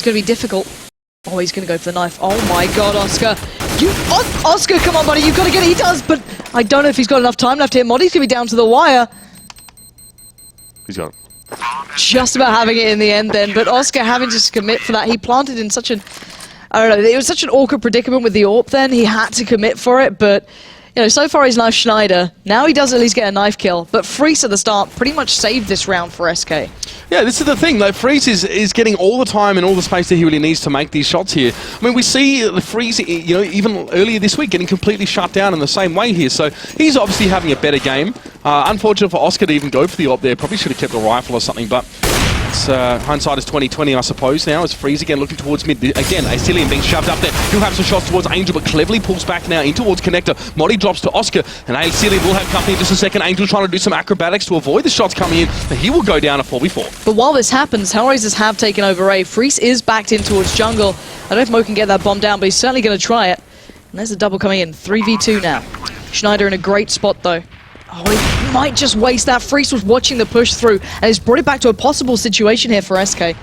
It's going to be difficult. Oh, he's going to go for the knife. Oh my god, Oscar. Oscar, come on, buddy. You've got to get it. He does, but I don't know if he's got enough time left here. Moddy's going to be down to the wire. He's got it. Just about having it in the end then, but Oscar having to commit for that. He planted in such an... I don't know, it was such an awkward predicament with the AWP then. He had to commit for it, but... You know, so far he's knifed Schneider. Now he does at least get a knife kill. But Freeze at the start pretty much saved this round for SK. Yeah, this is the thing, though. Freeze is getting all the time and all the space that he really needs to make these shots here. I mean, we see the Freeze, you know, even earlier this week getting completely shut down in the same way here. So he's obviously having a better game. Unfortunate for Oscar to even go for the AWP there. Probably should have kept a rifle or something, but... It's, hindsight is 20/20, I suppose, now, as Freeze again looking towards mid. Again, Asilian being shoved up there. He'll have some shots towards Angel, but cleverly pulls back now in towards Connector. Moddy drops to Oscar, and Asilian will have company in just a second. Angel trying to do some acrobatics to avoid the shots coming in, but he will go down a 4v4. But while this happens, Hellraisers have taken over A. Freeze is backed in towards jungle. I don't know if Mo can get that bomb down, but he's certainly going to try it. And there's a double coming in. 3v2 now. Schneider in a great spot, though. Oh, he might just waste that. Freeze was watching the push through, and he's brought it back to a possible situation here for SK.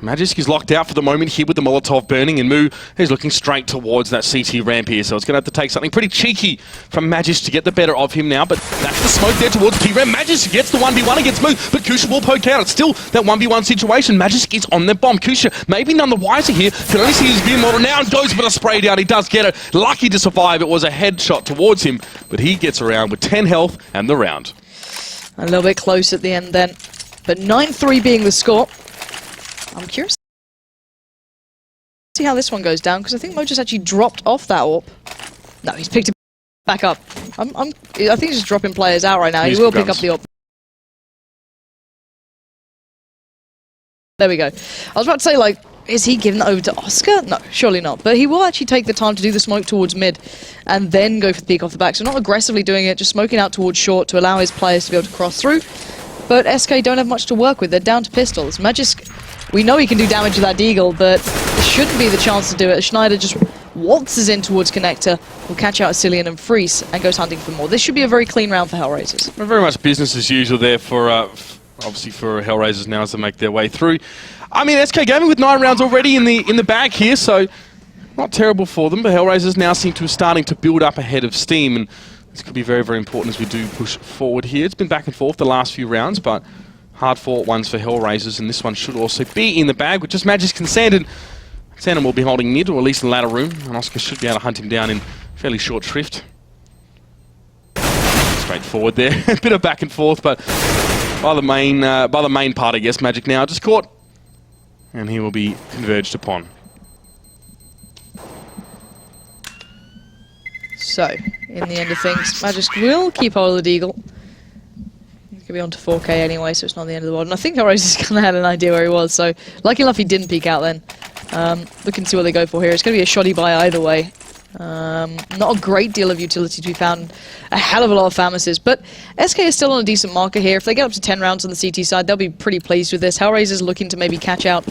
Magisk is locked out for the moment here with the Molotov burning, and Moo is looking straight towards that CT ramp here, so it's going to have to take something pretty cheeky from Magisk to get the better of him now, but that's the smoke there towards T-Ramp. Magisk gets the 1v1 against Moo, but Kusha will poke out. It's still that 1v1 situation. Magisk is on the bomb. Kusha, maybe none the wiser here, can only see his beam model now and goes for the spray down. He does get it. Lucky to survive. It was a headshot towards him, but he gets around with 10 health and the round. A little bit close at the end then, but 9-3 being the score. I'm curious to see how this one goes down, because I think Mo just actually dropped off that AWP. No, he's picked it back up. I think he's just dropping players out right now. He will pick up the AWP. There we go. I was about to say, like, is he giving that over to Oscar? No, surely not. But he will actually take the time to do the smoke towards mid and then go for the peek off the back. So not aggressively doing it, just smoking out towards short to allow his players to be able to cross through. But SK don't have much to work with. They're down to pistols. Magisk, we know he can do damage with that Deagle, but there shouldn't be the chance to do it. Schneider just waltzes in towards Connector, will catch out Asilian and Freeze, and goes hunting for more. This should be a very clean round for Hellraisers. Very much business as usual there for, obviously for Hellraisers now as they make their way through. I mean, SK Gaming with 9 rounds already in the bag here, so not terrible for them, but Hellraisers now seem to be starting to build up ahead of steam, and this could be very, very important as we do push forward here. It's been back and forth the last few rounds, but hard-fought ones for Hellraisers, and this one should also be in the bag with just Magisk and Sandon. Sandon will be holding mid, or at least in the ladder room, and Oscar should be able to hunt him down in fairly short shrift. Straightforward there. A bit of back and forth, but by the main part, I guess, Magic now just caught, and he will be converged upon. So, in the end of things, Magisk will keep hold of the Deagle. He's going to be on to 4K anyway, so it's not the end of the world. And I think Hellraisers kind of had an idea where he was, so lucky enough he didn't peek out then. Looking to see what they go for here. It's going to be a shoddy buy either way. Not a great deal of utility to be found. A hell of a lot of Famises, but SK is still on a decent marker here. If they get up to 10 rounds on the CT side, they'll be pretty pleased with this. Hellraisers looking to maybe catch out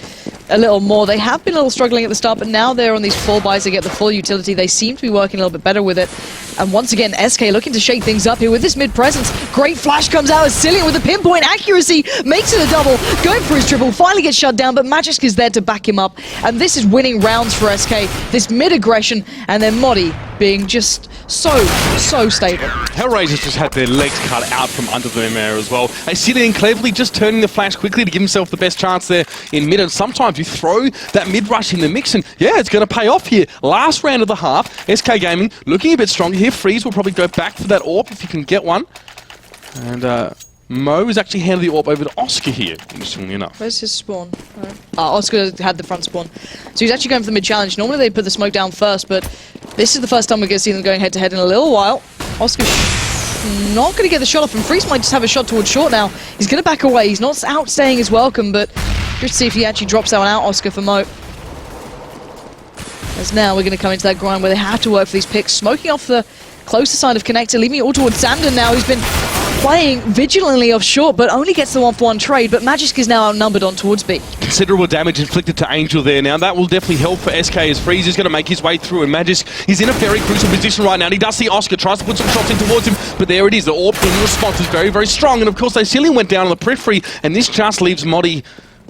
a little more. They have been a little struggling at the start, but now they're on these full buys. They get the full utility. They seem to be working a little bit better with it. And once again, SK looking to shake things up here with this mid-presence. Great flash comes out as Cillian with a pinpoint accuracy, makes it a double, going for his triple, finally gets shut down, but Magisk is there to back him up. And this is winning rounds for SK. This mid-aggression, and then Moddy being just so stable. Hellraisers just had their legs cut out from under them there as well. Asilian cleverly just turning the flash quickly to give himself the best chance there in mid, and sometimes you throw that mid-rush in the mix, and yeah, it's going to pay off here. Last round of the half, SK Gaming looking a bit stronger here. Freeze will probably go back for that AWP if he can get one. And Mo is actually handed the AWP over to Oscar here, interestingly enough. Where's his spawn? Oscar had the front spawn. So he's actually going for the mid-challenge. Normally they put the smoke down first, but this is the first time we're going to see them going head-to-head in a little while. Oscar not going to get the shot off, and Freeze might just have a shot towards short now. He's going to back away. He's not outstaying his welcome, but just see if he actually drops that one out, Oscar, for Mo. As now we're going to come into that grind where they have to work for these picks. Smoking off the closer side of Connector, leaving it all towards Sandon now. He's been playing vigilantly off short, but only gets the 1-for-1 trade, but Magisk is now outnumbered on towards B. Considerable damage inflicted to Angel there now. That will definitely help for SK as Freeze is going to make his way through, and Magisk is in a very crucial position right now. And he does see Oscar, tries to put some shots in towards him, but there it is. The AWP in response is very, very strong, and of course, Asilian went down on the periphery, and this just leaves Moddy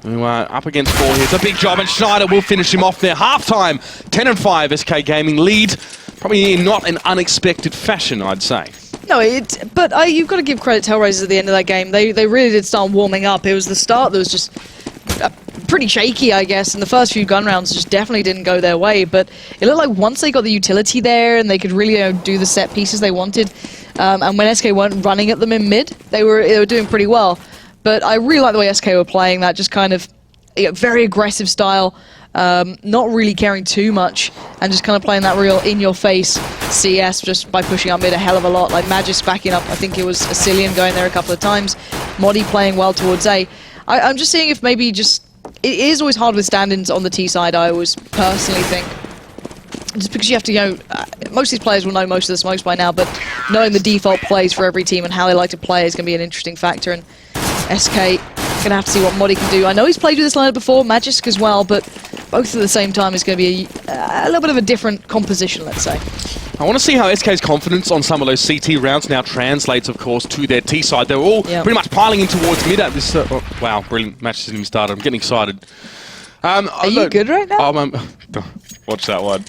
who are up against 4 here. It's a big job, and Schneider will finish him off there. Half-time, 10-5, SK Gaming lead. Probably in not an unexpected fashion, I'd say. No, but you've got to give credit to Hellraisers at the end of that game. They really did start warming up. It was the start that was just pretty shaky, I guess, and the first few gun rounds just definitely didn't go their way, but it looked like once they got the utility there and they could really do the set pieces they wanted, and when SK weren't running at them in mid, they were doing pretty well. But I really like the way SK were playing that, just kind of very aggressive style, not really caring too much, and just kind of playing that real in-your-face CS just by pushing up mid a hell of a lot. Like Magis backing up, I think it was Asilian going there a couple of times, Modi playing well towards A. I'm just seeing if maybe just... It is always hard with stand-ins on the T side, I always personally think. Just because you have to, most of these players will know most of the smokes by now, but knowing the default plays for every team and how they like to play is going to be an interesting factor, and SK going to have to see what Modi can do. I know he's played with this lineup before, Magisk as well, but both at the same time is going to be a little bit of a different composition, let's say. I want to see how SK's confidence on some of those CT rounds now translates, of course, to their T side. They're all pretty much piling in towards mid at this... wow, brilliant match hasn't even started. I'm getting excited. Are you good right now? Watch that one.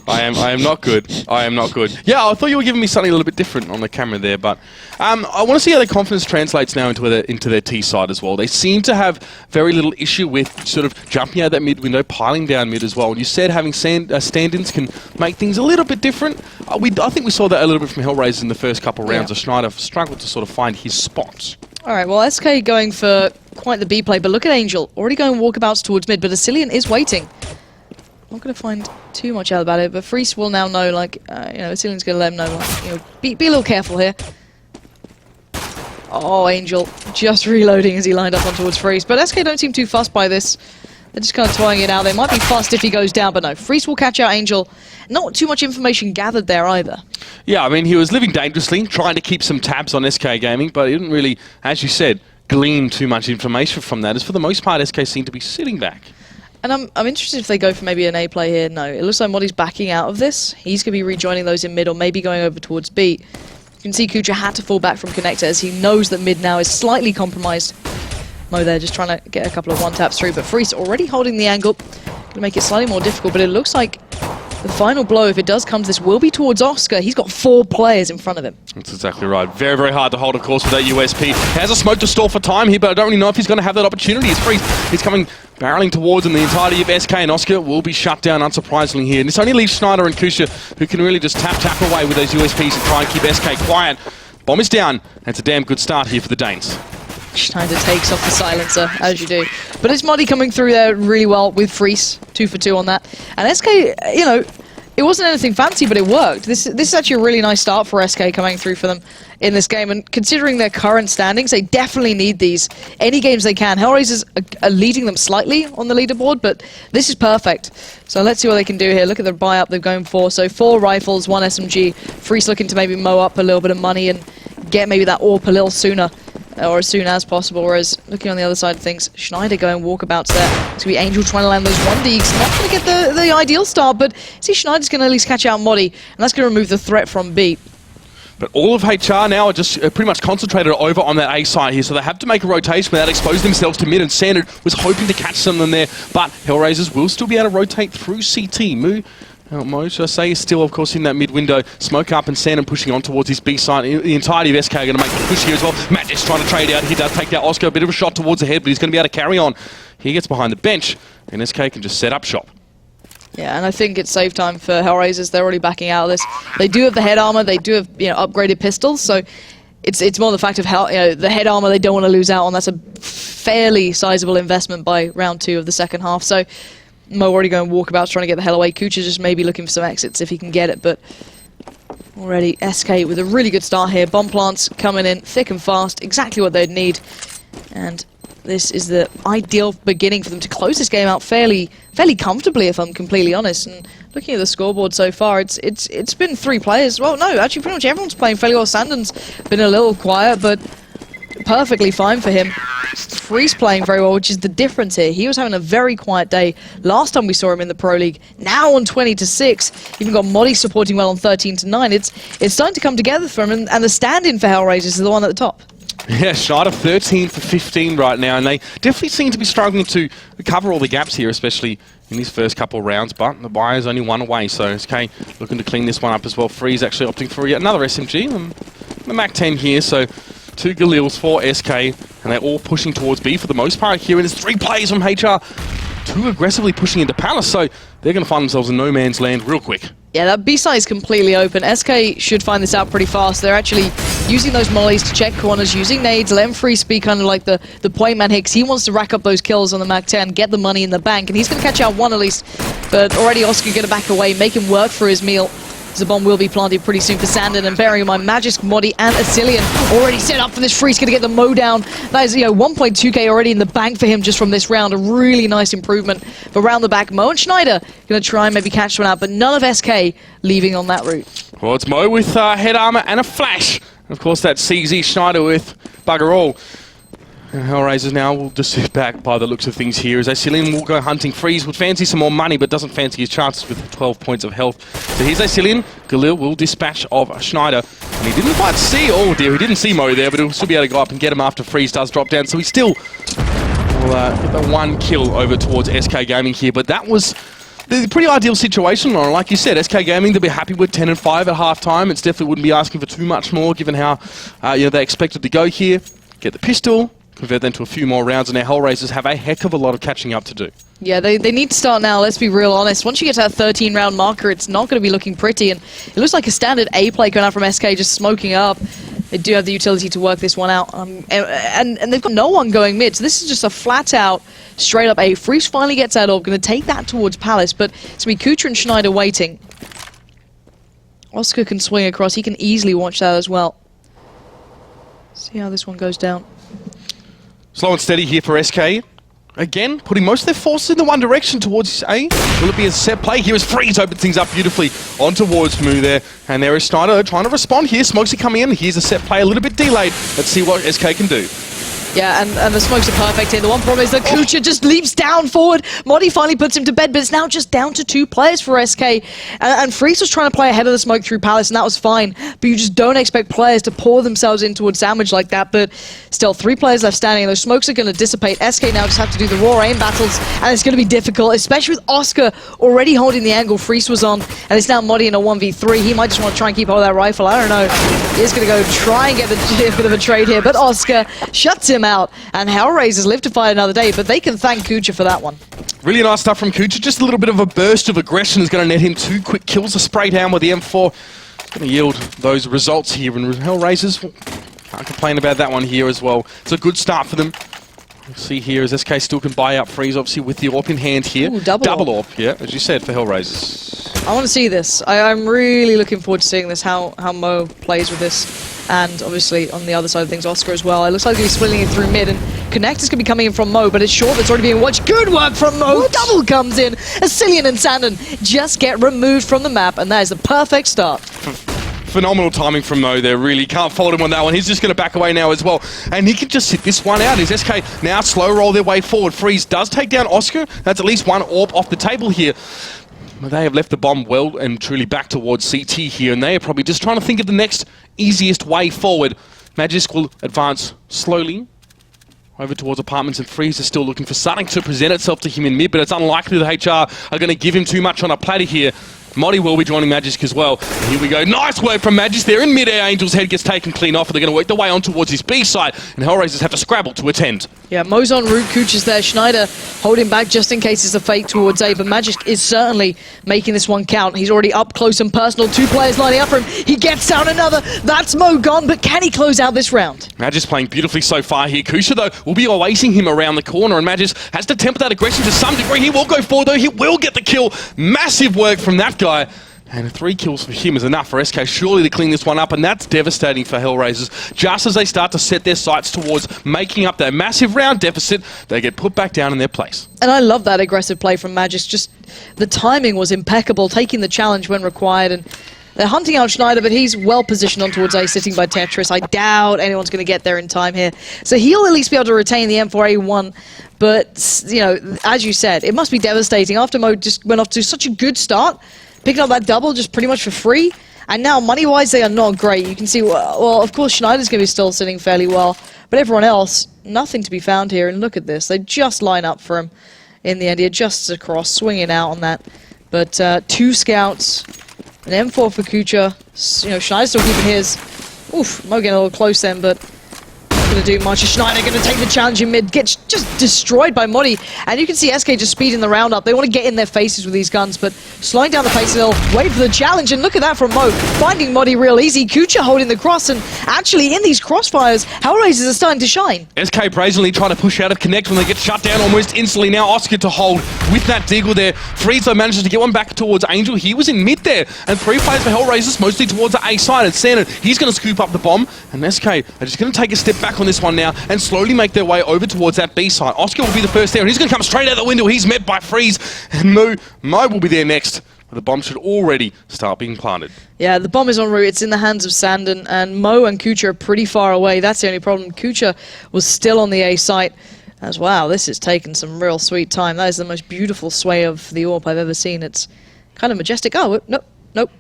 I am not good. I am not good. Yeah, I thought you were giving me something a little bit different on the camera there, but I want to see how their confidence translates now into their T side as well. They seem to have very little issue with sort of jumping out of that mid window, piling down mid as well. And you said having stand-ins can make things a little bit different. I think we saw that a little bit from Hellraisers in the first couple of rounds. Schneider struggled to sort of find his spots. All right, well, SK going for quite the B play, but look at Angel. Already going walkabouts towards mid, but Asilian is waiting. Not going to find too much out about it, but Freeze will now know, like, Asilian's going to let him know, like, be a little careful here. Oh, Angel just reloading as he lined up on towards Freeze. But SK don't seem too fussed by this. They're just kind of toying it out. They might be fussed if he goes down, but no. Freeze will catch out Angel. Not too much information gathered there either. Yeah, I mean, he was living dangerously, trying to keep some tabs on SK Gaming, but he didn't really, as you said, glean too much information from that, as for the most part, SK seemed to be sitting back. And I'm interested if they go for maybe an A play here. No, it looks like Modi's backing out of this. He's going to be rejoining those in mid, or maybe going over towards B. You can see Kucha had to fall back from Connector as he knows that mid now is slightly compromised. Mo there just trying to get a couple of one-taps through, but Freeze already holding the angle. Going to make it slightly more difficult, but it looks like the final blow, if it does come to this, will be towards Oscar. He's got 4 players in front of him. That's exactly right. Very, very hard to hold, of course, with that USP. He has a smoke to stall for time here, but I don't really know if he's going to have that opportunity. It's Freeze. He's coming barreling towards him. The entirety of SK and Oscar will be shut down, unsurprisingly, here. And this only leaves Schneider and Kusha, who can really just tap away with those USPs and try and keep SK quiet. Bomb is down. It's a damn good start here for the Danes. Schneider takes off the silencer, as you do. But it's Modi coming through there really well with Freeze. 2 for 2 on that. And SK, it wasn't anything fancy, but it worked. This is actually a really nice start for SK coming through for them in this game. And considering their current standings, they definitely need these. Any games they can. Hellraisers are leading them slightly on the leaderboard, but this is perfect. So let's see what they can do here. Look at the buy-up they're going for. So 4 rifles, 1 SMG. Freeze looking to maybe mow up a little bit of money and get maybe that AWP a little sooner. Or as soon as possible, whereas looking on the other side of things, Schneider going walkabouts there. It's going to be Angel trying to land those 1Ds. Not going to get the ideal start, but see Schneider's going to at least catch out Modi, and that's going to remove the threat from B. But all of HR now are just pretty much concentrated over on that A side here, so they have to make a rotation without exposing themselves to mid, and Sandard was hoping to catch someone there, but Hellraisers will still be able to rotate through CT. Mo, should I say, is still, of course, in that mid-window. Smoke up and Sandon pushing on towards his B side. The entirety of SK are going to make the push here as well. Magic's trying to trade out. He does take out Oscar. A bit of a shot towards the head, but he's going to be able to carry on. He gets behind the bench, and SK can just set up shop. Yeah, and I think it's save time for Hellraisers. They're already backing out of this. They do have the head armor. They do have upgraded pistols, so it's more the fact of how the head armor they don't want to lose out on. That's a fairly sizable investment by round 2 of the second half. So Mo already going walkabouts trying to get the hell away. Kucha just maybe looking for some exits if he can get it, but already SK with a really good start here. Bomb plants coming in thick and fast, exactly what they'd need. And this is the ideal beginning for them to close this game out fairly comfortably, if I'm completely honest. And looking at the scoreboard so far, it's been 3 players. Well, no, actually pretty much everyone's playing fairly well. Sandon's been a little quiet, but perfectly fine for him. Freeze playing very well, which is the difference here. He was having a very quiet day last time we saw him in the Pro League. Now on 20-6, even got Modi supporting well on 13-9. It's starting to come together for him, and the stand-in for Hellraisers is the one at the top. Yeah, Schneider 13 for 15 right now, and they definitely seem to be struggling to cover all the gaps here, especially in these first couple of rounds, but the buy is only one away, so SK looking to clean this one up as well. Freeze actually opting for yet another SMG, the MAC-10 here, so 2 Galils for SK, and they're all pushing towards B for the most part here, and there's 3 players from HR, 2 aggressively pushing into Palace, so they're going to find themselves in no man's land real quick. Yeah, that B side is completely open. SK should find this out pretty fast. They're actually using those mollies to check corners, using nades, letting Freeze be kind of like the point man Hicks. He wants to rack up those kills on the MAC-10, get the money in the bank, and he's going to catch out one at least. But already Oscar going to back away, make him work for his meal. The bomb will be planted pretty soon for Sandon, and bearing in mind Magisk, Modi, and Asilian already set up for this. Freeze going to get the mow down. That is, 1.2k already in the bank for him just from this round. A really nice improvement. But round the back, Mo and Schneider going to try and maybe catch one out, but none of SK leaving on that route. Well, it's Mo with head armor and a flash. And of course, that's CZ Schneider with bugger all. And Hellraisers now will just sit back by the looks of things here as Asilian will go hunting. Freeze would fancy some more money, but doesn't fancy his chances with 12 points of health. So here's Asilian. Galil will dispatch of Schneider. And he didn't quite see, oh dear, he didn't see Mo there, but he'll still be able to go up and get him after Freeze does drop down. So he still will get the 1 kill over towards SK Gaming here. But that was the pretty ideal situation, Lauren. Like you said, SK Gaming, they'll be happy with 10 and 5 at half-time. It's definitely wouldn't be asking for too much more, given how they expected to go here. Get the pistol, convert them to a few more rounds, and their Hellraisers have a heck of a lot of catching up to do. Yeah, they need to start now, let's be real honest. Once you get to that 13-round marker, it's not going to be looking pretty, and it looks like a standard A play going out from SK, just smoking up. They do have the utility to work this one out, and they've got no one going mid, so this is just a flat-out, straight-up A. Freeze finally gets out of, going to take that towards Palace, but it's going to be Kutra and Schneider waiting. Oscar can swing across, he can easily watch that as well. See how this one goes down. Slow and steady here for SK. Again, putting most of their forces in the one direction towards A. Will it be a set play? Here is Freeze, opens things up beautifully on towards Moo there. And there is Schneider trying to respond here. Smokes are coming in. Here's a set play, a little bit delayed. Let's see what SK can do. Yeah, and the smokes are perfect here. The one problem is that Kucha just leaps down forward. Modi finally puts him to bed, but it's now just down to 2 players for SK. And Freeze was trying to play ahead of the smoke through Palace, and that was fine. But you just don't expect players to pour themselves in towards damage like that. But still, 3 players left standing, and those smokes are going to dissipate. SK now just have to do the raw aim battles, and it's going to be difficult, especially with Oscar already holding the angle Freeze was on. And it's now Modi in a 1v3. He might just want to try and keep hold of that rifle. I don't know. He's going to go try and get a bit of a trade here, but Oscar shuts him out. And Hellraisers live to fight another day, but they can thank Kucha for that one. Really nice stuff from Kucha. Just a little bit of a burst of aggression is going to net him 2 quick kills. A spray down with the M4. It's going to yield those results here. And Hellraisers, can't complain about that one here as well. It's a good start for them. We'll see here as SK still can buy up Freeze, obviously, with the AWP in hand here. Ooh, double AWP, yeah, as you said, for Hellraisers. I want to see this. I'm really looking forward to seeing this, how Mo plays with this. And obviously, on the other side of things, Oscar as well. It looks like he's splitting it through mid, and Connect is going to be coming in from Mo, but it's short that's already being watched. Good work from Mo. Double comes in. Asilian and Sandon just get removed from the map, and that is the perfect start. Phenomenal timing from Mo there, really. Can't fault him on that one. He's just going to back away now as well. And he can just sit this one out. His SK now slow roll their way forward. Freeze does take down Oscar. That's at least 1 AWP off the table here. They have left the bomb well and truly back towards CT here, and they are probably just trying to think of the next easiest way forward. Magisk will advance slowly over towards apartments, and Freeze is still looking for something to present itself to him in mid, but it's unlikely that HR are going to give him too much on a platter here. Modi will be joining Magisk as well. And here we go. Nice work from Magisk there. In mid-air, Angel's head gets taken clean off, and they're going to work their way on towards his B side, and Hellraisers have to scrabble to attend. Yeah, Mo's on route, Cooch is there. Schneider holding back just in case it's a fake towards A, but Magisk is certainly making this one count. He's already up close and personal. 2 players lining up for him. He gets down another. That's Mo gone, but can he close out this round? Magisk playing beautifully so far here. Kusha, though, will be awaiting him around the corner, and Magisk has to temper that aggression to some degree. He will go forward, though. He will get the kill. Massive work from that guy. And 3 kills for him is enough for SK, surely to clean this one up, and that's devastating for Hellraisers. Just as they start to set their sights towards making up that massive round deficit, they get put back down in their place. And I love that aggressive play from Magisk. Just the timing was impeccable, taking the challenge when required, and they're hunting out Schneider, but he's well positioned on towards A, sitting by Tetris. I doubt anyone's going to get there in time here. So he'll at least be able to retain the M4A1. But, you know, as you said, it must be devastating. After Mo just went off to such a good start, picking up that double just pretty much for free, And now, money-wise, they are not great. You can see, well, of course, Schneider's going to be still sitting fairly well, but everyone else, nothing to be found here. And look at this. They just line up for him in the end. He adjusts across, swinging out on that. But 2 scouts, an M4 for Kucha. You know, Schneider's still keeping his. Oof, Mo getting a little close then, but not going to do much. Schneider going to take the challenge in mid, gets just destroyed by Modi. And you can see SK just speeding the round up. They want to get in their faces with these guns, but slowing down the pace, they'll wait for the challenge. And look at that from Mo, finding Modi real easy. Kucha holding the cross, and actually in these crossfires, Hellraisers are starting to shine. SK brazenly trying to push out of connect when they get shut down almost instantly. Now Oscar to hold with that deagle there. Freeze though manages to get one back towards Angel. He was in mid there, and 3 players for Hellraisers, mostly towards the A side. And Sandon, he's going to scoop up the bomb, and SK are just going to take a step back on this one now and slowly make their way over towards that B side. Oscar will be the first there, and he's going to come straight out the window. He's met by Freeze, and Mo will be there next. The bomb should already start being planted. Yeah, the bomb is en route. It's in the hands of Sandon, and Mo and Kucha are pretty far away. That's the only problem. Kucha was still on the A site. As wow, this has taken some real sweet time. That is the most beautiful sway of the AWP I've ever seen. It's kind of majestic. Oh, nope.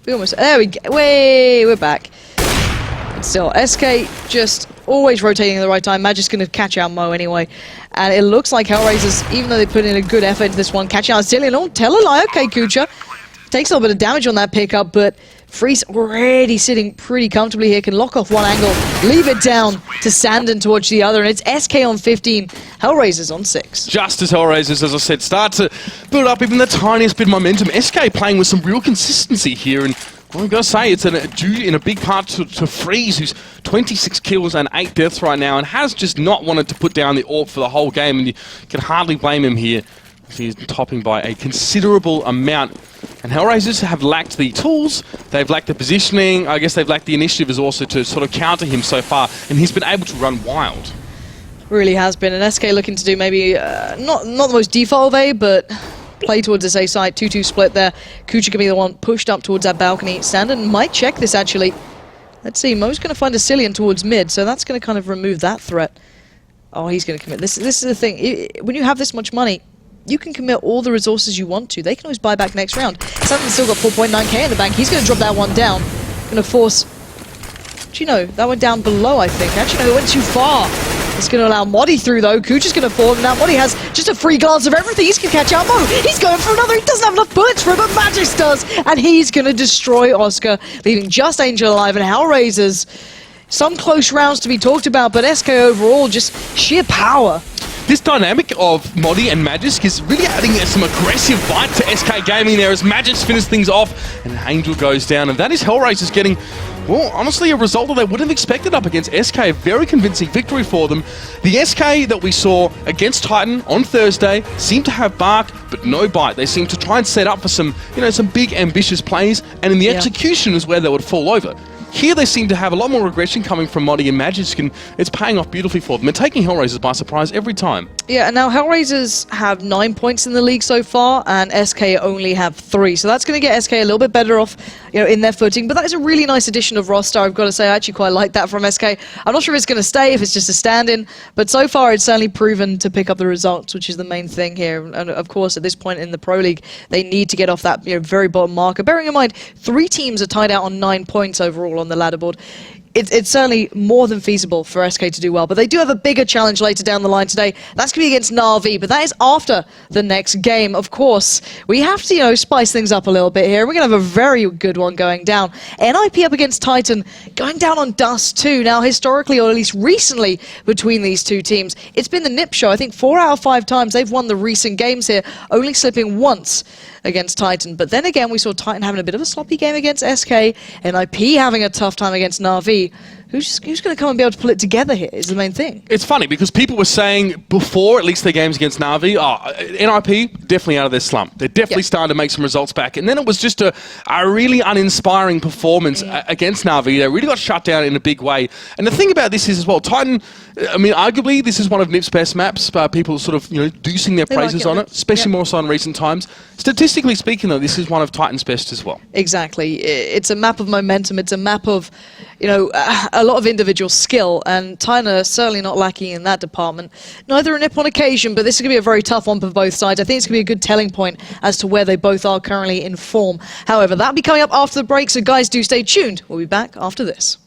We almost... There we go. Way, we're back. But still, SK just always rotating at the right time. Magic's going to catch out Mo anyway. And it looks like Hellraisers, even though they put in a good effort into this one, catching out Zillion. Oh, tell a lie. Okay, Kucha. Takes a little bit of damage on that pickup, but Freeze already sitting pretty comfortably here. Can lock off one angle, leave it down to Sandon to watch the other, and it's SK on 15, Hellraisers on 6. Just as Hellraisers, as I said, start to build up even the tiniest bit of momentum. SK playing with some real consistency here, and well, I've got to say, it's due in a big part to Freeze, who's 26 kills and 8 deaths right now, and has just not wanted to put down the AWP for the whole game, and you can hardly blame him here. He's topping by a considerable amount. And Hellraisers have lacked the tools, they've lacked the positioning, I guess they've lacked the initiative as also to sort of counter him so far, and he's been able to run wild. Really has been, and SK looking to do maybe, not the most default of A, but play towards this A side, 2-2 split there. Kucha can be the one pushed up towards that balcony. Sandon might check this actually. Let's see, Mo's going to find a Cillian towards mid, so that's going to kind of remove that threat. Oh, he's going to commit. This is the thing, when you have this much money, you can commit all the resources you want to. They can always buy back next round. Sandon's still got 4.9k in the bank. He's going to drop that one down. Going to force... Do you know, that went down below, I think. Actually, no, it went too far. It's going to allow Modi through, though. Kucha's going to fall, and now Modi has just a free glance of everything. He's going to catch out Mo. He's going for another. He doesn't have enough bullets for it, but Magis does. And he's going to destroy Oscar, leaving just Angel alive. And Hellraisers, some close rounds to be talked about, but SK overall, just sheer power. This dynamic of Modi and Magisk is really adding some aggressive bite to SK Gaming there as Magisk finishes things off and Angel goes down. And that is Hellraisers getting, well, honestly, a result that they wouldn't have expected up against SK. A very convincing victory for them. The SK that we saw against Titan on Thursday seemed to have bark, but no bite. They seemed to try and set up for some, some big, ambitious plays, and in the execution is where they would fall over. Here they seem to have a lot more regression coming from Modi and Magisk, and it's paying off beautifully for them. They're taking Hellraisers by surprise every time. Yeah, and now Hellraisers have 9 points in the league so far, and SK only have 3. So that's going to get SK a little bit better off, in their footing. But that is a really nice addition of roster. I've got to say, I actually quite like that from SK. I'm not sure if it's going to stay, if it's just a stand-in, but so far it's certainly proven to pick up the results, which is the main thing here. And of course, at this point in the Pro League, they need to get off that very bottom marker. Bearing in mind, 3 teams are tied out on 9 points overall on the ladder board. It's certainly more than feasible for SK to do well, but they do have a bigger challenge later down the line today. That's going to be against Na'Vi, but that is after the next game. Of course, we have to, spice things up a little bit here. We're going to have a very good one going down. NIP up against Titan, going down on Dust too. Now, historically, or at least recently, between these two teams, it's been the NIP show. I think 4 out of 5 times they've won the recent games here, only slipping once against Titan. But then again, we saw Titan having a bit of a sloppy game against SK, NIP having a tough time against Na'Vi. Who's going to come and be able to pull it together here is the main thing. It's funny because people were saying before at least their games against Na'Vi, NIP definitely out of their slump. They're definitely starting to make some results back. And then it was just a really uninspiring performance against Na'Vi. They really got shut down in a big way. And the thing about this is as well, Titan, arguably this is one of NIP's best maps. People sort of, deucing their praises on it, especially more so in recent times. Statistically speaking though, this is one of Titan's best as well. Exactly. It's a map of momentum. It's a map of, a a lot of individual skill, and Tyner certainly not lacking in that department. Neither a nip on occasion, but this is going to be a very tough one for both sides. I think it's going to be a good telling point as to where they both are currently in form. However, that'll be coming up after the break, so guys, do stay tuned. We'll be back after this.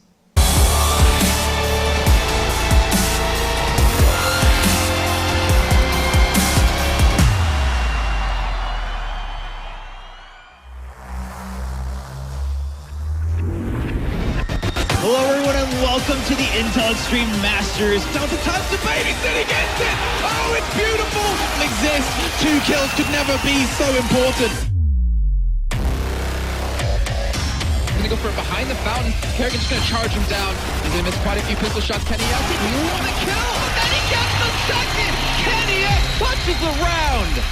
Hello everyone and welcome to the Intel Extreme Masters. Delta Time's debating it against it. Oh, it's beautiful. Exists. 2 kills could never be so important. Gonna go for it behind the fountain. Kerrigan's just gonna charge him down. He's gonna miss quite a few pistol shots. Kenny X, you want to kill? And then he gets the second. Kenny X punches the round.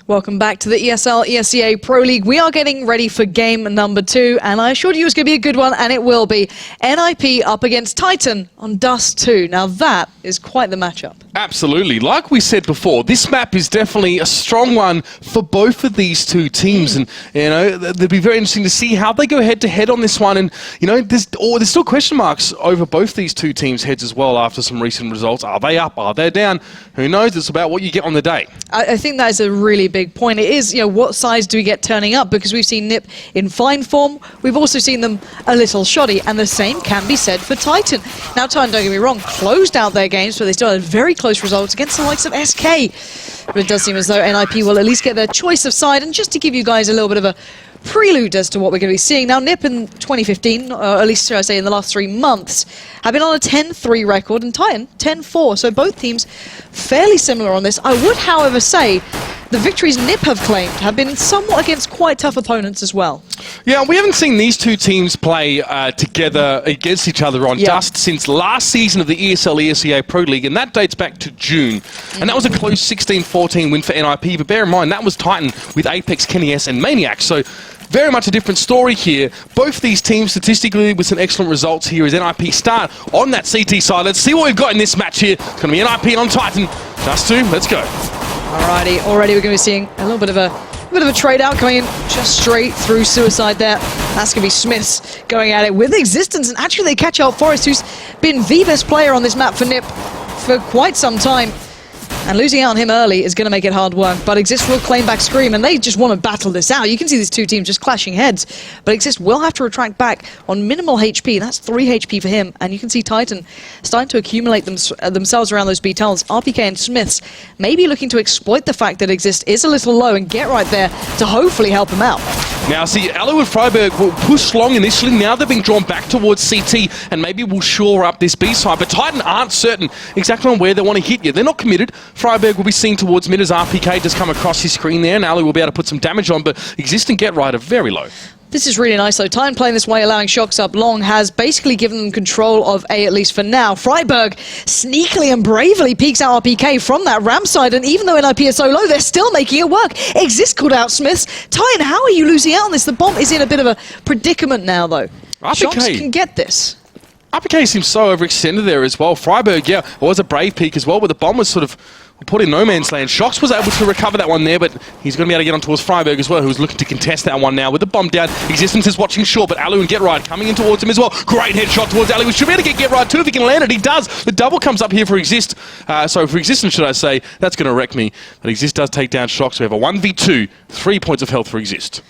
Welcome back to the ESL ESEA Pro League. We are getting ready for game number 2, and I assured you it was going to be a good one, and it will be. NIP up against Titan on Dust 2. Now that is quite the matchup. Absolutely. Like we said before, this map is definitely a strong one for both of these two teams, and you know, it'll be very interesting to see how they go head-to-head on this one. And you know, there's still question marks over both these two teams' heads as well after some recent results. Are they up? Are they down? Who knows? It's about what you get on the day. I think that is a really big point. It is, you know, what sides do we get turning up? Because we've seen NIP in fine form. We've also seen them a little shoddy, and the same can be said for Titan. Now, Titan, don't get me wrong, closed out their games, but they still had very close results against the likes of SK. But it does seem as though NIP will at least get their choice of side. And just to give you guys a little bit of a prelude as to what we're going to be seeing. Now, NIP in 2015, or at least should I say in the last 3 months, have been on a 10-3 record, and Titan 10-4. So both teams fairly similar on this. I would, however, say the victories NIP have claimed have been somewhat against quite tough opponents as well. Yeah, we haven't seen these two teams play together against each other on Dust since last season of the ESL ESEA Pro League, and that dates back to June. And that was a close 16-14 win for NIP, but bear in mind, that was Titan with Apex, Kenny S and Maniac, so very much a different story here. Both these teams statistically with some excellent results here as NIP start on that CT side. Let's see what we've got in this match here. It's going to be NIP on Titan. Dust 2, let's go. Alrighty, already we're going to be seeing a little bit of a trade out coming in just straight through Suicide there. That's going to be Smiths going at it with Existence, and actually they catch out Forrest, who's been the best player on this map for NIP for quite some time. And losing out on him early is going to make it hard work. But Exist will claim back Scream, and they just want to battle this out. You can see these two teams just clashing heads. But Exist will have to retract back on minimal HP. That's 3 HP for him. And you can see Titan starting to accumulate themselves around those B tunnels. RPK and Smiths maybe looking to exploit the fact that Exist is a little low and get right there to hopefully help him out. Now, see, Alu and Freiburg will push long initially. Now they're being drawn back towards CT, and maybe we'll shore up this B side. But Titan aren't certain exactly on where they want to hit you. They're not committed. Freiburg will be seen towards mid as RPK just come across his screen there, and Alu will be able to put some damage on, but Exist and Get Right are very low. This is really nice though. Titan playing this way, allowing Shocks up long, has basically given them control of A, at least for now. Freiburg sneakily and bravely peeks out RPK from that ramp side, and even though NIP is so low, they're still making it work. Exist called out Smiths. Titan, how are you losing out on this? The bomb is in a bit of a predicament now though. Shocks can get this. RPK seems so overextended there as well. Freiburg, yeah, it was a brave peak as well, but the bomb was sort of put in no man's land. Shocks was able to recover that one there, but he's going to be able to get on towards Freiburg as well, who's looking to contest that one now with the bomb down. Existence is watching short, but Alu and Get Right coming in towards him as well. Great headshot towards Alu. We should be able to get Right too if he can land it. He does. The double comes up here for Exist. For Existence, should I say. That's going to wreck me. But Exist does take down Shocks. We have a 1v2. 3 points of health for Exist.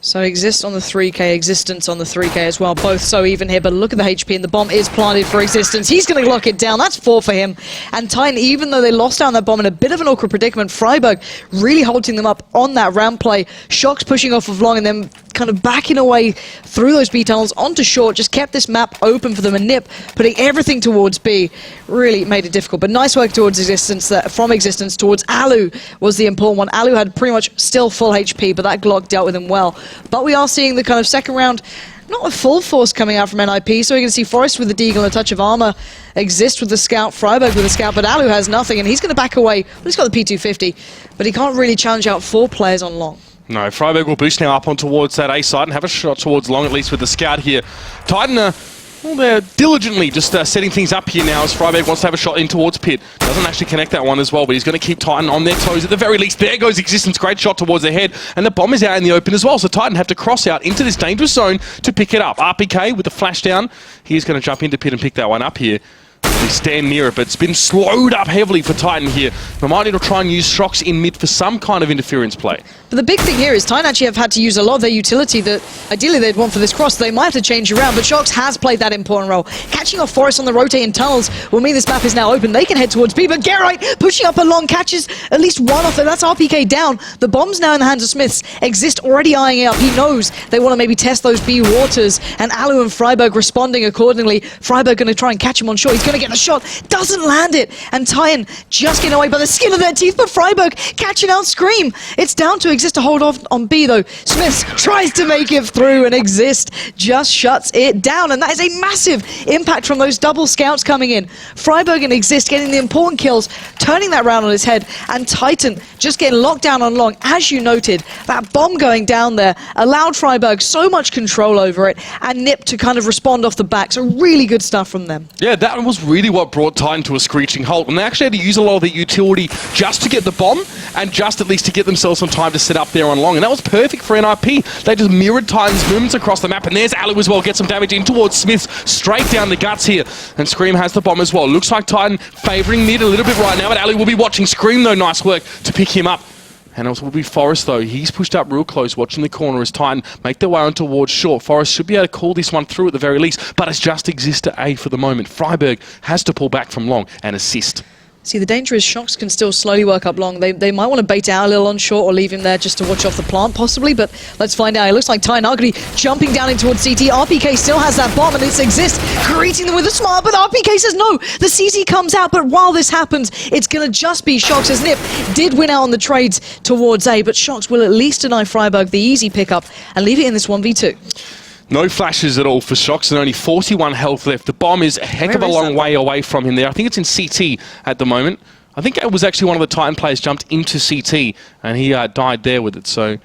So Exist on the 3k, Existence on the 3k as well, both so even here, but look at the HP, and the bomb is planted for Existence. He's going to lock it down, that's 4 for him. And Titan, even though they lost down that bomb in a bit of an awkward predicament, Freiburg really holding them up on that ramp play. Shocks pushing off of long and then kind of backing away through those B tunnels onto short, just kept this map open for them, and NIP putting everything towards B really made it difficult. But nice work towards Existence, from Existence towards Alu was the important one. Alu had pretty much still full HP, but that Glock dealt with him well. But we are seeing the kind of second round, not a full force coming out from NIP, so we're going to see Forrest with the Deagle and a touch of armor, Exist with the Scout, Freiburg with the Scout, but Alu has nothing, and he's going to back away. Well, he's got the P250, but he can't really challenge out 4 players on long. No, Freiburg will boost now up on towards that A side and have a shot towards long, at least with the Scout here. Titan, well, they're diligently just setting things up here now as Freiburg wants to have a shot in towards Pit. Doesn't actually connect that one as well, but he's going to keep Titan on their toes at the very least. There goes Existence, great shot towards their head, and the bomb is out in the open as well, so Titan have to cross out into this dangerous zone to pick it up. RPK with the flash down, he's going to jump into Pit and pick that one up here. They stand near it, but it's been slowed up heavily for Titan here. They might need to try and use Shocks in mid for some kind of interference play. But the big thing here is Titan actually have had to use a lot of their utility that ideally they'd want for this cross. They might have to change around, but Shocks has played that important role. Catching off Forest on the rotating tunnels will mean this map is now open. They can head towards B, but Geralt pushing up along, catches at least one off there. That's RPK down. The bomb's now in the hands of Smiths. Exist already eyeing it up. He knows they want to maybe test those B waters, and Alu and Freiburg responding accordingly. Freiburg going to try and catch him on shore. He's going to get the shot, doesn't land it. And Titan just getting away by the skin of their teeth, but Freiburg catching out Scream. It's down to Exist to hold off on B though. Smiths tries to make it through and Exist just shuts it down. And that is a massive impact from those double scouts coming in. Freiburg and Exist getting the important kills, turning that round on his head, and Titan just getting locked down on long. As you noted, that bomb going down there allowed Freiburg so much control over it, and Nip to kind of respond off the back. So really good stuff from them. Yeah, that was really what brought Titan to a screeching halt. And they actually had to use a lot of the utility just to get the bomb, and just at least to get themselves some time to set up there on long. And that was perfect for NIP. They just mirrored Titan's movements across the map. And there's Alu as well, gets some damage in towards Smiths, straight down the guts here. And Scream has the bomb as well. Looks like Titan favouring mid a little bit right now, but Alu will be watching Scream though. Nice work to pick him up. And it will be Forest though. He's pushed up real close, watching the corner as Titan make their way on towards short. Forest should be able to call this one through at the very least, but it's just Exist to A for the moment. Freiburg has to pull back from long and assist. See, the danger is Shox can still slowly work up long. They might want to bait out a little on short or leave him there just to watch off the plant, possibly, but let's find out. It looks like Titan are going to be jumping down in towards CT. RPK still has that bomb, and it's Exist greeting them with a smile, but RPK says no. The CT comes out, but while this happens, it's going to just be Shox, as Nip did win out on the trades towards A, but Shox will at least deny Freiburg the easy pickup and leave it in this 1v2. No flashes at all for Shox and only 41 health left. The bomb is a heck of a long way away from him there. I think it's in CT at the moment. I think it was actually one of the Titan players jumped into CT and he died there with it. So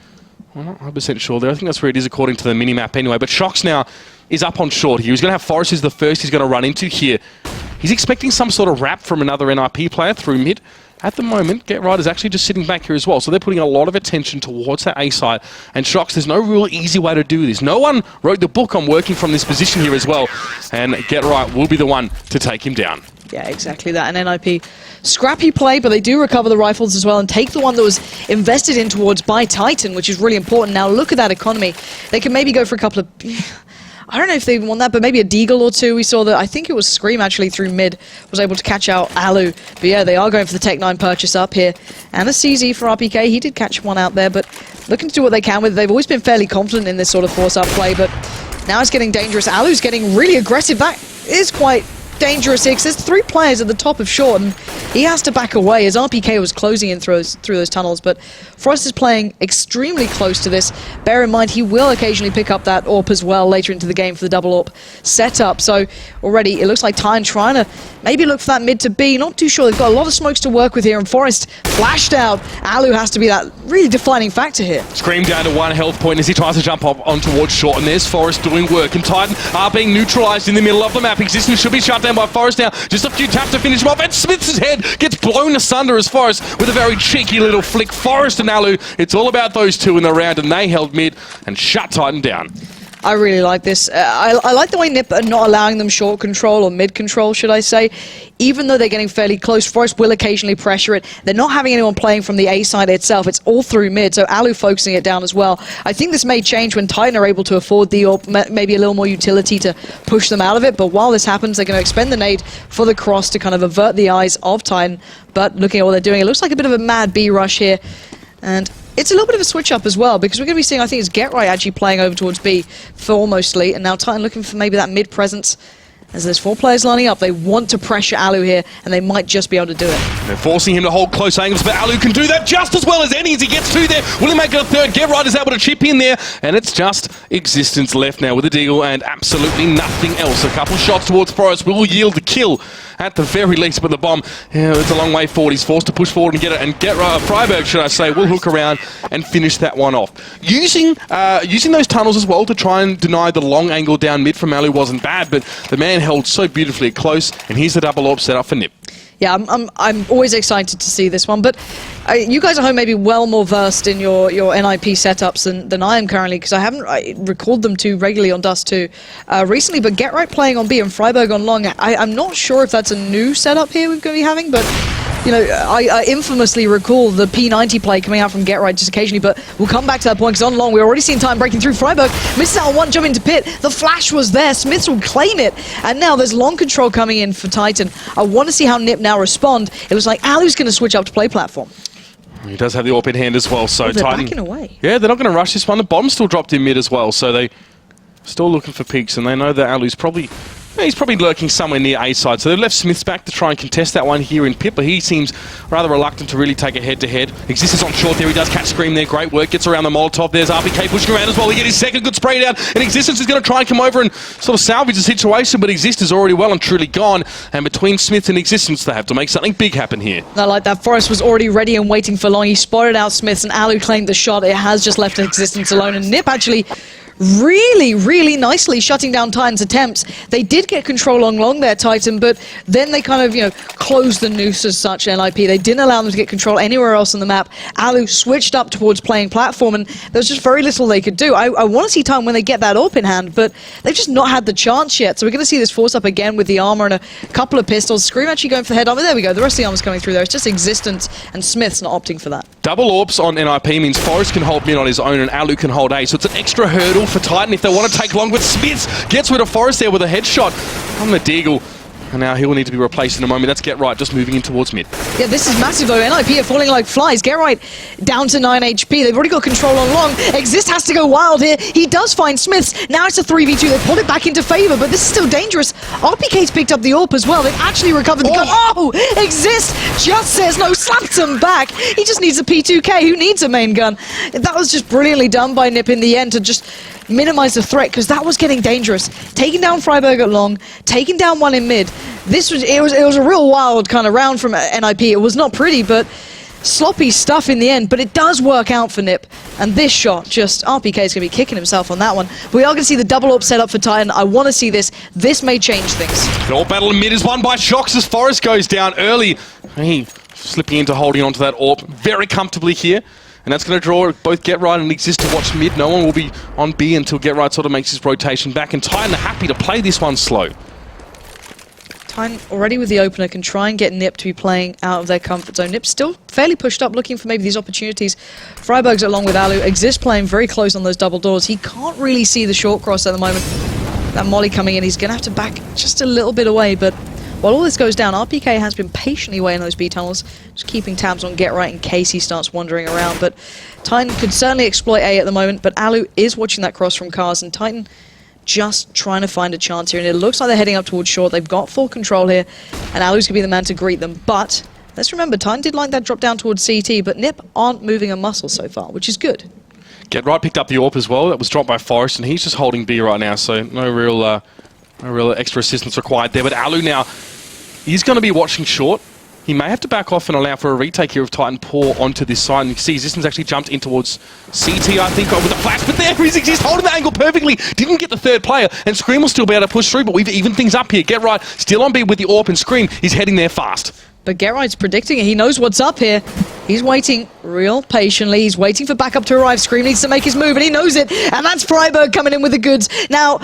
I'm not 100% sure there. I think that's where it is according to the minimap anyway. But Shox now is up on short here. He's going to have Forest as the first he's going to run into here. He's expecting some sort of wrap from another NIP player through mid. At the moment, Get Right is actually just sitting back here as well, so they're putting a lot of attention towards that A side. And Shox, there's no real easy way to do this. No one wrote the book on working from this position here as well, and Get Right will be the one to take him down. Yeah, exactly that. And NIP, scrappy play, but they do recover the rifles as well and take the one that was invested in towards by Titan, which is really important. Now look at that economy. They can maybe go for a couple of... I don't know if they even want that, but maybe a deagle or two. We saw that, I think it was Scream actually through mid, was able to catch out Alu. But yeah, they are going for the Tech 9 purchase up here. And a CZ for RPK, he did catch one out there, but looking to do what they can with it. They've always been fairly confident in this sort of force-up play, but now it's getting dangerous. Alu's getting really aggressive. That is quite dangerous here, 'cause there's 3 players at the top of short, and he has to back away as RPK was closing in through those tunnels. But Frost is playing extremely close to this. Bear in mind, he will occasionally pick up that AWP as well later into the game for the double AWP setup. So already it looks like Titan trying to maybe look for that mid to B. Not too sure. They've got a lot of smokes to work with here, and Forest flashed out. Alu has to be that really defining factor here. Scream down to 1 health point as he tries to jump up on towards short, and there's Forest doing work, and Titan are being neutralized in the middle of the map. Existence should be shut down by Forest now. Just a few taps to finish him off, and Smith's head gets blown asunder as Forest with a very cheeky little flick. Forest and Alu, it's all about those two in the round, and they held mid and shut Titan down. I really like this. I like the way Nip are not allowing them short control, or mid control, should I say. Even though they're getting fairly close, Forest will occasionally pressure it. They're not having anyone playing from the A side itself. It's all through mid, so Alu focusing it down as well. I think this may change when Titan are able to afford the, or maybe a little more utility to push them out of it. But while this happens, they're going to expend the nade for the cross to kind of avert the eyes of Titan. But looking at what they're doing, it looks like a bit of a mad B rush here. And it's a little bit of a switch up as well, because we're going to be seeing, I think it's Get Right actually playing over towards B for mostly, and now Titan looking for maybe that mid presence. As there's 4 players lining up, they want to pressure Alu here, and they might just be able to do it. They're forcing him to hold close angles, but Alu can do that just as well as any as he gets to there. Will he make it a third? Get Right is able to chip in there, and it's just Existence left now with a deagle and absolutely nothing else. A couple shots towards Forest will yield the kill at the very least, but the bomb, yeah, it's a long way forward. He's forced to push forward and get it, and Get Right, Freiburg, should I say, will hook around and finish that one off. Using those tunnels as well to try and deny the long angle down mid from Alu wasn't bad, but the man held so beautifully close, and here's the double AWP set up for Nip. Yeah, I'm always excited to see this one, but you guys at home may be well more versed in your NIP setups than I am currently, because I haven't recalled them too regularly on Dust 2 recently, but Get Right playing on B and Freiburg on long, I'm not sure if that's a new setup here we're going to be having, but you know, I infamously recall the P90 play coming out from Get Right just occasionally, but we'll come back to that point, because on long, we're already seeing time breaking through. Freiburg misses out on one jump into pit. The flash was there. Smiths will claim it, and now there's long control coming in for Titan. I want to see how Nip now respond. It looks like Alu's going to switch up to play platform. He does have the AWP in hand as well, so they're Titan... backing away. Yeah, they're not going to rush this one. The bomb still dropped in mid as well, so they still looking for peaks, and they know that Alu's probably He's probably lurking somewhere near A side, so they've left Smiths back to try and contest that one here in Pip, but he seems rather reluctant to really take it head-to-head. Existence on short there, he does catch Scream there, great work, gets around the Molotov, there's RPK pushing around as well, he gets his second good spray down, and Existence is going to try and come over and sort of salvage the situation, but Existence is already well and truly gone, and between Smith and Existence, they have to make something big happen here. I like that. Forrest was already ready and waiting for long. He spotted out Smiths, and Alu claimed the shot. It has just left Existence alone, and Nip actually really nicely shutting down Titan's attempts. They did get control on long there, Titan, but then they kind of, closed the noose as such, NIP. They didn't allow them to get control anywhere else on the map. Alu switched up towards playing platform, and there was just very little they could do. I want to see Titan when they get that AWP in hand, but they've just not had the chance yet. So we're going to see this force up again with the armor and a couple of pistols. Scream actually going for the head armor. There we go. The rest of the armor's coming through there. It's just Existence, and Smith's not opting for that. Double AWPs on NIP means Forrest can hold mid on his own and Alu can hold A, so it's an extra hurdle for Titan if they want to take long, but Smiths gets rid of Forrest there with a headshot on the Deagle. And now he will need to be replaced in a moment. That's Get Right just moving in towards mid. Yeah, this is massive though. NIP are falling like flies. Get Right down to 9 HP. They've already got control on long. Exist has to go wild here. He does find Smiths. Now it's a 3v2. They pulled it back into favor, but this is still dangerous. RPK's picked up the AWP as well. They've actually recovered the gun. Oh! Exist just says no, slaps him back. He just needs a P2K. Who needs a main gun? That was just brilliantly done by Nip in the end to just minimize the threat, because that was getting dangerous. Taking down Freiburg at long, taking down one in mid. It was a real wild kind of round from NIP. It was not pretty, but sloppy stuff in the end, but it does work out for Nip. And this shot, just RPK is going to be kicking himself on that one. We are going to see the double AWP set up for Titan. I want to see this. This may change things. The AWP battle in mid is won by Shox as Forrest goes down early. He slipping into holding onto that AWP very comfortably here. And that's going to draw both Get Right and Exist to watch mid. No one will be on B until Get Right sort of makes his rotation back. And Titan are happy to play this one slow. Titan already with the opener can try and get Nip to be playing out of their comfort zone. Nip's still fairly pushed up, looking for maybe these opportunities. Freiburg's along with Alu. Exist playing very close on those double doors. He can't really see the short cross at the moment. That molly coming in, he's going to have to back just a little bit away, but while all this goes down, RPK has been patiently waiting those B tunnels, just keeping tabs on Get Right in case he starts wandering around. But Titan could certainly exploit A at the moment, but Alu is watching that cross from Cars, and Titan just trying to find a chance here. And it looks like they're heading up towards short. They've got full control here, and Alu's going to be the man to greet them. But let's remember, Titan did like that drop down towards CT, but Nip aren't moving a muscle so far, which is good. Get Right picked up the AWP as well. That was dropped by Forrest, and he's just holding B right now, so no real extra assistance required there. But Alu now, he's going to be watching short. He may have to back off and allow for a retake here of Titan pour onto this side. And you can see Existence actually jumped in towards CT, I think, over the flash. But there is Exist holding the angle perfectly. Didn't get the third player. And Scream will still be able to push through, but we've evened things up here. Get Right still on B with the AWP, and Scream is heading there fast. But Get Right's predicting it. He knows what's up here. He's waiting real patiently. He's waiting for backup to arrive. Scream needs to make his move, and he knows it. And that's Freiburg coming in with the goods. Now,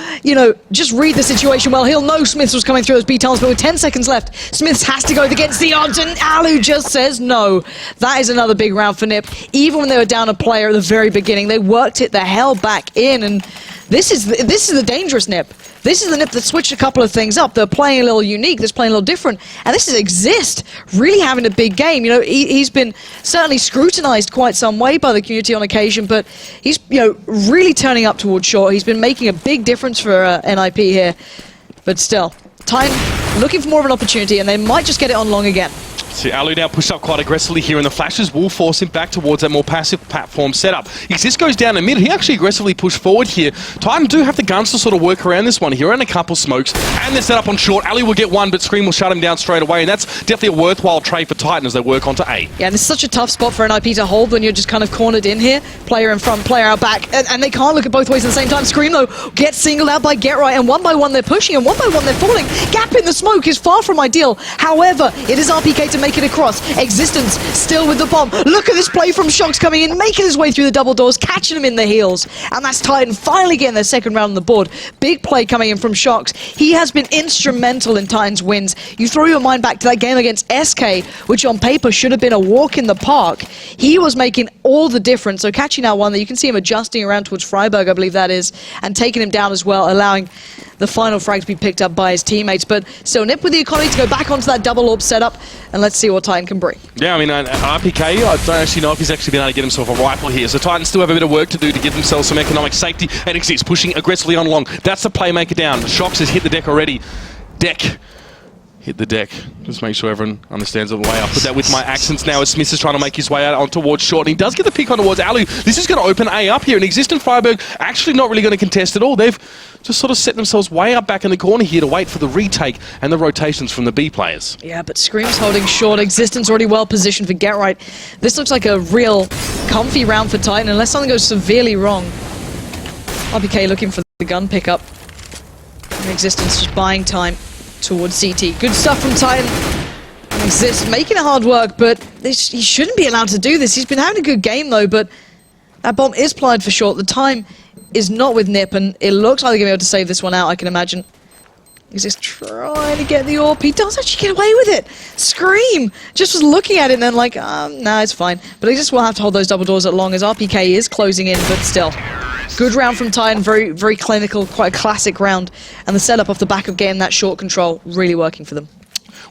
just read the situation well. He'll know Smiths was coming through those B tunnels, but with 10 seconds left, Smiths has to go against the odds, and Alu just says no. That is another big round for Nip. Even when they were down a player at the very beginning, they worked it the hell back in, and this is the dangerous Nip. This is the Nip that switched a couple of things up. They're playing a little unique, they're playing a little different. And this is Exist really having a big game. He's been certainly scrutinized quite some way by the community on occasion, but he's really turning up towards short. He's been making a big difference for NIP here. But still, Time looking for more of an opportunity, and they might just get it on long again. See, Alu now pushed up quite aggressively here, and the flashes will force him back towards that more passive platform setup. Exist goes down in mid. He actually aggressively pushed forward here. Titan do have the guns to sort of work around this one here, and a couple smokes, and they're set up on short. Alu will get one, but Scream will shut him down straight away, and that's definitely a worthwhile trade for Titan as they work onto A. Yeah, and it's such a tough spot for an IP to hold when you're just kind of cornered in here. Player in front, player out back, and they can't look at both ways at the same time. Scream, though, gets singled out by Get Right, and one by one they're pushing, and one by one they're falling. Gap in the smoke is far from ideal. However, it is RPK to make it across. Existence still with the bomb. Look at this play from Shox coming in, making his way through the double doors, catching him in the heels. And that's Titan finally getting their second round on the board. Big play coming in from Shox. He has been instrumental in Titan's wins. You throw your mind back to that game against SK, which on paper should have been a walk in the park. He was making all the difference. So catching out one that you can see him adjusting around towards Freiburg, I believe that is, and taking him down as well, allowing the final frag to be picked up by his teammates. But still, Nip with the economy to go back onto that double AWP setup, and let's let's see what Titan can bring. Yeah, I mean, RPK, I don't actually know if he's actually been able to get himself a rifle here. So Titans still have a bit of work to do to give themselves some economic safety. And Exist pushing aggressively on long. That's the playmaker down. Shox has hit the deck already. Hit the deck. Just make sure everyone understands the way. I'll put that with my accents now as Smith is trying to make his way out on towards short. And he does get the pick on towards Alu. This is going to open A up here. And Exist and Freiburg actually not really going to contest at all. They've just sort of set themselves way up back in the corner here to wait for the retake and the rotations from the B players. Yeah, but Scream's holding short. Existence already well positioned for Get Right. This looks like a real comfy round for Titan unless something goes severely wrong. RPK looking for the gun pickup. And Existence just buying time towards CT. Good stuff from Titan. Exist making it hard work, but he shouldn't be allowed to do this. He's been having a good game though, but that bomb is plied for short. The time is not with Nip, and it looks like they're going to be able to save this one out, I can imagine. He's just trying to get the AWP. He does actually get away with it. Scream just was looking at it and then like, nah, it's fine. But he just will have to hold those double doors at long as RPK is closing in, but still. Good round from Titan, very, very clinical, quite a classic round. And the setup off the back of getting that short control, really working for them.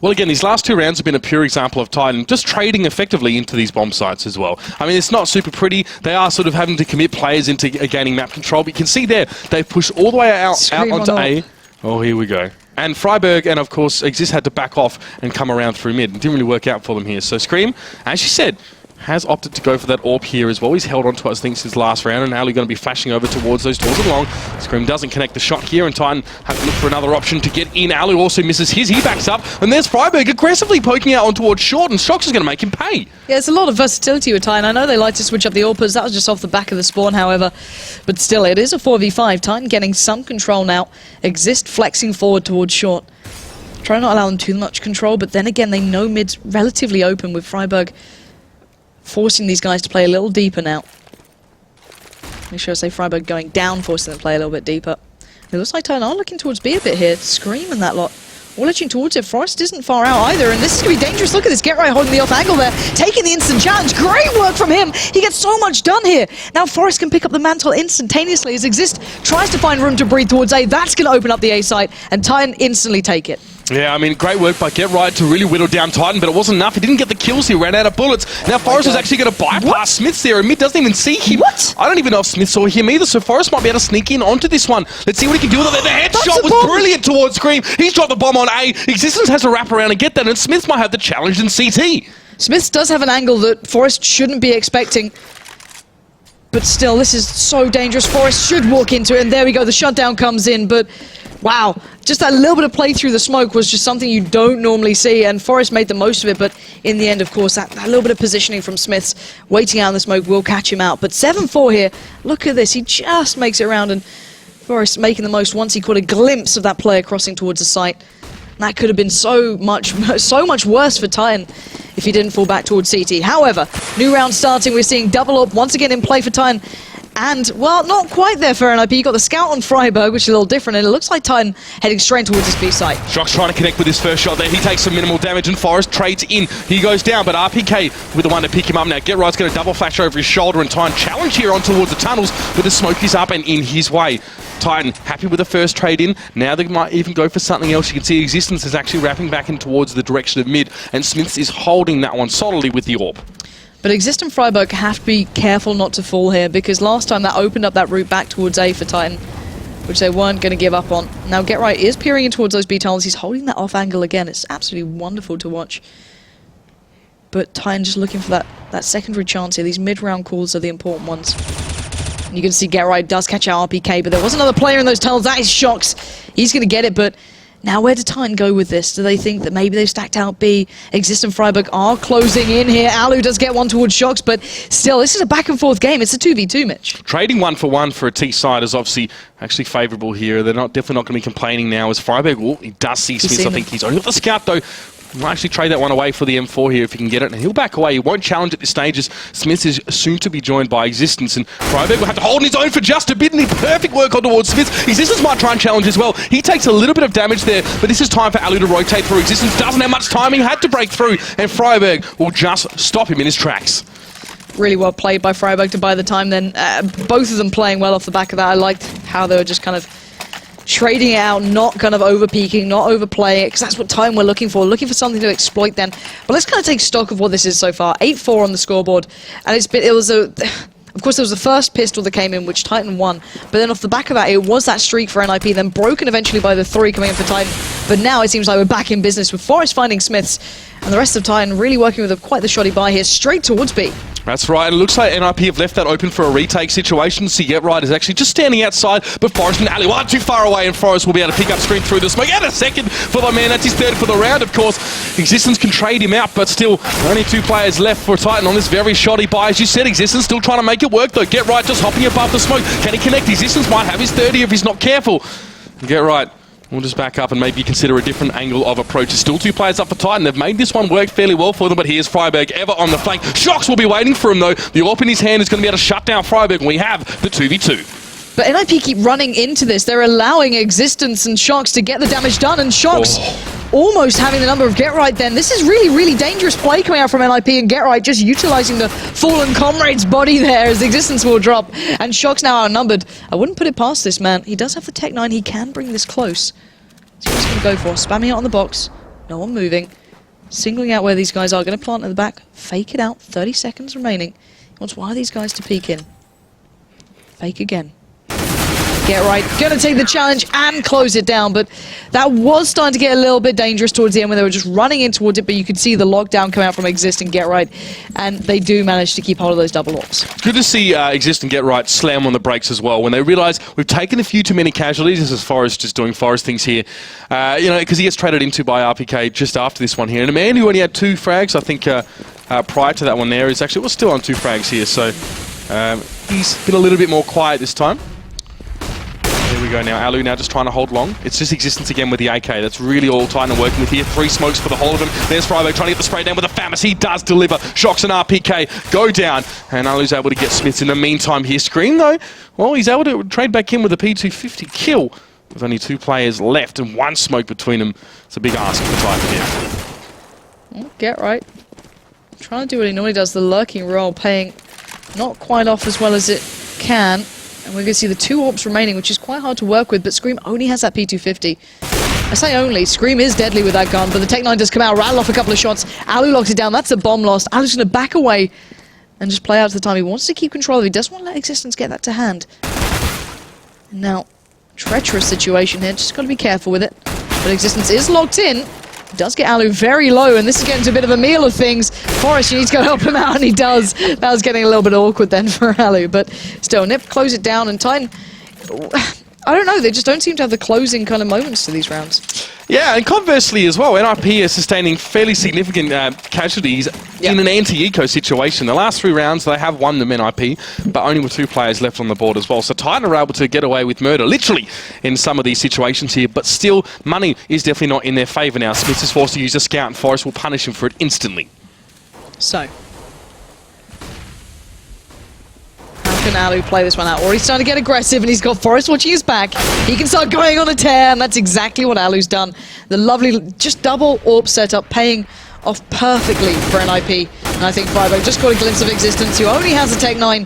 Well, again, these last two rounds have been a pure example of Titan just trading effectively into these bomb sites as well. I mean, it's not super pretty. They are sort of having to commit players into gaining map control. But you can see there, they've pushed all the way out onto A. Oh, here we go. And Freiburg and, of course, Exist had to back off and come around through mid. It didn't really work out for them here. So Scream, as you said, has opted to go for that AWP here as well. He's held on to it, I think, since last round, and now he's going to be flashing over towards those doors along. Scream doesn't connect the shot here, and Titan have to look for another option to get in. Alu also misses his. He backs up, and there's Freiburg aggressively poking out on towards short, and Shox is going to make him pay. Yeah, it's a lot of versatility with Titan. I know they like to switch up the AWPers. That was just off the back of the spawn, however. But still, it is a 4v5. Titan getting some control now. Exist flexing forward towards short. Try not to allow them too much control, but then again, they know mid's relatively open with Freiburg forcing these guys to play a little deeper now. Make sure I say Freiburg going down, forcing them to play a little bit deeper. It looks like Titan are looking towards B a bit here. Scream and that lot. All edging towards it. Forest isn't far out either, and this is going to be dangerous. Look at this. Get Right holding the off angle there. Taking the instant challenge. Great work from him. He gets so much done here. Now Forest can pick up the mantle instantaneously as Exist tries to find room to breathe towards A. That's going to open up the A site, and Titan instantly take it. Yeah, I mean, great work by Get Right to really whittle down Titan, but it wasn't enough. He didn't get the kills. He ran out of bullets. Now Forrest is actually going to bypass Smith there, and Mid doesn't even see him. What? I don't even know if Smith saw him either, so Forrest might be able to sneak in onto this one. Let's see what he can do with it. The headshot was brilliant towards Scream. He's dropped the bomb on A. Existence has to wrap around and get that, and Smith might have the challenge in CT. Smith does have an angle that Forrest shouldn't be expecting. But still, this is so dangerous. Forrest should walk into it, and there we go. The shutdown comes in, but wow. Just that little bit of play through the smoke was just something you don't normally see, and Forrest made the most of it, but in the end, of course, that little bit of positioning from Smith's waiting out in the smoke will catch him out. But 7-4 here, look at this, he just makes it around, and Forrest making the most once he caught a glimpse of that player crossing towards the site. That could have been so much worse for Titan if he didn't fall back towards CT. However, new round starting, we're seeing double up once again in play for Titan. And, well, not quite there for NIP. You got the scout on Freiburg, which is a little different, and it looks like Titan heading straight towards his B site. Shox trying to connect with his first shot there. He takes some minimal damage, and Forrest trades in. He goes down, but RPK with the one to pick him up now. Get Right's going to double flash over his shoulder, and Titan challenge here on towards the tunnels, but the smoke is up and in his way. Titan happy with the first trade in. Now they might even go for something else. You can see Existence is actually wrapping back in towards the direction of mid, and Smiths is holding that one solidly with the AWP. But Exist and Freiburg have to be careful not to fall here, because last time that opened up that route back towards A for Titan, which they weren't going to give up on. Now Get Right is peering in towards those B tunnels. He's holding that off angle again. It's absolutely wonderful to watch. But Titan just looking for that secondary chance here. These mid-round calls are the important ones. And you can see Get Right does catch out RPK, but there was another player in those tunnels. That is Shox. He's going to get it, but now where did Titan go with this? Do they think that maybe they've stacked out B? Exist and Freiburg are closing in here. Alu does get one towards Shox, but still, this is a back and forth game. It's a 2v2, Mitch. Trading 1-for-1 for a T side is obviously actually favourable here. They're definitely not going to be complaining now as Freiburg, he does see Smith. I think he's only got the scout though. Might actually trade that one away for the M4 here if he can get it, and he'll back away. He won't challenge at this stage as Smith is soon to be joined by Existence, and Freiburg will have to hold on his own for just a bit, and perfect work on towards Smith. Existence might try and challenge as well. He takes a little bit of damage there, but this is time for Alu to rotate through. Existence doesn't have much timing, had to break through, and Freiburg will just stop him in his tracks. Really well played by Freiburg to buy the time then. Both of them playing well off the back of that. I liked how they were just kind of trading it out, not kind of over-peaking, not overplaying it, because that's what time we're looking for something to exploit then. But let's kind of take stock of what this is so far. 8-4 on the scoreboard, and of course, there was the first pistol that came in, which Titan won, but then off the back of that, it was that streak for NIP, then broken eventually by the 3 coming in for Titan. But now it seems like we're back in business with Forest finding Smiths, and the rest of Titan really working with quite the shoddy buy here, straight towards B. That's right, and it looks like NIP have left that open for a retake situation. So Get Right is actually just standing outside, but Forest and Ali aren't too far away, and Forest will be able to pick up Scream through the smoke. And a second for the man, that's his third for the round, of course. Existence can trade him out, but still, only 2 players left for Titan on this very shoddy buy. As you said, Existence still trying to make it work, though. Get Right just hopping above the smoke. Can he connect? Existence might have his 30 if he's not careful. Get Right. We'll just back up and maybe consider a different angle of approach. There's still 2 players up for Titan. They've made this one work fairly well for them, but here's Freiberg ever on the flank. Shox will be waiting for him, though. The AWP in his hand is going to be able to shut down Freiberg, and we have the 2v2. But NIP keep running into this. They're allowing Existence and Shox to get the damage done, and Shox almost having the number of Get Right then. This is really, really dangerous play coming out from NIP, and Get Right just utilizing the fallen comrade's body there as Existence will drop, and Shox now outnumbered. I wouldn't put it past this man. He does have the Tech 9. He can bring this close. So what's going to go for? Spamming it on the box. No one moving. Singling out where these guys are. Going to plant in the back. Fake it out. 30 seconds remaining. He wants one of these guys to peek in. Fake again. Get Right. Going to take the challenge and close it down. But that was starting to get a little bit dangerous towards the end when they were just running in towards it. But you could see the lockdown come out from Exist and Get Right. And they do manage to keep hold of those double AWPs. Good to see Exist and Get Right slam on the brakes as well when they realise we've taken a few too many casualties. As Forest just doing Forest things here. Because he gets traded into by RPK just after this one here. And a man who only had 2 frags, I think, prior to that one there, is actually was still on 2 frags here. So he's been a little bit more quiet this time. There we go now. Alu now just trying to hold long. It's just Existence again with the AK. That's really all Titan are working with here. 3 smokes for the whole of them. There's Freiberg trying to get the spray down with a FAMAS. He does deliver. Shox and RPK go down. And Alu's able to get Smiths in the meantime here. Scream though, well, he's able to trade back in with a P250 kill. With only 2 players left and 1 smoke between them. It's a big ask for Titan here. Well, Get Right. Trying to do what he normally does. The lurking role paying not quite off as well as it can. And we're going to see the 2 AWPs remaining, which is quite hard to work with, but Scream only has that P250. I say only, Scream is deadly with that gun, but the Tech 9 does come out, rattle off a couple of shots. Alu locks it down, that's a bomb lost. Alu's going to back away and just play out to the time. He wants to keep control of it, he doesn't want to let Existence get that to hand. Now, treacherous situation here, just got to be careful with it. But Existence is locked in. Does get Alu very low, and this is getting to a bit of a meal of things. Forest, you need to go help him out, and he does. That was getting a little bit awkward then for Alu, but still, Nip close it down, and Titan, I don't know, they just don't seem to have the closing kind of moments to these rounds. Yeah, and conversely as well, NIP is sustaining fairly significant casualties in an anti-eco situation. The last 3 rounds, they have won them NIP, but only with 2 players left on the board as well. So Titan are able to get away with murder, literally, in some of these situations here, but still, money is definitely not in their favour now. Smith is forced to use a scout, and Forest will punish him for it instantly. So, can Alu play this one out? Or he's starting to get aggressive and he's got Forest watching his back. He can start going on a tear, and that's exactly what Alu's done. The lovely, just double AWP setup, paying off perfectly for NIP. And I think Freiberg just got a glimpse of Existence, who only has a Tech 9.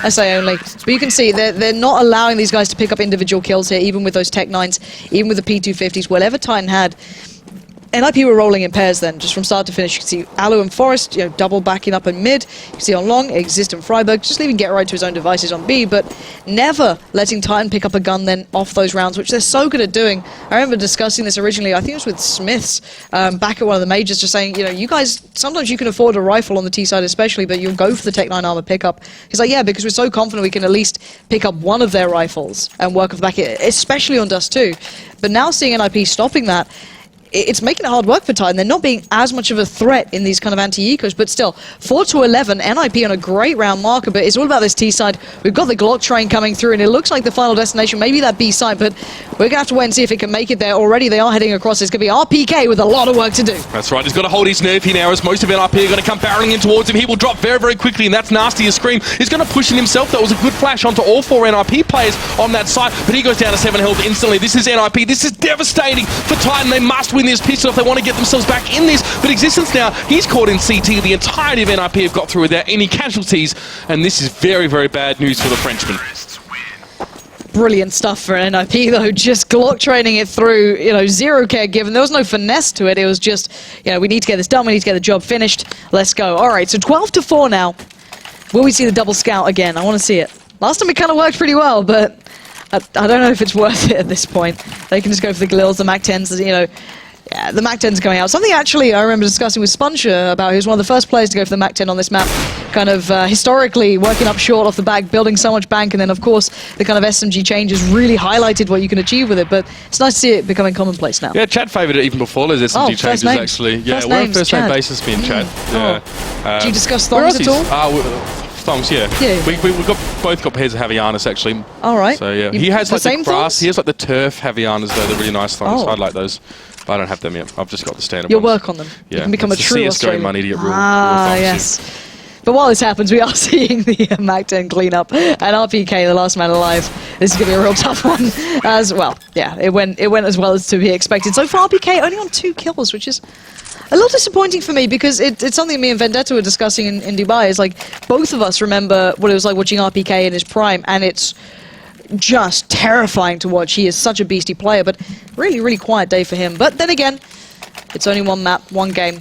I say only. But you can see they're not allowing these guys to pick up individual kills here, even with those Tech 9s, even with the P250s, whatever Titan had. NIP were rolling in pairs then, just from start to finish. You can see Alu and Forest, double backing up in mid. You can see on long, Exist and Freiberg, just leaving Get Right to his own devices on B, but never letting Titan pick up a gun then off those rounds, which they're so good at doing. I remember discussing this originally, I think it was with Smiths, back at one of the majors, just saying, you guys, sometimes you can afford a rifle on the T side especially, but you'll go for the Tech 9 armor pickup. He's like, yeah, because we're so confident we can at least pick up one of their rifles and work off the back, especially on Dust 2. But now seeing NIP stopping that, it's making it hard work for Titan. They're not being as much of a threat in these kind of anti-ecos, but still, 4-11, NIP on a great round marker, but it's all about this T side. We've got the Glock train coming through, and it looks like the final destination, maybe that B side, but we're going to have to wait and see if it can make it there. Already they are heading across. It's going to be RPK with a lot of work to do. That's right. He's got to hold his nerve here now, as most of NIP are going to come barreling in towards him. He will drop very, very quickly, and that's nasty as Scream. He's going to push in himself. That was a good flash onto all 4 NIP players on that side, but he goes down to 7 health instantly. This is NIP. This is devastating for Titan. They must win this pistol if they want to get themselves back in this, but Existence now, he's caught in CT. The entirety of NIP have got through without any casualties, and this is very, very bad news for the Frenchman. Brilliant stuff for an NIP though, just Glock training it through, you know, zero care given. There was no finesse to it. It was just, you know, we need to get this done, we need to get the job finished. Let's go. Alright, so 12-4 now. Will we see the double scout again? I want to see it. Last time it kind of worked pretty well, but I don't know if it's worth it at this point. They can just go for the Glils, the MAC-10s, you know. Yeah, the MAC-10's coming out. Something actually I remember discussing with Spuncher about, he was one of the first players to go for the MAC-10 on this map. Kind of historically working up short off the back, building so much bank, and then of course the kind of SMG changes really highlighted what you can achieve with it, but it's nice to see it becoming commonplace now. Yeah, Chad favoured it even before those SMG changes actually. Yeah, we're on first name basis, me and Chad. Yeah. Do you discuss thongs at all? Thongs, yeah. We both got pairs of Havianas actually. Alright. So yeah, he has like the grass, he has like the turf Havianas though, they're really nice thongs, I like those. But I don't have them yet. I've just got the standard You'll ones. work on them. Yeah, You can become a true CSGO Australian. money to get real yes. But while this happens, we are seeing the MAC-10 cleanup and RPK, the last man alive. This is going to be a real tough one as well. Yeah, it went as well as to be expected. So far, RPK only on 2 kills, which is a little disappointing for me because it's something me and Vendetta were discussing in Dubai. Is like both of us remember what it was like watching RPK in his prime, and it's just terrifying to watch. He is such a beastie player, but really, really quiet day for him. But then again, it's only one map, one game.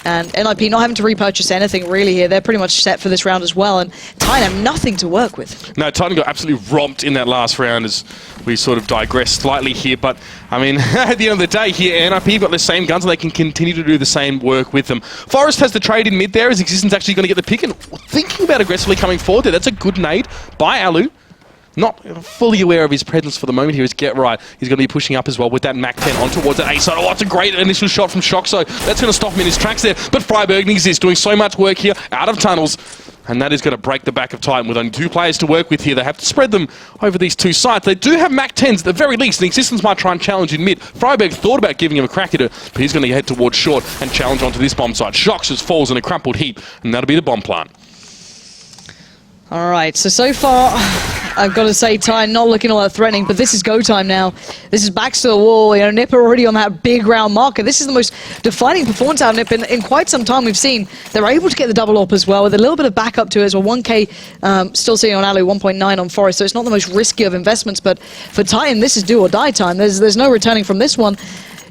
And NIP not having to repurchase anything really here. They're pretty much set for this round as well. And Titan have nothing to work with. No, Titan got absolutely romped in that last round as we sort of digress slightly here. But, I mean, at the end of the day here, NIP got the same guns and they can continue to do the same work with them. Forest has the trade in mid there. His Existence actually going to get the pick and thinking about aggressively coming forward there. That's a good nade by Alu. Not fully aware of his presence for the moment here is Get Right. He's going to be pushing up as well with that MAC-10 on towards that A side. Oh, it's a great initial shot from Shock, so that's going to stop him in his tracks there. But Freiberg is doing so much work here out of tunnels, and that is going to break the back of Titan with only 2 players to work with here. They have to spread them over these 2 sites. They do have MAC-10s at the very least, and Existence might try and challenge in mid. Freiberg thought about giving him a crack at it, but he's going to head towards short and challenge onto this bomb site. Shock just falls in a crumpled heap, and that'll be the bomb plant. Alright, so far, I've got to say, Titan not looking all that threatening, but this is go time now. This is backs to the wall, you know, Nip are already on that big round marker. This is the most defining performance out of Nip in quite some time we've seen. They're able to get the double AWP as well, with a little bit of backup to it as well. 1k still sitting on Alu, 1.9 on Forest, so it's not the most risky of investments, but for Titan, this is do or die time. There's no returning from this one.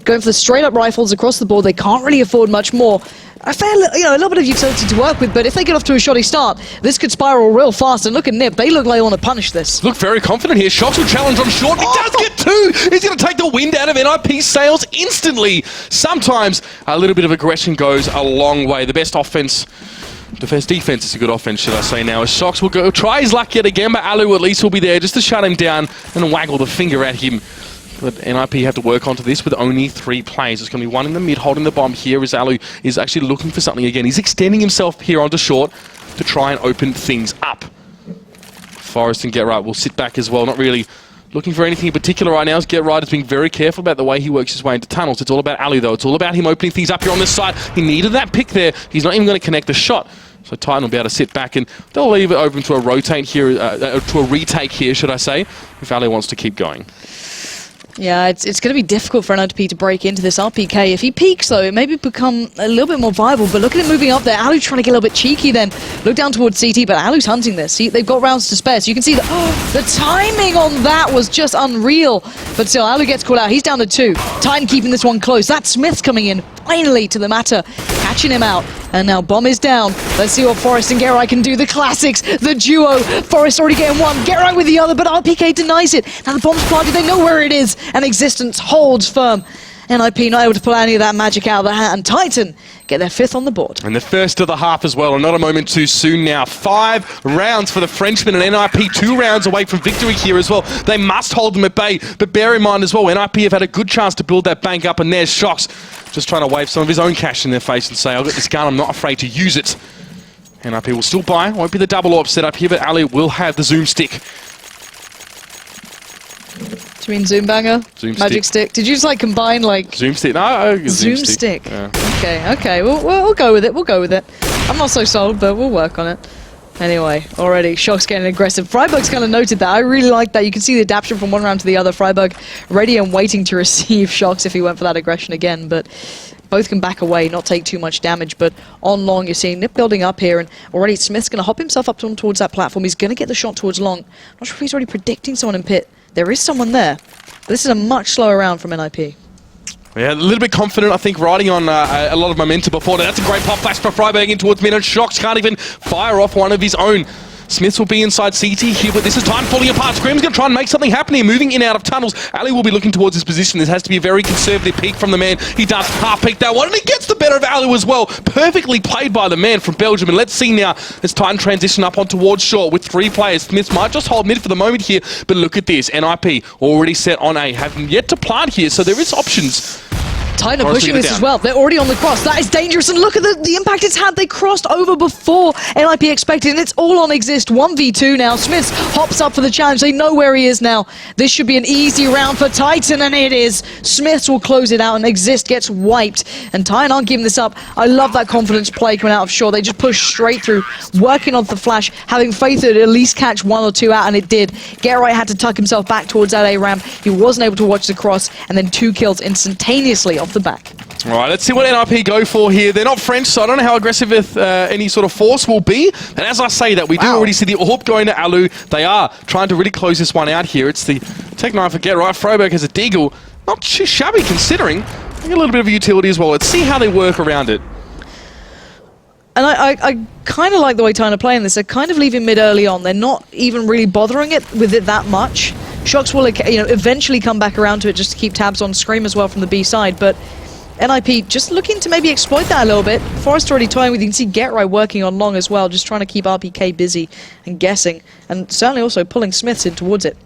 Going for the straight up rifles across the board, they can't really afford much more. A little bit of utility to work with, but if they get off to a shoddy start, this could spiral real fast. And look at Nip, they look like they want to punish this. Look very confident here. Shocks will challenge on short. He does get 2. He's going to take the wind out of NIP sails instantly. Sometimes a little bit of aggression goes a long way. The best defense is a good offense, should I say now. As Shocks will go try his luck yet again, but Alu at least will be there just to shut him down and waggle the finger at him. But NIP have to work onto this with only 3 players. It's going to be one in the mid holding the bomb here as Alu is actually looking for something again. He's extending himself here onto short to try and open things up. Forest and Get Right will sit back as well, not really looking for anything in particular right now. As Get Right is being very careful about the way he works his way into tunnels. It's all about Alu though. It's all about him opening things up here on this side. He needed that pick there. He's not even going to connect the shot. So Titan will be able to sit back and they'll leave it open to a rotate here, to a retake here, should I say, if Alu wants to keep going. Yeah, it's going to be difficult for an NIP to break into this RPK. If he peaks, though, it may become a little bit more viable. But look at him moving up there. Alu trying to get a little bit cheeky then. Look down towards CT, but Alu's hunting this. They've got rounds to spare, so you can see that the timing on that was just unreal. But still, Alu gets called out. He's down to 2. Titan keeping this one close. That Smith's coming in, finally, to the matter. Catching him out. And now Bomb is down. Let's see what Forest and Get Right can do. The classics, the duo. Forest already getting one, Get Right with the other, but RPK denies it. Now the bomb's planted, they know where it is, and Existence holds firm. NIP not able to pull any of that magic out of the hat, and Titan get their 5th on the board. And the first of the half as well, and not a moment too soon now. 5 rounds for the Frenchman, and NIP 2 rounds away from victory here as well. They must hold them at bay, but bear in mind as well, NIP have had a good chance to build that bank up, and there's Shocks just trying to wave some of his own cash in their face and say, I've got this gun, I'm not afraid to use it. NIP will still buy, won't be the double AWP set up here, but Ali will have the zoom stick. Do you mean Zoom Banger? Magic stick. Did you just like combine like... Zoom stick? No, Zoom stick. Yeah. Okay, we'll go with it, I'm not so sold, but we'll work on it. Anyway, already, Shock's getting aggressive. Freiberg's kind of noted that. I really like that. You can see the adaptation from one round to the other. Freiberg ready and waiting to receive Shocks if he went for that aggression again, but both can back away, not take too much damage. But on long, you're seeing Nip building up here, and already Smith's going to hop himself up towards that platform. He's going to get the shot towards long. Not sure if he's already predicting someone in pit. there is someone there. This is a much slower round from NIP. Yeah, a little bit confident, I think, riding on a lot of momentum before. That's a great pop flash for Freiberg in towards mid, and Shox can't even fire off one of his own. Smiths will be inside CT here, but this is time falling apart. Scream's going to try and make something happen here, moving in out of tunnels. Ali will be looking towards his position. This has to be a very conservative peek from the man. He does half peek that one, and he gets the better of Ali as well. Perfectly played by the man from Belgium. And let's see now as Titan transition up on towards short with 3 players. Smiths might just hold mid for the moment here, but look at this. NIP already set on A, having yet to plant here, so there is options. Titan are pushing this as well. They're already on the cross. That is dangerous. And look at the impact it's had. They crossed over before NIP expected. And it's all on Exist. 1v2 now. Smiths hops up for the challenge. They know where he is now. This should be an easy round for Titan. And it is. Smiths will close it out. And Exist gets wiped. And Titan aren't giving this up. I love that confidence play coming out of shore. They just push straight through. Working on the flash. Having faith that it at least catch 1 or 2 out. And it did. Get-Right had to tuck himself back towards that A ramp. He wasn't able to watch the cross. And then 2 kills instantaneously off the back. All right, let's see what NIP go for here. They're not French, so I don't know how aggressive any sort of force will be. And as I say that, we do already see the AWP going to Alu. They are trying to really close this one out here. It's the Tech 9 for Get-Right. Freiberg has a deagle. Not too shabby considering. I think a little bit of a utility as well. Let's see how they work around it. And I kind of like the way Titan are playing this. They're kind of leaving mid early on. They're not even really bothering it with it that much. Shox will eventually come back around to it just to keep tabs on Scream as well from the B side. But NIP just looking to maybe exploit that a little bit. Forrest already toying with, you can see Get-Right working on long as well, just trying to keep RPK busy and guessing. And certainly also pulling Smiths in towards it.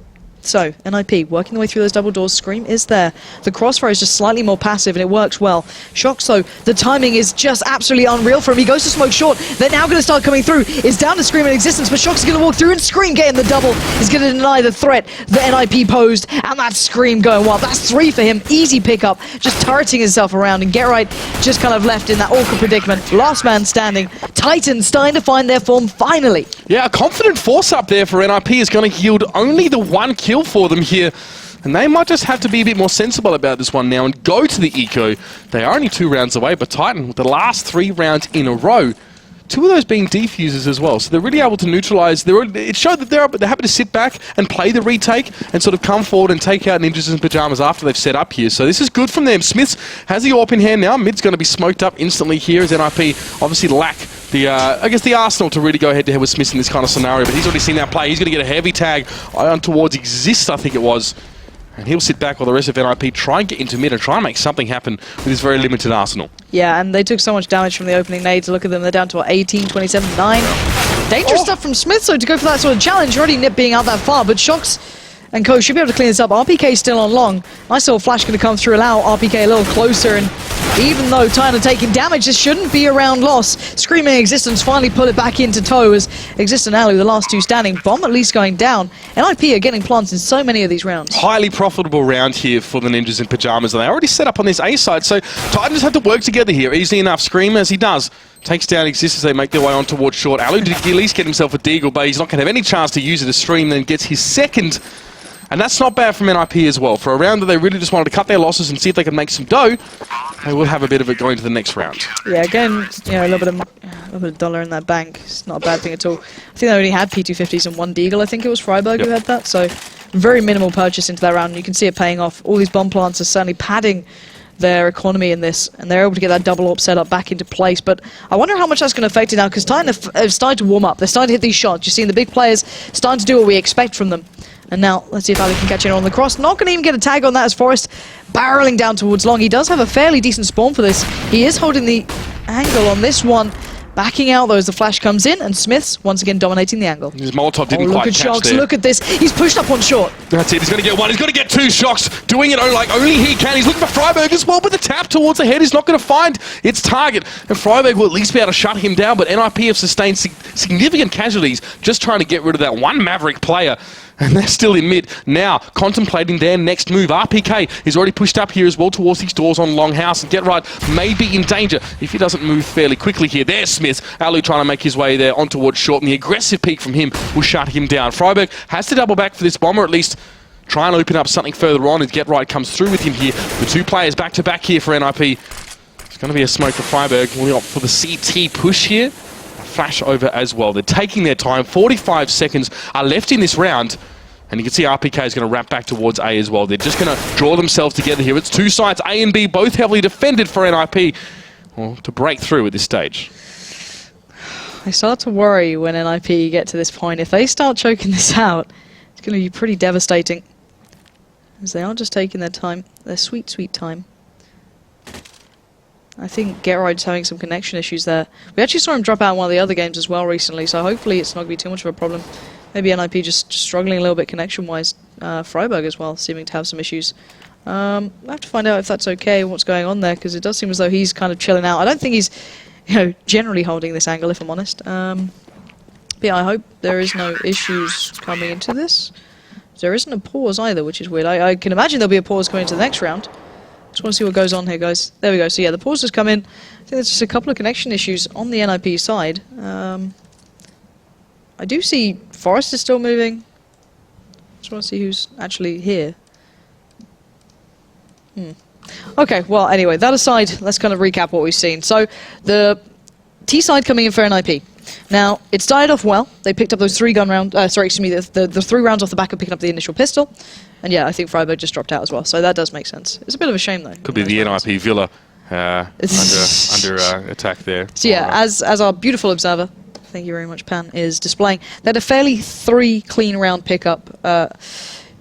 So, NIP working the way through those double doors. Scream is there. The crossfire is just slightly more passive and it works well. Shox, though, the timing is just absolutely unreal for him. He goes to smoke short. They're now going to start coming through. It's down to Scream in existence, but Shox is going to walk through and Scream getting the double. He's going to deny the threat that NIP posed, and that's Scream going wild. That's 3 for him. Easy pickup. Just turreting himself around, and Get-Right just kind of left in that awkward predicament. Last man standing. Titans starting to find their form finally. Yeah, a confident force up there for NIP is going to yield only the 1 kill for them here. And they might just have to be a bit more sensible about this one now and go to the eco. They are only 2 rounds away, but Titan, with the last 3 rounds in a row, 2 of those being defusers as well. So they're really able to neutralize. It showed that they're happy to sit back and play the retake and sort of come forward and take out Ninjas in Pajamas after they've set up here. So this is good from them. Smiths has the AWP in hand now. Mid's going to be smoked up instantly here as NIP obviously lack the, I guess, the arsenal to really go head-to-head with Smiths in this kind of scenario. But he's already seen that play. He's going to get a heavy tag on towards Exist, I think it was. And he'll sit back while the rest of NIP try and get into mid and try and make something happen with his very limited arsenal. Yeah, and they took so much damage from the opening nades. Look at them, they're down to 18, 27, 9. Dangerous stuff from Smith, so to go for that sort of challenge, already Nip being out that far, but Shox and Co should be able to clean this up. RPK still on long. Nice little flash going to come through, allow RPK a little closer, and even though Titan are taking damage, this shouldn't be a round loss. Screaming Existence finally pull it back into tow as Exist and Alu, the last 2 standing. Bomb at least going down. NIP are getting plants in so many of these rounds. Highly profitable round here for the Ninjas in Pajamas, and they already set up on this A side, so Titan just have to work together here. Easily enough. Scream, as he does, takes down Exist as they make their way on towards short. Alu did at least get himself a deagle, but he's not going to have any chance to use it as Stream, then gets his second. And that's not bad from NIP as well. For a round that they really just wanted to cut their losses and see if they can make some dough, they will have a bit of it going to the next round. Yeah, again, a little bit of dollar in that bank. It's not a bad thing at all. I think they only had P250s and 1 deagle. I think it was Freiberg who had that. So very minimal purchase into that round. You can see it paying off. All these bomb plants are certainly padding their economy in this, and they're able to get that double AWP set up back into place. But I wonder how much that's going to affect it now, because Titan have started to warm up. They're starting to hit these shots. You're seeing the big players starting to do what we expect from them. And now, let's see if Ali can catch in on the cross. Not going to even get a tag on that as Forrest barreling down towards long. He does have a fairly decent spawn for this. He is holding the angle on this one. Backing out though as the flash comes in, and Smiths once again dominating the angle. His Molotov didn't quite catch Shox, there. look at this. He's pushed up on short. That's it. He's going to get 1. He's going to get 2 Shox. Doing it like only he can. He's looking for Freiberg as well, but the tap towards the head is not going to find its target. And Freiberg will at least be able to shut him down, but NIP have sustained significant casualties just trying to get rid of that one Maverick player. And they're still in mid. Now, contemplating their next move. RPK is already pushed up here as well towards these doors on Longhouse. And Get-Right may be in danger if he doesn't move fairly quickly here. There's Smith. Alu trying to make his way there on towards short. And the aggressive peek from him will shut him down. Freiberg has to double back for this bomber, at least try and open up something further on as Get-Right comes through with him here. The 2 players back to back here for NIP. It's going to be a smoke for Freiberg. We'll opt for the CT push here. Flash over as well. They're taking their time. 45 seconds are left in this round. And you can see RPK is going to wrap back towards A as well. They're just going to draw themselves together here. It's two sides, A and B, both heavily defended for NIP. Well, to break through at this stage. I start to worry when NIP get to this point. If they start choking this out, it's going to be pretty devastating. As they are just taking their time, their sweet, sweet time. I think Getride's having some connection issues there. We actually saw him drop out in one of the other games as well recently, so hopefully it's not going to be too much of a problem. Maybe NIP just struggling a little bit connection-wise. Freiburg as well, seeming to have some issues. I have to find out if that's okay, what's going on there, because it does seem as though he's kind of chilling out. I don't think he's, generally holding this angle, if I'm honest. But yeah, I hope there is no issues coming into this. There isn't a pause either, which is weird. I can imagine there'll be a pause going into the next round. Just want to see what goes on here, guys. There we go. So yeah, the pause has come in. I think there's just a couple of connection issues on the NIP side. I do see Forest is still moving. Just want to see who's actually here. Okay, well, anyway, that aside, let's kind of recap what we've seen. So, the T side coming in for NIP. Now, it started off well. They picked up those three gun rounds, the 3 rounds off the back of picking up the initial pistol. And yeah, I think Freiburg just dropped out as well. So that does make sense. It's a bit of a shame, though. Could be the NIP Villa under attack there. So yeah, as our beautiful observer, thank you very much, Pan, is displaying, they had a fairly 3 clean round pickup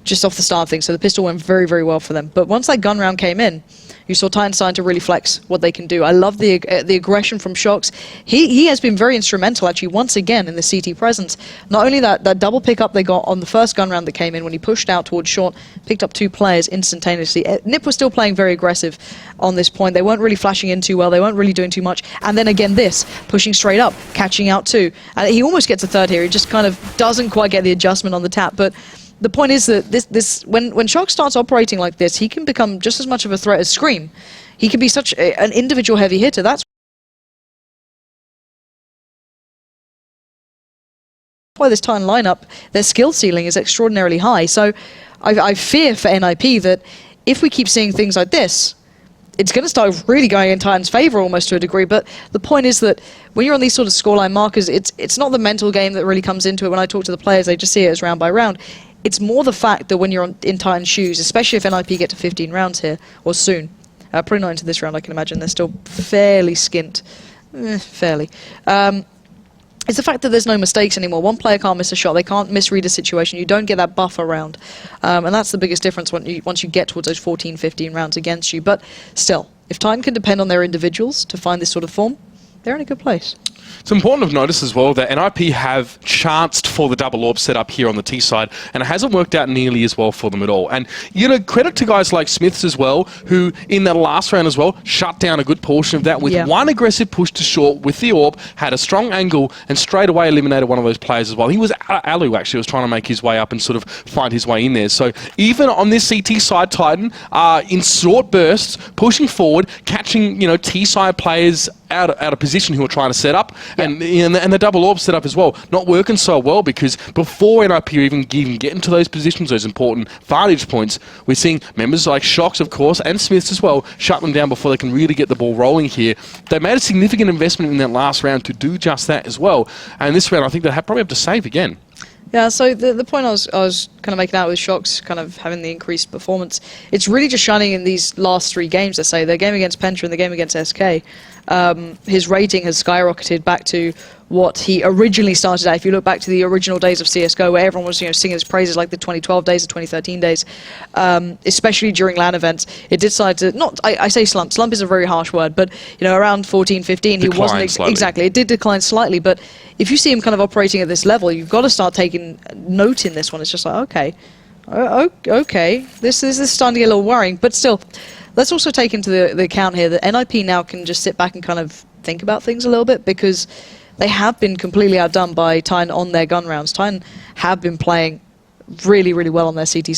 just off the start of things. So the pistol went very, very well for them. But once that gun round came in, you saw Titan starting to really flex what they can do. I love the aggression from Shox. He has been very instrumental, actually, once again in the CT presence. Not only that double pickup they got on the first gun round that came in when he pushed out towards short, picked up 2 players instantaneously. NIP was still playing very aggressive on this point. They weren't really flashing in too well. They weren't really doing too much. And then again this, pushing straight up, catching out 2. And he almost gets a third here. He just kind of doesn't quite get the adjustment on the tap. But the point is that when Shox starts operating like this, he can become just as much of a threat as Scream. He can be such an individual heavy hitter. That's why this Titan lineup, their skill ceiling is extraordinarily high. So I fear for NIP that if we keep seeing things like this, it's going to start really going in Titan's favour almost to a degree. But the point is that when you're on these sort of scoreline markers, it's not the mental game that really comes into it. When I talk to the players, they just see it as round by round. It's more the fact that when you're in Titan's shoes, especially if NIP get to 15 rounds here, or soon, probably not into this round, I can imagine, they're still fairly skint. Fairly. It's the fact that there's no mistakes anymore. One player can't miss a shot. They can't misread a situation. You don't get that buffer round. And that's the biggest difference once you get towards those 14, 15 rounds against you. But still, if Titan can depend on their individuals to find this sort of form, they're in a good place. It's important to notice as well that NIP have chanced for the double orb setup here on the T side, and it hasn't worked out nearly as well for them at all. And, credit to guys like Smiths as well, who in that last round as well, shut down a good portion of that with one aggressive push to short with the orb, had a strong angle, and straight away eliminated one of those players as well. He was Alu, actually, was trying to make his way up and sort of find his way in there. So even on this CT side, Titan are in short bursts, pushing forward, catching, T side players out of position who are trying to set up, and the double orb setup as well, not working so well, because before NIP even get into those positions, those important vantage points, we're seeing members like Shox, of course, and Smiths as well, shut them down before they can really get the ball rolling here. They made a significant investment in that last round to do just that as well, and this round I think they probably have to save again. Yeah, so the point I was kind of making out with Shox kind of having the increased performance, it's really just shining in these last 3 games, let's say. The game against Penta and the game against SK. His rating has skyrocketed back to what he originally started at. If you look back to the original days of CSGO, where everyone was singing his praises, like the 2012 days, the 2013 days, especially during LAN events, it did decide to, I say slump is a very harsh word, but around 14, 15, he wasn't exactly, it did decline slightly, but if you see him kind of operating at this level, you've got to start taking note in this one. It's just like, okay, this is starting to get a little worrying, but still, let's also take into the account here that NIP now can just sit back and kind of think about things a little bit, because they have been completely outdone by Titan on their gun rounds. Titan have been playing really, really well on their CT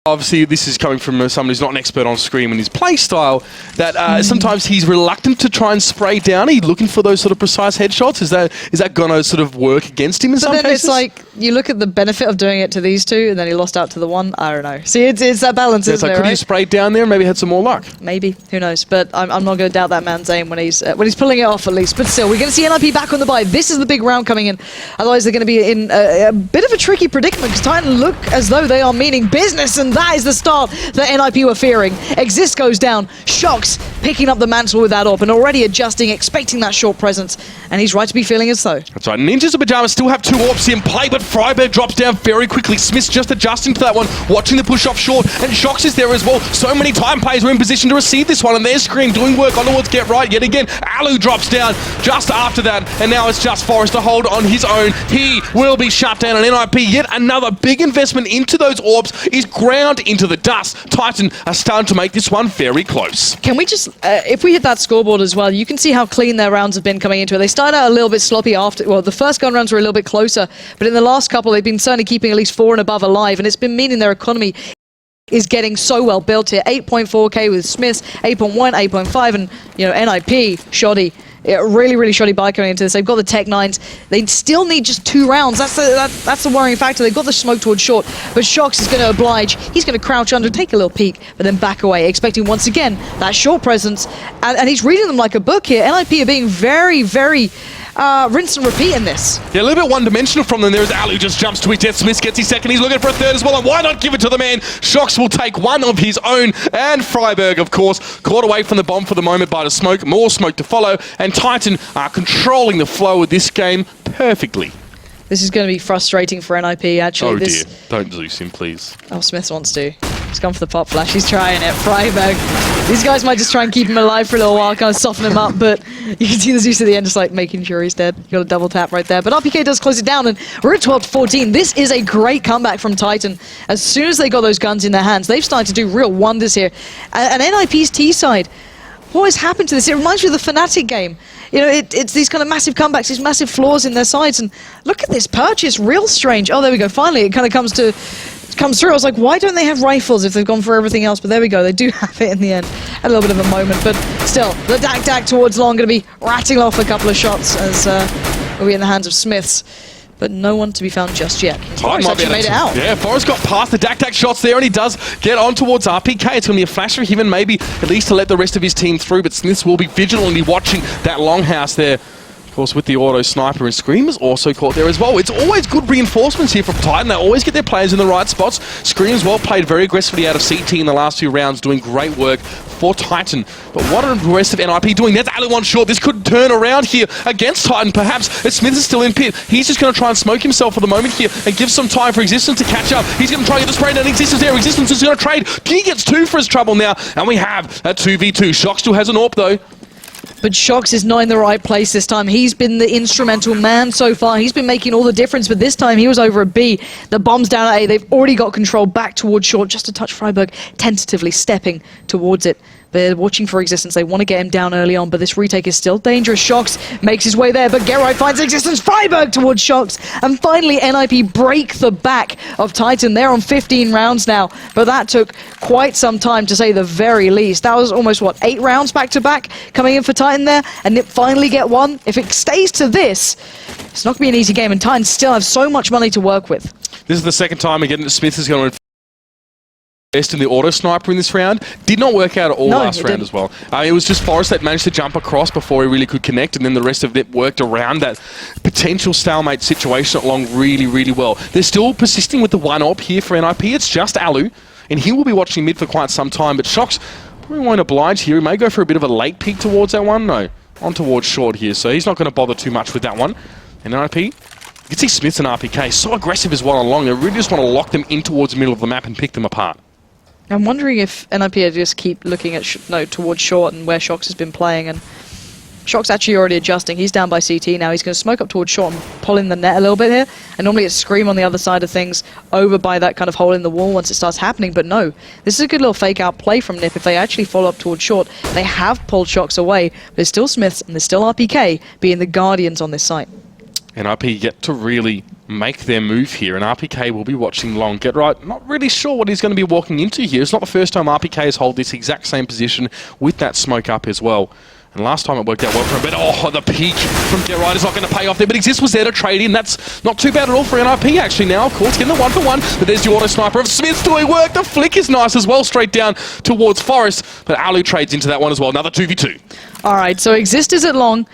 Obviously, this is coming from someone who's not an expert on Scream and his play style, that sometimes he's reluctant to try and spray down. Are you looking for those sort of precise headshots? Is that going to sort of work against him in some cases? It's like, you look at the benefit of doing it to these two, and then he lost out to the one. I don't know. See, it's that balance, isn't it, could he have sprayed down there and maybe had some more luck? Maybe. Who knows? But I'm not going to doubt that man's aim when he's pulling it off, at least. But still, we're going to see NIP back on the buy. This is the big round coming in. Otherwise, they're going to be in a bit of a tricky predicament, because Titan look as though they are meaning business, and that is the start that NIP were fearing. Exist goes down. Shox picking up the mantle with that AWP and already adjusting, expecting that short presence, and he's right to be feeling as so. That's right. Ninjas of Pajamas still have 2 AWPs in play, but Freiberg drops down very quickly. Smith's just adjusting to that one, watching the push off short, and Shox is there as well. So many time players were in position to receive this one, and there's Scream doing work on towards Get Right yet again. Alu drops down just after that, and now it's just Forrest to hold on his own. He will be shut down, and NIP, yet another big investment into those AWPs, is ground into the dust. Titan are starting to make this one very close. Can we just, if we hit that scoreboard as well, you can see how clean their rounds have been coming into it. They started out a little bit sloppy after, well, the first gun runs were a little bit closer, but in the last couple, they've been certainly keeping at least 4 and above alive, and it's been meaning their economy is getting so well built here. 8.4k with Smiths, 8.1, 8.5, and, you know, NIP, shoddy. Really, really shoddy buy coming into this. They've got the Tech 9s. They still need just 2 rounds. That's the worrying factor. They've got the smoke towards short, but Shox is going to oblige. He's going to crouch under, take a little peek, but then back away, expecting once again that short presence. And he's reading them like a book here. NIP are being very, very rinse and repeat in this. Yeah, a little bit one-dimensional from them there as Alu just jumps to his death. Smith gets his second. He's looking for a third as well, and why not give it to the man? Shox will take one of his own, and Freiberg, of course, caught away from the bomb for the moment by the smoke. More smoke to follow, and Titan are controlling the flow of this game perfectly. This is going to be frustrating for NIP, actually. Oh dear, don't Zeus him, please. Oh, Smith wants to. He's gone for the pop flash. He's trying it. Freiberg. These guys might just try and keep him alive for a little while, kind of soften him up, but you can see the Zeus at the end just like making sure he's dead. Got a double tap right there. But RPK does close it down, and we're at 12-14. This is a great comeback from Titan. As soon as they got those guns in their hands, they've started to do real wonders here. And NIP's T side, what has happened to this? It reminds me of the Fnatic game. You know, it's these kind of massive comebacks, these massive flaws in their sides, and look at this purchase, real strange. Oh, there we go. Finally, it kind of comes through. I was like, why don't they have rifles if they've gone for everything else? But there we go. They do have it in the end. Had a little bit of a moment, but still, the Dak towards long going to be rattling off a couple of shots as will be in the hands of Smiths. But no one to be found just yet. Forrest actually made it out. Yeah, Forrest got past the Dak shots there, and he does get on towards RPK. It's going to be a flash for him, and maybe at least to let the rest of his team through. But Smiths will be vigilantly watching that longhouse there. Of course, with the auto sniper, and Scream's also caught there as well. It's always good reinforcements here from Titan. They always get their players in the right spots. Scream's well played very aggressively out of CT in the last 2 rounds, doing great work for Titan. But what are the rest of NIP doing? That's Alu on short. This could turn around here against Titan, perhaps. Smith is still in pit. He's just going to try and smoke himself for the moment here and give some time for Existence to catch up. He's going to try and get the spray down. Existence there. Existence is going to trade. He gets 2 for his trouble now, and we have a 2v2. Shox still has an AWP, though. But Shox is not in the right place this time. He's been the instrumental man so far. He's been making all the difference, but this time he was over at B. The bomb's down at A. They've already got control back towards short, just to touch Freiberg, tentatively stepping towards it. They're watching for Existence. They want to get him down early on, but this retake is still dangerous. Shox makes his way there, but Geralt finds Existence. Freiberg towards Shox. And finally, NIP break the back of Titan. They're on 15 rounds now, but that took quite some time, to say the very least. That was almost, what, 8 rounds back-to-back coming in for Titan there, and it finally get one. If it stays to this, it's not going to be an easy game, and Titan still have so much money to work with. This is the second time again that Smith is going to best in the auto sniper in this round. Did not work out at all last round as well. It was just Forrest that managed to jump across before he really could connect, and then the rest of it worked around that potential stalemate situation along really, really well. They're still persisting with the 1 AWP here for NIP. It's just Alu, and he will be watching mid for quite some time, but Shox probably won't oblige here. He may go for a bit of a late peek towards that one. No, on towards short here, so he's not going to bother too much with that one. And NIP, you can see Smiths and RPK so aggressive as well along. They really just want to lock them in towards the middle of the map and pick them apart. I'm wondering if NIP just keep looking at towards short and where Shox has been playing, and Shox actually already adjusting. He's down by CT now. He's going to smoke up towards short and pull in the net a little bit here. And normally it's Scream on the other side of things, over by that kind of hole in the wall once it starts happening. But no, this is a good little fake out play from NIP. If they actually follow up towards short, they have pulled Shox away. But there's still Smiths and there's still RPK being the guardians on this site. And RP get to really make their move here, and RPK will be watching long. Get right, not really sure what he's going to be walking into here. It's not the first time RPK has held this exact same position with that smoke up as well. And last time it worked out well for him, but oh, the peak from Get Right is not going to pay off there, but Exist was there to trade in. That's not too bad at all for NIP actually now. Of course, getting the 1-for-1, but there's the auto sniper of Smith doing work. The flick is nice as well, straight down towards Forest, but Alu trades into that one as well. Another 2v2. All right, so Exist is at long.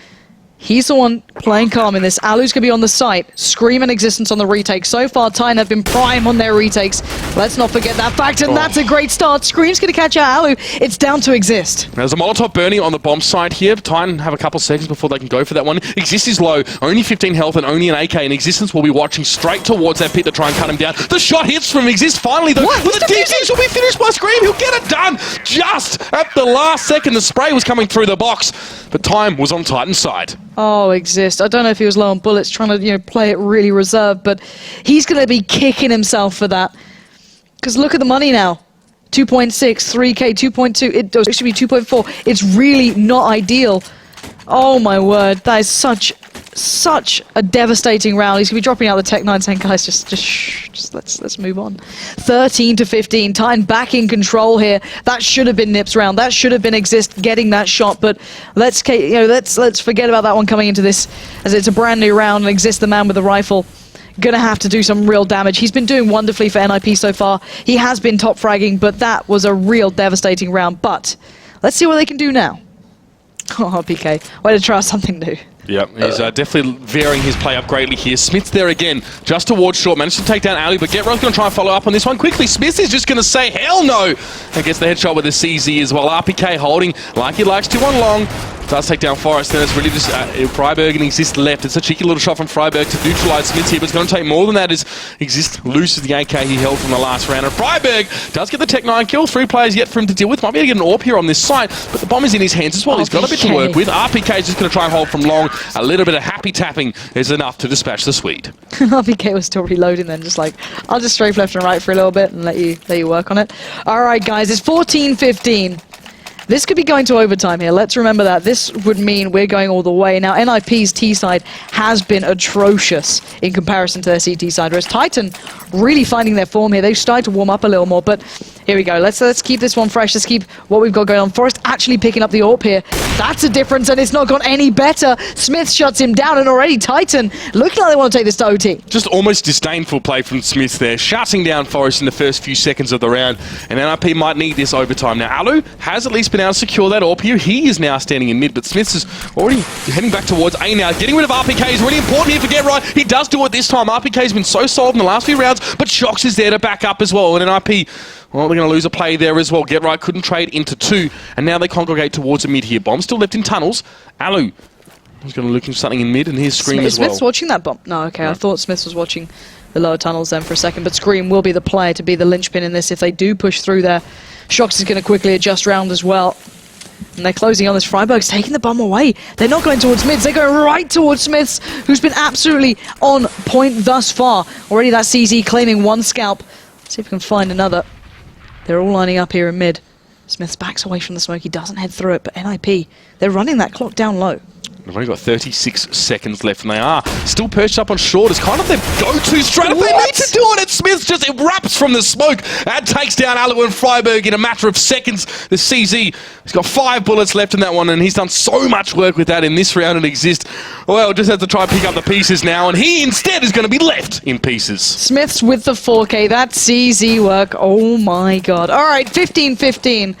He's the one playing calm in this. Alu's going to be on the site. Scream and Existence on the retake. So far, Titan have been prime on their retakes. Let's not forget that fact, and that's a great start. Scream's going to catch out Alu. It's down to Exist. There's a Molotov burning on the bomb site here. Titan have a couple seconds before they can go for that one. Exist is low, only 15 health and only an AK, and Existence will be watching straight towards that pit to try and cut him down. The shot hits from Exist finally, though. What? But the defense will be finished by Scream. He'll get it done just at the last second. The spray was coming through the box, but time was on Titan's side. Oh, Exist. I don't know if he was low on bullets, trying to, play it really reserved, but he's going to be kicking himself for that. Because look at the money now. 2.6, 3K, 2.2. It should be 2.4. It's really not ideal. Oh, my word. That is such a devastating round. He's going to be dropping out the Tech 9 saying, guys, just let's move on. 13-15. Titan back in control here. That should have been Nip's round. That should have been Exist getting that shot, but let's forget about that one coming into this, as it's a brand new round, and Exist, the man with the rifle, gonna have to do some real damage. He's been doing wonderfully for NIP so far. He has been top fragging, but that was a real devastating round. But let's see what they can do now. Oh, PK, way to try something new. Yep, he's definitely varying his play up greatly here. Smith's there again, just towards short. Managed to take down Ali, but Getro's going to try and follow up on this one quickly. Smith is just going to say, hell no! And gets the headshot with the CZ as well. RPK holding like he likes to on long. Does take down Forest, then it's really just Freiberg and Exist left. It's a cheeky little shot from Freiberg to neutralise Smith here, but it's going to take more than that as Exist loses the AK he held from the last round. And Freiberg does get the Tech 9 kill. 3 players yet for him to deal with. Might be able to get an AWP here on this site, but the bomb is in his hands as well. He's got a bit to work with. RPK is just going to try and hold from long. A little bit of happy tapping is enough to dispatch the Swede. RPK was still reloading then, just like, I'll just strafe left and right for a little bit and let you work on it. Alright guys, it's 14-15. This could be going to overtime here. Let's remember that. This would mean we're going all the way. Now, NIP's T side has been atrocious in comparison to their CT side, whereas Titan really finding their form here. They've started to warm up a little more, but here we go. Let's keep this one fresh. Let's keep what we've got going on. Forrest actually picking up the AWP here. That's a difference, and it's not gone any better. Smith shuts him down, and already Titan looking like they want to take this to OT. Just almost disdainful play from Smith there, shutting down Forrest in the first few seconds of the round, and NIP might need this overtime. Now, Alu has at least been able to secure that AWP here. He is now standing in mid, but Smith is already heading back towards A now. Getting rid of RPK is really important here for Get Right. He does do it this time. RPK has been so solid in the last few rounds, but Shocks is there to back up as well, and NIP, well, they're going to lose a play there as well. Get Right couldn't trade into 2, and now they congregate towards a mid here. Bomb still left in tunnels. Alu is going to look for something in mid, and here's Scream as well. Smith's watching that bomb. No, okay, I thought Smith was watching the lower tunnels then for a second, but Scream will be the player to be the linchpin in this if they do push through there. Shocks is going to quickly adjust round as well. And they're closing on this. Freiberg's taking the bomb away. They're not going towards mids. They're going right towards Smiths, who's been absolutely on point thus far. Already that CZ claiming 1 scalp. Let's see if we can find another. They're all lining up here in mid. Smiths backs away from the smoke. He doesn't head through it, but NIP, they're running that clock down low. They've only got 36 seconds left, and they are still perched up on short. It's kind of their go-to strat. If they need to do it, and Smith just erupts from the smoke and takes down Alu and Freiberg in a matter of seconds. The CZ, he's got 5 bullets left in that one, and he's done so much work with that in this round and Exist. Well, just has to try and pick up the pieces now, and he instead is going to be left in pieces. Smiths with the 4K. That CZ work. Oh my god. All right, 15-15.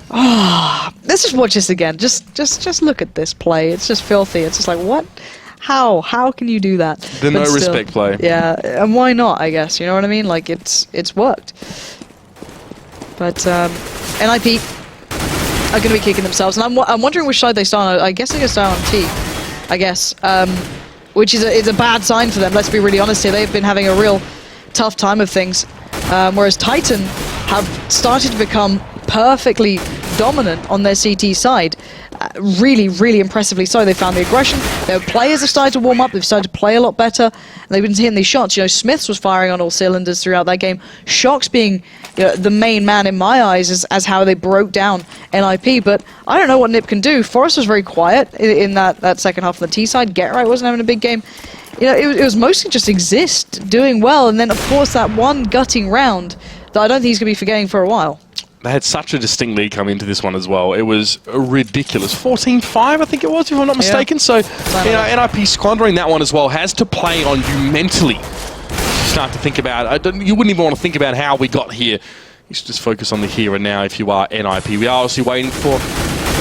Oh, let's just watch this again. Just look at this play. It's just filthy. It's just like, what? How can you do that? The no respect play. Yeah, and why not, I guess. You know what I mean? Like, it's worked. But NIP are going to be kicking themselves. And I'm wondering which side they start on. I guess they're going to start on T, I guess. Which is a bad sign for them. Let's be really honest here. They've been having a real tough time of things. Whereas Titan have started to become perfectly dominant on their CT side. really, really impressively so. They found the aggression. Their players have started to warm up. They've started to play a lot better. And they've been hitting these shots. You know, Smiths was firing on all cylinders throughout that game. Shox being the main man in my eyes as how they broke down NIP. But I don't know what Nip can do. Forest was very quiet in that second half of the T side. GetRight wasn't having a big game. You know, it was mostly just Exist doing well. And then, of course, that one gutting round that I don't think he's going to be forgetting for a while. They had such a distinct lead come into this one as well. It was ridiculous. 14-5, I think it was, if I'm not mistaken. Yeah. So, you know, NIP squandering that one as well has to play on you mentally. Start to think about, you wouldn't even want to think about how we got here. You should just focus on the here and now if you are NIP. We are obviously waiting for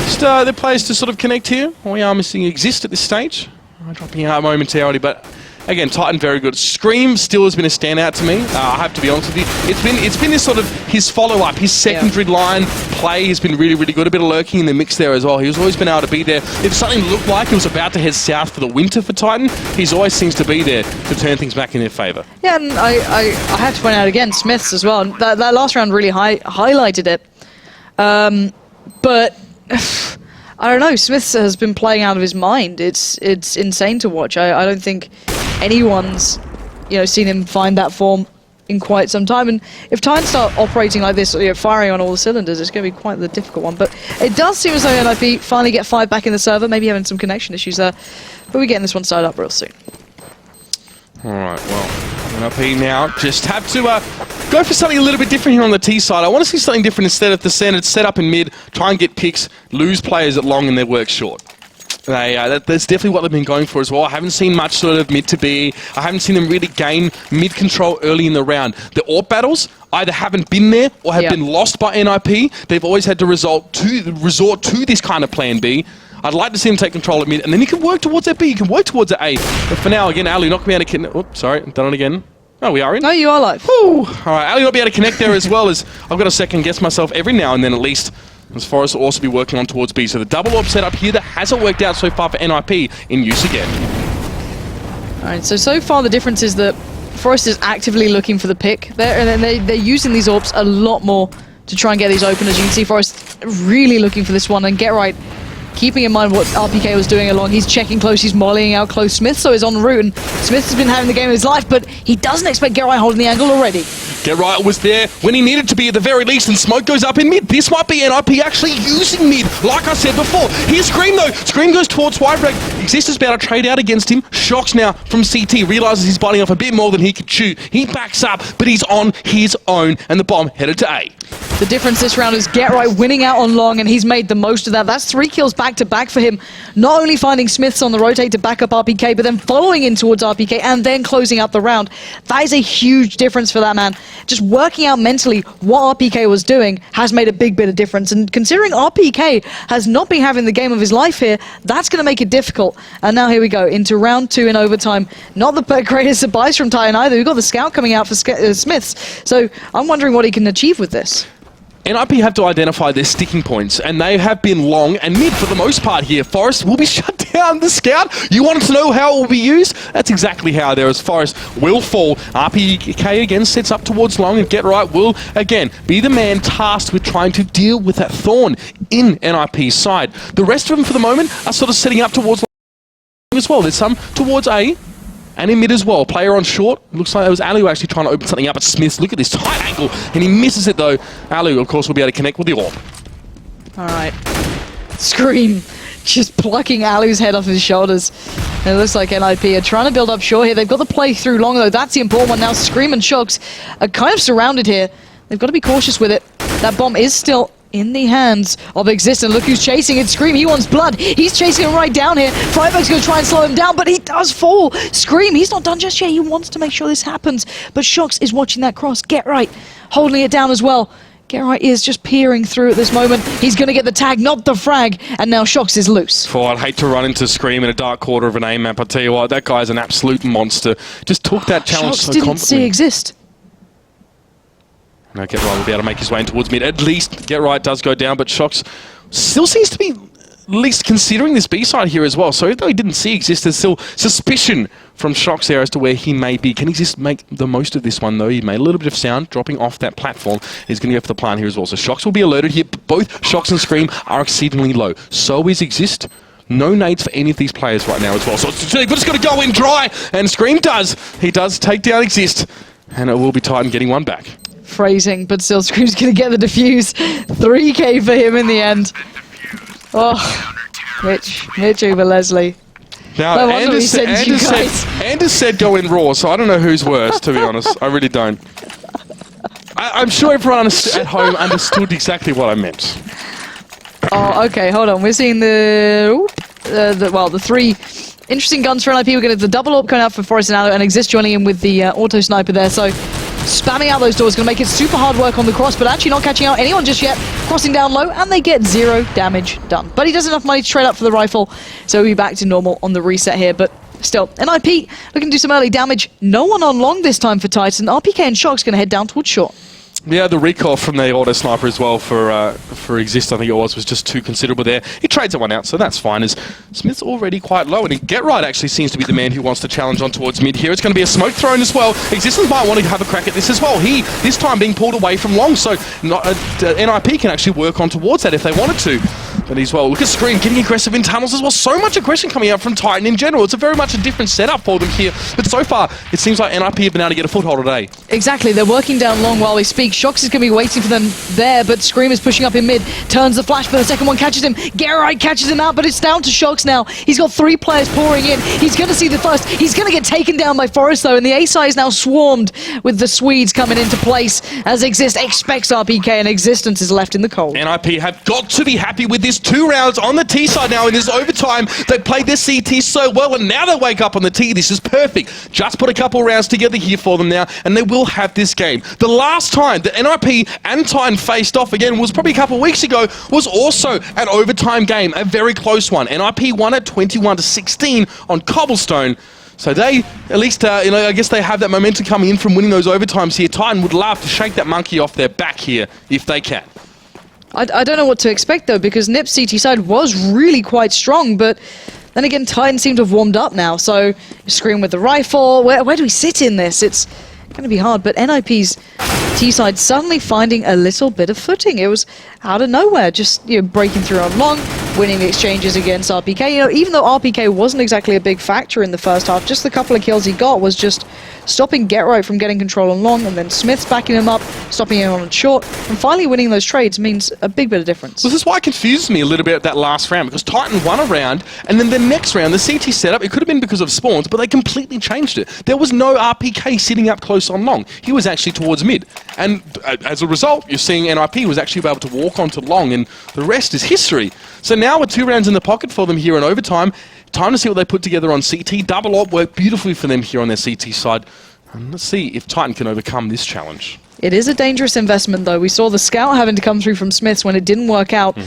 just, the players to sort of connect here. We are missing Exist at this stage. Dropping out momentarily, but again, Titan very good. Scream still has been a standout to me. I have to be honest with you. It's been this sort of his follow-up, his secondary line play has been really, really good. A bit of lurking in the mix there as well. He's always been able to be there. If something looked like it was about to head south for the winter for Titan, he's always seems to be there to turn things back in their favour. Yeah, and I have to point out again, Smiths as well. That last round really highlighted it. But I don't know, Smiths has been playing out of his mind. It's insane to watch. I don't think anyone's, you know, seen him find that form in quite some time. And if Titans start operating like this, you know, firing on all the cylinders, it's going to be quite the difficult one. But it does seem as though NIP finally get 5 back in the server, maybe having some connection issues there. But we're getting this one started up real soon. Alright, well, NIP now just have to go for something a little bit different here on the T side. I want to see something different instead of the standard set up in mid, try and get picks, lose players at long and their work short. That's definitely what they've been going for as well. I haven't seen much sort of mid to B. I haven't seen them really gain mid control early in the round. The AWP battles either haven't been there or have been lost by NIP. They've always had to resort to this kind of plan B. I'd like to see him take control at mid, and then you can work towards that B, you can work towards that A. But for now, again, Ali not going to be able to connect. Oops, sorry, done it again. Oh, we are in? No, you are live. Woo! Alright, Ali not be able to connect there as well, as I've got to second guess myself every now and then at least. As Forest will also be working on towards B. So the double AWP setup here that hasn't worked out so far for NIP in use again. Alright, so far the difference is that Forest is actively looking for the pick there, and then they're using these AWPs a lot more to try and get these open. As you can see, Forest really looking for this one, and GetRight keeping in mind what RPK was doing along. He's checking close, he's mollying out close. Smith so is en route, and Smith has been having the game of his life, but he doesn't expect GetRight holding the angle already. GetRight was there when he needed to be at the very least, and smoke goes up in mid. This might be NIP actually using mid, like I said before. Here's Scream though. Scream goes towards Widefrag. Exist is about to trade out against him. Shox now from CT, realizes he's biting off a bit more than he could chew. He backs up, but he's on his own, and the bomb headed to A. The difference this round is GetRight winning out on long, and he's made the most of that. That's 3 kills back-to-back for him. Not only finding Smiths on the rotate to back up RPK, but then following in towards RPK and then closing out the round. That is a huge difference for that man. Just working out mentally what RPK was doing has made a big bit of difference. And considering RPK has not been having the game of his life here, that's going to make it difficult. And now here we go, into round 2 in overtime. Not the greatest advice from Titan either. We've got the scout coming out for Smiths. So I'm wondering what he can achieve with this. NIP have to identify their sticking points, and they have been long and mid for the most part here. Forest will be shut down. The scout, you wanted to know how it will be used? That's exactly how there is. Forest will fall. RPK again sets up towards long, and GetRight will again be the man tasked with trying to deal with that thorn in NIP's side. The rest of them for the moment are sort of setting up towards long as well. There's some towards A. And in mid as well. Player on short. Looks like it was Alu actually trying to open something up at Smiths. Look at this tight angle. And he misses it though. Alu, of course, will be able to connect with the AWP. Alright. Scream. Just plucking Alu's head off his shoulders. And it looks like NIP are trying to build up short here. They've got the play through long though. That's the important one now. Scream and Shox are kind of surrounded here. They've got to be cautious with it. That bomb is still in the hands of Exist, and look who's chasing it. Scream, he wants blood. He's chasing him right down here. Fryback's going to try and slow him down, but he does fall. Scream, he's not done just yet. He wants to make sure this happens, but Shox is watching that cross. GetRight holding it down as well. GetRight is just peering through at this moment. He's going to get the tag, not the frag, and now Shox is loose. Oh, I'd hate to run into Scream in a dark quarter of an A map. I tell you what, that guy's an absolute monster. Just took that challenge so confidently. Shox didn't see Exist. No, GetRight will be able to make his way in towards mid. At least GetRight does go down, but Shox still seems to be least considering this B-side here as well. So though he didn't see exist, there's still suspicion from Shox there as to where he may be. Can he just make the most of this one, though? He made a little bit of sound dropping off that platform. He's going to go for the plant here as well. So Shox will be alerted here. Both Shox and Scream are exceedingly low. So is Exist. No nades for any of these players right now as well. So it's just got to go in dry. And Scream does. He does take down Exist. And it will be Titan getting one back. Phrasing, but still Scream's going to get the defuse. 3k for him in the end. Oh, Mitch over Leslie. Now, No wonder he sends you guys. Anders said go in raw, so I don't know who's worse, to be honest. I really don't. I'm sure everyone at home understood exactly what I meant. Oh, okay, hold on. We're seeing the three interesting guns for NIP. We're getting the double AWP coming out for Forest and Allo, and Exist joining in with the auto sniper there. So spamming out those doors is going to make it super hard work on the cross, but actually not catching out anyone just yet. Crossing down low, and they get 0 damage done. But he does enough money to trade up for the rifle, so he'll be back to normal on the reset here. But still, NIP looking to do some early damage. No one on long this time for Titan. RPK and Shox going to head down towards short. Yeah, the recoil from the auto sniper as well for Exist, I think it was just too considerable there. He trades that one out, so that's fine, as Smith's already quite low, and Get Right actually seems to be the man who wants to challenge on towards mid here. It's going to be a smoke thrown as well. Existence might want to have a crack at this as well. He, this time, being pulled away from long, so NIP can actually work on towards that if they wanted to. But as well, look at Scream getting aggressive in tunnels as well. So much aggression coming out from Titan in general. It's a very much a different setup for them here. But so far, it seems like NIP have been able to get a foothold today. Exactly, they're working down long while we speak. Shox is going to be waiting for them there, but Scream is pushing up in mid. Turns the flash, but the second one catches him. Geralt catches him out, but it's down to Shox now. He's got 3 players pouring in. He's going to see the first. He's going to get taken down by Forest, though, and the A side is now swarmed with the Swedes coming into place as Exist expects RPK, and Existence is left in the cold. NIP have got to be happy with this. 2 rounds on the T side now in this overtime. They played their CT so well, and now they wake up on the T. This is perfect. Just put a couple rounds together here for them now, and they will have this game. The last time that NIP and Titan faced off again was probably a couple of weeks ago, was also an overtime game, a very close one. NIP won at 21-16 on Cobblestone. So they, at least, I guess they have that momentum coming in from winning those overtimes here. Titan would love to shake that monkey off their back here, if they can. I don't know what to expect, though, because Nip's CT side was really quite strong, but then again, Titan seem to have warmed up now, so Scream with the rifle. Where do we sit in this? It's going to be hard, but NIP's T side suddenly finding a little bit of footing. It was out of nowhere, just breaking through on long, winning the exchanges against RPK. Even though RPK wasn't exactly a big factor in the first half, just the couple of kills he got was just stopping Get Right from getting control on long, and then Smith's backing him up, stopping him on short, and finally winning those trades means a big bit of difference. This is why it confused me a little bit at that last round, because Titan won a round, and then the next round, the CT setup, it could have been because of spawns, but they completely changed it. There was no RPK sitting up close on long. He was actually towards mid. And as a result, you're seeing NIP was actually able to walk onto long, and the rest is history. So now with 2 rounds in the pocket for them here in overtime, time to see what they put together on CT. Double AWP worked beautifully for them here on their CT side. And let's see if Titan can overcome this challenge. It is a dangerous investment, though. We saw the scout having to come through from Smiths when it didn't work out.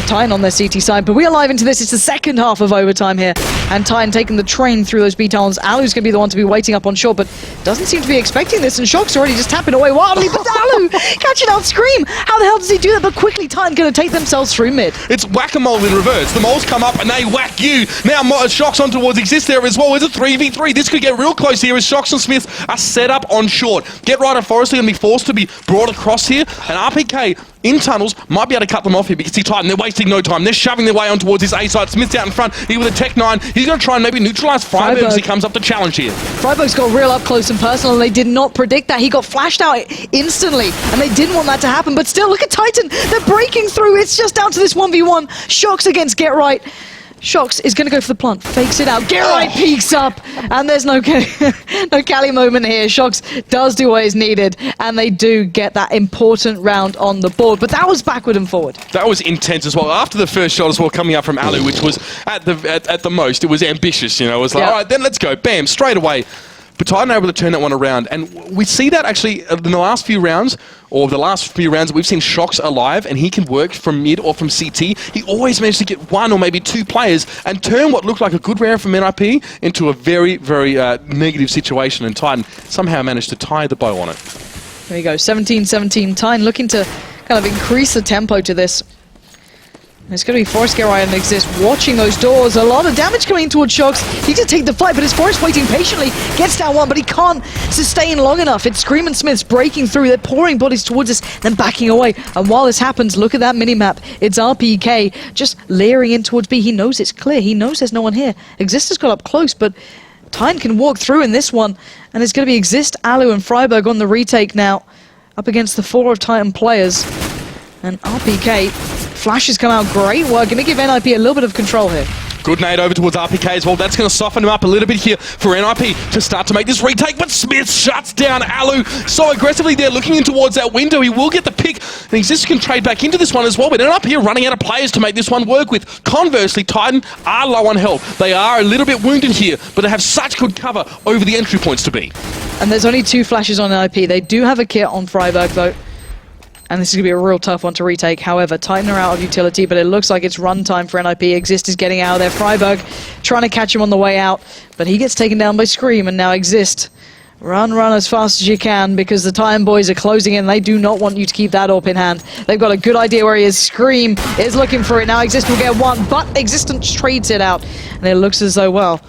Titan on their CT side, but we are live into this. It's the second half of overtime here, and Titan taking the train through those B tunnels. Alu's going to be the one to be waiting up on shore, but doesn't seem to be expecting this, and Shock's already just tapping away wildly, but Alu catching out Scream. How the hell does he do that? But quickly, Titan going to take themselves through mid. It's whack-a-mole in reverse. The moles come up and they whack you. Now Shock's on towards Exist there as well. It's a 3v3. This could get real close here as Shox and Smith are set up on short. Get Right and Forest are going to be forced to be brought across here, and RPK in tunnels might be able to cut them off here because see Titan, they're wasting no time. They're shoving their way on towards his A side. Smith's out in front. He with a Tech 9. He's going to try and maybe neutralise Freiburg as he comes up to challenge here. Freiburg's got real up close and personal, and they did not predict that. He got flashed out instantly, and they didn't want that to happen. But still, look at Titan. They're breaking through. It's just down to this 1v1. Shox against Get Right. Shox is going to go for the plant, fakes it out. Get Right peeks up, and there's no Cali moment here. Shox does do what is needed, and they do get that important round on the board. But that was backward and forward. That was intense as well. After the first shot as well, coming up from Alu, which was at the most, it was ambitious. It was like, all right, then let's go, bam, straight away. But Titan are able to turn that one around, and we see that actually in the last few rounds, or the last few rounds, we've seen Shox alive, and he can work from mid or from CT. He always managed to get 1 or maybe 2 players and turn what looked like a good round from NIP into a very, very negative situation, and Titan somehow managed to tie the bow on it. There you go, 17-17. Titan looking to kind of increase the tempo to this. It's going to be Forest Garrett and Exist watching those doors. A lot of damage coming in towards Shox. He did take the fight, but it's Forest waiting patiently. Gets down one, but he can't sustain long enough. It's Scream and Smiths breaking through. They're pouring bodies towards us, then backing away. And while this happens, look at that minimap. It's RPK just leering in towards B. He knows it's clear. He knows there's no one here. Exist has got up close, but Titan can walk through in this one. And it's going to be Exist, Alu, and Freiburg on the retake now. Up against the 4 of Titan players. And RPK, flashes come out, great work. Going to give NIP a little bit of control here. Good nade over towards RPK as well. That's going to soften him up a little bit here for NIP to start to make this retake. But Smith shuts down Alu so aggressively there, looking in towards that window. He will get the pick. And Exist can trade back into this one as well. But NIP here running out of players to make this one work with. Conversely, Titan are low on health. They are a little bit wounded here, but they have such good cover over the entry points to be. And there's only 2 flashes on NIP. They do have a kit on Freiburg, though. And this is going to be a real tough one to retake. However, Titan are out of utility, but it looks like it's run time for NIP. Exist is getting out of there. Freiburg trying to catch him on the way out, but he gets taken down by Scream, and now Exist. Run as fast as you can, because the Titan boys are closing in. They do not want you to keep that AWP in hand. They've got a good idea where he is. Scream is looking for it now. Exist will get one, but Existence trades it out. And it looks as though, well,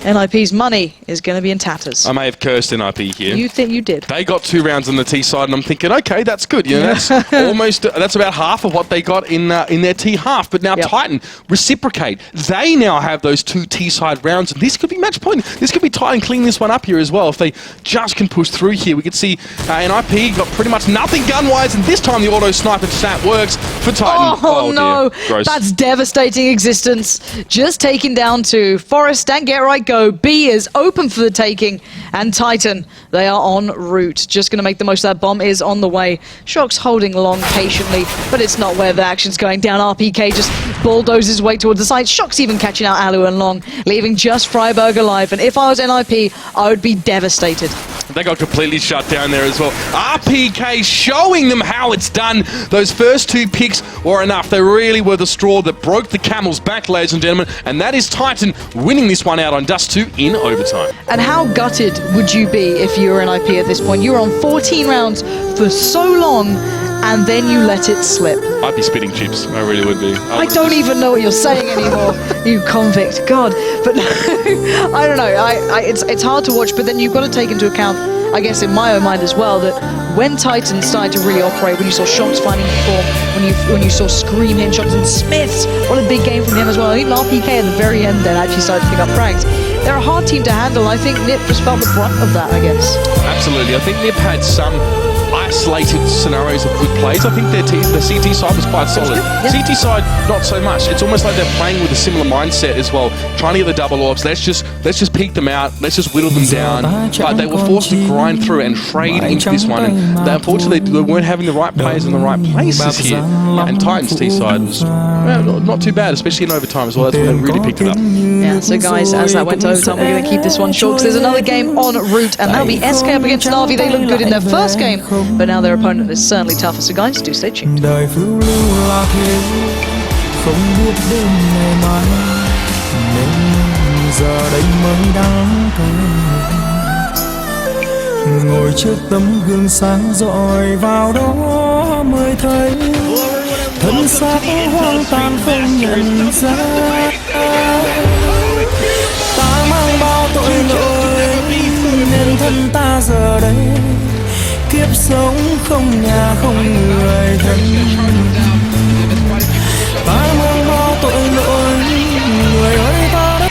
NIP's money is going to be in tatters. I may have cursed NIP here. You think you did? They got 2 rounds on the T side, and I'm thinking, okay, that's good. You know, that's almost that's about half of what they got in their T half. But now Titan reciprocate. They now have those 2 T side rounds, and this could be match point. This could be Titan cleaning this one up here as well. If they just can push through here, we could see NIP got pretty much nothing gun wise, and this time the auto sniper stat works for Titan. Oh no, gross. That's devastating. Existence just taken down 2. Forest and Get Right go. B is open for the taking, and Titan, they are en route. Just going to make the most of that. Bomb is on the way. Shox holding long patiently, but it's not where the action's going down. RPK just bulldozes his way towards the side. Shox even catching out Alu and Long, leaving just Freiburg alive. And if I was NIP, I would be devastated. They got completely shut down there as well. RPK showing them how it's done. Those first 2 picks were enough. They really were the straw that broke the camel's back, ladies and gentlemen. And that is Titan winning this one out on Dust 2 in overtime. And how gutted would you be if you were NIP at this point? You were on 14 rounds for so long, and then you let it slip. I'd be spitting chips. I really would be. I don't even know what you're saying anymore, you convict. God. But I don't know. It's hard to watch, but then you've got to take into account, I guess in my own mind as well, that when Titan started to really operate, when you saw Shox finding form, when you saw Scream hitting shots, and Smiths, what a big game from him as well. And even RPK at the very end then actually started to pick up frags. They're a hard team to handle. I think Nip just felt the brunt of that, I guess. Absolutely. I think Nip had some isolated scenarios of good plays. I think the CT side was quite solid. Yeah. CT side, not so much. It's almost like they're playing with a similar mindset as well, trying to get the double orbs. Let's just peek them out. Let's just whittle them down. But they were forced to grind through and trade into this one. And they, unfortunately, they weren't having the right players in the right places here. And Titan's T side was not too bad, especially in overtime as well. That's when they really picked it up. Yeah, so guys, as that went to overtime, we're going to keep this one short because there's another game en route, and that'll be SK up against Na'Vi. They looked good in their first game, but now their opponent is certainly tougher. So guys, do stay tuned. Đời phiêu lưu là thế, không biết đến ngày mai, nên giờ đây mới đáng quên. Ngồi trước tấm gương sáng rọi vào đó mới thấy thân xác hoang tàn không nhận ra. Ta mang bao tội lỗi nên thân ta giờ đây kiếp sống không nhà không người thân. Ta mang bao tội lỗi người ơi ta đã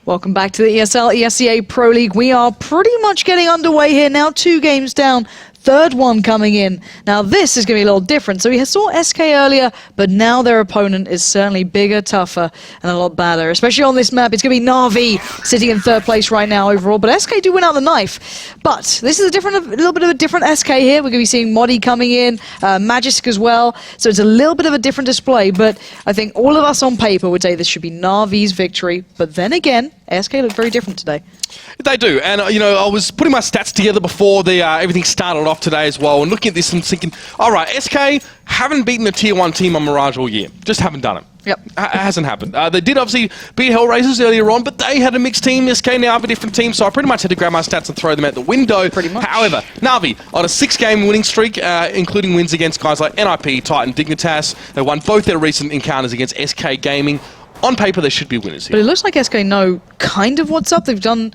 Welcome back to the ESL ESEA Pro League. We are pretty much getting underway here now. 2 games down. Third one coming in. Now this is going to be a little different. So we saw SK earlier, but now their opponent is certainly bigger, tougher, and a lot badder. Especially on this map, it's going to be Na'Vi sitting in 3rd place right now overall. But SK do win out the knife. But this is a little bit of a different SK here. We're going to be seeing Modi coming in, Magisk as well. So it's a little bit of a different display. But I think all of us on paper would say this should be Na'Vi's victory. But then again, SK look very different today. They do, and I was putting my stats together before the everything started off today as well, and looking at this and thinking, all right, SK haven't beaten a Tier 1 team on Mirage all year. Just haven't done it. Yep. It hasn't happened. They did obviously beat Hellraisers earlier on, but they had a mixed team. SK now have a different team, so I pretty much had to grab my stats and throw them out the window. Pretty much. However, Na'Vi on a 6-game winning streak, including wins against guys like NIP, Titan, Dignitas. They won both their recent encounters against SK Gaming. On paper, they should be winners here. But it looks like SK know kind of what's up. They've done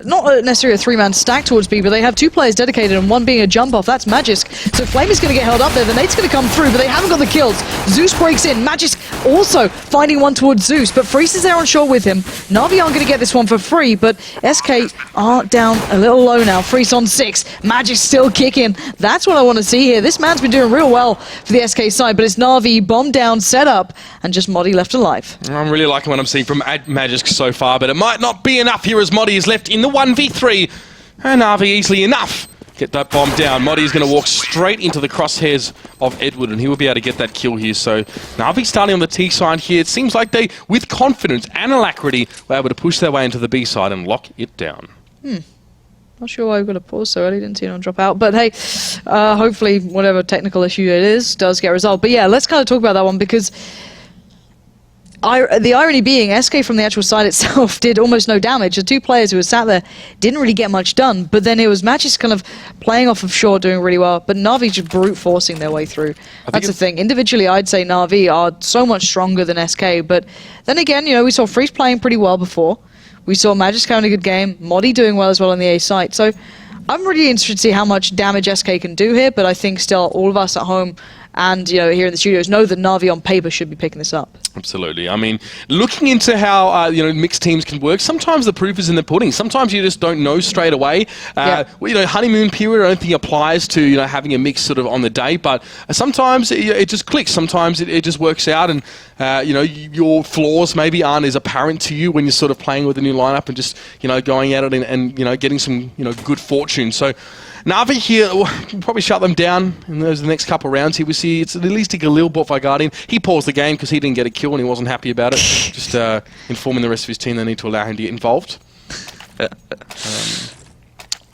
not necessarily a 3-man stack towards B, but they have 2 players dedicated and one being a jump off. That's Magisk. So Flame is going to get held up there. The nade's going to come through, but they haven't got the kills. Zeus breaks in. Magisk also finding one towards Zeus, but Freeze is there on shore with him. Na'Vi aren't going to get this one for free, but SK are down a little low now. Freeze on 6. Magisk still kicking. That's what I want to see here. This man's been doing real well for the SK side, but it's Na'Vi bomb down, set up, and just Modi left alive. I'm really liking what I'm seeing from Magisk so far, but it might not be enough here as Modi is left in the 1v3, and Na'Vi easily enough get that bomb down. Modi is going to walk straight into the crosshairs of Edward, and he will be able to get that kill here. So Na'Vi starting on the T side here. It seems like they, with confidence and alacrity, were able to push their way into the B side and lock it down. Not sure why we've got a pause so early, didn't see anyone drop out. But hey, hopefully whatever technical issue it is does get resolved. But yeah, let's kind of talk about that one, because the irony being, SK from the actual side itself did almost no damage. The 2 players who were sat there didn't really get much done, but then it was Magisk kind of playing off of shore, doing really well, but Na'Vi just brute forcing their way through. That's the thing. Individually, I'd say Na'Vi are so much stronger than SK, but then again, we saw Freeze playing pretty well before. We saw Magisk having a good game, Modi doing well as well on the A site, so I'm really interested to see how much damage SK can do here, but I think still all of us at home and here in the studios know that Na'Vi on paper should be picking this up. Absolutely. I mean, looking into how mixed teams can work, sometimes the proof is in the pudding. Sometimes you just don't know straight away. Honeymoon period I don't think applies to having a mix sort of on the day, but sometimes it just clicks. Sometimes it just works out, and your flaws maybe aren't as apparent to you when you're sort of playing with a new lineup and just going at it and getting some good fortune. So Na'Vi here will probably shut them down in the next couple of rounds. Here we see it's at least a Galil bought by Guardian. He paused the game because he didn't get a kill and he wasn't happy about it. Just informing the rest of his team they need to allow him to get involved. But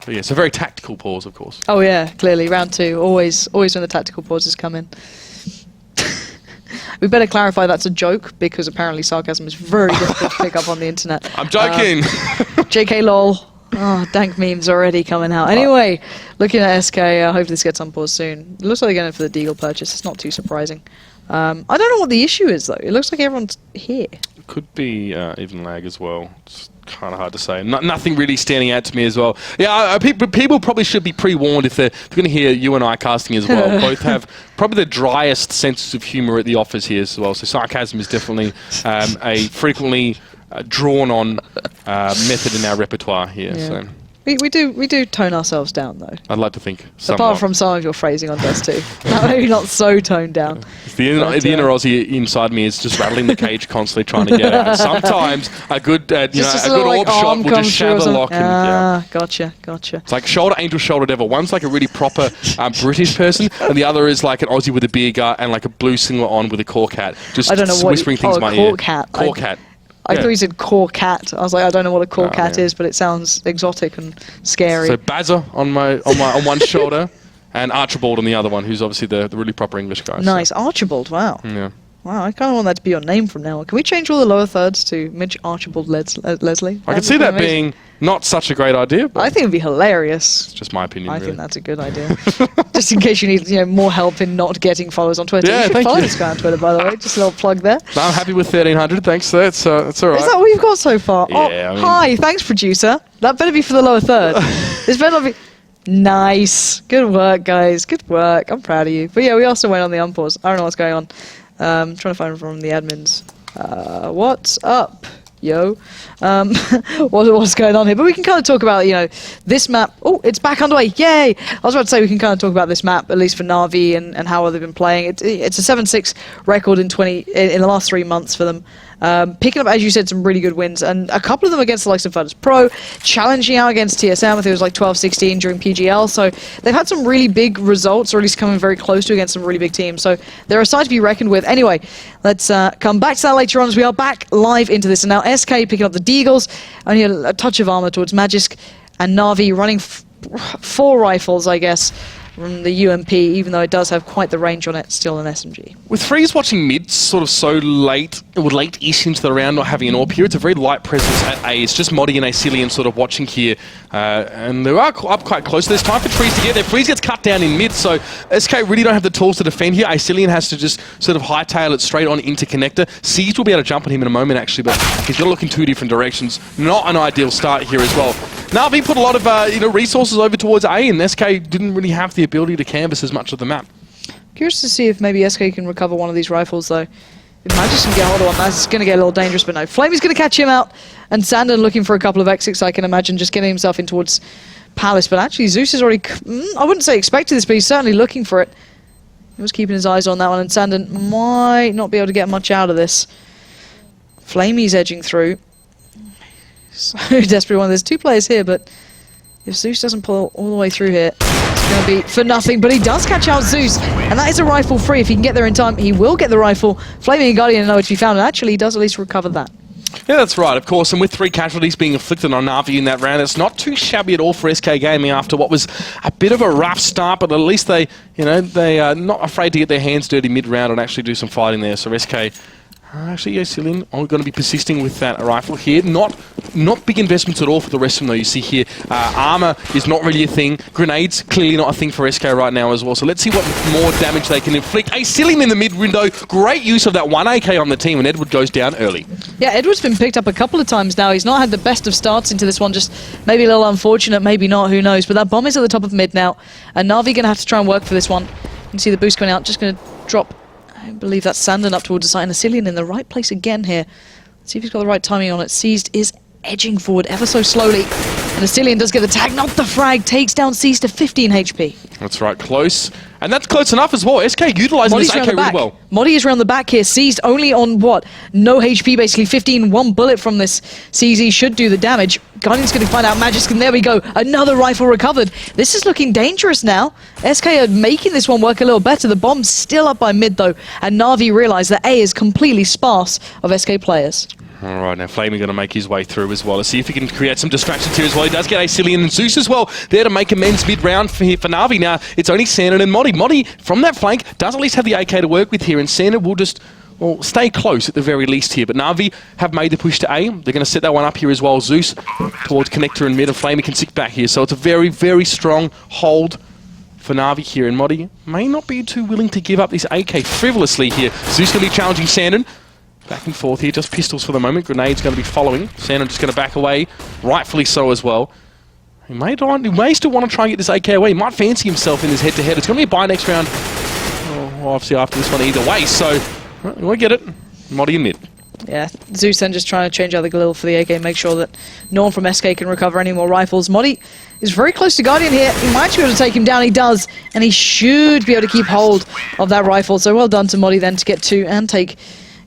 yeah, it's a very tactical pause, of course. Oh yeah, clearly. Round 2, always when the tactical pauses come in. We better clarify that's a joke, because apparently sarcasm is very difficult to pick up on the internet. I'm joking! JK lol. Oh, dank memes already coming out. Anyway, looking at SK, hopefully this gets on pause soon. It looks like they're going for the Deagle purchase. It's not too surprising. I don't know what the issue is, though. It looks like everyone's here. It could be even lag as well. It's kind of hard to say. Nothing really standing out to me as well. Yeah, people probably should be pre-warned if they're going to hear you and I casting as well. Both have probably the driest senses of humour at the office here as well. So sarcasm is definitely a frequently drawn on method in our repertoire here. Yeah. So we do tone ourselves down, though. I'd like to think somewhat. Apart from some of your phrasing on Dust 2. Maybe not so toned down. The inner Aussie inside me is just rattling the cage constantly trying to get out. Sometimes a good a good orb shot will just shatter the lock. Gotcha. It's like shoulder angel, shoulder devil. One's like a really proper British person, and the other is like an Aussie with a beer gut and like a blue singlet on with a cork hat. Just I don't know whispering things in my ear. Cork hat. Cork hat. I thought you said core cat. I was like, I don't know what a core cat is, but it sounds exotic and scary. So Bazza on one shoulder, and Archibald on the other one, who's obviously the really proper English guy. Nice, so. Archibald. Wow. Yeah. Wow, I kind of want that to be your name from now on. Can we change all the lower thirds to Mitch Archibald Leslie? I can see that being not such a great idea. But I think it'd be hilarious. It's just my opinion. I think that's a good idea. Just in case you need more help in not getting followers on Twitter. Yeah, you should follow this guy on Twitter, by the way. Just a little plug there. No, I'm happy with 1,300. Thanks. That's all right. Is that what you've got so far? Yeah, hi. Thanks, producer. That better be for the lower third. This better not be... Nice. Good work, guys. Good work. I'm proud of you. But yeah, we also went on the unpause. I don't know what's going on. Trying to find from the admins. What's up? yo, what's going on here? But we can kind of talk about, you know, this map. Oh, it's back underway. Yay! I was about to say we can kind of talk about this map, at least for Na'Vi and how well they've been playing. It's a 7-6 record in the last 3 months for them. Picking up, as you said, some really good wins, and a couple of them against the likes of Virtus Pro, challenging out against TSM. I think it was like 12-16 during PGL. So they've had some really big results, or at least coming very close to against some really big teams. So they're a side to be reckoned with. Anyway, let's come back to that later on as we are back live into this. And now SK picking up the Deagles, only a touch of armor towards Magisk, and Na'Vi running 4 rifles, I guess, from the UMP, even though it does have quite the range on it, still an SMG. With Freeze watching mid sort of so late, or late-ish into the round, not having an AWP here, it's a very light presence at A. It's just Modi and Acilian sort of watching here, and they are up quite close. There's time for Freeze to get there. Freeze gets cut down in mid, so SK really don't have the tools to defend here. Acilian has to just sort of hightail it straight on into Connector. Siege will be able to jump on him in a moment, actually, but he's got to look in 2 different directions. Not an ideal start here as well. Na'Vi put a lot of resources over towards A, and SK didn't really have the ability to canvas as much of the map. Curious to see if maybe SK can recover one of these rifles, though. If Magisk can get hold of one, that's going to get a little dangerous, but no. Flamey's going to catch him out, and Sandon looking for a couple of exits, I can imagine, just getting himself in towards Palace. But actually, Zeus is already, I wouldn't say expected this, but he's certainly looking for it. He was keeping his eyes on that one, and Sandon might not be able to get much out of this. Flamey's edging through. So desperate one. There's 2 players here, but if Zeus doesn't pull all the way through here, it's going to be for nothing. But he does catch out Zeus, and that is a rifle free. If he can get there in time, he will get the rifle. Flamey and Guardian are nowhere to be found, and actually he does at least recover that. Yeah, that's right, of course, and with 3 casualties being inflicted on Na'Vi in that round, it's not too shabby at all for SK Gaming after what was a bit of a rough start, but at least they are not afraid to get their hands dirty mid-round and actually do some fighting there. So SK... actually, Acilian are going to be persisting with that rifle here. Not big investments at all for the rest of them, though. You see here, armor is not really a thing. Grenades, clearly not a thing for SK right now as well. So let's see what more damage they can inflict. Acilian in the mid-window. Great use of that 1 AK on the team, and Edward goes down early. Yeah, Edward's been picked up a couple of times now. He's not had the best of starts into this one. Just maybe a little unfortunate, maybe not, who knows. But that bomb is at the top of mid now, and Na'Vi going to have to try and work for this one. You can see the boost coming out, just going to drop... I believe that's Sandon up towards the side, and Acilian in the right place again here. Let's see if he's got the right timing on it. Seized is edging forward ever so slowly, and Acilian does get the tag, not the frag, takes down Seized to 15 HP. That's right, close. And that's close enough as well. SK utilising this AK really well. Modi is around the back here. Seized only on what? No HP, basically 15. 1 bullet from this CZ should do the damage. Guardian's going to find out Magisk, and there we go. Another rifle recovered. This is looking dangerous now. SK are making this one work a little better. The bomb's still up by mid, though, and Na'Vi realise that A is completely sparse of SK players. Alright, now Flamey going to make his way through as well. Let's see if he can create some distractions here as well. He does get Acilian and Zeus as well there to make amends mid-round for Na'Vi. Now, it's only Sandon and Modi. Modi, from that flank, does at least have the AK to work with here, and Sandon will just, well, stay close at the very least here. But Na'Vi have made the push to A. They're going to set that one up here as well. Zeus towards Connector and mid, and Flamey can sit back here. So it's a very, very strong hold for Na'Vi here, and Modi may not be too willing to give up this AK frivolously here. Zeus going to be challenging Sandon. Back and forth here, just pistols for the moment. Grenade's going to be following. Sandon just going to back away, rightfully so as well. He may still want to try and get this AK away. He might fancy himself in this head-to-head. It's going to be a buy next round. Oh, obviously after this one either way, so we'll get it. Modi in mid. Yeah, Zeus then just trying to change out the Galil for the AK, make sure that no one from SK can recover any more rifles. Modi is very close to Guardian here. He might be able to take him down. He does, and he should be able to keep hold of that rifle. So well done to Modi then to get 2 and take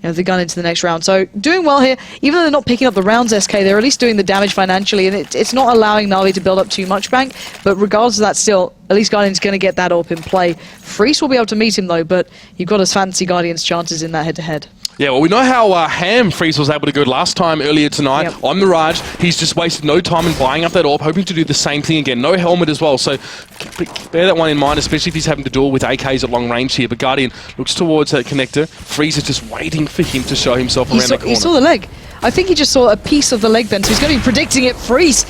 the gun into the next round. So doing well here. Even though they're not picking up the rounds, SK, they're at least doing the damage financially, and it's not allowing Na'Vi to build up too much bank. But regardless of that, still, at least Guardian's going to get that AWP in play. Freeze will be able to meet him though, but you've got to fancy Guardian's chances in that head-to-head. Yeah, well, we know how Ham Freeze was able to go last time earlier tonight on Mirage. He's just wasted no time in buying up that AWP, hoping to do the same thing again. No helmet as well, so bear that one in mind, especially if he's having to duel with AKs at long range here. But Guardian looks towards that Connector. Freeze is just waiting for him to show himself around that corner. He saw the leg. I think he just saw a piece of the leg then, so he's going to be predicting it. Freeze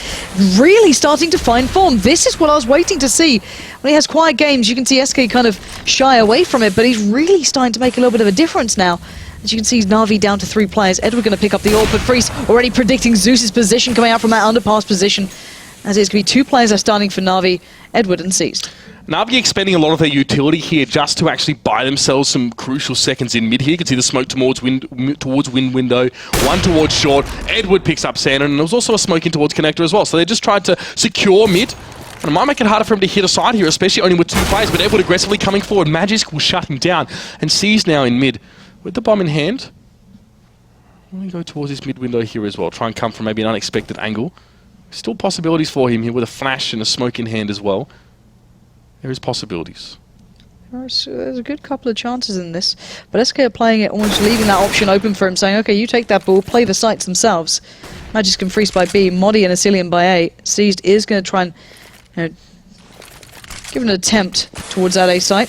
really starting to find form. This is what I was waiting to see. When he has quiet games, you can see SK kind of shy away from it, but he's really starting to make a little bit of a difference now. As you can see, Na'Vi down to 3 players. Edward going to pick up the AWP, but Freeze already predicting Zeus's position coming out from that underpass position. As it's going to be 2 players are starting for Na'Vi, Edward and Seized. Na'Vi expending a lot of their utility here just to actually buy themselves some crucial seconds in mid here. You can see the smoke towards wind window, one towards short. Edward picks up Sandon, and there was also a smoke in towards connector as well. So they just tried to secure mid. And it might make it harder for him to hit a side here, especially only with 2 players. But Edward aggressively coming forward. Magisk will shut him down. And C's now in mid with the bomb in hand. Let me go towards this mid window here as well. Try and come from maybe an unexpected angle. Still possibilities for him here with a flash and a smoke in hand as well. There is possibilities. There's a good couple of chances in this, but SK are playing it, almost leaving that option open for him, saying, okay, you take that ball, play the sites themselves. Magisk can freeze by B, Modi and Asilian by A. Seized is going to try and give an attempt towards that A site.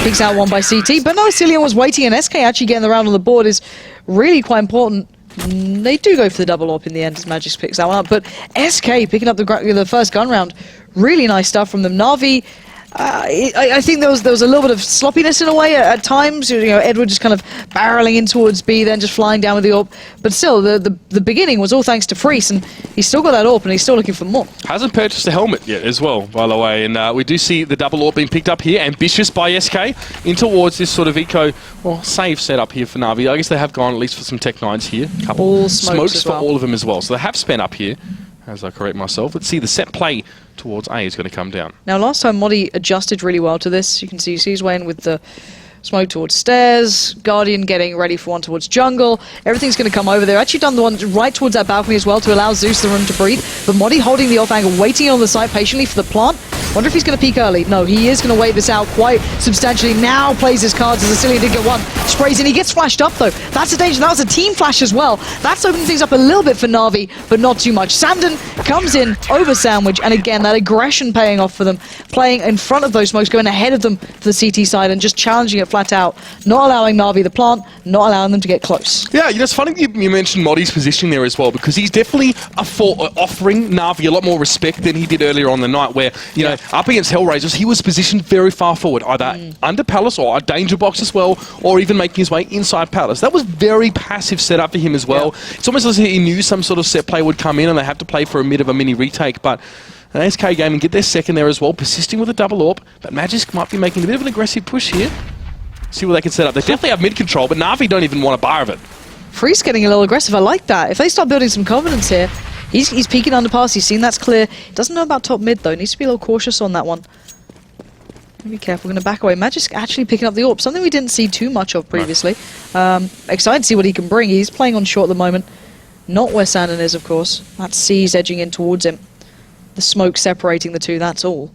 Peeks out one by CT, but no, Asilian was waiting, and SK actually getting the round on the board is really quite important. They do go for the double AWP in the end as Magisk picks that one up, but SK picking up the first gun round. Really nice stuff from them. Na'Vi, I think there was a little bit of sloppiness in a way at times. You know, Edward just kind of barreling in towards B, then just flying down with the AWP. But still, the beginning was all thanks to Freeze, and he's still got that AWP, and he's still looking for more. Hasn't purchased a helmet yet as well, by the way. And we do see the double AWP being picked up here. Ambitious by SK in towards this sort of eco, well, save setup here for Na'Vi. I guess they have gone at least for some Tech 9s here. Couple all smokes for well. all of them as well. So they have spent up here, as I correct myself. Let's see, the set play towards A is going to come down. Now, last time Modi adjusted really well to this. You can see he's weighing with the smoke towards stairs, Guardian getting ready for one towards jungle. Everything's going to come over there. Actually done the one right towards that balcony as well to allow Zeus the room to breathe. But Modi holding the off angle, waiting on the side patiently for the plant. Wonder if he's going to peek early. No, he is going to wait this out quite substantially. Now plays his cards as Asilian did get one. Sprays in. He gets flashed up though. That's a danger. That was a team flash as well. That's opening things up a little bit for Na'Vi, but not too much. Sandon comes in over Sandwich, and again, that aggression paying off for them. Playing in front of those smokes, going ahead of them to the CT side and just challenging it flat out. Not allowing Na'Vi the plant, not allowing them to get close. Yeah, you know, it's funny you mentioned Modi's positioning there as well, because he's definitely offering Na'Vi a lot more respect than he did earlier on the night, where, you know, up against Hellraisers, he was positioned very far forward, either under Palace or a danger box as well, or even making his way inside Palace. That was very passive setup for him as well. Yeah. It's almost as if he knew some sort of set play would come in and they have to play for a bit of a mini retake, but an SK game and get their second there as well, persisting with a double AWP, but Magisk might be making a bit of an aggressive push here. See what they can set up. They definitely have mid control, but Na'Vi don't even want a bar of it. Freeze getting a little aggressive. I like that. If they start building some confidence here, he's peeking underpass. He's seen that's clear. Doesn't know about top mid though. Needs to be a little cautious on that one. Be careful. We're going to back away. Magisk actually picking up the AWP, something we didn't see too much of previously. Excited to see what he can bring. He's playing on short at the moment. Not where Sandon is, of course. That's C's edging in towards him. The smoke separating the two. That's all.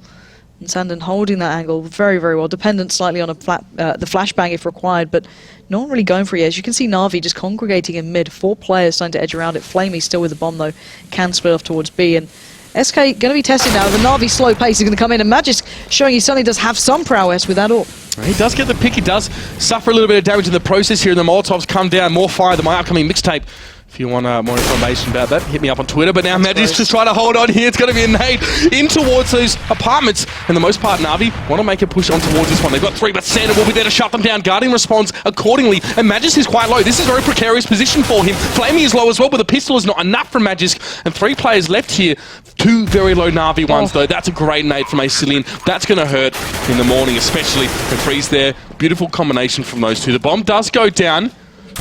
And Sandon holding that angle very, very well. Dependent slightly on the flashbang if required, but no one really going for it. As you can see, Na'Vi just congregating in mid. 4 players starting to edge around it. Flamey still with the bomb, though. Can split off towards B. And SK going to be tested now. The Na'Vi slow pace is going to come in. And Magisk showing he suddenly does have some prowess with that AWP. He does get the pick. He does suffer a little bit of damage in the process here. And the Molotovs come down. More fire than my upcoming mixtape. If you want more information about that, hit me up on Twitter. But now Magisk just trying to hold on here. It's going to be a nade in towards those apartments. And the most part, Na'Vi want to make a push on towards this one. They've got 3, but Sandon will be there to shut them down. Guardian responds accordingly. And Magisk is quite low. This is a very precarious position for him. Flamey is low as well, but the pistol is not enough from Magisk. And 3 players left here. 2 very low Na'Vi ones, though. That's a great nade from Asilian. That's going to hurt in the morning, especially with Freeze there. Beautiful combination from those 2. The bomb does go down.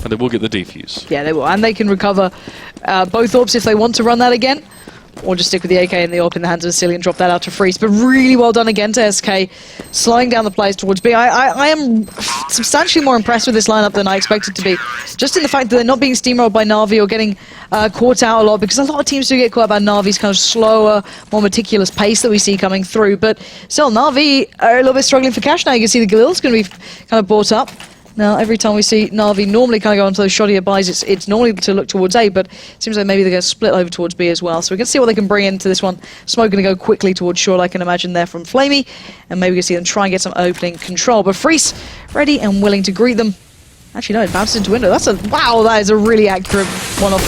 And they will get the defuse. Yeah, they will. And they can recover both AWPs if they want to run that again. Or just stick with the AK and the AWP in the hands of Asilian and drop that out to Freeze. But really well done again to SK, slowing down the players towards B. I am substantially more impressed with this lineup than I expected to be. Just in the fact that they're not being steamrolled by Na'Vi or getting caught out a lot. Because a lot of teams do get caught by Na'Vi's kind of slower, more meticulous pace that we see coming through. But still, Na'Vi are a little bit struggling for cash now. You can see the Galil's going to be kind of brought up. Now, every time we see Na'Vi normally kind of go onto those shoddier buys, it's normally to look towards A, but it seems like maybe they're going to split over towards B as well. So we can see what they can bring into this one. Smoke going to go quickly towards short, I can imagine, there from Flamey. And maybe we can see them try and get some opening control. But Freeze, ready and willing to greet them. Actually, no, it bounces into window. Wow, that is a really accurate one off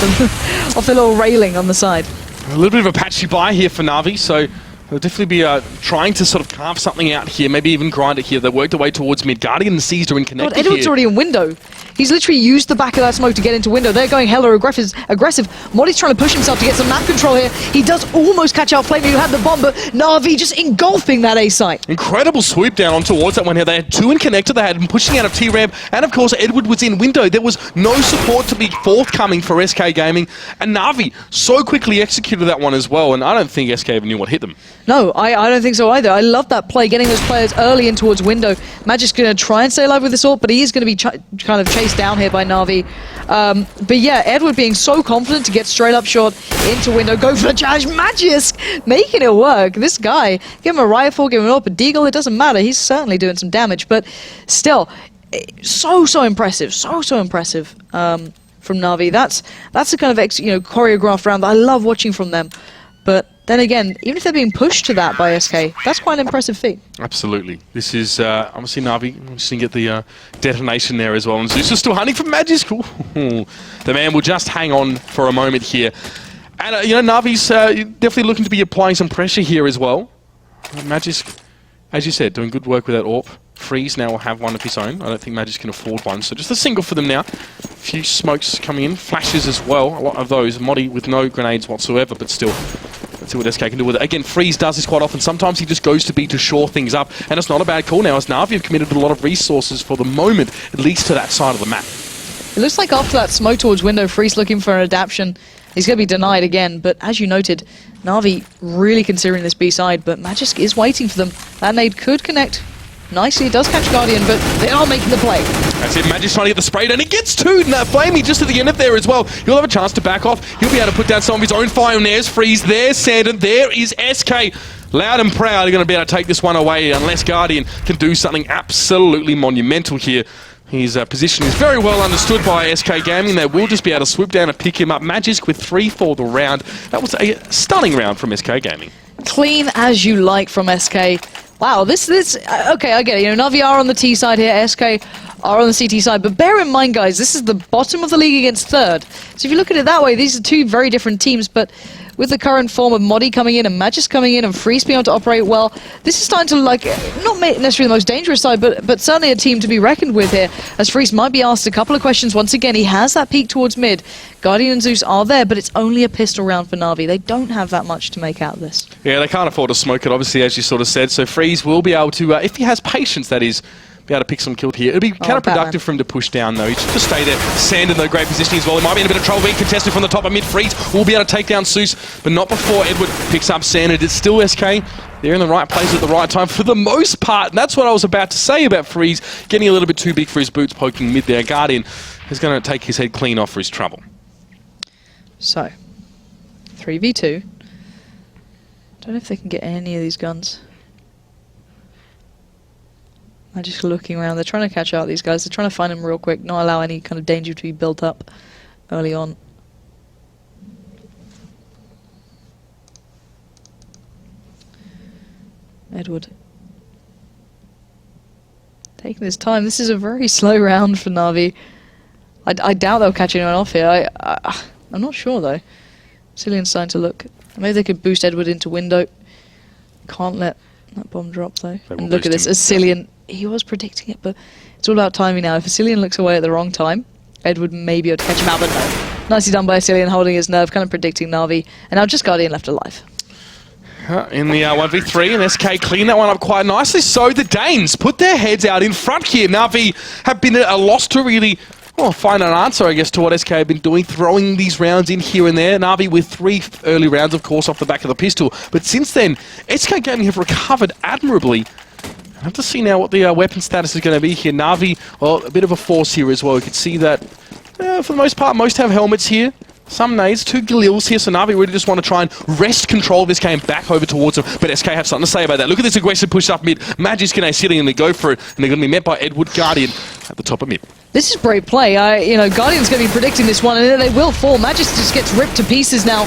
the little railing on the side. A little bit of a patchy buy here for Na'Vi, so they'll definitely be trying to sort of carve something out here, maybe even grind it here. They worked their way towards mid. Guardian and Seized are in connected Edward's here. already in window. He's literally used the back of that smoke to get into window. They're going hella aggressive. Modi's trying to push himself to get some map control here. He does almost catch out Flamey, who had the bomb, but Na'Vi just engulfing that A site. Incredible swoop down on towards that one here. They had 2 in connector. They had him pushing out of T-Ramp. And of course, Edward was in window. There was no support to be forthcoming for SK Gaming. And Na'Vi so quickly executed that one as well. And I don't think SK even knew what hit them. No, I don't think so either. I love that play, getting those players early in towards window. Magic's going to try and stay alive with this ult, but he is going to be kind of chased down here by Na'Vi. But yeah, Edward being so confident to get straight up shot into window, go for the challenge. Magisk making it work. This guy, give him a rifle, give him an ult, but Deagle, it doesn't matter. He's certainly doing some damage, but still, so impressive. So impressive from Na'Vi. That's the kind of choreographed round that I love watching from them. But then again, even if they're being pushed to that by SK, that's quite an impressive feat. Absolutely. This is obviously Na'Vi. I'm just going to get the detonation there as well. And Zeus is still hunting for Magisk. The man will just hang on for a moment here. And, Na'Vi's definitely looking to be applying some pressure here as well. Magisk, as you said, doing good work with that AWP. Freeze now will have one of his own. I don't think Magisk can afford one, so just a single for them now. A few smokes coming in, flashes as well, a lot of those. Modi with no grenades whatsoever, but still, let's see what SK can do with it. Again, Freeze does this quite often. Sometimes he just goes to B to shore things up, and it's not a bad call now, as Na'Vi have committed a lot of resources for the moment, at least to that side of the map. It looks like after that smoke towards window, Freeze looking for an adaptation. He's going to be denied again, but as you noted, Na'Vi really considering this B side, but Magisk is waiting for them. That nade could connect nicely. It does catch Guardian, but they are making the play. That's it. Magisk's trying to get the spray, and he gets 2 in that Flamey just at the end of there as well. He'll have a chance to back off. He'll be able to put down some of his own fire, and there's Freeze, there's Sandon, there is SK. Loud and proud are going to be able to take this one away unless Guardian can do something absolutely monumental here. His position is very well understood by SK Gaming. They will just be able to swoop down and pick him up. Magisk with 3 for the round. That was a stunning round from SK Gaming. Clean as you like from SK. Wow, this okay, I get it. Na'Vi are on the T side here, SK are on the CT side, but bear in mind, guys, this is the bottom of the league against third. So if you look at it that way, these are 2 very different teams, but with the current form of Modi coming in and Magisk coming in and Freeze being able to operate well, this is starting to, not necessarily the most dangerous side, but certainly a team to be reckoned with here, as Freeze might be asked a couple of questions. Once again, he has that peek towards mid. Guardian and Zeus are there, but it's only a pistol round for Na'Vi. They don't have that much to make out of this. Yeah, they can't afford to smoke it, obviously, as you sort of said, so Freeze will be able to, if he has patience, that is, be able to pick some kills here. It'll be counterproductive for him to push down, though. He should just stay there. Sand in the great positioning as well. He might be in a bit of trouble being contested from the top of mid. Freeze will be able to take down Zeus, but not before Edward picks up Sand. It's still SK. They're in the right place at the right time for the most part. And that's what I was about to say about Freeze. Getting a little bit too big for his boots, poking mid there. Guardian is going to take his head clean off for his trouble. So, 3v2. Don't know if they can get any of these guns. I'm just looking around. They're trying to catch out these guys. They're trying to find them real quick, not allow any kind of danger to be built up early on. Edward. Taking his time. This is a very slow round for Na'Vi. I doubt they'll catch anyone off here. I'm not sure, though. Cillian's starting to look. Maybe they could boost Edward into window. Can't let that bomb drop, though. And look at this. As Cillian, he was predicting it, but it's all about timing now. If Cillian looks away at the wrong time, Edward may be able to catch him out, but no. Nicely done by Cillian, holding his nerve, kind of predicting Na'Vi. And now just Guardian left alive. In the 1v3, and SK clean that one up quite nicely. So the Danes put their heads out in front here. Na'Vi have been at a loss to really find an answer, I guess, to what SK have been doing, throwing these rounds in here and there. Na'Vi with 3 early rounds, of course, off the back of the pistol. But since then, SK Gaming have recovered admirably. I have to see now what the weapon status is going to be here. Na'Vi, well, a bit of a force here as well. You can see that, for the most part, most have helmets here. Some nades, 2 Galils here, so Na'Vi really just want to try and wrest control of this game back over towards them. But SK have something to say about that. Look at this aggressive push up mid. Magisk and Cillian, and they go for it, and they're going to be met by Edward Guardian at the top of mid. This is great play. Guardian's going to be predicting this one, and then they will fall. Magisk just gets ripped to pieces now.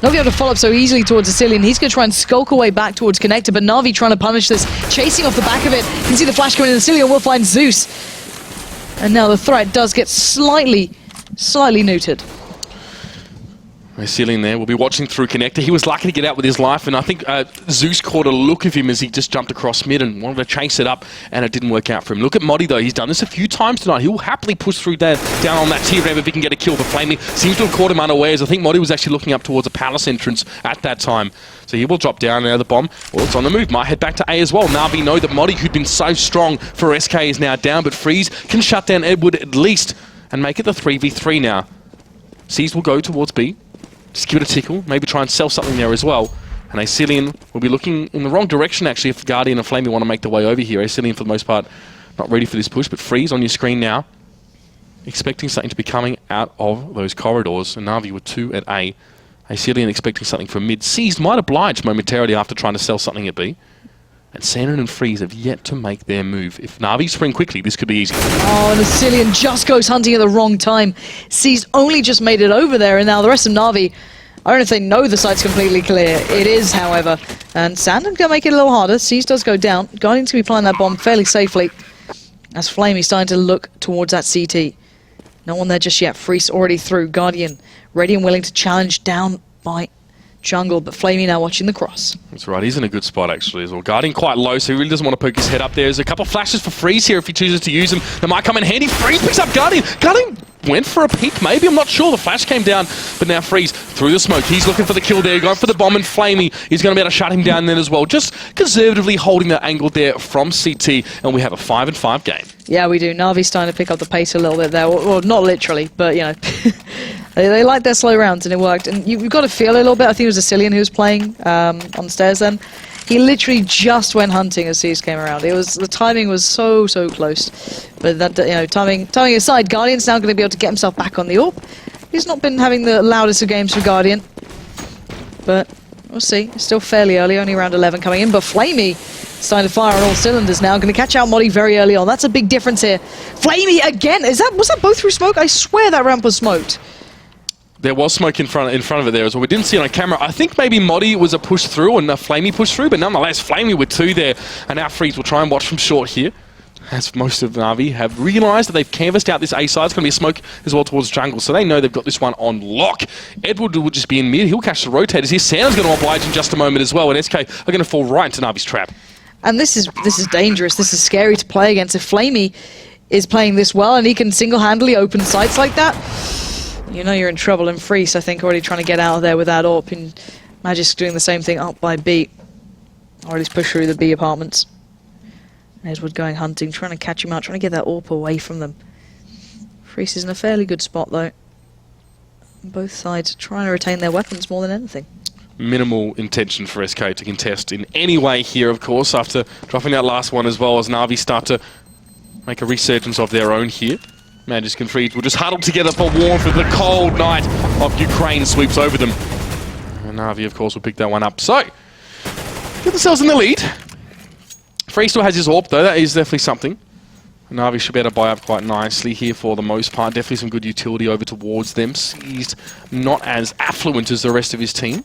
Not be able to follow up so easily towards Cillian. He's going to try and skulk away back towards Connector, but Na'Vi trying to punish this, chasing off the back of it. You can see the flash coming in, and Cillian will find Zeus. And now the threat does get slightly neutered. Ceiling there. We'll be watching through Connector. He was lucky to get out with his life, and I think Zeus caught a look of him as he just jumped across mid and wanted to chase it up, and it didn't work out for him. Look at Modi, though. He's done this a few times tonight. He will happily push through down on that tier ramp if he can get a kill. But Flamey seems to have caught him unawares. I think Modi was actually looking up towards a palace entrance at that time. So he will drop down now. The bomb, well, it's on the move. Might head back to A as well. Na'Vi know that Modi, who'd been so strong for SK, is now down, but Freeze can shut down Edward at least and make it the 3v3 now. C's will go towards B. Just give it a tickle, maybe try and sell something there as well. And Acelian will be looking in the wrong direction, actually, if Guardian and Flamey want to make their way over here. Acelian, for the most part, not ready for this push, but Freeze on your screen now, expecting something to be coming out of those corridors. And Na'Vi with 2 at A. Acelian expecting something from mid. C's might oblige momentarily after trying to sell something at B. And Sandon and Freeze have yet to make their move. If Na'Vi spring quickly, this could be easy. Oh, and Acelian just goes hunting at the wrong time. C's only just made it over there, and now the rest of Na'Vi, I don't know if they know the site's completely clear. It is, however. And Sandon can make it a little harder. C's does go down. Guardian's going to be playing that bomb fairly safely. As Flamey's starting to look towards that CT. No one there just yet. Freeze already through. Guardian ready and willing to challenge down by jungle, but Flamey now watching the cross. That's right, he's in a good spot actually as well. Guardian quite low, so he really doesn't want to poke his head up there. There's a couple of flashes for Freeze here if he chooses to use them. That might come in handy. Freeze picks up Guardian. Guardian went for a peek, maybe, I'm not sure. The flash came down, but now Freeze through the smoke. He's looking for the kill there, going for the bomb, and Flamey is going to be able to shut him down then as well. Just conservatively holding that angle there from CT, and we have a 5-5 game. Yeah, we do. Na'Vi's starting to pick up the pace a little bit there. Well, not literally, but, you know, they like their slow rounds, and it worked. And you've got to feel a little bit. I think it was Acelian who was playing on the stairs then. He literally just went hunting as C's came around. It was, the timing was so close. But that, you know, timing aside, Guardian's now going to be able to get himself back on the AWP. He's not been having the loudest of games for Guardian, but we'll see. It's still fairly early, only around 11 coming in. But Flamey starting to fire on all cylinders now. Going to catch out Modi very early on. That's a big difference here. Flamey again. Was that both through smoke? I swear that ramp was smoked. There was smoke in front of it there as well. We didn't see it on camera. I think maybe Modi was a push through and a Flamey push through, but nonetheless, Flamey with 2 there. And now Freeze will try and watch from short here, as most of Na'Vi have realised that they've canvassed out this A side. It's going to be a smoke as well towards jungle, so they know they've got this one on lock. Edward will just be in mid. He'll catch the rotators here. Sound's going to oblige in just a moment as well, and SK are going to fall right into Na'Vi's trap. And this is dangerous. This is scary to play against. If Flamey is playing this well and he can single-handedly open sites like that, you know you're in trouble. And Freeze, I think, already trying to get out of there with that AWP, and Magic's doing the same thing up by B. Or at least push through the B apartments. Edward going hunting, trying to catch him out, trying to get that AWP away from them. Freeze is in a fairly good spot, though. Both sides trying to retain their weapons more than anything. Minimal intention for SK to contest in any way here, of course, after dropping that last one as well, as Na'Vi start to make a resurgence of their own here. Magic and Freeze will just huddle together for warmth as the cold night of Ukraine sweeps over them. And Na'Vi, of course, will pick that one up. So, get themselves in the lead. Freeze still has his AWP, though. That is definitely something. Na'Vi should be able to buy up quite nicely here for the most part. Definitely some good utility over towards them. He's not as affluent as the rest of his team.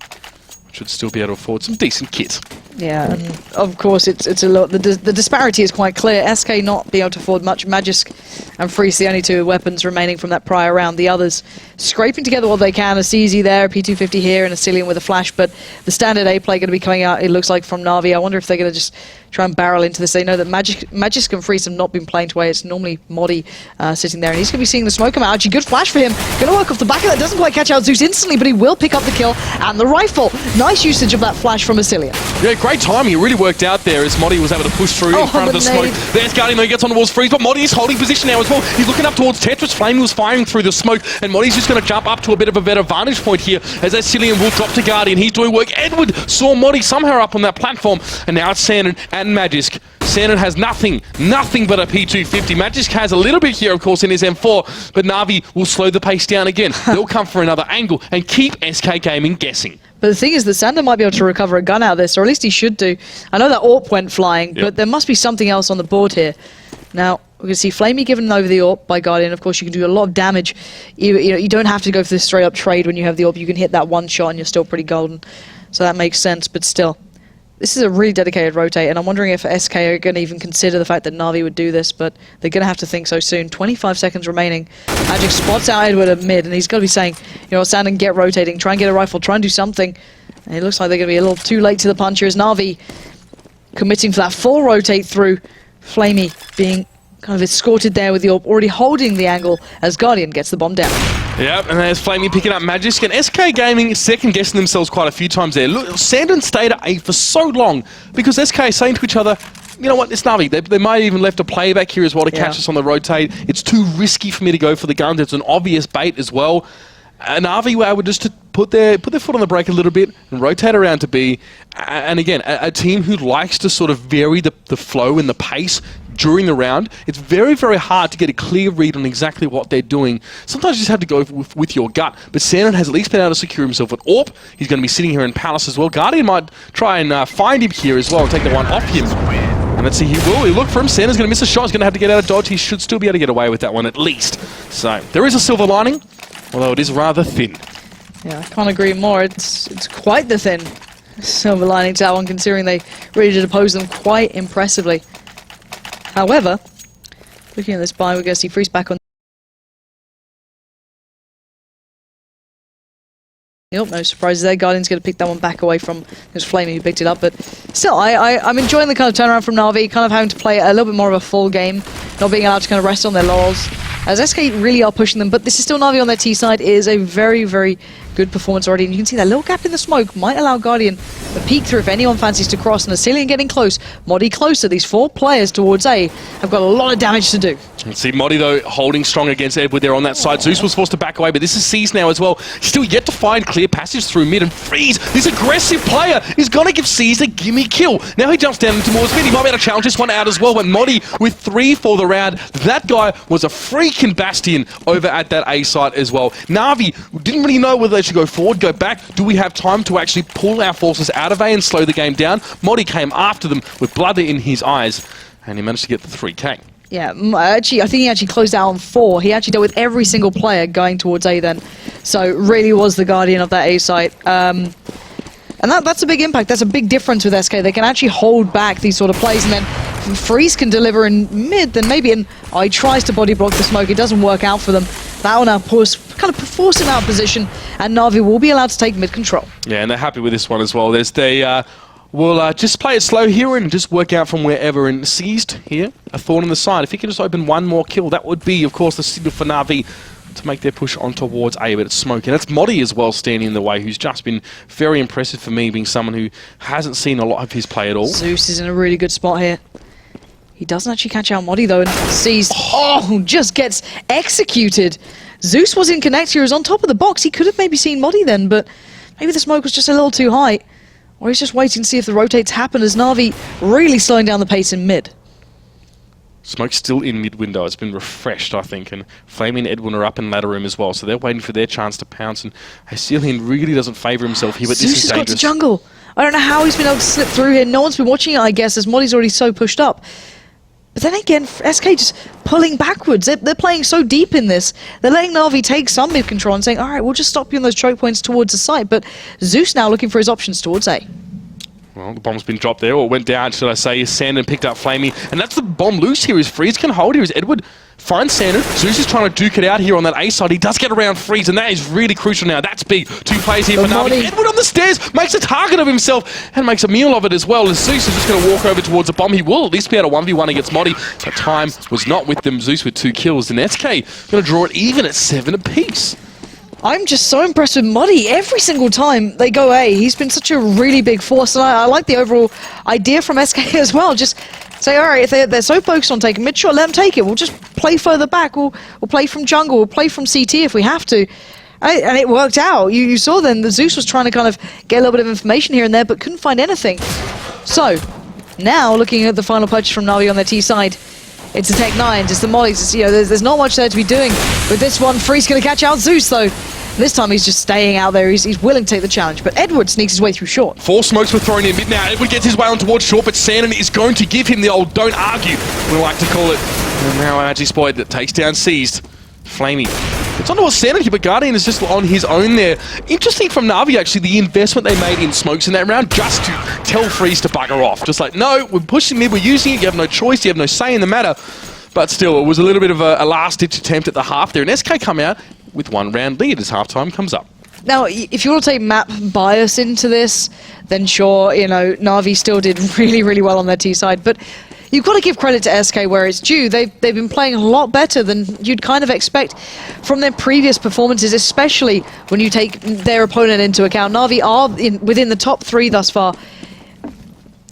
Should still be able to afford some decent kit. Yeah, and of course it's a lot. The disparity is quite clear. SK not being able to afford much. Magisk and Freeze the only 2 weapons remaining from that prior round. The others scraping together what they can. A CZ there, a P250 here, and a Cillian with a flash. But the standard A play going to be coming out, it looks like, from Na'Vi. I wonder if they're going to just try and barrel into this. They know that Magisk and Freeze have not been playing to way. It's normally Modi sitting there, and he's going to be seeing the smoke come out. Actually, good flash for him. Going to work off the back of that. Doesn't quite catch out Zeus instantly, but he will pick up the kill and the rifle. Nice usage of that flash from Acelian. Yeah, great timing. It really worked out there as Modi was able to push through in front of the smoke. There's Guardian, though, he gets on towards Freeze, but Modi is holding position now as well. He's looking up towards Tetris. Flamey was firing through the smoke, and Modi's just going to jump up to a bit of a better vantage point here as Acelian will drop to Guardian. He's doing work. Edward saw Modi somehow up on that platform, and now it's Sandon and Magisk. Sandon has nothing but a P250. Magisk has a little bit here, of course, in his M4, but Na'Vi will slow the pace down again. They'll come for another angle and keep SK Gaming guessing. But the thing is that Sandon might be able to recover a gun out of this, or at least he should do. I know that AWP went flying, but there must be something else on the board here. Now, we can see Flamey given over the AWP by Guardian. Of course, you can do a lot of damage. You don't have to go for this straight-up trade when you have the AWP. You can hit that one shot and you're still pretty golden. So that makes sense, but still. This is a really dedicated rotate, and I'm wondering if SK are going to even consider the fact that Na'Vi would do this, but they're going to have to think so soon. 25 seconds remaining. Magic spots out Edward at mid, and he's got to be saying, you know, Sandon, get rotating, try and get a rifle, try and do something. And it looks like they're going to be a little too late to the punch here as Na'Vi committing for that full rotate through. Flamey being kind of escorted there with the AWP, already holding the angle as Guardian gets the bomb down. Yep, and there's Flamey picking up Magisk, and SK Gaming second-guessing themselves quite a few times there. Look, Sandon stayed at A for so long because SK is saying to each other, you know what, it's Na'Vi. They might have even left a play back here as well to catch us on the rotate. It's too risky for me to go for the guns. It's an obvious bait as well. And Na'Vi were able just to put their foot on the brake a little bit and rotate around to B. And again, a team who likes to sort of vary the flow and the pace during the round. It's very, very hard to get a clear read on exactly what they're doing. Sometimes you just have to go with your gut. But Sandon has at least been able to secure himself an AWP. He's going to be sitting here in Palace as well. Guardian might try and find him here as well and take the one off him. And let's see, he will. He'll look for him. Sandon's going to miss a shot. He's going to have to get out of dodge. He should still be able to get away with that one at least. So there is a silver lining, although it is rather thin. Yeah, I can't agree more. It's quite the thin silver lining to that one, considering they really did oppose them quite impressively. However, looking at this buy, we're going to see Freeze back on. Yep, no surprises there. Guardian's going to pick that one back away from this Flamey who picked it up. But still, I'm enjoying the kind of turnaround from Na'Vi, kind of having to play a little bit more of a full game, not being allowed to kind of rest on their laurels. As SK really are pushing them, but this is still Na'Vi on their T side. It is a very, very good performance already. And you can see that little gap in the smoke might allow Guardian a peek through if anyone fancies to cross. And Asilian getting close. Modi closer. These 4 players towards A have got a lot of damage to do. Let's see, Modi though holding strong against Edward there on that side. Zeus was forced to back away, but this is C's now as well. Still yet to find clear passage through mid, and Freeze, this aggressive player, is going to give C's a gimme kill. Now he jumps down towards mid. He might be able to challenge this one out as well, but Modi with 3 for the round. That guy was a freaking bastion over at that A site as well. Na'Vi didn't really know whether they should go forward, go back. Do we have time to actually pull our forces out of A and slow the game down? Modi came after them with blood in his eyes, and he managed to get the 3K. Yeah, actually, I think he actually closed out on 4. He actually dealt with every single player going towards A then. So really was the Guardian of that A site. And that's a big impact. That's a big difference with SK. They can actually hold back these sort of plays, and then Freeze can deliver in mid, then maybe he tries to body block the smoke. It doesn't work out for them. That will now kind of force him out of position, and Na'Vi will be allowed to take mid control. Yeah, and they're happy with this one as well. We'll just play it slow here and just work out from wherever. And Seized here, a thorn in the side. If he can just open one more kill, that would be, of course, the signal for Na'Vi to make their push on towards A, but it's Smoke. And that's Modi as well standing in the way, who's just been very impressive for me, being someone who hasn't seen a lot of his play at all. Zeus is in a really good spot here. He doesn't actually catch out Modi though, and Seized, just gets executed. Zeus was in connect here, he was on top of the box. He could have maybe seen Modi then, but maybe the smoke was just a little too high. Or he's just waiting to see if the rotates happen, as Na'Vi really slowing down the pace in mid. Smoke's still in mid-window. It's been refreshed, I think, and Flamey and Edwin are up in ladder room as well, so they're waiting for their chance to pounce, and Asilian really doesn't favour himself here, but Zeus this is has dangerous. got to jungle. I don't know how he's been able to slip through here. No one's been watching it, I guess, as Modi's already so pushed up. But then again, SK just pulling backwards. They're playing so deep in this. They're letting Na'Vi take some mid-control and saying, all right, we'll just stop you on those choke points towards the site. But Zeus now looking for his options towards A. Well, the bomb's been dropped there, or went down, should I say. Sandon picked up Flamey, and that's the bomb loose here. Is Freeze can hold here. Is Edward finds Sandon. Zeus is trying to duke it out here on that A side. He does get around Freeze, and that is really crucial now. That's big. 2 plays here for Na'Vi. Edward on the stairs makes a target of himself and makes a meal of it as well. As Zeus is just going to walk over towards the bomb. He will at least be able to 1v1 against Modi, but time was not with them. Zeus with 2 kills, and SK going to draw it even at 7 apiece. I'm just so impressed with Modi. Every single time they go A, he's been such a really big force, and I like the overall idea from SK as well. Just say, all right, if they're so focused on taking mid, sure, let them take it. We'll just play further back. We'll play from jungle. We'll play from CT if we have to. And it worked out. You saw then that Zeus was trying to kind of get a little bit of information here and there, but couldn't find anything. So, now looking at the final purchase from Na'Vi on their T side, it's the Tech 9s, it's the Mollies. There's not much there to be doing with this one. Freeze going to catch out Zeus though. This time he's just staying out there. He's willing to take the challenge, but Edward sneaks his way through short. 4 smokes were thrown in mid now. Edward gets his way on towards short, but Sandon is going to give him the old don't argue, we like to call it. And now Magic Sploid that takes down Seized. Flamey. It's onto a Sandon here, but Guardian is just on his own there. Interesting from Na'Vi, actually, the investment they made in smokes in that round just to tell Freeze to bugger off. Just like, no, we're pushing mid, we're using it, you have no choice, you have no say in the matter. But still, it was a little bit of a last-ditch attempt at the half there. And SK come out with 1 round lead as halftime comes up. Now, if you want to take map bias into this, then sure, you know, Na'Vi still did really, really well on their T side. But you've got to give credit to SK where it's due. They've been playing a lot better than you'd kind of expect from their previous performances, especially when you take their opponent into account. Na'Vi are within the top 3 thus far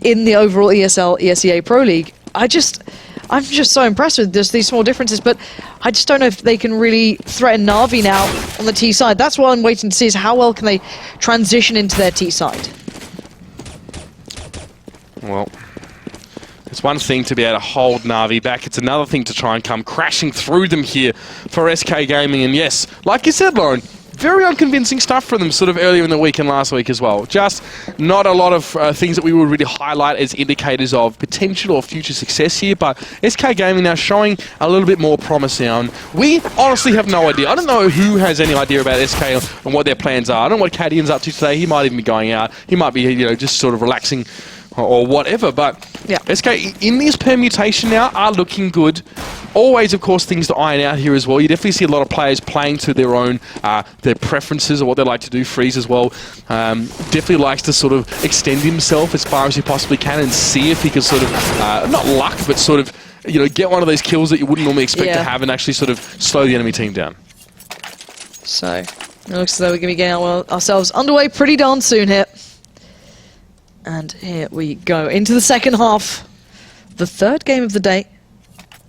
in the overall ESEA Pro League. I'm just so impressed with just these small differences, but I just don't know if they can really threaten Na'Vi now on the T side. That's what I'm waiting to see, is how well can they transition into their T side. Well, it's one thing to be able to hold Na'Vi back. It's another thing to try and come crashing through them here for SK Gaming. And yes, like you said, Lauren, very unconvincing stuff for them sort of earlier in the week and last week as well. Just not a lot of things that we would really highlight as indicators of potential or future success here, but SK Gaming now showing a little bit more promise now. And we honestly have no idea. I don't know who has any idea about SK and what their plans are. I don't know what Cadian's up to today. He might even be going out. He might be, you know, just sort of relaxing or whatever, but yeah, SK in this permutation now are looking good. Always, of course, things to iron out here as well. You definitely see a lot of players playing to their own, their preferences or what they like to do. Freeze as well definitely likes to sort of extend himself as far as he possibly can and see if he can sort of, not luck, but sort of, you know, get one of those kills that you wouldn't normally expect to have and actually sort of slow the enemy team down. So, it looks as though we're going to be getting ourselves underway pretty darn soon here. And here we go into the second half. The third game of the day.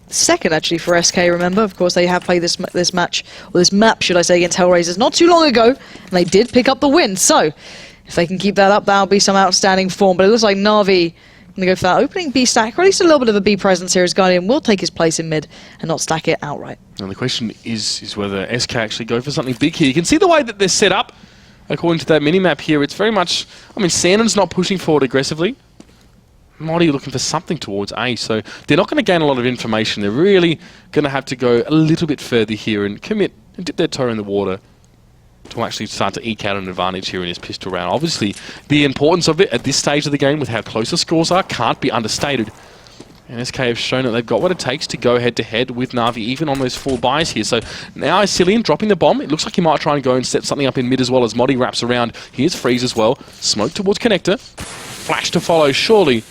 Second, actually, for SK, remember. Of course, they have played this match, or this map, should I say, against Hellraisers not too long ago, and they did pick up the win. So, if they can keep that up, that'll be some outstanding form. But it looks like Na'Vi going to go for that opening B stack, or at least a little bit of a B presence here as Guardian will take his place in mid and not stack it outright. And the question is whether SK actually go for something big here. You can see the way that they're set up. According to that mini-map here, it's very much... I mean, Sandon's not pushing forward aggressively. Mighty looking for something towards A, so they're not going to gain a lot of information. They're really going to have to go a little bit further here and commit and dip their toe in the water to actually start to eke out an advantage here in this pistol round. Obviously, the importance of it at this stage of the game with how close the scores are can't be understated. And SK have shown that they've got what it takes to go head-to-head with Na'Vi, even on those full buys here. So now Cillian dropping the bomb. It looks like he might try and go and set something up in mid as well as Modi wraps around. Here's Freeze as well. Smoke towards Connector. Flash to follow, surely.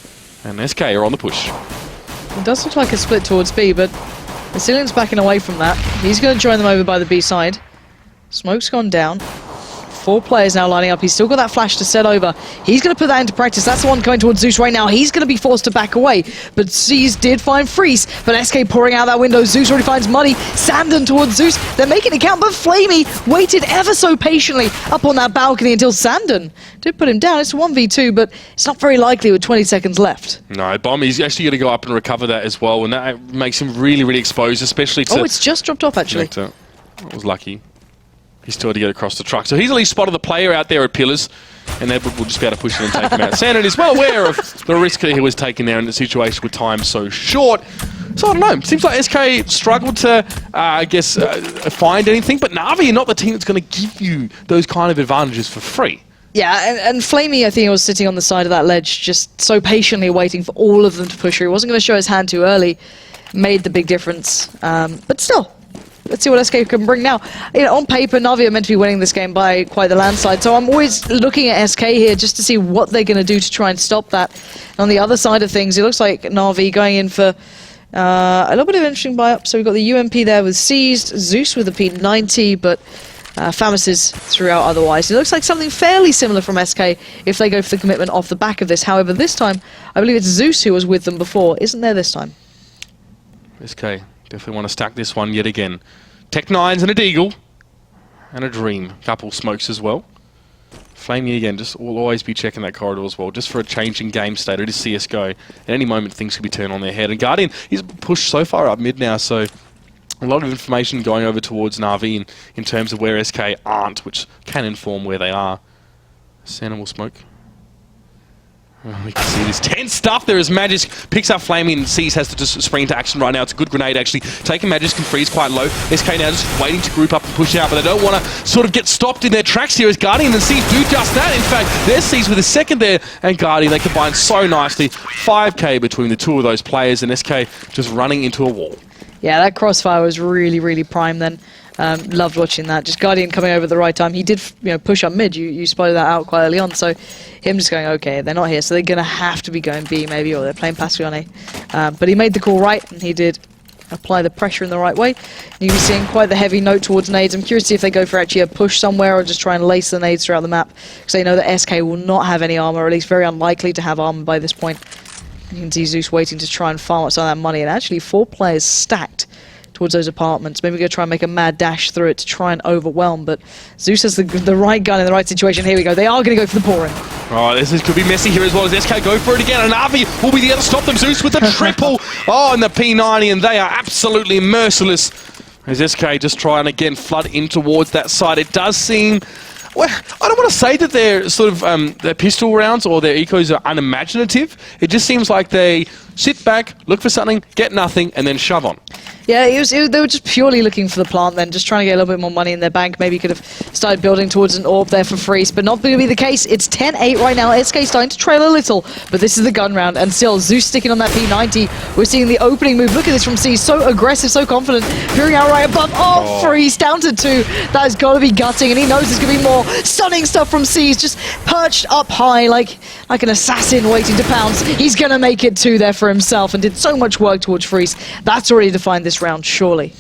And SK are on the push. It does look like a split towards B, but Cillian's backing away from that. He's going to join them over by the B side. Smoke's gone down. 4 players now lining up. He's still got that flash to set over. He's going to put that into practice. That's the one going towards Zeus right now. He's going to be forced to back away. But C's did find Freeze. But SK pouring out that window. Zeus already finds Muddy. Sandon towards Zeus. They're making it count, but Flamey waited ever so patiently up on that balcony until Sandon did put him down. It's a 1v2, but it's not very likely with 20 seconds left. No, Bomb, he's actually going to go up and recover that as well, and that makes him really, really exposed, especially to... Oh, it's just dropped off, actually. That was lucky. He still had to get across the truck. So he's at least spotted the player out there at Pillars, and Edward will just be able to push him and take him out. Sandon is well aware of the risk that he was taking there in the situation with time so short. So I don't know. Seems like SK struggled to, find anything, but Na'Vi are not the team that's going to give you those kind of advantages for free. Yeah, and Flamey, I think, was sitting on the side of that ledge, just so patiently waiting for all of them to push her. He wasn't going to show his hand too early. Made the big difference. But still, let's see what SK can bring now. You know, on paper, Na'Vi are meant to be winning this game by quite the landslide, so I'm always looking at SK here just to see what they're going to do to try and stop that. And on the other side of things, it looks like Na'Vi going in for a little bit of interesting buy-up. So we've got the UMP there with Seized, Zeus with the P90, but Famis is throughout otherwise. It looks like something fairly similar from SK if they go for the commitment off the back of this. However, this time, I believe it's Zeus who was with them before. Isn't there this time? SK definitely want to stack this one yet again. Tech 9s and a Deagle. And a Dream. Couple smokes as well. Flamey again, just will always be checking that corridor as well, just for a changing game state. It is CSGO. At any moment, things could be turned on their head. And Guardian, he's pushed so far up mid now, so a lot of information going over towards Na'Vi in terms of where SK aren't, which can inform where they are. Santa will smoke. Oh, we can see this tense stuff there as Magisk picks up Flamey and Seas has to just spring into action right now. It's a good grenade actually. Taking Magisk and Freeze quite low. SK now just waiting to group up and push out, but they don't want to sort of get stopped in their tracks here as Guardian and Seas do just that. In fact, there's Seas with a second there and Guardian. They combine so nicely. 5k between the two of those players and SK just running into a wall. Yeah, that crossfire was really, really prime then. Loved watching that. Just Guardian coming over at the right time. He did, push up mid. You spotted that out quite early on. So him just going, okay, they're not here, so they're going to have to be going B maybe, or they're playing passively on A. But he made the call right, and he did apply the pressure in the right way. You can be seeing quite the heavy note towards nades. I'm curious to see if they go for actually a push somewhere or just try and lace the nades throughout the map, because they know that SK will not have any armor, or at least very unlikely to have armor by this point. You can see Zeus waiting to try and farm up some of that money, and actually 4 players stacked towards those apartments. Maybe we're going to try and make a mad dash through it to try and overwhelm, but Zeus has the right gun in the right situation. Here we go. They are going to go for the pouring. Oh, this could be messy here as well as SK go for it again, and Navi will be there to stop them. Zeus with the triple. Oh, and the P90, and they are absolutely merciless as SK just try and again flood in towards that side. It does seem... Well, I don't want to say that their sort of their pistol rounds or their ecos are unimaginative. It just seems like they sit back, look for something, get nothing, and then shove on. Yeah, they were just purely looking for the plant then, just trying to get a little bit more money in their bank. Maybe could have started building towards an orb there for Freeze, but not going to be the case. It's 10-8 right now. SK starting to trail a little, but this is the gun round, and still Zeus sticking on that P90. We're seeing the opening move. Look at this from C, so aggressive, so confident, peering out right above. Oh, Freeze down to 2. That has got to be gutting, and he knows there's going to be more stunning stuff from C. He's just perched up high like an assassin waiting to pounce. He's going to make it 2 there for himself, and did so much work towards Freeze. That's already defined this round, surely.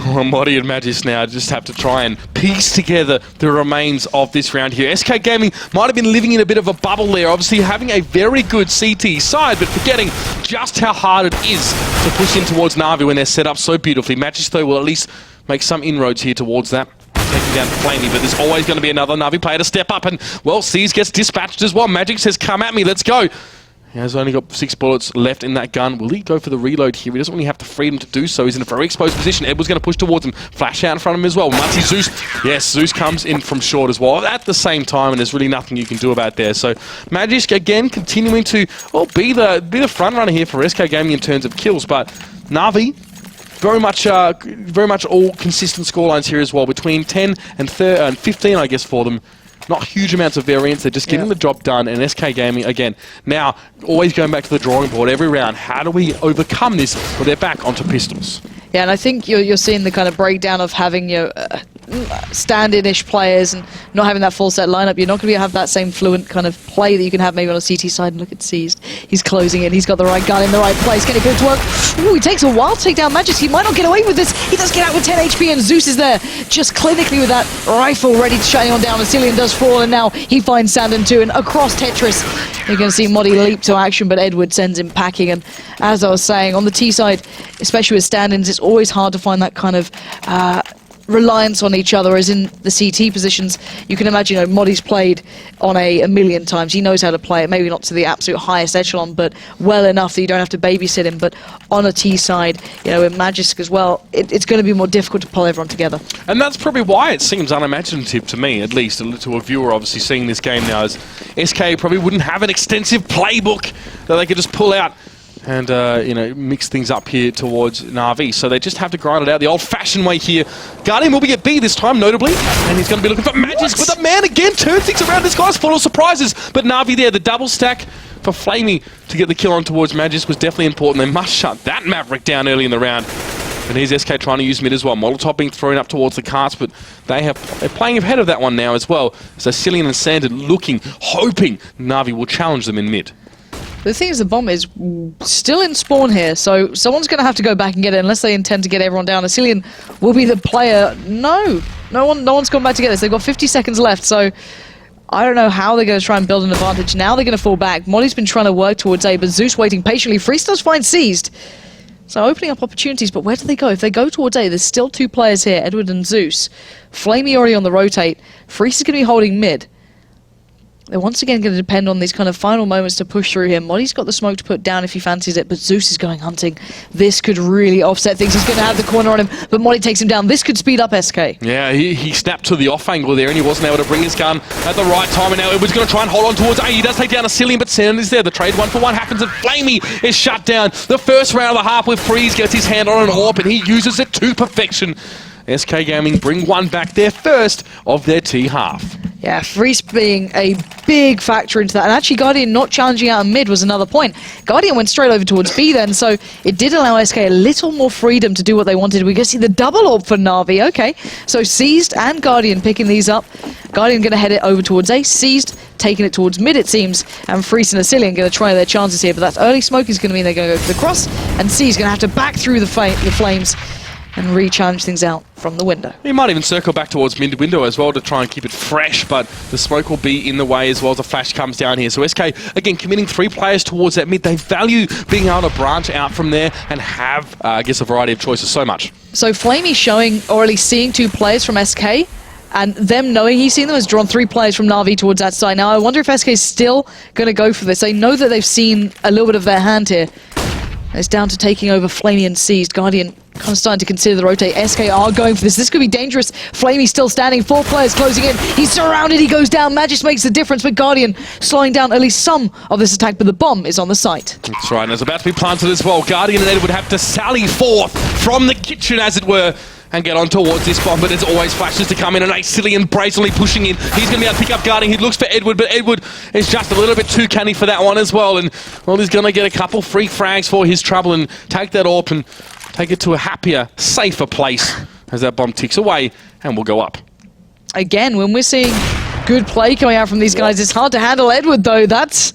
Oh, Modi and Magis now just have to try and piece together the remains of this round here. SK Gaming might have been living in a bit of a bubble there, obviously having a very good CT side, but forgetting just how hard it is to push in towards Na'Vi when they're set up so beautifully. Magis, though, will at least make some inroads here towards that. Taking down Flamey, but there's always going to be another Na'Vi player to step up, and, well, Seas gets dispatched as well. Magic says, come at me, let's go. He has only got 6 bullets left in that gun. Will he go for the reload here? He doesn't really have the freedom to do so. He's in a very exposed position. Edward's going to push towards him. Flash out in front of him as well. Muncie Zeus. Yes, Zeus comes in from short as well at the same time, and there's really nothing you can do about there. So Magisk again continuing to be the front runner here for SK Gaming in terms of kills, but Na'Vi very much all consistent scorelines here as well, between 10 and 15, I guess, for them. Not huge amounts of variance, they're just getting the job done, and SK Gaming, again, now always going back to the drawing board every round. How do we overcome this when they're back onto pistols? Yeah, and I think you're seeing the kind of breakdown of having stand-in-ish players and not having that full set lineup. You're not going to have that same fluent kind of play that you can have maybe on a CT side. And look at Seized. He's closing in. He's got the right gun in the right place. Can he put it to work? Ooh, he takes a while to take down Magis. He might not get away with this. He does get out with 10 HP, and Zeus is there just clinically with that rifle ready to shut anyone down. Vasilian does fall, and now he finds Sandon too. And across Tetris, you're going to see Modi leap to action, but Edward sends him packing. And as I was saying, on the T side, especially with stand-ins, it's always hard to find that kind of reliance on each other, as in the CT positions. You can imagine, Modi's played on a million times. He knows how to play it, maybe not to the absolute highest echelon, but well enough that you don't have to babysit him. But on a T side, in Magisk as well, it's going to be more difficult to pull everyone together. And that's probably why it seems unimaginative to me, at least, to a viewer obviously seeing this game now, as SK probably wouldn't have an extensive playbook that they could just pull out and, mix things up here towards Na'Vi. So they just have to grind it out the old-fashioned way here. Guardian will be at B this time, notably, and he's going to be looking for Magisk with a man again. Turn things around. This guy's full of surprises. But Na'Vi there, the double stack for Flamey to get the kill on towards Magisk was definitely important. They must shut that Maverick down early in the round. And here's SK trying to use mid as well. Molotov being thrown up towards the carts, but they're playing ahead of that one now as well. So Cillian and Sandon looking, hoping Na'Vi will challenge them in mid. The thing is, the bomb is still in spawn here, so someone's going to have to go back and get it unless they intend to get everyone down. Cillian will be the player. No one's gone back to get this. They've got 50 seconds left, so I don't know how they're going to try and build an advantage. Now they're going to fall back. Modi's been trying to work towards A, but Zeus waiting patiently. Freeze does find Seized. So opening up opportunities, but where do they go? If they go towards A, there's still 2 players here, Edward and Zeus. Flamey already on the rotate. Freeze is going to be holding mid. They're once again going to depend on these kind of final moments to push through here. Molly's got the smoke to put down if he fancies it, but Zeus is going hunting. This could really offset things. He's going to have the corner on him, but Molly takes him down. This could speed up SK. Yeah, he snapped to the off angle there, and he wasn't able to bring his gun at the right time, and now Edward's going to try and hold on towards A. He does take down a Cillian, but Sand is there. The trade 1-for-1 happens, and Flamey is shut down. The first round of the half with Freeze gets his hand on an AWP, and he uses it to perfection. SK Gaming bring one back, their first of their T-half. Yeah, Freeze being a big factor into that. And actually, Guardian not challenging out of mid was another point. Guardian went straight over towards B then, so it did allow SK a little more freedom to do what they wanted. We get to see the double AWP for Na'Vi. Okay, so Seized and Guardian picking these up. Guardian going to head it over towards A. Seized taking it towards mid, it seems. And Freeze and Asilian going to try their chances here. But that early smoke is going to mean they're going to go for the cross. And C's going to have to back through the flames and re-challenge things out from the window. He might even circle back towards mid window as well to try and keep it fresh, but the smoke will be in the way as well as the flash comes down here. So SK, again, committing 3 players towards that mid. They value being able to branch out from there and have, I guess, a variety of choices so much. So Flamey showing, or at least seeing 2 players from SK, and them knowing he's seen them has drawn 3 players from Na'Vi towards that side. Now, I wonder if SK is still going to go for this. They know that they've seen a little bit of their hand here. It's down to taking over Flamey and Seized. Guardian kind of starting to consider the rotate. SK are going for this. This could be dangerous. Flamey still standing. 4 players closing in. He's surrounded. He goes down. Magis makes the difference, but Guardian slowing down at least some of this attack, but the bomb is on the site. That's right, and it's about to be planted as well. Guardian and Ed would have to sally forth from the kitchen, as it were, and get on towards this bomb, but there's always flashes to come in, and Cillian brazenly pushing in. He's going to be able to pick up Guardian. He looks for Edward, but Edward is just a little bit too canny for that one as well, and, well, he's going to get a couple free frags for his trouble and take that AWP and take it to a happier, safer place as that bomb ticks away, and we'll go up. Again, when we're seeing good play coming out from these guys, it's hard to handle Edward, though. That's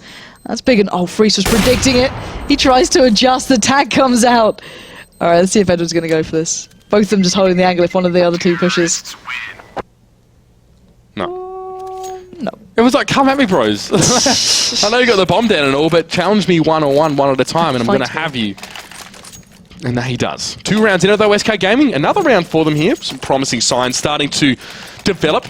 big, and oh, Freeze was predicting it. He tries to adjust, the tag comes out. All right, let's see if Edward's going to go for this. Both of them just holding the angle if one of the other 2 pushes. No. No. It was like, come at me, bros. I know you got the bomb down and all, but challenge me one-on-one, one at a time, and I'm going to have you. And he does. 2 rounds in, though, SK Gaming. Another round for them here. Some promising signs starting to develop.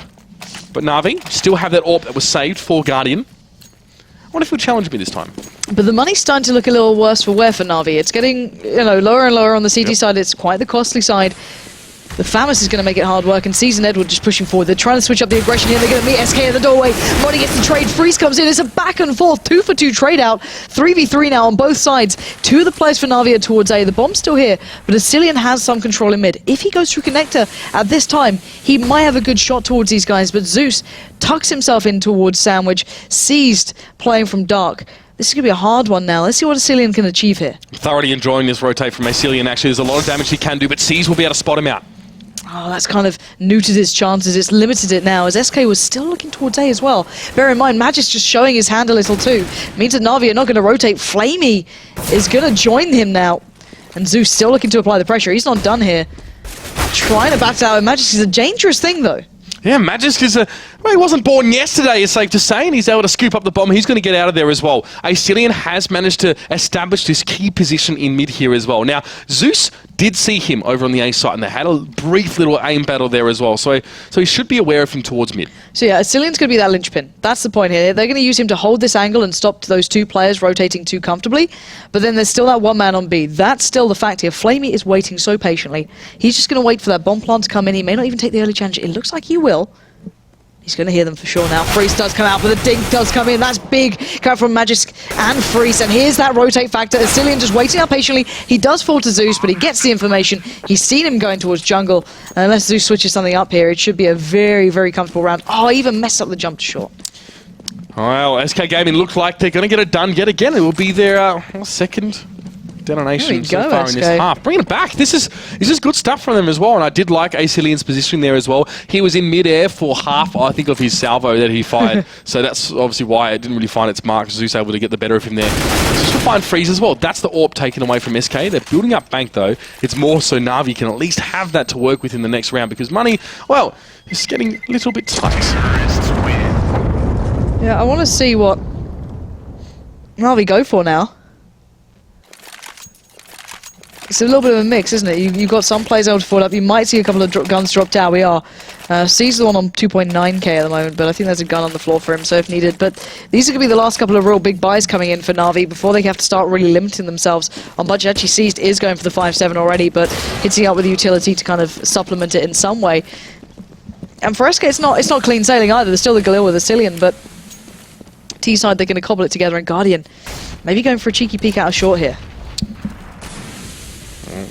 But Na'Vi still have that AWP that was saved for Guardian. I wonder if he'll challenge me this time. But the money's starting to look a little worse for wear for Na'Vi. It's getting, lower and lower on the CT side. It's quite the costly side. The Famus is going to make it hard work, and Season Edward just pushing forward. They're trying to switch up the aggression here. They're going to meet SK in the doorway. Money gets the trade. Freeze comes in. It's a back and forth 2-for-2 trade out. 3v3 now on both sides. 2 of the players for Na'Vi are towards A. The bomb's still here, but Asilian has some control in mid. If he goes through connector at this time, he might have a good shot towards these guys, but Zeus tucks himself in towards Sandwich. Seized playing from dark. This is going to be a hard one now. Let's see what Asilian can achieve here. Thoroughly enjoying this rotate from Asilian. Actually, there's a lot of damage he can do, but C's will be able to spot him out. Oh, that's kind of neutered his chances. It's limited it now, as SK was still looking towards A as well. Bear in mind, Magis just showing his hand a little too. Means that Na'Vi are not going to rotate. Flamey is going to join him now. And Zeus still looking to apply the pressure. He's not done here. Trying to battle out with Magis is a dangerous thing, though. Yeah, Magisk is he wasn't born yesterday, it's safe to say, and he's able to scoop up the bomb. He's going to get out of there as well. Asilian has managed to establish this key position in mid here as well. Now, Zeus did see him over on the A side, and they had a brief little aim battle there as well. So he should be aware of him towards mid. So yeah, Asilian's going to be that linchpin. That's the point here. They're going to use him to hold this angle and stop those 2 players rotating too comfortably. But then there's still that 1 man on B. That's still the fact here. Flamey is waiting so patiently. He's just going to wait for that bomb plant to come in. He may not even take the early challenge. It looks like he will. He's going to hear them for sure now. Freeze does come out, but the dink does come in. That's big coming from Magisk and Freeze. And here's that rotate factor. Asilian just waiting out patiently. He does fall to Zeus, but he gets the information. He's seen him going towards jungle. And unless Zeus switches something up here, it should be a very, very comfortable round. Oh, I even messed up the jump to short. Well, SK Gaming look like they're going to get it done yet again. It will be their second detonation so far in this half. Bringing it back. This is good stuff from them as well, and I did like Asilian's positioning there as well. He was in mid-air for half, I think, of his salvo that he fired, so that's obviously why I didn't really find its mark. Zeus able to get the better of him there. Just to find Freeze as well. That's the AWP taken away from SK. They're building up bank, though. It's more so Na'Vi can at least have that to work with in the next round, because money, well, is getting a little bit tight. Yeah, I want to see what Na'Vi go for now. it's a little bit of a mix, isn't it? You've got some players able to fall up. You might see a couple of guns dropped out. We are. C's the one on 2.9k at the moment, but I think there's a gun on the floor for him, so if needed. But these are going to be the last couple of real big buys coming in for Na'Vi before they have to start really limiting themselves on budget. Actually, Seized is going for the 5.7 already, but hitting out with the utility to kind of supplement it in some way. And for SK, it's not clean sailing either. There's still the Galil with the Cillian, but T-side, they're going to cobble it together, and Guardian maybe going for a cheeky peek out of short here.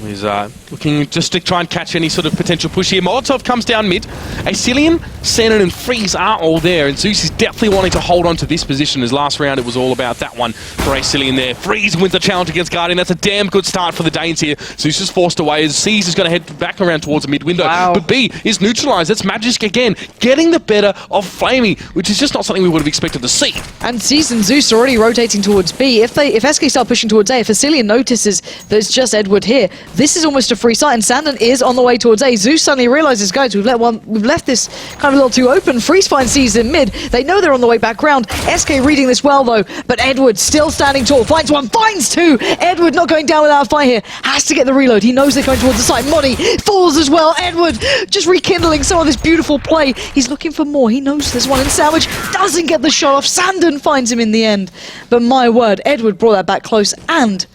He's looking just to try and catch any sort of potential push here. Molotov comes down mid. Cillian, Sandon and Freeze are all there, and Zeus is definitely wanting to hold on to this position, as last round it was all about that one for Cillian there. Freeze wins the challenge against Guardian. That's a damn good start for the Danes here. Zeus is forced away as C's is going to head back around towards the mid window. Wow. But B is neutralized. That's Magisk again, getting the better of Flamey, which is just not something we would have expected to see. And C's and Zeus are already rotating towards B. If SK start pushing towards A, if Cillian notices that it's just Edward here, this is almost a free sight, and Sandon is on the way towards A. Zeus suddenly realizes, guys, we've left this kind of a little too open. Freeze finds C's in mid. They know they're on the way back round. SK reading this well though, but Edward still standing tall. Finds one, finds two. Edward not going down without a fight here. Has to get the reload. He knows they're going towards the side. Modi falls as well. Edward just rekindling some of this beautiful play. He's looking for more. He knows there's one in Sandwich. Doesn't get the shot off. Sandon finds him in the end. But my word, Edward brought that back close, and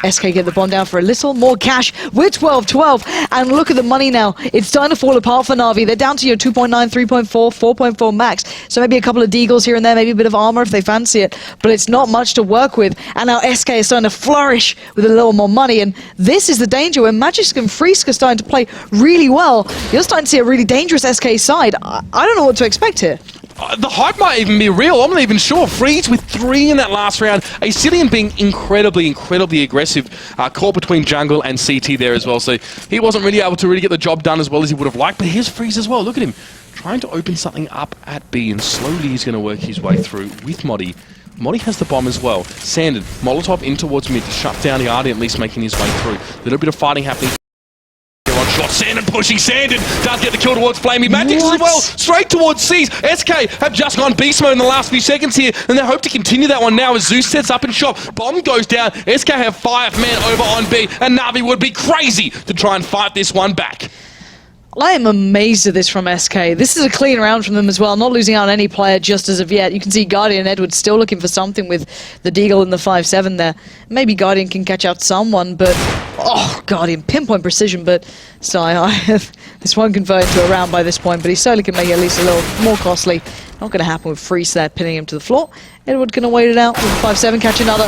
SK get the bomb down for a little more cash. We're 12-12, and look at the money now. It's starting to fall apart for Na'Vi. They're down to your 2.9, 3.4, 4.4 max. So maybe a couple of deagles here and there, maybe a bit of armor if they fancy it, but it's not much to work with. And now SK is starting to flourish with a little more money, and this is the danger where Magisk and Freesk are starting to play really well. You're starting to see a really dangerous SK side. I don't know what to expect here. The hype might even be real. I'm not even sure. Freeze with 3 in that last round. Cillian being incredibly aggressive. Caught between jungle and CT there as well. So he wasn't really able to get the job done as well as he would have liked. But here's Freeze as well. Look at him. Trying to open something up at B, and slowly he's going to work his way through with Modi. Modi has the bomb as well. Sandon, Molotov in towards mid to shut down the Guardian, at least making his way through. A little bit of fighting happening. Shot. Sandon pushing. Sandon does get the kill towards Flamey. Magic as well, straight towards C's. SK have just gone beast mode in the last few seconds here, and they hope to continue that one now as Zeus sets up and shot. Bomb goes down. SK have 5 men over on B, and Na'Vi would be crazy to try and fight this one back. I am amazed at this from SK. This is a clean round from them as well, not losing out on any player just as of yet. You can see Guardian and Edward still looking for something with the Deagle and the 5.7 there. Maybe Guardian can catch out someone, but... Oh, Guardian, pinpoint precision, but still, this won't convert into a round by this point, but he certainly can make it at least a little more costly. Not going to happen with Freeze there, pinning him to the floor. Edward going to wait it out with the 5.7, catch another.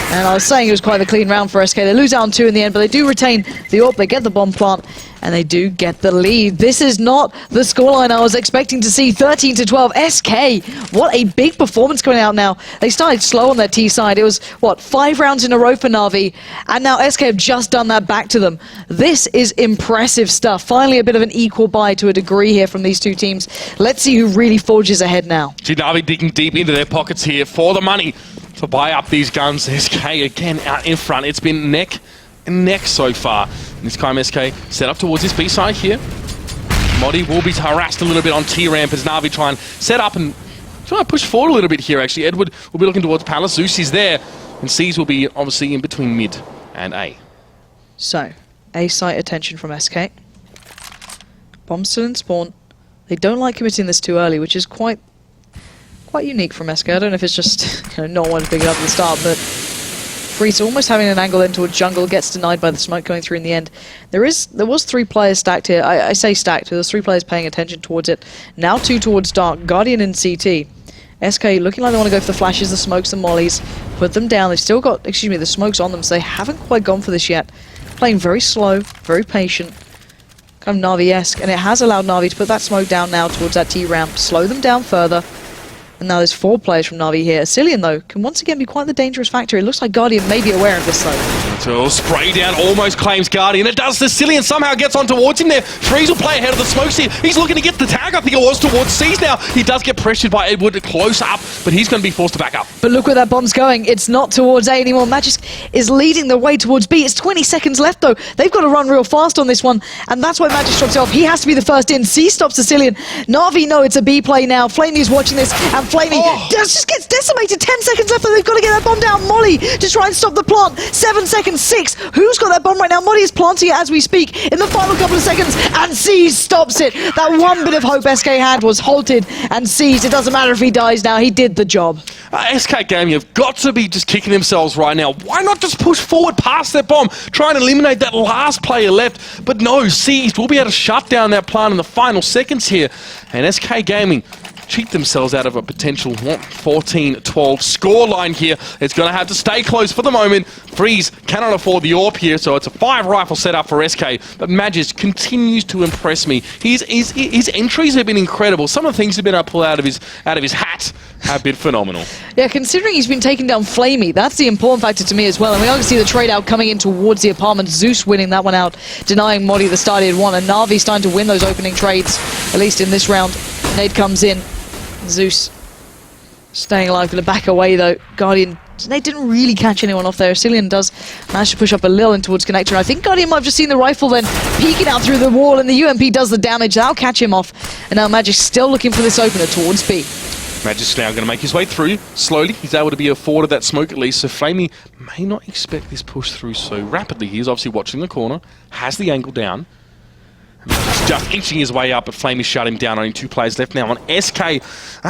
And I was saying it was quite a clean round for SK. They lose out on 2 in the end, but they do retain the AWP, they get the bomb plant, and they do get the lead. This is not the scoreline I was expecting to see. 13-12. SK, what a big performance coming out now. They started slow on their T side. It was, what, 5 rounds in a row for Na'Vi, and now SK have just done that back to them. This is impressive stuff. Finally a bit of an equal buy to a degree here from these two teams. Let's see who really forges ahead now. Na'Vi digging deep into their pockets here for the money to buy up these guns. SK again out in front. It's been neck and neck so far. This time SK set up towards this B side here. Modi will be harassed a little bit on T ramp as Na'Vi try and set up and try to push forward a little bit here actually. Edward will be looking towards Palace. Zeus is there, and C's will be obviously in between mid and A. So, A site attention from SK. Bomb still in spawn. They don't like committing this too early, which is quite unique from SK. I don't know if it's just not wanting to pick it up at the start, but Freeze almost having an angle in towards jungle, gets denied by the smoke going through in the end. There was 3 players stacked here. I say stacked, there's 3 players paying attention towards it. Now 2 towards Dark, Guardian and CT. SK looking like they want to go for the flashes, the smokes, the mollies, put them down. They've still got, the smokes on them, so they haven't quite gone for this yet. Playing very slow, very patient, kind of Na'Vi-esque, and it has allowed Na'Vi to put that smoke down now towards that T-ramp, slow them down further. And now there's 4 players from Na'Vi here. Cillian, though, can once again be quite the dangerous factor. It looks like Guardian may be aware of this, though. So spray down almost claims Guardian. It does. The Cillian somehow gets on towards him there. Freeze will play ahead of the smokes here. He's looking to get the tag. I think it was towards C's now. He does get pressured by Edward close up, but he's going to be forced to back up. But look where that bomb's going. It's not towards A anymore. Magisk is leading the way towards B. It's 20 seconds left, though. They've got to run real fast on this one, and that's why Magisk drops it off. He has to be the first in. C stops the Cillian. Na'Vi know it's a B play now. Flamey's watching this, and Flamey just gets decimated. 10 seconds left, and they've got to get that bomb down. Molly to try and stop the plant. 7 seconds, 6. Who's got that bomb right now? Molly is planting it as we speak in the final couple of seconds, and Seas stops it. That one bit of hope SK had was halted, and Seas, it doesn't matter if he dies now, he did the job. SK Gaming have got to be just kicking themselves right now. Why not just push forward past that bomb, try and eliminate that last player left? But no, Seas will be able to shut down that plant in the final seconds here, and SK Gaming cheat themselves out of a potential 14-12 scoreline here. It's going to have to stay close for the moment. Freeze cannot afford the AWP here, so it's a 5-rifle setup for SK. But Magis continues to impress me. His entries have been incredible. Some of the things he's been able to pull out of his hat have been phenomenal. Yeah, considering he's been taking down Flamey, that's the important factor to me as well. And we obviously see the trade out coming in towards the apartment. Zeus winning that one out, denying Modi the start he had won, and Na'Vi starting to win those opening trades, at least in this round. Nade comes in. Zeus staying alive, going to back away though. Guardian, they didn't really catch anyone off there. Cillian does manage to push up a little in towards Connector. And I think Guardian might have just seen the rifle then peeking out through the wall, and the UMP does the damage. That'll catch him off. And now Magic's still looking for this opener towards B. Magic's now going to make his way through. Slowly, he's able to be afforded that smoke at least, so Flamey may not expect this push through so rapidly. He's obviously watching the corner, has the angle down. Magic's just inching his way up, but Flamey shut him down. Only 2 players left now on SK. And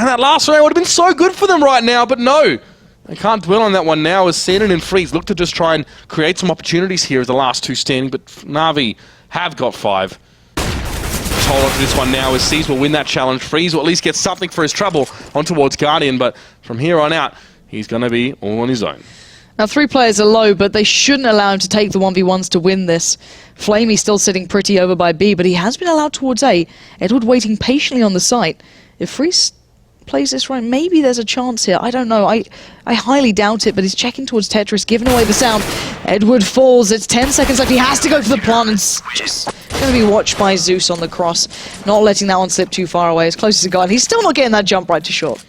that last round would have been so good for them right now, but no. They can't dwell on that one now as Sandon and Freeze look to just try and create some opportunities here as the last 2 standing, but Na'Vi have got 5. Hold on to this one now as Seas will win that challenge. Freeze will at least get something for his trouble on towards Guardian, but from here on out, he's going to be all on his own. Now 3 players are low, but they shouldn't allow him to take the 1v1s to win this. Flamey still sitting pretty over by B, but he has been allowed towards A. Edward waiting patiently on the site. If Freeze plays this right, maybe there's a chance here. I don't know. I highly doubt it, but he's checking towards Tetris, giving away the sound. Edward falls. It's 10 seconds left. He has to go for the plant, and it's just going to be watched by Zeus on the cross, not letting that one slip too far away, as close as he got. And he's still not getting that jump right to short.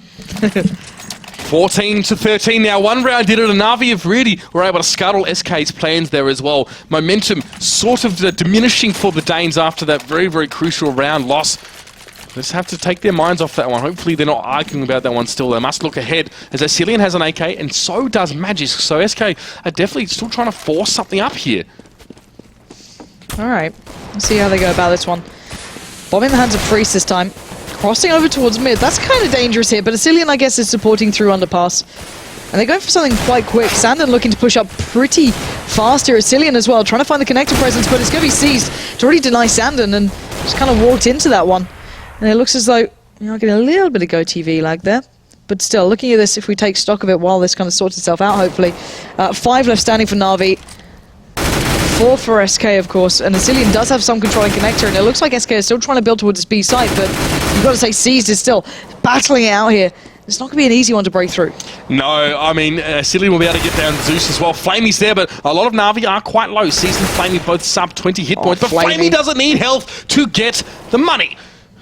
14-13 now. 1 round did it, and Na'Vi have really were able to scuttle SK's plans there as well. Momentum sort of diminishing for the Danes after that very, very crucial round loss. They just have to take their minds off that one. Hopefully they're not arguing about that one still. They must look ahead, as Cillian has an AK, and so does Magis. So SK are definitely still trying to force something up here. Alright, let's see how they go about this one. Bomb in the hands of Freeze this time. Crossing over towards mid. That's kind of dangerous here, but Cillian, I guess, is supporting through underpass. And they're going for something quite quick. Sandon looking to push up pretty fast here. Cillian as well, trying to find the connector presence, but it's going to be seized to already deny Sandon, and just kind of walked into that one. And it looks as though you're getting a little bit of Go TV lag there. But still, looking at this, if we take stock of it while this kind of sorts itself out, hopefully. 5 left standing for Na'Vi. 4 for SK, of course, and Cillian does have some controlling connector, and it looks like SK is still trying to build towards his B site, but you've got to say Seized is still battling it out here. It's not going to be an easy one to break through. No, I mean, Cillian will be able to get down Zeus as well. Flamey's there, but a lot of Na'Vi are quite low. Seized and Flamey both sub 20 hit points, but Flamey doesn't need health to get the money.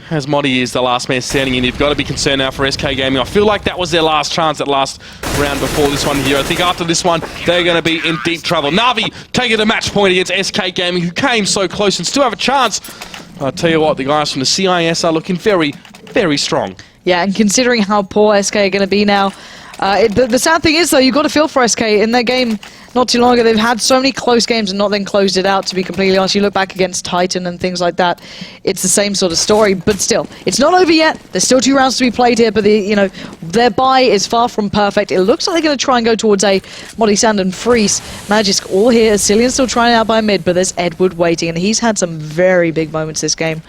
As Modi is the last man standing in, you've got to be concerned now for SK Gaming. I feel like that was their last chance at last round before this one here. I think after this one, they're going to be in deep trouble. Na'Vi taking the match point against SK Gaming, who came so close and still have a chance. I'll tell you what, the guys from the CIS are looking very, very strong. Yeah, and considering how poor SK are going to be now, the sad thing is, though, you've got to feel for SK. In their game not too long ago, they've had so many close games and not then closed it out, to be completely honest. You look back against Titan and things like that, it's the same sort of story, but still, it's not over yet. There's still 2 rounds to be played here, but their bye is far from perfect. It looks like they're going to try and go towards a Modi Sand and Freeze. Magisk all here. Cillian's still trying out by mid, but there's Edward waiting, and he's had some very big moments this game.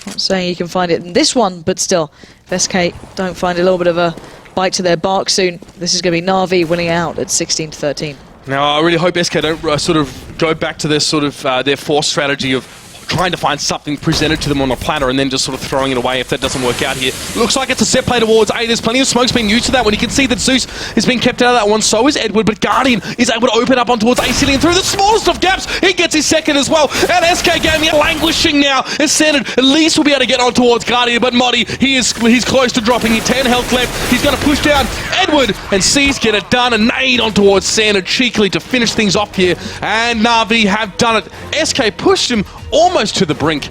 Not saying you can find it in this one, but still, if SK don't find a little bit of a bite to their bark soon, this is going to be Na'Vi winning out at 16-13. Now, I really hope SK don't sort of go back to their sort of their force strategy of trying to find something presented to them on a platter and then just sort of throwing it away if that doesn't work out here. Looks like it's a set play towards A. There's plenty of smokes being used to that one. You can see that Zeus is being kept out of that one. So is Edward, but Guardian is able to open up on towards A. Cillian through the smallest of gaps. He gets his second as well. And SK Gaming languishing now. As Sandon at least will be able to get on towards Guardian, but Modi, he's close to dropping. He 10 health left. He's going to push down Edward, and Seas get it done. A nade on towards Sandon cheekily to finish things off here. And Na'Vi have done it. SK pushed him almost to the brink,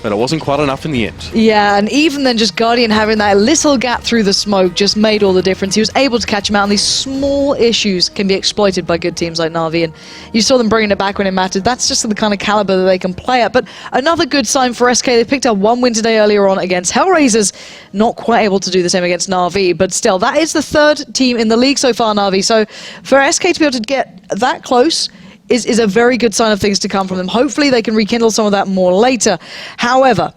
but it wasn't quite enough in the end. Yeah, and even then just Guardian having that little gap through the smoke just made all the difference. He was able to catch him out, and these small issues can be exploited by good teams like Na'Vi, and you saw them bringing it back when it mattered. That's just the kind of caliber that they can play at. But another good sign for SK, they picked up one win today earlier on against Hellraisers. Not quite able to do the same against Na'Vi, but still, that is the third team in the league so far, Na'Vi. So for SK to be able to get that close is a very good sign of things to come from them. Hopefully they can rekindle some of that more later. However,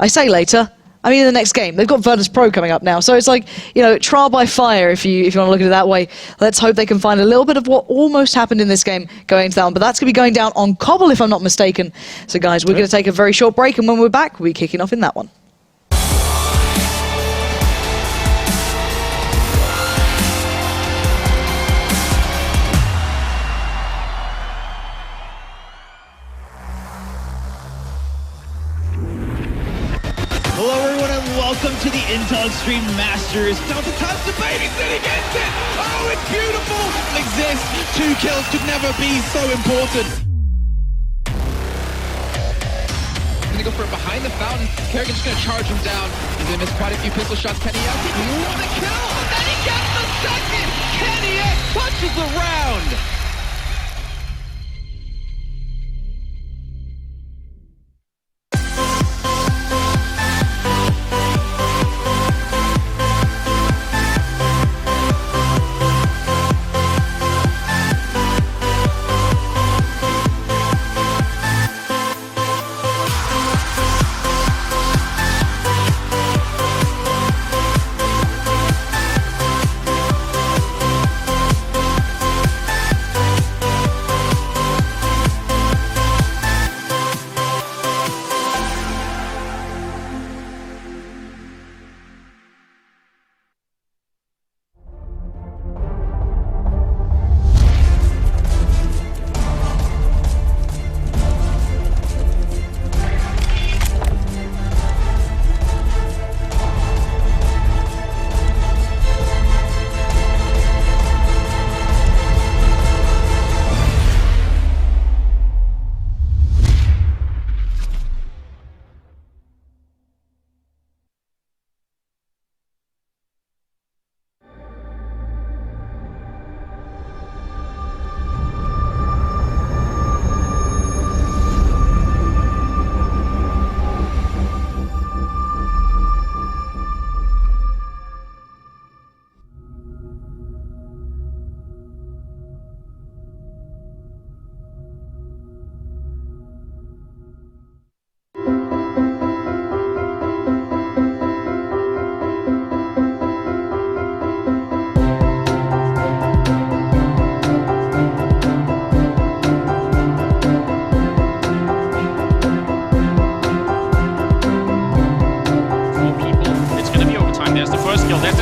I say later, I mean in the next game. They've got Virtus Pro coming up now. So it's like, you know, trial by fire if you want to look at it that way. Let's hope they can find a little bit of what almost happened in this game going into that one. But that's going to be going down on Cobble if I'm not mistaken. So guys, we're going to take a very short break, and when we're back, we'll be kicking off in that one. Hello everyone and welcome to the Intel Extreme Masters. Delta Time's debating it against it. Oh, it's beautiful. Exists. 2 kills could never be so important. Gonna go for it behind the fountain. Kerrigan's just gonna charge him down. He's gonna miss quite a few pistol shots. Kenny X, what a kill! And then he gets the second! Kenny X punches the round!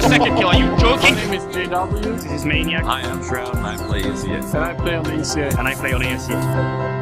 second kill. Are you joking? My name is JW. This is Maniac. Hi, I'm Shroud and I play ECA. And I play on the ECA. And I play on ASC.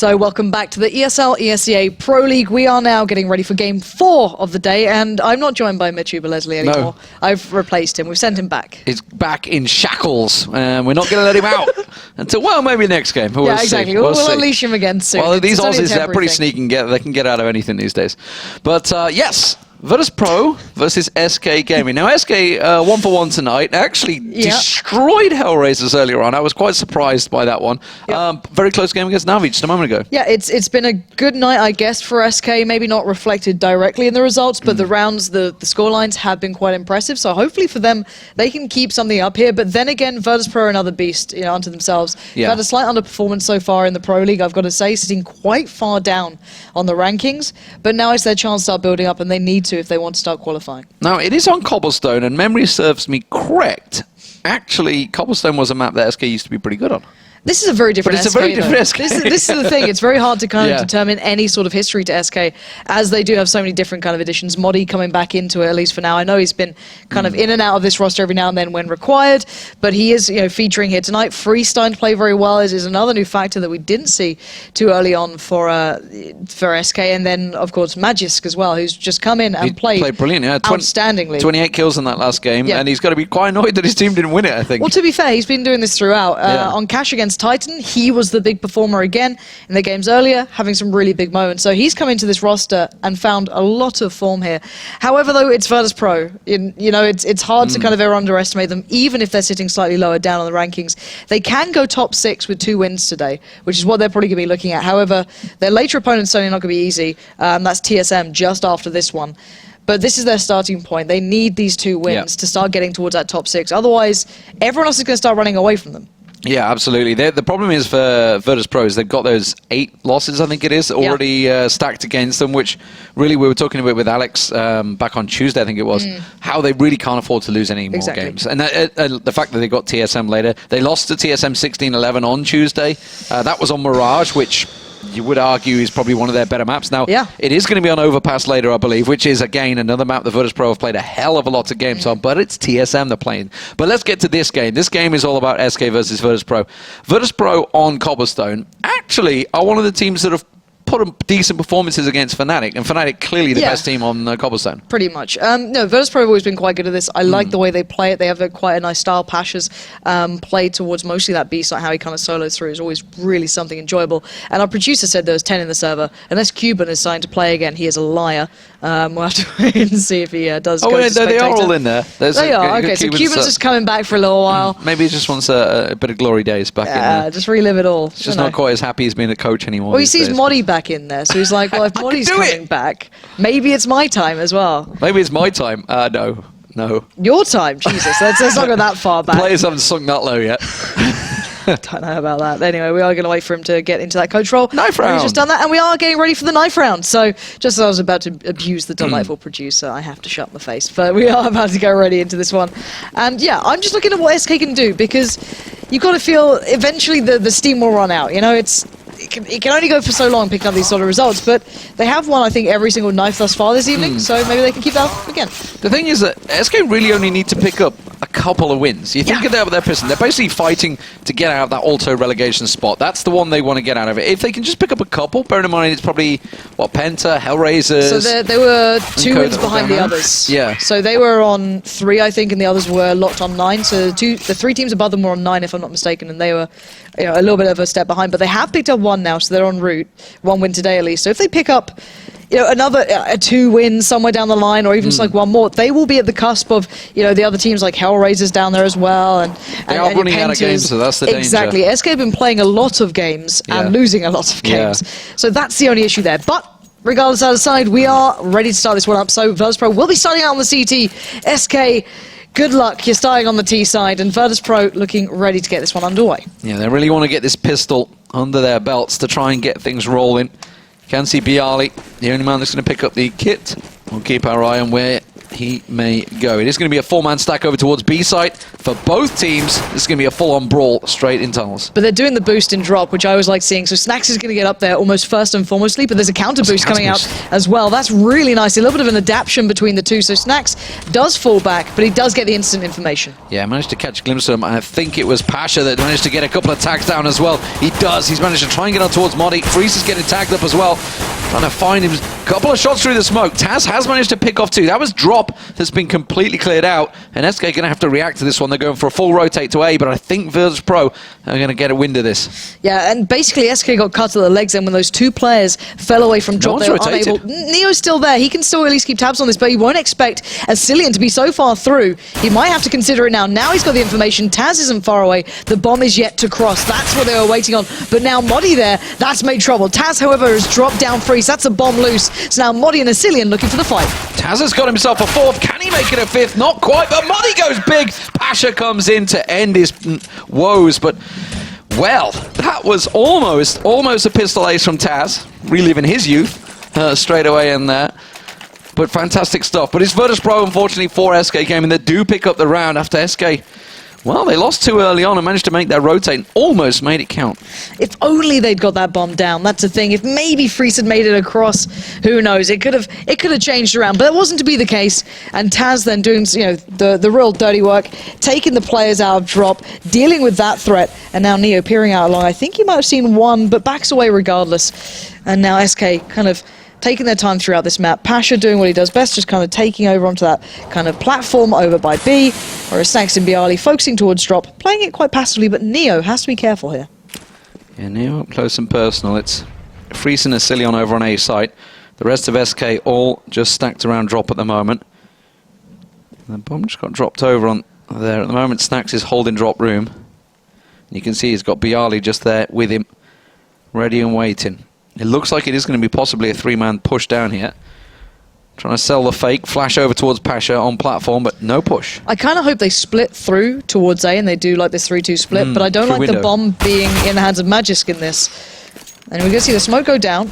So welcome back to the ESL ESEA Pro League. We are now getting ready for game 4 of the day, and I'm not joined by Mitch Leslie anymore. No. I've replaced him. We've sent him back. He's back in shackles, and we're not going to let him out until, well, maybe next game. We'll Yeah, see. exactly. We'll We'll see. unleash him again soon. Well, these It's only a Aussies, they're pretty temporary thing. sneaky. They can get out of anything these days. But yes, Virtus Pro versus SK Gaming. Now, SK 1-for-1 tonight actually destroyed Hellraisers earlier on. I was quite surprised by that one. Very close game against Navi just a moment ago. Yeah, it's been a good night, I guess, for SK. Maybe not reflected directly in the results, but the rounds, the scorelines have been quite impressive. So hopefully for them, they can keep something up here. But then again, Virtus Pro are another beast, unto themselves. They've had a slight underperformance so far in the Pro League, I've got to say, sitting quite far down on the rankings. But now it's their chance to start building up, and they need to if they want to start qualifying. Now, it is on Cobblestone, and memory serves me correct. Actually, Cobblestone was a map that SK used to be pretty good on. This is a very different But it's SK. a very different SK. This is the thing. It's very hard to kind of determine any sort of history to SK, as they do have so many different kind of additions. Modi coming back into it, at least for now. I know he's been kind of in and out of this roster every now and then when required, but he is featuring here tonight. Free's starting to play very well. Is another new factor that we didn't see too early on for SK. And then, of course, Magisk as well, who's just come in and played brilliant, outstandingly. 28 kills in that last game, and he's got to be quite annoyed that his team didn't win it, I think. Well, to be fair, he's been doing this throughout. On Cash against Titan, he was the big performer again in the games earlier, having some really big moments. So he's come into this roster and found a lot of form here. However, though, it's Virtus Pro. It's hard to kind of ever underestimate them, even if they're sitting slightly lower down on the rankings. They can go top 6 with 2 wins today, which is what they're probably going to be looking at. However, their later opponent's certainly not going to be easy. That's TSM just after this one. But this is their starting point. They need these 2 wins to start getting towards that top 6. Otherwise, everyone else is going to start running away from them. Yeah, absolutely. The problem is for Virtus Pro is they've got those 8 losses, I think it is, already stacked against them, which really we were talking about with Alex back on Tuesday, I think it was, how they really can't afford to lose any more games. And the fact that they got TSM later, they lost to TSM 16-11 on Tuesday. That was on Mirage, which you would argue is probably one of their better maps. Now, it is going to be on Overpass later, I believe, which is, again, another map the Virtus Pro have played a hell of a lot of games on, but it's TSM they're playing. But let's get to this game. This game is all about SK versus Virtus Pro. Virtus Pro on Cobblestone actually are one of the teams that have put up decent performances against Fnatic, and Fnatic clearly the best team on Cobblestone. Pretty much. No, Virtus Pro have always been quite good at this. I like the way they play it. They have quite a nice style. Pasha's played towards mostly that B side, how he kind of solos through is always really something enjoyable. And our producer said there was 10 in the server. Unless Cuban is signed to play again, he is a liar. We'll have to wait and see if he does go to they are all in there. They are. Okay, so Cuban's just coming back for a little while. Maybe he just wants a bit of glory days back in there. Just relive it all. He's just not quite as happy as being a coach anymore. Well, he sees Modi back in there, so he's like, well, if Modi's coming back, maybe it's my time as well. Maybe it's my time. No. Your time? Jesus, let's not go that far back. Players haven't sunk that low yet. Don't know about that. Anyway, we are going to wait for him to get into that coach role. Knife round. We've just done that, and we are getting ready for the knife round. So, just as I was about to abuse the delightful producer, I have to shut my face. But we are about to go ready into this one. And yeah, I'm just looking at what SK can do, because you've got to feel eventually the steam will run out. It can only go for so long picking up these sort of results, but they have won, I think, every single knife thus far this evening, so maybe they can keep that up again. The thing is that SK really only need to pick up a couple of wins. You think of their Piston, they're basically fighting to get out of that auto-relegation spot. That's the one they want to get out of it. If they can just pick up a couple, bearing in mind it's probably, Penta, Hellraisers... So they were 2 wins behind the others. Yeah. So they were on 3, I think, and the others were locked on 9. So the 3 teams above them were on 9, if I'm not mistaken, and they were a little bit of a step behind. But they have picked up 1 now, so they're en route. 1 win today, at least. So if they pick up another 2 wins somewhere down the line, or even just like 1 more, they will be at the cusp of the other teams like Hellraisers down there as well, and they are running out of games, so that's the danger. Exactly. SK have been playing a lot of games and losing a lot of games, so that's the only issue there. But regardless of the side, we are ready to start this one up. So Virtus Pro will be starting out on the CT. SK, good luck. You're starting on the T side, and Virtus Pro looking ready to get this one underway. Yeah, they really want to get this pistol under their belts to try and get things rolling. You can see Bialy, the only man that's going to pick up the kit. We'll keep our eye on where he may go. It is going to be a 4-man stack over towards B site for both teams. This is going to be a full-on brawl straight in tunnels. But they're doing the boost and drop, which I always like seeing. So Snacks is going to get up there almost first and foremostly, but there's a counter boost coming out as well. That's really nice. A little bit of an adaptation between the two. So Snacks does fall back, but he does get the instant information. Yeah, managed to catch a glimpse of him. I think it was Pasha that managed to get a couple of tags down as well. He does. He's managed to try and get on towards Modi. Freeze is getting tagged up as well. Trying to find him. A couple of shots through the smoke. Taz has managed to pick off 2. That was drop that's been completely cleared out. And SK going to have to react to this one. They're going for a full rotate to A, but I think Virtus Pro are going to get a wind of this. Yeah, and basically SK got cut at the legs then when those 2 players fell away from drop. They were unable. Neo's still there. He can still at least keep tabs on this, but he won't expect Asilian to be so far through. He might have to consider it now. Now he's got the information. Taz isn't far away. The bomb is yet to cross. That's what they were waiting on. But now Modi there, that's made trouble. Taz, however, has dropped down Freeze. That's a bomb loose. So now Modi and Asilian looking for the fight. Taz has got himself a 4th. Can he make it a 5th? Not quite, but Modi goes big. Pasha comes in to end his woes, but well, that was almost a pistol ace from Taz, reliving his youth straight away in there. But fantastic stuff. But it's Virtus Pro, unfortunately, for SK game, and they do pick up the round after SK. Well, they lost 2 early on and managed to make that rotate and almost made it count. If only they'd got that bomb down. That's the thing. If maybe Freeze had made it across, who knows? It could have changed around, but that wasn't to be the case. And Taz then doing the real dirty work, taking the players out of drop, dealing with that threat, and now Neo peering out along. I think he might have seen one, but backs away regardless. And now SK kind of taking their time throughout this map. Pasha doing what he does best, just kind of taking over onto that kind of platform over by B, whereas Snacks and Bialy focusing towards drop, playing it quite passively, but Neo has to be careful here. Yeah, Neo up close and personal. It's Freeze and Asilion over on A site. The rest of SK all just stacked around drop at the moment. The bomb just got dropped over on there. At the moment, Snacks is holding drop room. You can see he's got Bialy just there with him, ready and waiting. It looks like it is going to be possibly a 3-man push down here. Trying to sell the fake, flash over towards Pasha on platform, but no push. I kind of hope they split through towards A and they do like this 3-2 split, but I don't like the bomb being in the hands of Magisk in this. And we're going to see the smoke go down.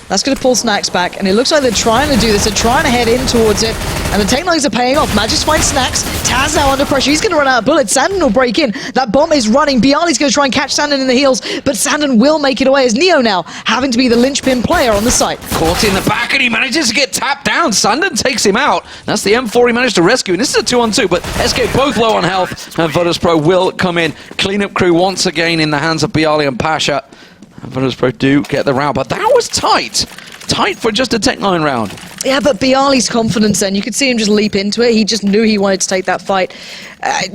That's going to pull Snacks back, and it looks like they're trying to do this. They're trying to head in towards it, and the technologies are paying off. Magisk finds Snacks. Taz now under pressure. He's going to run out of bullets. Sandon will break in. That bomb is running. Bialy's going to try and catch Sandon in the heels, but Sandon will make it away as Neo now having to be the linchpin player on the site. Caught in the back, and he manages to get tapped down. Sandon takes him out. That's the M4 he managed to rescue, and this is a 2-on-2, but SK both low on health, and Virtus Pro will come in. Cleanup crew once again in the hands of Bialy and Pasha. And Virtus Pro do get the round, but that was tight. Tight for just a Tech9 round. Yeah, but Bialy's confidence then, you could see him just leap into it. He just knew he wanted to take that fight.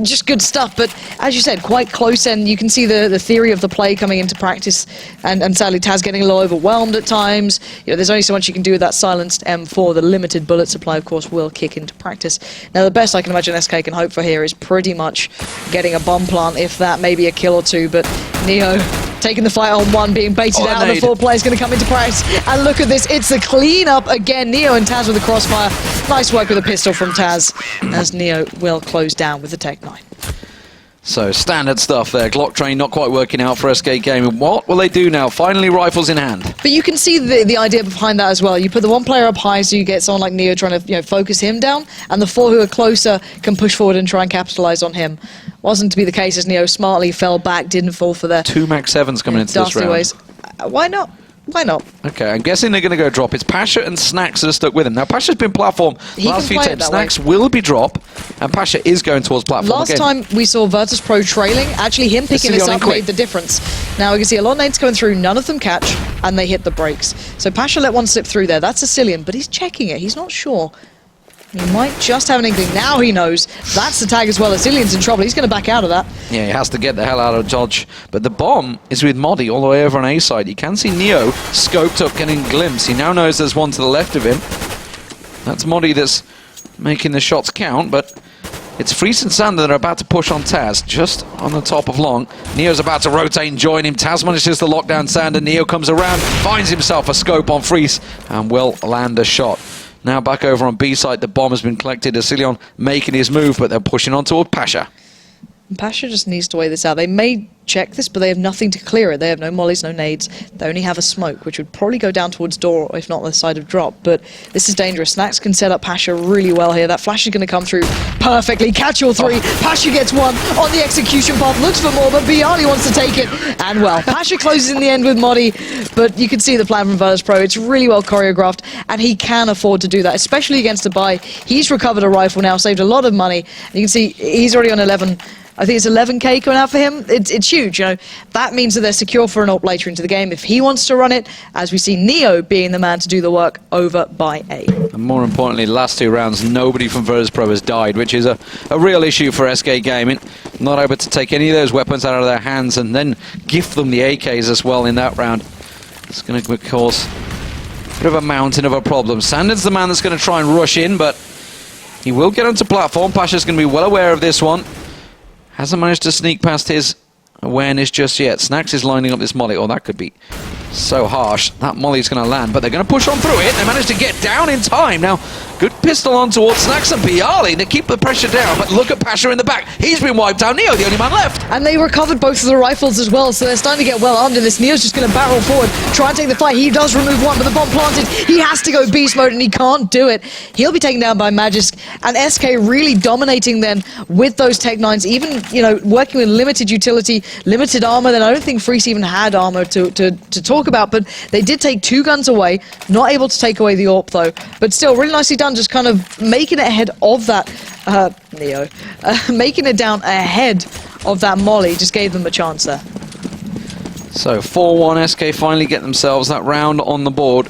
Just good stuff, but as you said, quite close, and you can see the theory of the play coming into practice, and sadly Taz getting a little overwhelmed at times. You know, there's only so much you can do with that silenced M4. The limited bullet supply, of course, will kick into practice. Now, the best I can imagine SK can hope for here is pretty much getting a bomb plant, if that, maybe a kill or 2, but Neo taking the fight on 1, being baited out, and the 4 players going to come into practice. And look at this, it's a clean-up again. Neo and Taz with the crossfire. Nice work with a pistol from Taz, as Neo will close down with the Tech9. So, standard stuff there. Glock train not quite working out for SK Gaming. What will they do now? Finally, rifles in hand. But you can see the idea behind that as well. You put the 1 player up high, so you get someone like Neo trying to focus him down, and the 4 who are closer can push forward and try and capitalize on him. Wasn't to be the case as Neo smartly fell back, didn't fall for their 2 Max 7s coming into this round. Ways. Why not? Why not? Okay, I'm guessing they're going to go drop. It's Pasha and Snacks that are stuck with him. Now, Pasha's been platform last few times. Snacks will be drop, and Pasha is going towards platform. Last time we saw Virtus Pro trailing, actually him picking this up made the difference. Now we can see a lot of nades coming through, none of them catch, and they hit the brakes. So Pasha let one slip through there. That's Asilian, but he's checking it. He's not sure. He might just have an inkling. Now he knows. That's the tag as well. Asilian's in trouble. He's going to back out of that. Yeah, he has to get the hell out of Dodge. But the bomb is with Modi all the way over on A side. You can see Neo scoped up, getting a glimpse. He now knows there's one to the left of him. That's Modi that's making the shots count, but it's Freeze and Sander that are about to push on Taz, just on the top of long. Neo's about to rotate and join him. Taz manages to lock down Sander. Neo comes around, finds himself a scope on Freeze, and will land a shot. Now back over on B side, the bomb has been collected. Asilion making his move, but they're pushing on toward Pasha. Pasha just needs to weigh this out. They may check this, but they have nothing to clear it. They have no mollies, no nades. They only have a smoke, which would probably go down towards door, if not the side of drop. But this is dangerous. Snacks can set up Pasha really well here. That flash is going to come through perfectly. Catch all three. Pasha gets one on the execution path. Looks for more, but Bialy wants to take it. And well, Pasha closes in the end with Modi, but you can see the plan from Virtus Pro. It's really well choreographed, and he can afford to do that, especially against a buy. He's recovered a rifle now, saved a lot of money. And you can see he's already on 11. I think it's 11k coming out for him. It's huge, you know. That means that they're secure for an ult later into the game if he wants to run it, as we see Neo being the man to do the work over by A. And more importantly, the last 2 rounds, nobody from Virtus Pro has died, which is a real issue for SK Gaming. Not able to take any of those weapons out of their hands and then gift them the AKs as well in that round. It's going to cause a bit of a mountain of a problem. Sandon's the man that's going to try and rush in, but he will get onto platform. Pasha's going to be well aware of this one. Hasn't managed to sneak past his awareness just yet. Snacks is lining up this molly. Oh, that could be so harsh. That molly's going to land, but they're going to push on through it. They managed to get down in time. Now, good pistol on towards Snacks and Bialy. They keep the pressure down, but look at Pasha in the back. He's been wiped out. Neo, the only man left. And they recovered both of the rifles as well, so they're starting to get well armed in this. Neo's just going to barrel forward, try and take the fight. He does remove one, but the bomb planted. He has to go beast mode, and he can't do it. He'll be taken down by Magisk, and SK really dominating then with those Tech 9s, even, you know, working with limited utility, limited armor. Then I don't think Freeze even had armor to talk about, but they did take 2 guns away, not able to take away the AWP though, but still really nicely done, just kind of making it ahead of that Neo, making it down ahead of that molly, just gave them a chance there. So 4-1, SK finally get themselves that round on the board.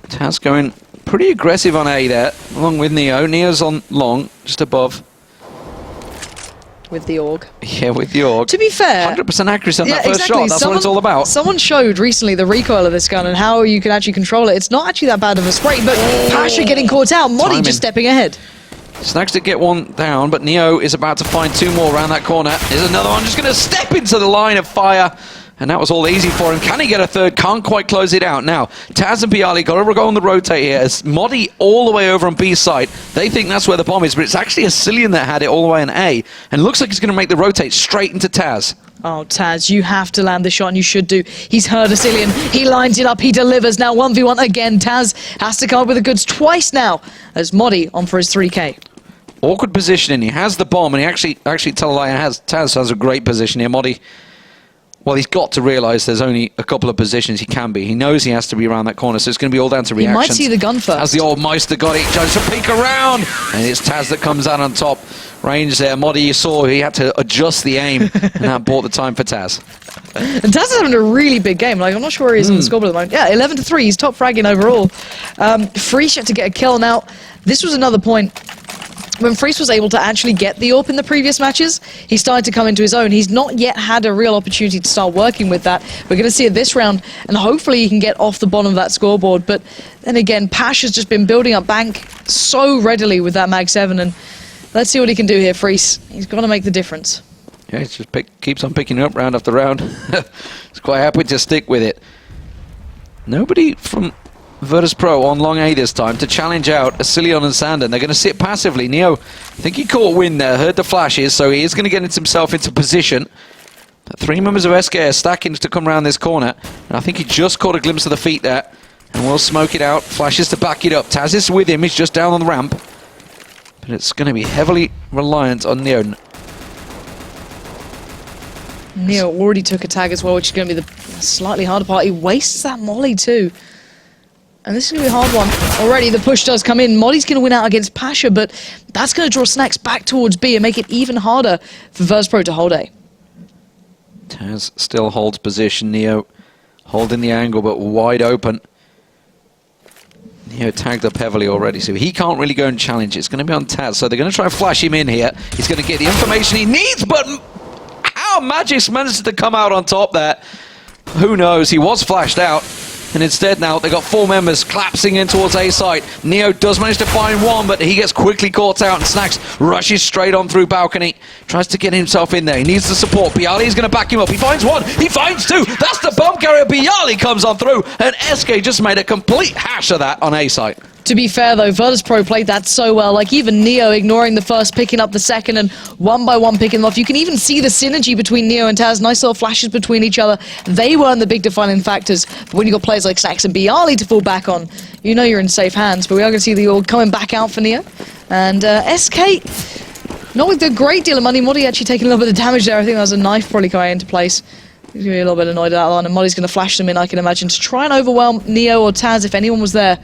Taz going pretty aggressive on A there, along with Neo. Neo's on long, just above. With the AUG. Yeah, with the AUG. To be fair, 100% accuracy on that first exactly. shot. That's what it's all about. Someone showed recently the recoil of this gun and how you can actually control it. It's not actually that bad of a spray, but Pasha getting caught out. Modi just stepping ahead. Snacks to get one down, but Neo is about to find 2 more around that corner. There's another one just going to step into the line of fire. And that was all easy for him. Can he get a third? Can't quite close it out. Now, Taz and Bialy got to go on the rotate here. As Modi all the way over on B side. They think that's where the bomb is, but it's actually a Cillian that had it all the way on A. And looks like he's going to make the rotate straight into Taz. Oh, Taz, you have to land the shot, and you should do. He's heard a Cillian. He lines it up. He delivers. Now 1v1 again. Taz has to come up with the goods twice now as Modi on for his 3k. Awkward positioning. He has the bomb, and he actually tell a lie. Taz has a great position here. Modi, well, he's got to realise there's only a couple of positions he can be. He knows he has to be around that corner, so it's going to be all down to reactions. He might see the gun first. As the old Meister got it, he tries to peek around, and it's Taz that comes out on top. Range there. Modi, you saw he had to adjust the aim, and that bought the time for Taz. And Taz is having a really big game. Like, I'm not sure where he is on the scoreboard at the moment. Yeah, 11-3. He's top fragging overall. Freeze had to get a kill. Now, this was another point. When Freeze was able to actually get the AWP in the previous matches, he started to come into his own. He's not yet had a real opportunity to start working with that. We're going to see it this round, and hopefully he can get off the bottom of that scoreboard. But then again, Pash has just been building up bank so readily with that Mag 7, and let's see what he can do here, Freeze. He's got to make the difference. Yeah, he just keeps on picking it up round after round. He's quite happy to stick with it. Nobody from Virtus Pro on long A this time to challenge out Cillian and Sandon. They're going to sit passively. Neo, I think he caught wind there, heard the flashes, so he is going to get himself into position. But 3 members of SK are stacking to come around this corner. And I think he just caught a glimpse of the feet there. And will smoke it out. Flashes to back it up. Taz is with him. He's just down on the ramp. But it's going to be heavily reliant on Neo. Neo already took a tag as well, which is going to be the slightly harder part. He wastes that molly too. And this is going to be a hard one. Already the push does come in. Modi's going to win out against Pasha, but that's going to draw Snacks back towards B and make it even harder for Virtus Pro to hold A. Taz still holds position. Neo holding the angle, but wide open. Neo tagged up heavily already, so he can't really go and challenge. It's going to be on Taz, so they're going to try and flash him in here. He's going to get the information he needs, but how Magis managed to come out on top there, who knows? He was flashed out. And instead now, they've got 4 members collapsing in towards A site. Neo does manage to find one, but he gets quickly caught out, and Snacks rushes straight on through balcony. Tries to get himself in there. He needs the support. Bialy is going to back him up. He finds one. He finds 2. That's the bomb carrier. Bialy comes on through, and SK just made a complete hash of that on A site. To be fair though, Virtus Pro played that so well. Like even Neo ignoring the first, picking up the second, and one by one picking them off. You can even see the synergy between Neo and Taz. Nice little flashes between each other. They weren't the big defining factors. But when you got players like Sax and Bialy to fall back on, you know you're in safe hands. But we are going to see the org coming back out for Neo. And SK, not with a great deal of money. Modi actually taking a little bit of damage there. I think that was a knife probably coming into place. He's going to be a little bit annoyed at that line. And Modi's going to flash them in, I can imagine, to try and overwhelm Neo or Taz if anyone was there.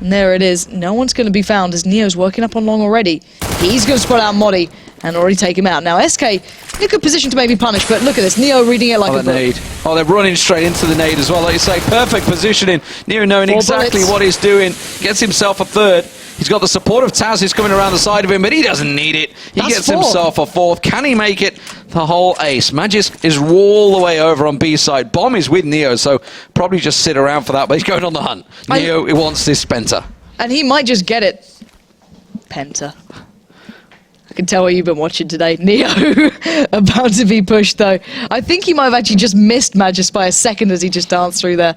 And there it is. No one's going to be found as Neo's working up on long already. He's going to spot out Modi and already take him out. Now, SK in a good position to maybe punish, but look at this. Neo reading it like a nade. Oh, they're running straight into the nade as well. Like you say, perfect positioning. Neo knowing exactly what he's doing. Gets himself a third. He's got the support of Taz who's coming around the side of him, but he doesn't need it. He gets himself a fourth. Can he make it? The whole ace. Magisk is all the way over on B side. Bomb is with Neo, so probably just sit around for that, but he's going on the hunt. Neo, he wants this Penta. And he might just get it. Penta. I can tell what you've been watching today. Neo about to be pushed though. I think he might have actually just missed Magisk by a second as he just danced through there.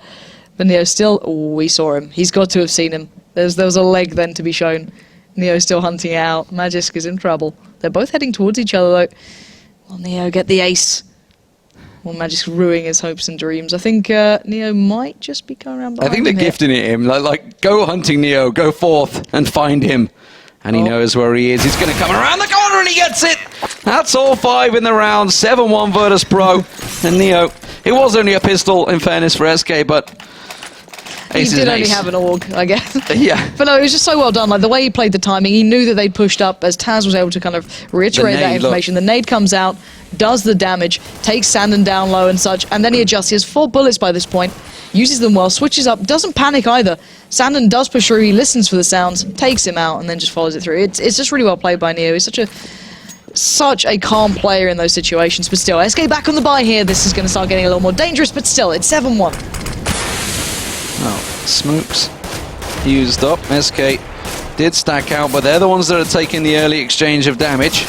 But Neo still, we saw him. He's got to have seen him. There was a leg then to be shown. Neo still hunting out. Magisk is in trouble. They're both heading towards each other though. Will Neo get the ace? Will Magisk ruining his hopes and dreams? I think Neo might just be going around behind I think they're gifting it him. Like, go hunting Neo, go forth and find him. And he knows where he is. He's going to come around the corner and he gets it. That's all 5 in the round. 7-1 Virtus Pro. And Neo, it was only a pistol in fairness for SK, but he did only have an AUG, I guess. Yeah. But no, it was just so well done. Like the way he played the timing, he knew that they'd pushed up as Taz was able to kind of reiterate that information. The nade comes out, does the damage, takes Sandon down low and such, and then he adjusts. He has 4 bullets by this point, uses them well, switches up, doesn't panic either. Sandon does push through, he listens for the sounds, takes him out, and then just follows it through. It's just really well played by Neo. He's such a calm player in those situations, but still, SK back on the buy here. This is going to start getting a little more dangerous, but still, it's 7-1. Oh, smokes used up. SK did stack out, but they're the ones that are taking the early exchange of damage.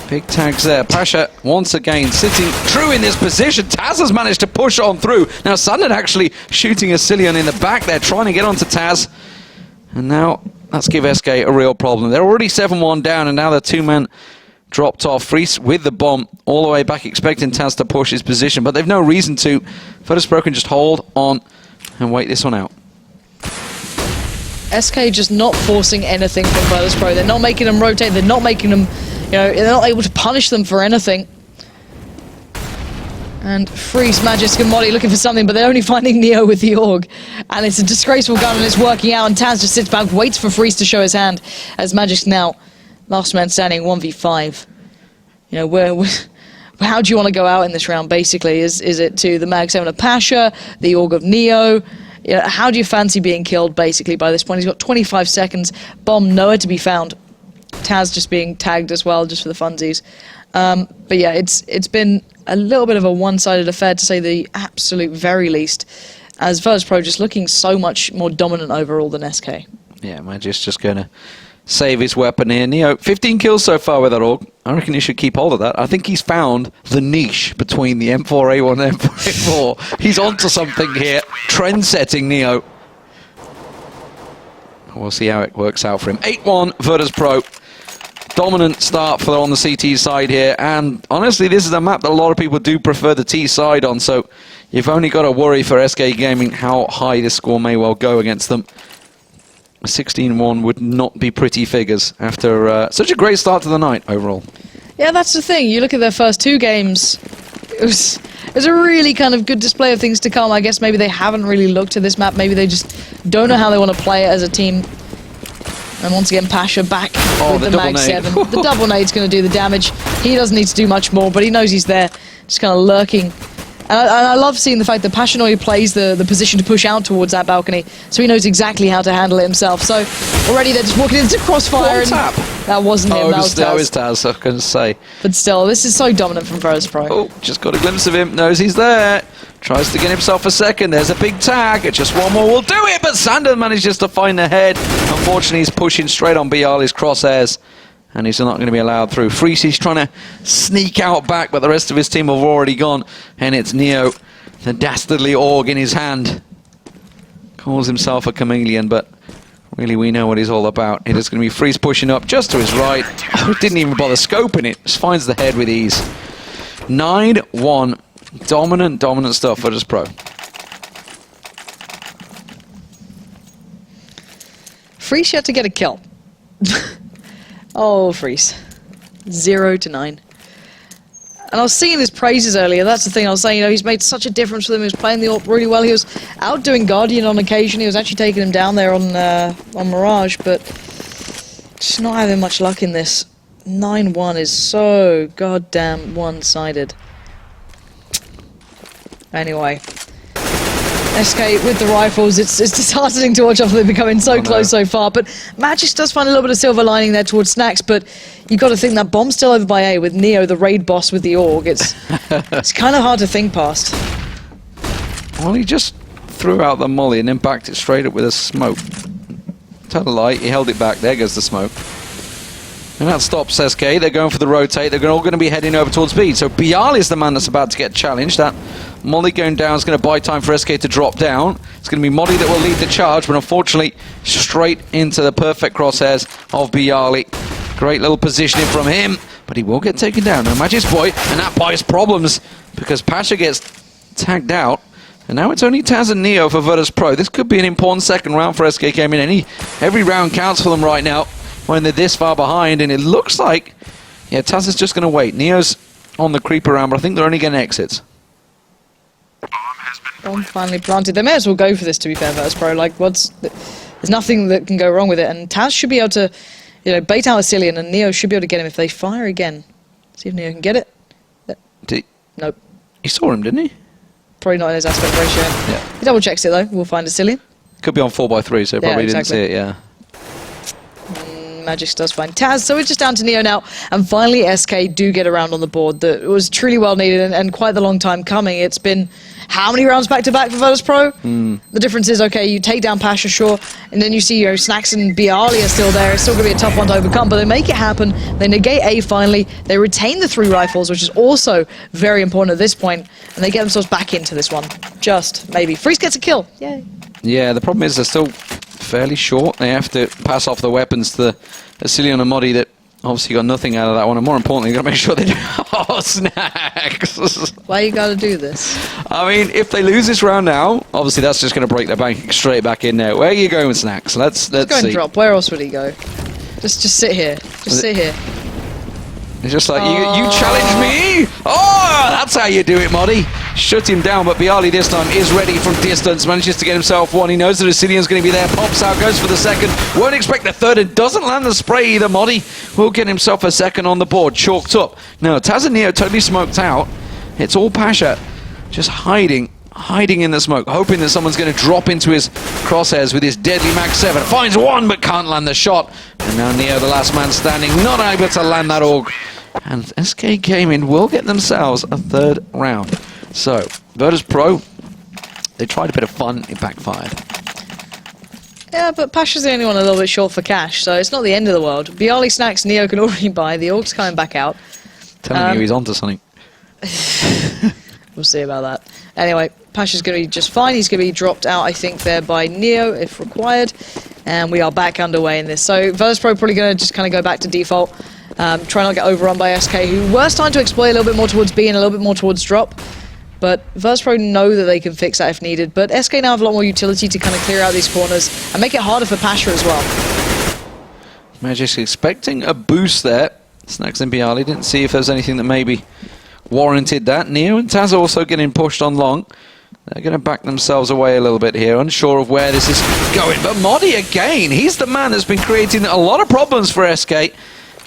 Big tags there. Pasha, once again, sitting true in this position. Taz has managed to push on through. Now, Sandon actually shooting a Cillian in the back there, trying to get onto Taz. And now, let's give SK a real problem. They're already 7-1 down, and now they're 2 men dropped off. Freeze with the bomb all the way back, expecting Taz to push his position, but they've no reason to. Virtus Pro can just hold on and wait this one out. SK just not forcing anything from Virtus Pro. They're not making them rotate. They're not making them, they're not able to punish them for anything. And Freeze, Magisk and Modi looking for something, but they're only finding Neo with the AUG. And it's a disgraceful gun and it's working out, and Taz just sits back, waits for Freeze to show his hand, as Magisk now, last man standing, 1v5. How do you want to go out in this round, basically? Is it to the Mag 7 of Pasha, the AUG of Neo? How do you fancy being killed, basically, by this point? He's got 25 seconds. Bomb nowhere to be found. Taz just being tagged as well, just for the funsies. But yeah, it's been a little bit of a one-sided affair, to say the absolute very least, as Virtus Pro just looking so much more dominant overall than SK. Yeah, Magisk just going to save his weapon here. Neo, 15 kills so far with that AUG. I reckon he should keep hold of that. I think he's found the niche between the M4A1 and M4A4. He's onto something here. Trend-setting Neo. We'll see how it works out for him. 8-1 Virtus Pro. Dominant start for on the CT side here, and honestly this is a map that a lot of people do prefer the T side on, so you've only got to worry for SK Gaming how high this score may well go against them. 16-1 would not be pretty figures after such a great start to the night overall. Yeah, that's the thing. You look at their first 2 games, it was a really kind of good display of things to come. I guess maybe they haven't really looked at this map. Maybe they just don't know how they want to play it as a team. And once again, Pasha back with the Mag 7. The double nade's going to do the damage. He doesn't need to do much more, but he knows he's there, just kind of lurking. And I love seeing the fact that Pasha already plays the position to push out towards that balcony, so he knows exactly how to handle it himself. So already they're just walking into crossfire, and that wasn't him, that was Taz. That was Taz, I was going to say. But still, this is so dominant from Virtus Pro. Oh, just got a glimpse of him, knows he's there. Tries to get himself a second. There's a big tag. Just one more will do it, but Sandon manages to find the head. Unfortunately, he's pushing straight on Bialy's crosshairs, and he's not going to be allowed through. Freezy's trying to sneak out back, but the rest of his team have already gone, and it's Neo, the dastardly AUG in his hand. calls himself a chameleon, but really we know what he's all about. It is going to be Freeze pushing up just to his right. Oh, didn't even bother scoping it. Just finds the head with ease. 9-1. Dominant stuff for this pro. Freeze yet to get a kill. Oh, Freeze. 0-9. And I was singing his praises earlier. That's the thing I was saying. You know, he's made such a difference for them. He was playing the AWP really well. He was outdoing Guardian on occasion. He was actually taking him down there on Mirage, but just not having much luck in this. 9-1 is so goddamn one-sided. Anyway. SK with the rifles, it's disheartening to watch after they're becoming so close so far, but Magic does find a little bit of silver lining there towards Snacks, but you've got to think that bomb's still over by A with Neo, the raid boss with the AUG. It's kind of hard to think past. Well, he just threw out the molly and then backed it straight up with a smoke. Tell a lie, he held it back, there goes the smoke. And that stops SK, they're going for the rotate, they're all going to be heading over towards B. So Bial is the man that's about to get challenged. That molly going down is going to buy time for SK to drop down. It's going to be Molly that will lead the charge, but unfortunately straight into the perfect crosshairs of Bialy. Great little positioning from him, but he will get taken down. Now Magic's boy, and that buys problems because Pasha gets tagged out. And now it's only Taz and Neo for Virtus Pro. This could be an important second round for SK Gaming. Every round counts for them right now when they're this far behind, and it looks like, yeah, Taz is just going to wait. Neo's on the creep around, but I think they're only getting exits. Bomb finally planted. They may as well go for this, to be fair, Virtus Pro. Like, there's nothing that can go wrong with it, and Taz should be able to, you know, bait out Asilian, and Neo should be able to get him if they fire again. See if Neo can get it. Nope. He saw him, didn't he? Probably not in his aspect ratio. Yeah. He double checks it though. We'll find Asilian. Could be on 4x3, so probably didn't see it, yeah. Magix does find Taz, so it's just down to Neo now, and finally SK do get around on the board. That was truly well needed and quite the long time coming. It's been how many rounds back to back for Virtus Pro? The difference is, okay, you take down Pasha, sure, and then you see, you know, Snacks and Bialy are still there. It's still going to be a tough one to overcome, but they make it happen. They negate A finally. They retain the 3 rifles, which is also very important at this point, and they get themselves back into this one. Just maybe. Freeze gets a kill. Yay. Yeah, the problem is they're still fairly short. They have to pass off the weapons to Asilian and Modi that obviously got nothing out of that one, and more importantly, got to make sure they do. Oh, Snacks! Why you got to do this? I mean, if they lose this round now, obviously that's just going to break their bank straight back in there. Where are you going with Snacks? Let's go see. and drop. Where else would he go? Just sit here. Just sit here. It's just like, you challenge me? Oh, that's how you do it, Modi. Shut him down, but Bialy this time is ready from distance, manages to get himself one. He knows that Asilian's going to be there, pops out, goes for the second, won't expect the third, and doesn't land the spray either. Modi will get himself a second on the board, chalked up. Now, Taz and Neo totally smoked out. It's all Pasha, just hiding in the smoke, hoping that someone's going to drop into his crosshairs with his deadly Mag 7. Finds one, but can't land the shot. And now Neo, the last man standing, not able to land that AUG. And SK Gaming will get themselves a third round. So, Virtus Pro, they tried a bit of fun, it backfired. Yeah, but Pasha's the only one a little bit short for cash, so it's not the end of the world. Bialy, Snacks, Neo can already buy. The AUG's coming back out. Telling you he's onto something. We'll see about that. Anyway, Pasha's going to be just fine. He's going to be dropped out, I think, there by Neo, if required. And we are back underway in this. So, Virtus Pro probably going to just kind of go back to default. Try not to get overrun by SK, who were starting to exploit a little bit more towards B and a little bit more towards drop. But Virtus Pro know that they can fix that if needed. But SK now have a lot more utility to kind of clear out these corners and make it harder for Pasha as well. Magic's expecting a boost there. Snacks and Bialy didn't see if there's anything that maybe warranted that. Neo and Taz also getting pushed on long. They're going to back themselves away a little bit here, unsure of where this is going. But Modi again, he's the man that's been creating a lot of problems for SK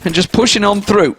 and just pushing on through.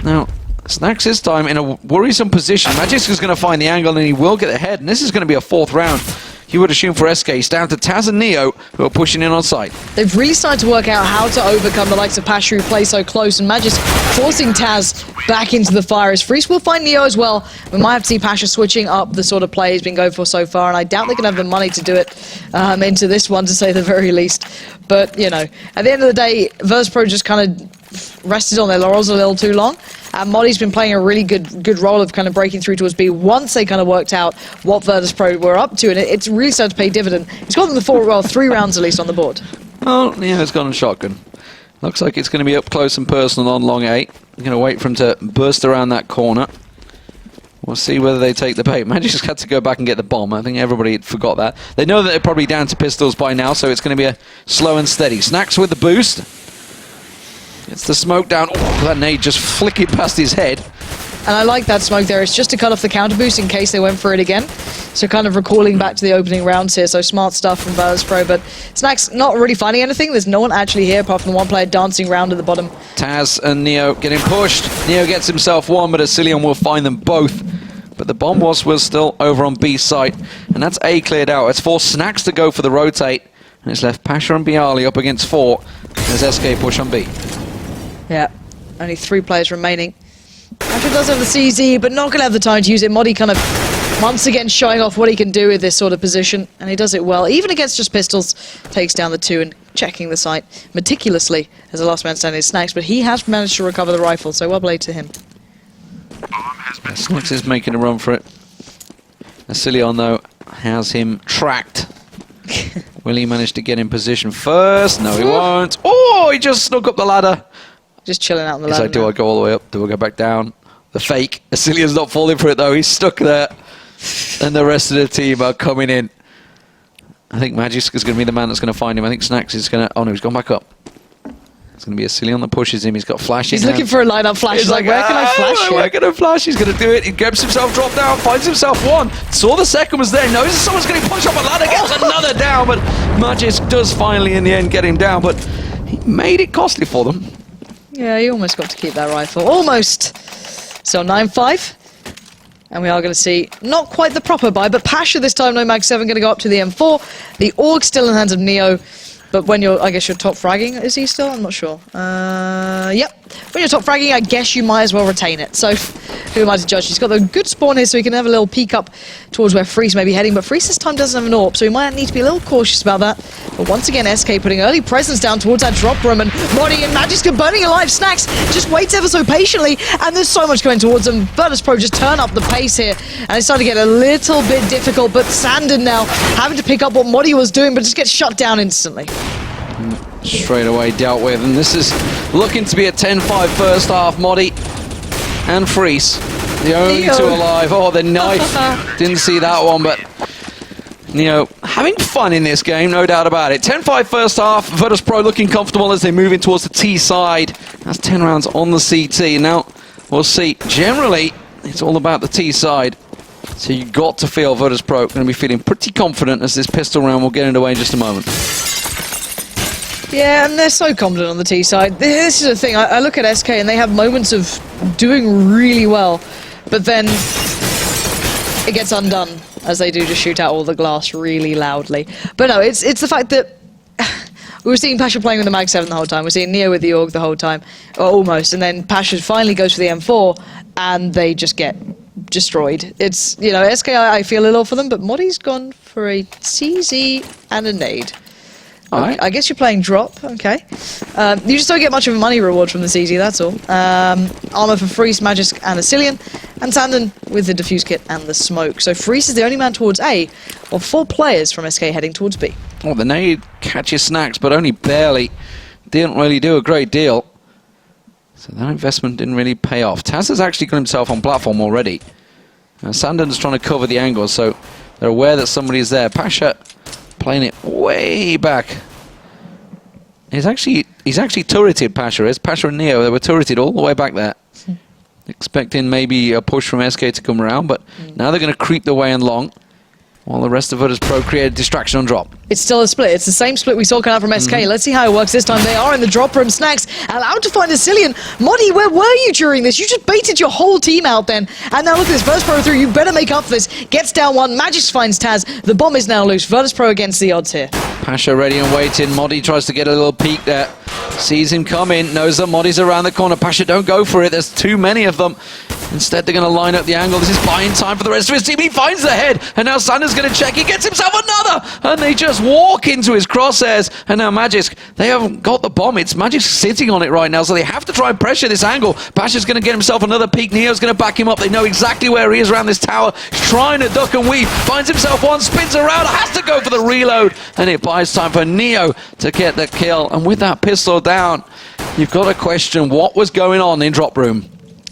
Now, Snacks this time in a worrisome position. Magix is going to find the angle and he will get ahead. And this is going to be a 4th round. You would assume for SK. It's down to Taz and Neo who are pushing in on site. They've really started to work out how to overcome the likes of Pasha who play so close, and Magix forcing Taz back into the fire. As Freeze will find Neo as well. We might have to see Pasha switching up the sort of play he's been going for so far, and I doubt they can have the money to do it into this one, to say the very least. But, you know, at the end of the day, Virtus Pro just kind of rested on their laurels a little too long. And Modi's been playing a really good role of kind of breaking through towards B once they kind of worked out what Virtus.pro were up to, and it's really started to pay dividend. It's got them the 3 rounds at least on the board. Oh, yeah, it's gone on shotgun. Looks like it's going to be up close and personal on long 8. I'm going to wait for him to burst around that corner. We'll see whether they take the bait. Magic's had to go back and get the bomb. I think everybody forgot that. They know that they're probably down to pistols by now, so it's going to be a slow and steady. Snacks with the boost. Gets the smoke down. Oh, that nade just flicking past his head. And I like that smoke there. It's just to cut off the counter boost in case they went for it again. So kind of recalling back to the opening rounds here. So smart stuff from Virtus.pro. But Snacks not really finding anything. There's no one actually here apart from the one player dancing around at the bottom. Taz and Neo getting pushed. Neo gets himself one, but Asilion will find them both. But the bomb was still over on B site. And that's A cleared out. It's forced Snacks to go for the rotate. And it's left Pasha and Bialy up against 4. As SK push on B. Yeah, only 3 players remaining. Pasha does have the CZ, but not going to have the time to use it. Modi kind of once again showing off what he can do with this sort of position. And he does it well. Even against just pistols, takes down the 2 and checking the site meticulously as the last man standing is Snacks. But he has managed to recover the rifle, so well played to him. Snacks is making a run for it. Asilion, though, has him tracked. Will he manage to get in position first? No, he won't. Oh, he just snuck up the ladder. Just chilling out on the He's ladder like, do now. I go all the way up? Do I go back down? The fake. Asilion's not falling for it, though. He's stuck there. And the rest of the team are coming in. I think Magic is going to be the man that's going to find him. I think Snacks is going to... Oh, no, he's gone back up. It's going to be Asilion that pushes him. He's got flash in He's looking for a line-up flash. He's like, where can I flash here? Where can I flash? He's going to do it. He grabs himself, drop down, finds himself one. Saw the second was there. Knows someone's going to punch up a ladder. Gets another down, but Magic does finally, in the end, get him down. But he made it costly for them. Yeah, he almost got to keep that rifle. Almost. So 9-5. And we are going to see not quite the proper buy, but Pasha this time, no Mag 7, going to go up to the M4. The AUG still in the hands of Neo. But when you're, I guess you're top fragging, is he still? I'm not sure. Yep. When you're top fragging, I guess you might as well retain it. So, who am I to judge? He's got a good spawn here, so he can have a little peek up towards where Freeze may be heading. But Freeze this time doesn't have an AWP, so he might need to be a little cautious about that. But once again, SK putting early presence down towards that drop room, and Modi and Magiska burning alive. Snacks just waits ever so patiently, and there's so much going towards them. Virtus.pro just turn up the pace here, and it's starting to get a little bit difficult. But Sandon now having to pick up what Modi was doing, but just gets shut down instantly. Straight away dealt with, and this is looking to be a 10-5 first half. Modi and Freeze, the only 2 alive. Oh, the knife. Didn't see that one, but Neo having fun in this game, no doubt about it. 10-5 first half. Virtus.pro looking comfortable as they move in towards the T side. That's 10 rounds on the CT. Now we'll see. Generally, it's all about the T side. So you got to feel Virtus.pro going to be feeling pretty confident as this pistol round will get underway in just a moment. Yeah, and they're so confident on the T side. This is the thing, I look at SK and they have moments of doing really well, but then it gets undone as they do just shoot out all the glass really loudly. But no, it's the fact that we were seeing Pasha playing with the Mag 7 the whole time, we're seeing Neo with the AUG the whole time, or almost, and then Pasha finally goes for the M4 and they just get destroyed. It's, you know, SK, I feel a little for them, but Modi's gone for a CZ and a nade. Right. I guess you're playing drop, okay. You just don't get much of a money reward from the CZ, that's all. Armor for Freeze, Magisk and Asilion, and Sandon with the defuse kit and the smoke. So Freeze is the only man towards A, or 4 players from SK heading towards B. Well, the nade catches Snacks, but only barely. Didn't really do a great deal. So that investment didn't really pay off. Taz has actually got himself on platform already. Sandon's trying to cover the angle, so they're aware that somebody is there. Pasha playing it way back. He's actually turreted, Pasha is. Pasha and Neo, they were turreted all the way back there. Expecting maybe a push from SK to come around, but now they're going to creep the way and long, while the rest of Virtus.pro create a distraction on drop. It's still a split. It's the same split we saw come out from SK. Let's see how it works this time. They are in the drop room. Snacks allowed to find Asilion. Modi, where were you during this? You just baited your whole team out then. And now look at this. Virtus.pro through. You better make up for this. Gets down one. Magisk finds Taz. The bomb is now loose. Virtus.pro against the odds here. Pasha ready and waiting. Modi tries to get a little peek there. Sees him come in. Knows that Modi's around the corner. Pasha, don't go for it. There's too many of them. Instead, they're going to line up the angle. This is buying time for the rest of his team. He finds the head, and now Sander's going to check. He gets himself another, and they just walk into his crosshairs. And now Magisk, they haven't got the bomb. It's Magisk sitting on it right now, so they have to try and pressure this angle. Pasha's going to get himself another peek. Neo's going to back him up. They know exactly where he is around this tower. He's trying to duck and weave. Finds himself one, spins around, has to go for the reload, and it buys time for Neo to get the kill. And with that pistol down, you've got to question what was going on in drop room.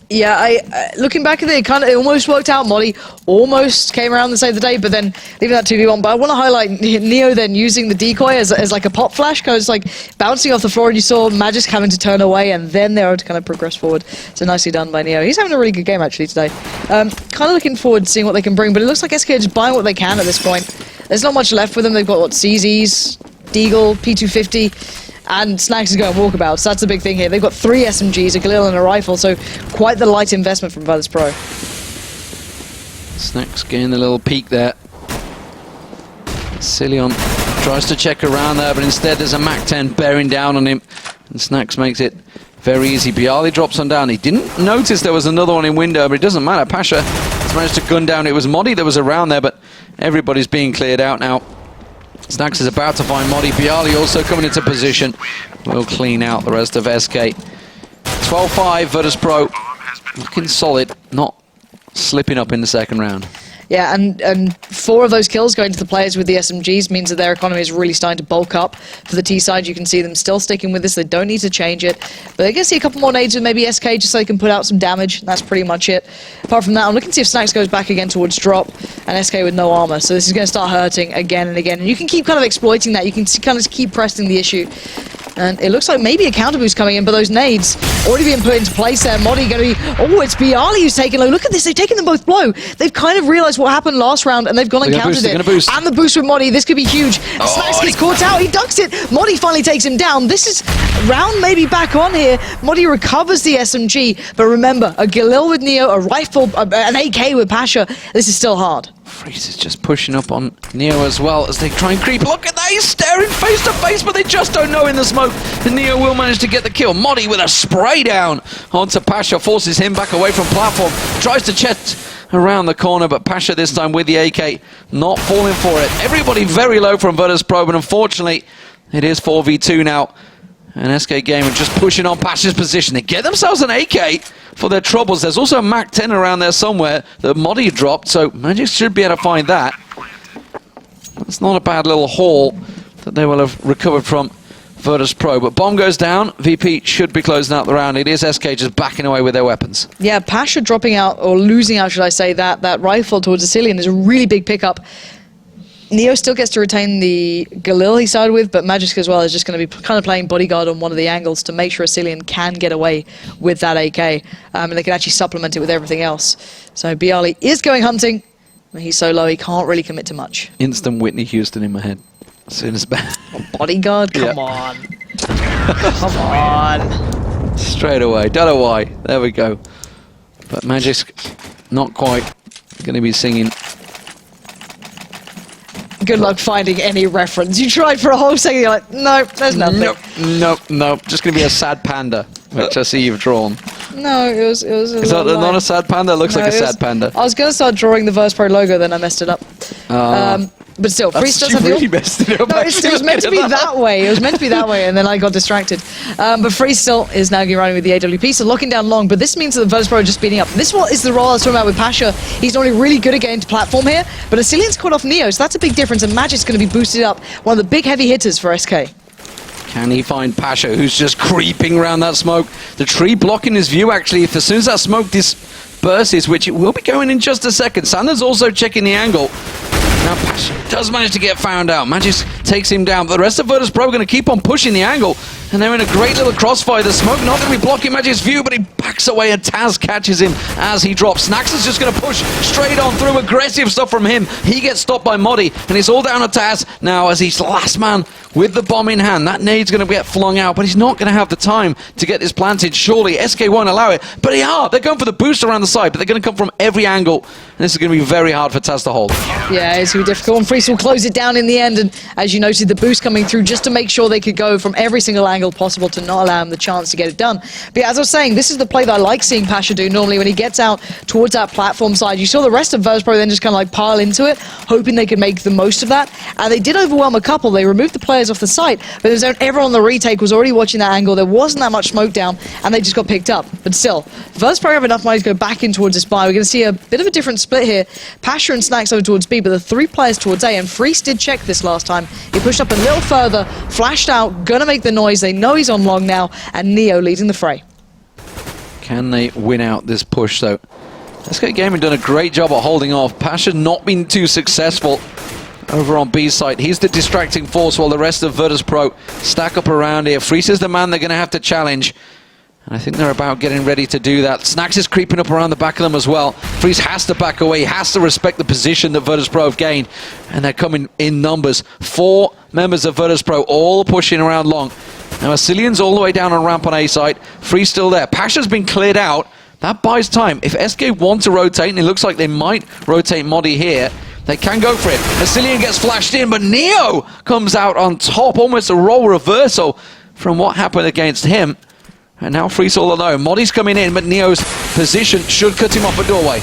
Yeah, looking back at it, it almost worked out. Molly almost came around to save the day, but then leaving that 2v1. But I want to highlight Neo then using the decoy as like a pop flash, because like bouncing off the floor, and you saw Magisk having to turn away, and then they were to kind of progress forward. So nicely done by Neo. He's having a really good game actually today. Kind of looking forward to seeing what they can bring, but it looks like SK are just buying what they can at this point. There's not much left with them. They've got what, CZs, Deagle, P250. And Snacks is going walkabout, so that's the big thing here. They've got 3 SMGs, a Galil and a rifle, so quite the light investment from Virtus Pro. Snacks getting a little peek there. Cillion tries to check around there, but instead there's a MAC-10 bearing down on him. And Snacks makes it very easy. Bialy drops on down. He didn't notice there was another one in window, but it doesn't matter. Pasha has managed to gun down. It was Modi that was around there, but everybody's being cleared out now. Snacks is about to find Modi. Bialy also coming into position. We'll clean out the rest of SK. 12-5, Virtus Pro. Looking solid, not slipping up in the second round. Yeah, and 4 of those kills going to the players with the SMGs means that their economy is really starting to bulk up. For the T side, you can see them still sticking with this. They don't need to change it. But they're going to see a couple more nades with maybe SK just so they can put out some damage. That's pretty much it. Apart from that, I'm looking to see if Snacks goes back again towards drop and SK with no armor. So this is going to start hurting again and again. And you can keep kind of exploiting that. You can kind of keep pressing the issue. And it looks like maybe a counter boost coming in, but those nades already being put into place there. Modi going to be... Oh, it's Bialy who's taking low. Look at this. They've taken them both blow. They've kind of realized what happened last round, and they've gone and countered it. And the boost with Modi. This could be huge. Snacks gets caught out. He ducks it. Modi finally takes him down. This is round maybe back on here. Modi recovers the SMG, but remember, a Galil with Neo, a rifle, an AK with Pasha. This is still hard. Freeze is just pushing up on Neo as well as they try and creep. Look at that, he's staring face to face, but they just don't know in the smoke. And Neo will manage to get the kill. Modi with a spray down onto Pasha, forces him back away from platform. Tries to check around the corner, but Pasha this time with the AK, not falling for it. Everybody very low from Virtus Pro, but unfortunately, it is 4v2 now. And SK Gamer just pushing on Pasha's position. They get themselves an AK for their troubles. There's also a MAC-10 around there somewhere that Modi dropped, so Magic should be able to find that. That's not a bad little haul that they will have recovered from Virtus Pro. But bomb goes down. VP should be closing out the round. It is SK just backing away with their weapons. Yeah, Pasha dropping out, or losing out, should I say, that rifle towards the Cillion is a really big pickup. Neo still gets to retain the Galil he started with, but Magisk as well is just going to be kind of playing bodyguard on one of the angles to make sure a Cillion can get away with that AK, and they can actually supplement it with everything else. So Bialy is going hunting. He's so low he can't really commit to much. Instant Whitney Houston in my head. As soon as bodyguard? Come on. Come on. Straight away. Don't know why. There we go. But Magisk not quite going to be singing. Good luck finding any reference. You tried for a whole second, you're like, no, there's nothing. Nope. Just going to be a sad panda, which I see you've drawn. No, it was Is that not a sad panda? It looks like a sad panda. I was going to start drawing the Virtus Pro logo, then I messed it up. But still, Freeze does have the... really messed it up. No, it was meant to be that way. It was meant to be that way, and then I got distracted. But Freeze still is now running with the AWP, so locking down long. But this means that the Virtus Pro are just speeding up. This is the role I was talking about with Pasha. He's normally really good at getting to platform here, but Cillian's caught off Neo, so that's a big difference, and Magic's going to be boosted up. One of the big heavy hitters for SK. Can he find Pasha, who's just creeping around that smoke? The tree blocking his view, actually. As soon as that smoke disperses, which it will be going in just a second. Sanders also checking the angle. Now Pasha does manage to get found out. Magis takes him down, but the rest of Virtus Pro are going to keep on pushing the angle, and they're in a great little crossfire. The smoke not going to be blocking Magic's view, but he backs away, and Taz catches him as he drops. Snacks is just going to push straight on through. Aggressive stuff from him. He gets stopped by Modi, and it's all down to Taz now as he's the last man with the bomb in hand. That nade's going to get flung out, but he's not going to have the time to get this planted. Surely SK won't allow it, but they're going for the boost around the side, but they're going to come from every angle, and this is going to be very hard for Taz to hold. Yeah, it's going to be difficult, and Freeze will close it down in the end, and as as you noted, the boost coming through just to make sure they could go from every single angle possible to not allow him the chance to get it done. But yeah, as I was saying, this is the play that I like seeing Pasha do normally when he gets out towards that platform side. You saw the rest of Virtus.pro then just kind of like pile into it, hoping they could make the most of that. And they did overwhelm a couple. They removed the players off the site, but everyone on the retake was already watching that angle. There wasn't that much smoke down, and they just got picked up. But still, Virtus.pro have enough money to go back in towards this buy. We're going to see a bit of a different split here. Pasha and Snacks over towards B, but the 3 players towards A, and Freeze did check this last time. He pushed up a little further, flashed out, gonna make the noise. They know he's on long now, and Neo leading the fray. Can they win out this push, though? SK Gaming done a great job at holding off. Pasha not been too successful over on B side. He's the distracting force while the rest of Virtus.pro stack up around here. Freeze is the man they're going to have to challenge. And I think they're about getting ready to do that. Snacks is creeping up around the back of them as well. Freeze has to back away. He has to respect the position that Virtus.pro have gained. And they're coming in numbers. 4 members of Virtus.pro all pushing around long. Now Asilian's all the way down on ramp on A side. Freeze still there. Pasha's been cleared out. That buys time. If SK want to rotate, and it looks like they might rotate Modi here, they can go for it. Asilian gets flashed in, but Neo comes out on top. Almost a role reversal from what happened against him. And now Freeze all alone. Modi's coming in, but Neo's position should cut him off a doorway.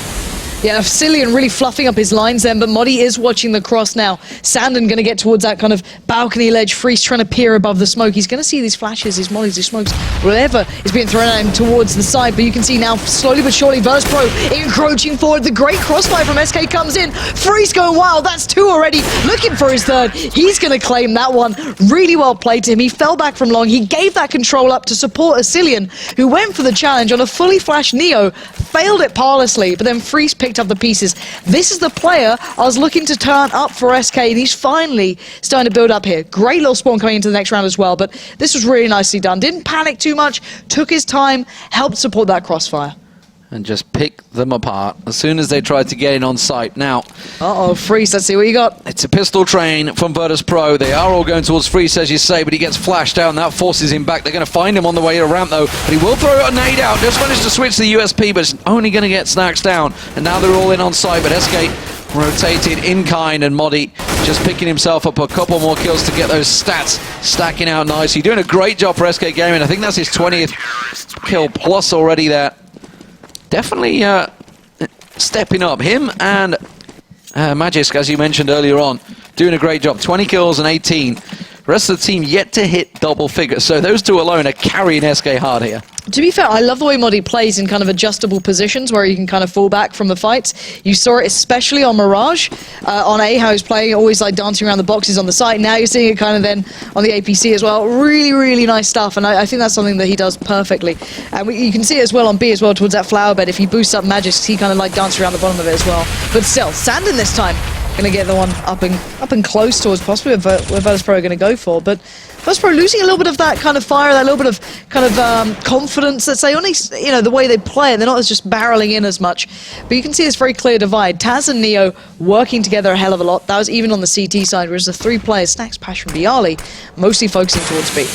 Yeah, Cillian really fluffing up his lines then, but Modi is watching the cross now. Sandon going to get towards that kind of balcony ledge. Freeze trying to peer above the smoke. He's going to see these flashes, these mollies, these smokes, whatever is being thrown at him towards the side. But you can see now, slowly but surely, Virtus.pro encroaching forward. The great crossfire from SK comes in. Freeze going wild. That's 2 already. Looking for his 3rd. He's going to claim that one. Really well played to him. He fell back from long. He gave that control up to support Asilian, who went for the challenge on a fully flashed Neo. Failed it parlously, but then Freeze picked up the pieces. This is the player I was looking to turn up for SK, and he's finally starting to build up here. Great little spawn coming into the next round as well, but this was really nicely done. Didn't panic too much, took his time, helped support that crossfire. And just pick them apart as soon as they tried to get in on site. Now, uh-oh, Freeze, let's see what you got. it's a pistol train from Virtus.pro. They are all going towards Freeze, as you say, but he gets flashed out, and that forces him back. They're going to find him on the way to ramp, though, but he will throw a nade out. Just managed to switch the USP, but it's only going to get Snacks down. And now they're all in on site, but SK rotated in kind, and Modi just picking himself up a couple more kills to get those stats stacking out nicely. Doing a great job for SK Gaming. I think that's his 20th kill plus already there. Definitely stepping up. Him and Magisk, as you mentioned earlier on, doing a great job. 20 kills and 18. The rest of the team yet to hit double figures. So those 2 alone are carrying SK hard here. To be fair, I love the way Modi plays in kind of adjustable positions where you can kind of fall back from the fights. You saw it especially on Mirage, on A, how he's playing, always like dancing around the boxes on the side. Now you're seeing it kind of then on the APC as well. Really, really nice stuff, and I think that's something that he does perfectly. And you can see it as well on B as well, towards that flower bed. If he boosts up Magisk, he kind of like dances around the bottom of it as well. But still, Sandon this time going to get the one up and close towards possibly where Virtus.pro are going to go for. But Virtus.pro losing a little bit of that kind of fire, that little bit of kind of confidence, let's say, only, you know, the way they play it. They're not as just barreling in as much. But you can see this very clear divide. Taz and Neo working together a hell of a lot. That was even on the CT side, whereas the 3 players, Snacks, Pasha and Bialy, mostly focusing towards B.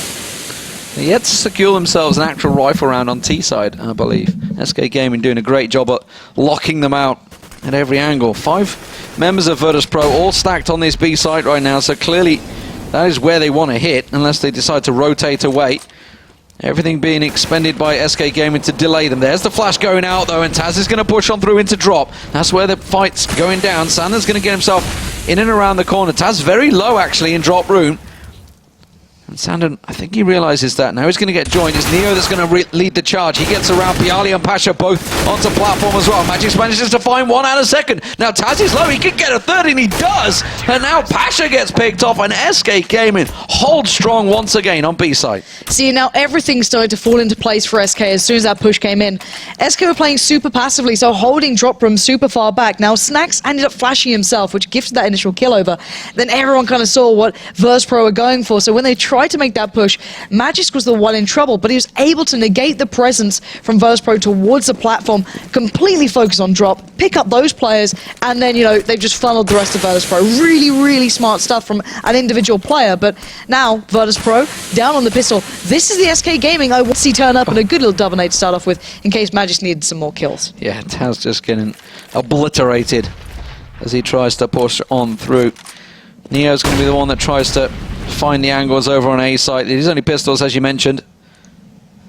They yet to secure themselves an actual rifle round on T side, I believe. SK Gaming doing a great job at locking them out at every angle. 5 members of Virtus.pro all stacked on this B site right now, so clearly that is where they want to hit, unless they decide to rotate away. Everything being expended by SK Gaming to delay them. There's the flash going out, though, and Taz is going to push on through into drop. That's where the fight's going down. Sanders going to get himself in and around the corner. Taz very low, actually, in drop room. And Sandon, I think he realizes that. Now he's going to get joined. It's Neo that's going to lead the charge. He gets around Bialy and Pasha both onto platform as well. Magisk manages to find 1 and a 2nd. Now Taz is low. He could get a 3rd, and he does. And now Pasha gets picked off, and SK Gaming holds strong once again on B side. See, now everything started to fall into place for SK as soon as that push came in. SK were playing super passively, so holding drop room super far back. Now Snacks ended up flashing himself, which gifted that initial kill over. Then everyone kind of saw what Virtus.pro were going for, so when they tried to make that push, Magisk was the one in trouble, but he was able to negate the presence from Virtus.pro towards the platform, completely focus on drop, pick up those players, and then, you know, they've just funneled the rest of Virtus.pro. Really, really smart stuff from an individual player, but now Virtus.pro down on the pistol. This is the SK Gaming I want to see turn up, and a good little double nade to start off with in case Magisk needed some more kills. Yeah, Taz just getting obliterated as he tries to push on through. Neo's going to be the one that tries to find the angles over on A site. It is only pistols, as you mentioned.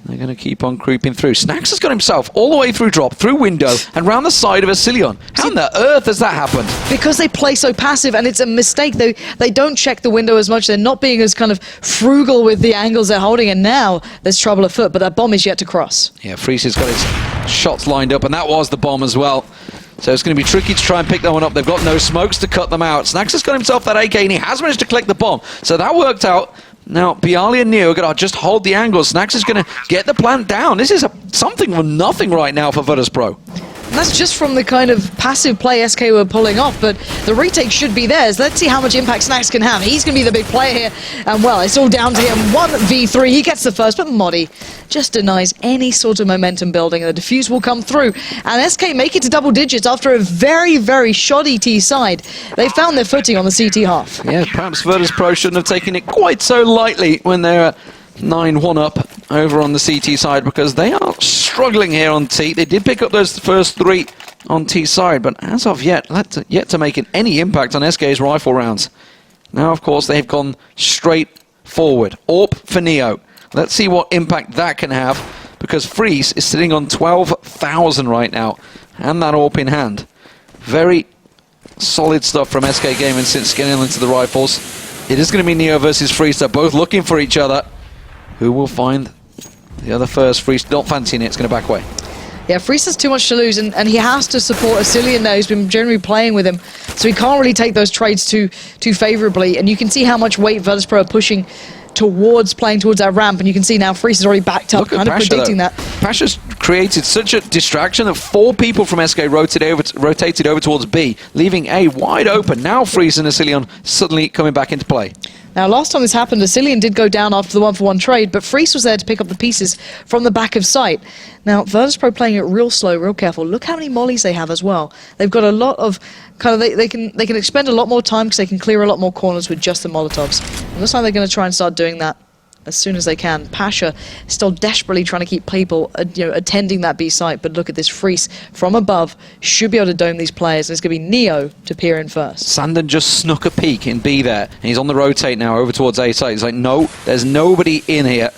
They're going to keep on creeping through. Snax has got himself all the way through drop, through window, and round the side of Asilion. How on the earth has that happened? Because they play so passive, and it's a mistake. They don't check the window as much. They're not being as kind of frugal with the angles they're holding, and now there's trouble afoot, but that bomb is yet to cross. Yeah, Freeze has got his shots lined up, and that was the bomb as well. So it's going to be tricky to try and pick that one up. They've got no smokes to cut them out. Snax has got himself that AK, and he has managed to collect the bomb. So that worked out. Now, Bialy and Neo are going to just hold the angle. Snax is going to get the plant down. This is something from nothing right now for Virtus.pro. And that's just from the kind of passive play SK were pulling off, but the retake should be theirs. Let's see how much impact Snax can have. He's going to be the big player here, and well, it's all down to him. 1v3, he gets the first, but Modi just denies any sort of momentum building, and the defuse will come through. And SK make it to double digits after a very, very shoddy T side. They found their footing on the CT half. Yeah, perhaps Virtus.pro shouldn't have taken it quite so lightly when they're 9-1 up over on the CT side, because they are struggling here on T. They did pick up those first 3 on T side, but as of yet to make any impact on SK's rifle rounds. Now, of course, they've gone straight forward. AWP for Neo. Let's see what impact that can have, because Freeze is sitting on 12,000 right now, and that AWP in hand. Very solid stuff from SK Gaming since getting into the rifles. It is going to be Neo versus Freeze. They're both looking for each other. Who will find the other first? Freeze not fancying it. It's going to back away. Yeah, Freeze has too much to lose, and he has to support Asilion now, who's been generally playing with him, so he can't really take those trades too favourably, and you can see how much weight Virtus.pro are pushing playing towards that ramp, and you can see now Freeze is already backed up, kind of predicting that. Pasha's created such a distraction that 4 people from SK rotated over towards B, leaving A wide open. Now Freeze and Asilion suddenly coming back into play. Now, last time this happened, Asilion did go down after the 1-for-1 trade, but Freeze was there to pick up the pieces from the back of sight. Now, Virtus.pro playing it real slow, real careful. Look how many mollies they have as well. They've got a lot of they can expend a lot more time because they can clear a lot more corners with just the Molotovs. And looks like they're going to try and start doing that as soon as they can. Pasha still desperately trying to keep people attending that B site, but look at this. Freeze from above should be able to dome these players, and it's going to be Neo to peer in first. Sandon just snuck a peek in B there, and he's on the rotate now over towards A site. He's like, no, there's nobody in here.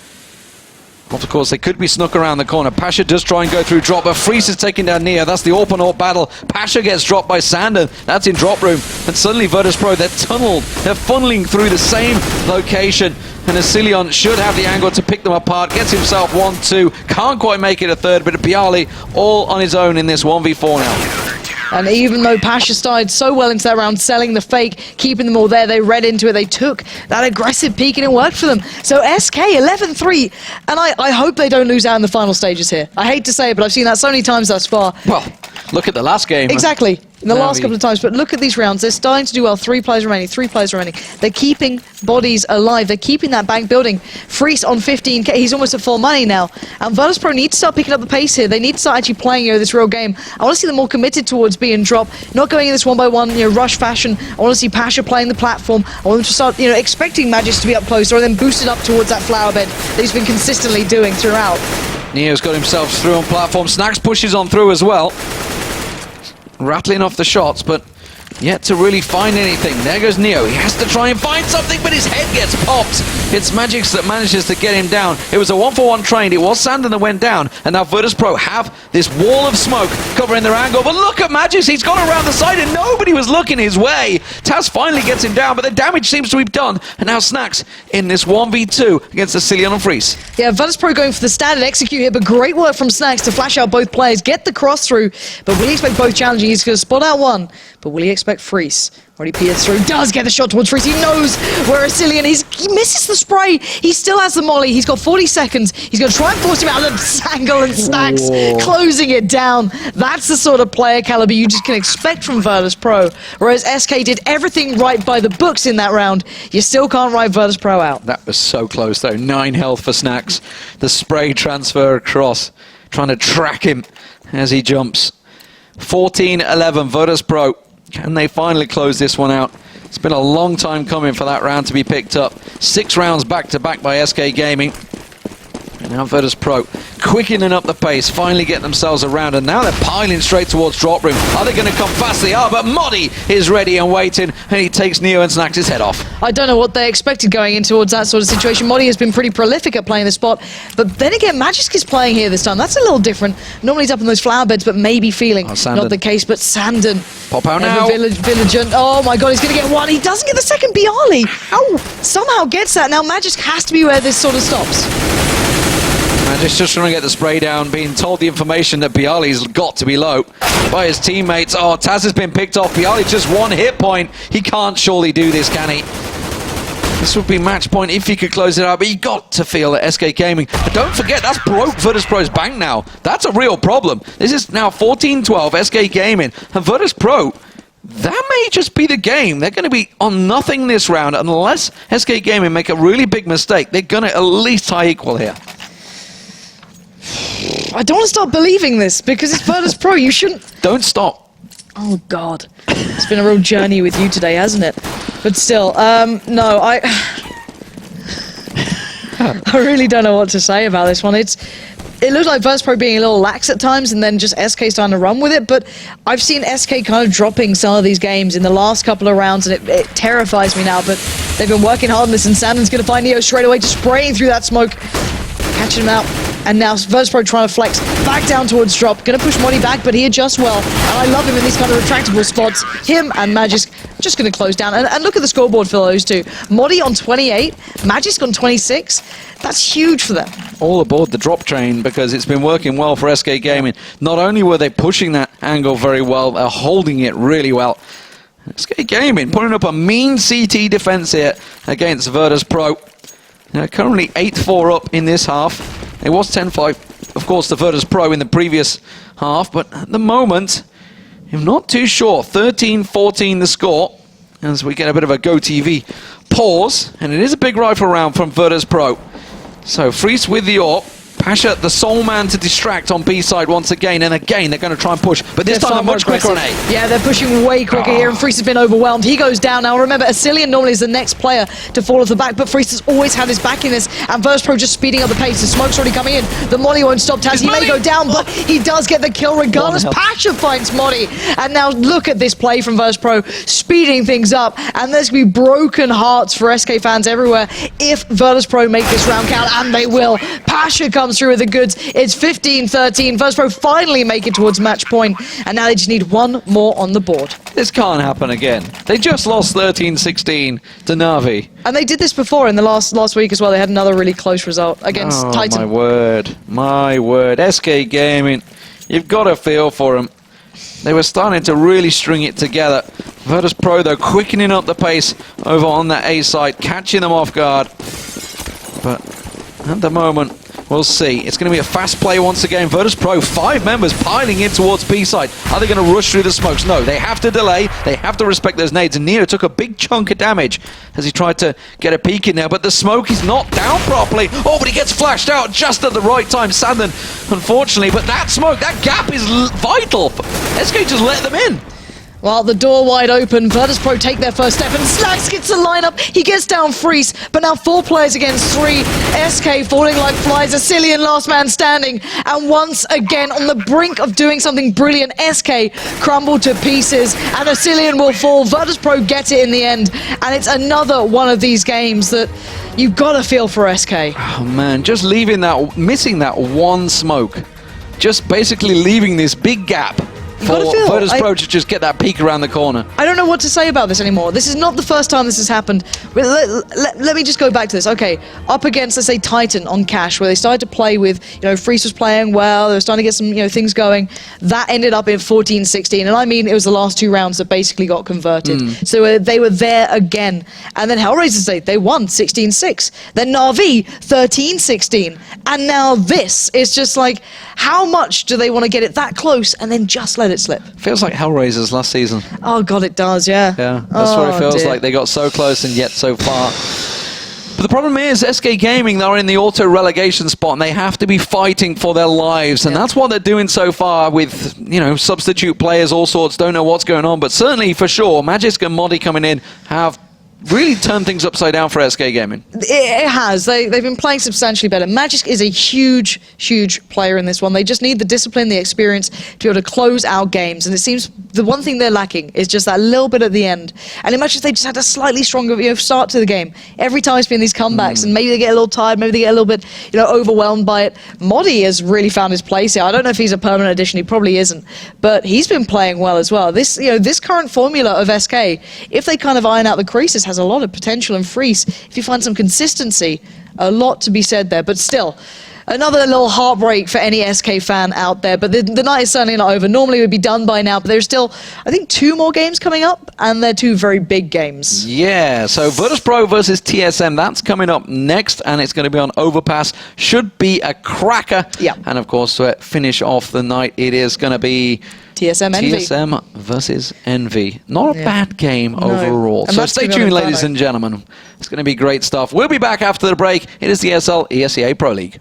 Of course, they could be snuck around the corner. Pasha does try and go through drop, but Freeze is taking down Neo. That's the AWP battle. Pasha gets dropped by Sandon. That's in drop room. And suddenly Virtus.pro, they're tunneled. They're funneling through the same location. And Asilion should have the angle to pick them apart. Gets himself 1-2. Can't quite make it a third, but Bialy all on his own in this 1v4 now. And even though Pasha started so well into that round, selling the fake, keeping them all there, they read into it, they took that aggressive peek, and it worked for them. So SK 11-3, and I hope they don't lose out in the final stages here. I hate to say it, but I've seen that so many times thus far. Well, look at the last game. Exactly. In the last couple of times, but look at these rounds. They're starting to do well. 3 players remaining, 3 players remaining. They're keeping bodies alive. They're keeping that bank building. Freeze on 15k. He's almost at full money now. And Virtus.pro need to start picking up the pace here. They need to start actually playing this real game. I want to see them more committed towards B and drop, not going in this 1-by-1 rush fashion. I want to see Pasha playing the platform. I want them to start expecting Magis to be up close, or then boosted up towards that flower bed that he's been consistently doing throughout. Neo's got himself through on platform. Snax pushes on through as well. Rattling off the shots, but yet to really find anything. There goes Neo. He has to try and find something, but his head gets popped. It's Magix that manages to get him down. It was a 1-for-1 trade. It was Sandon that went down, and now Virtus.pro have this wall of smoke covering their angle. But look at Magix. He's gone around the side, and nobody was looking his way. Taz finally gets him down, but the damage seems to be done. And now Snax in this 1v2 against Asilion and Freeze. Yeah, Virtus.pro going for the standard execute here, but great work from Snax to flash out both players, get the cross through. But will he expect both challenging? He's going to spot out one, but will he expect Freeze? Already peers through, does get the shot towards Freeze. He knows where Asilion is. He misses the spray. He still has the molly. He's got 40 seconds. He's going to try and force him out of the angle, and Snax closing it down. That's the sort of player caliber you just can expect from Virtus.pro. Whereas SK did everything right by the books in that round. You still can't write Virtus.pro out. That was so close though. 9 health for Snax. The spray transfer across, trying to track him as he jumps. 14-11 Virtus.pro. Can they finally close this one out? It's been a long time coming for that round to be picked up. 6 rounds back-to-back by SK Gaming. Now Virtus Pro quickening up the pace, finally getting themselves around, and now they're piling straight towards drop room. Are they going to come fast? They are, but Modi is ready and waiting, and he takes Neo and snacks his head off. I don't know what they expected going in towards that sort of situation. Modi has been pretty prolific at playing this spot, but then again, Magisk is playing here this time. That's a little different. Normally he's up in those flower beds, but maybe feeling not the case. But Sandon, pop out now. Villager. Oh my god, he's going to get one. He doesn't get the second. Bialy somehow gets that. Now Magisk has to be where this sort of stops. Magic's just trying to get the spray down, being told the information that Bialy's got to be low by his teammates. Oh, Taz has been picked off. Bialy's just one hit point. He can't surely do this, can he? This would be match point if he could close it out, but you got to feel that SK Gaming. But don't forget, that's broke Virtus Pro's bank now. That's a real problem. This is now 14-12 SK Gaming, and Virtus Pro, that may just be the game. They're going to be on nothing this round unless SK Gaming make a really big mistake. They're going to at least tie equal here. I don't want to start believing this because it's Virtus Pro. You shouldn't. Don't stop. Oh God, it's been a real journey with you today, hasn't it? But still, no, I really don't know what to say about this one. It looks like Virtus Pro being a little lax at times, and then just SK starting to run with it. But I've seen SK kind of dropping some of these games in the last couple of rounds, and it terrifies me now. But they've been working hard on this, and Sandon's going to find Neo straight away, just spraying through that smoke, catching him out. And now Virtus Pro trying to flex back down towards drop. Going to push Modi back, but he adjusts well. And I love him in these kind of retractable spots. Him and Magisk just going to close down. And look at the scoreboard for those two. Modi on 28, Magisk on 26. That's huge for them. All aboard the drop train because it's been working well for SK Gaming. Not only were they pushing that angle very well, they're holding it really well. SK Gaming putting up a mean CT defense here against Virtus Pro. Currently 8-4 up in this half. It was 10-5, of course, to Virtus Pro in the previous half, but at the moment, I'm not too sure. 13-14 the score, as we get a bit of a GoTV pause, and it is a big rifle round from Virtus Pro. So, Freeze with the AWP. Pasha, the sole man to distract on B side once again, and again they're going to try and push, but this time they're much quicker on A. Yeah, they're pushing way quicker here, and Freeze has been overwhelmed. He goes down now. Remember, Asilian normally is the next player to fall off the back, but Freeze has always had his back in this, and Virtus Pro just speeding up the pace. The smoke's already coming in. The Modi won't stop Taz. He may go down, but he does get the kill regardless. Pasha finds Modi, and now look at this play from Virtus Pro, speeding things up, and there's going to be broken hearts for SK fans everywhere if Virtus Pro make this round count, and they will. Pasha comes through with the goods. It's 15-13. Virtus Pro finally make it towards match point, and now they just need one more on the board. This can't happen again. They just lost 13-16 to Na'Vi. And they did this before in the last week as well. They had another really close result against Titan. My word. My word. SK Gaming, you've got a feel for them. They were starting to really string it together. Virtus Pro, though, quickening up the pace over on that A side, catching them off guard. But at the moment, we'll see. It's going to be a fast play once again. Virtus Pro, 5 members piling in towards B side. Are they going to rush through the smokes? No, they have to delay. They have to respect those nades. And Neo took a big chunk of damage as he tried to get a peek in there. But the smoke is not down properly. Oh, but he gets flashed out just at the right time. Sandon, unfortunately. But that smoke, that gap is vital. SK just let them in. Well, the door wide open, Virtus Pro take their first step, and Snacks gets the lineup. He gets down Freeze, but now 4 players against 3. SK falling like flies, Asilian last man standing, and once again on the brink of doing something brilliant, SK crumble to pieces, and Asilian will fall. Virtus Pro get it in the end, and it's another one of these games that you've got to feel for SK. Oh man, just leaving that, missing that one smoke, just basically leaving this big gap for Virtus Pro to just get that peek around the corner. I don't know what to say about this anymore. This is not the first time this has happened. Let me just go back to this. Okay, up against, let's say, Titan on Cash, where they started to play with, Freeze was playing well, they were starting to get some, things going. That ended up in 14-16, and I mean, it was the last 2 rounds that basically got converted. So they were there again. And then Hellraiser State, they won 16-6. Then Na'Vi, 13-16. And now this is just like, how much do they want to get it that close and then just let it slip? Feels like Hellraisers last season. Oh god, it does, yeah. Yeah, that's what it feels like. They got so close and yet so far. But the problem is, SK Gaming, they're in the auto-relegation spot, and they have to be fighting for their lives, and that's what they're doing so far with, substitute players, all sorts, don't know what's going on, but certainly, for sure, Magisk and Modi coming in have really turned things upside down for SK Gaming. It has. They've been playing substantially better. Magisk is a huge, huge player in this one. They just need the discipline, the experience to be able to close out games. And it seems the one thing they're lacking is just that little bit at the end. And imagine if they just had a slightly stronger start to the game. Every time it's been these comebacks, and maybe they get a little tired, maybe they get a little bit overwhelmed by it. Modi has really found his place here. I don't know if he's a permanent addition. He probably isn't. But he's been playing well as well. This current formula of SK, if they kind of iron out the creases, has a lot of potential. And Freeze, if you find some consistency, a lot to be said there. But still, another little heartbreak for any SK fan out there. But the night is certainly not over. Normally it would be done by now, but there's still, I think, 2 more games coming up, and they're 2 very big games. Yeah, so Virtus.pro versus TSM, that's coming up next, and it's going to be on Overpass. Should be a cracker. Yeah. And of course, to finish off the night, it is going to be TSM Envy. TSM versus Envy. Not a bad game No. overall. And So that's stay gonna be on tuned, Inferno. ladies and gentlemen. It's going to be great stuff. We'll be back after the break. It is the ESL ESEA Pro League.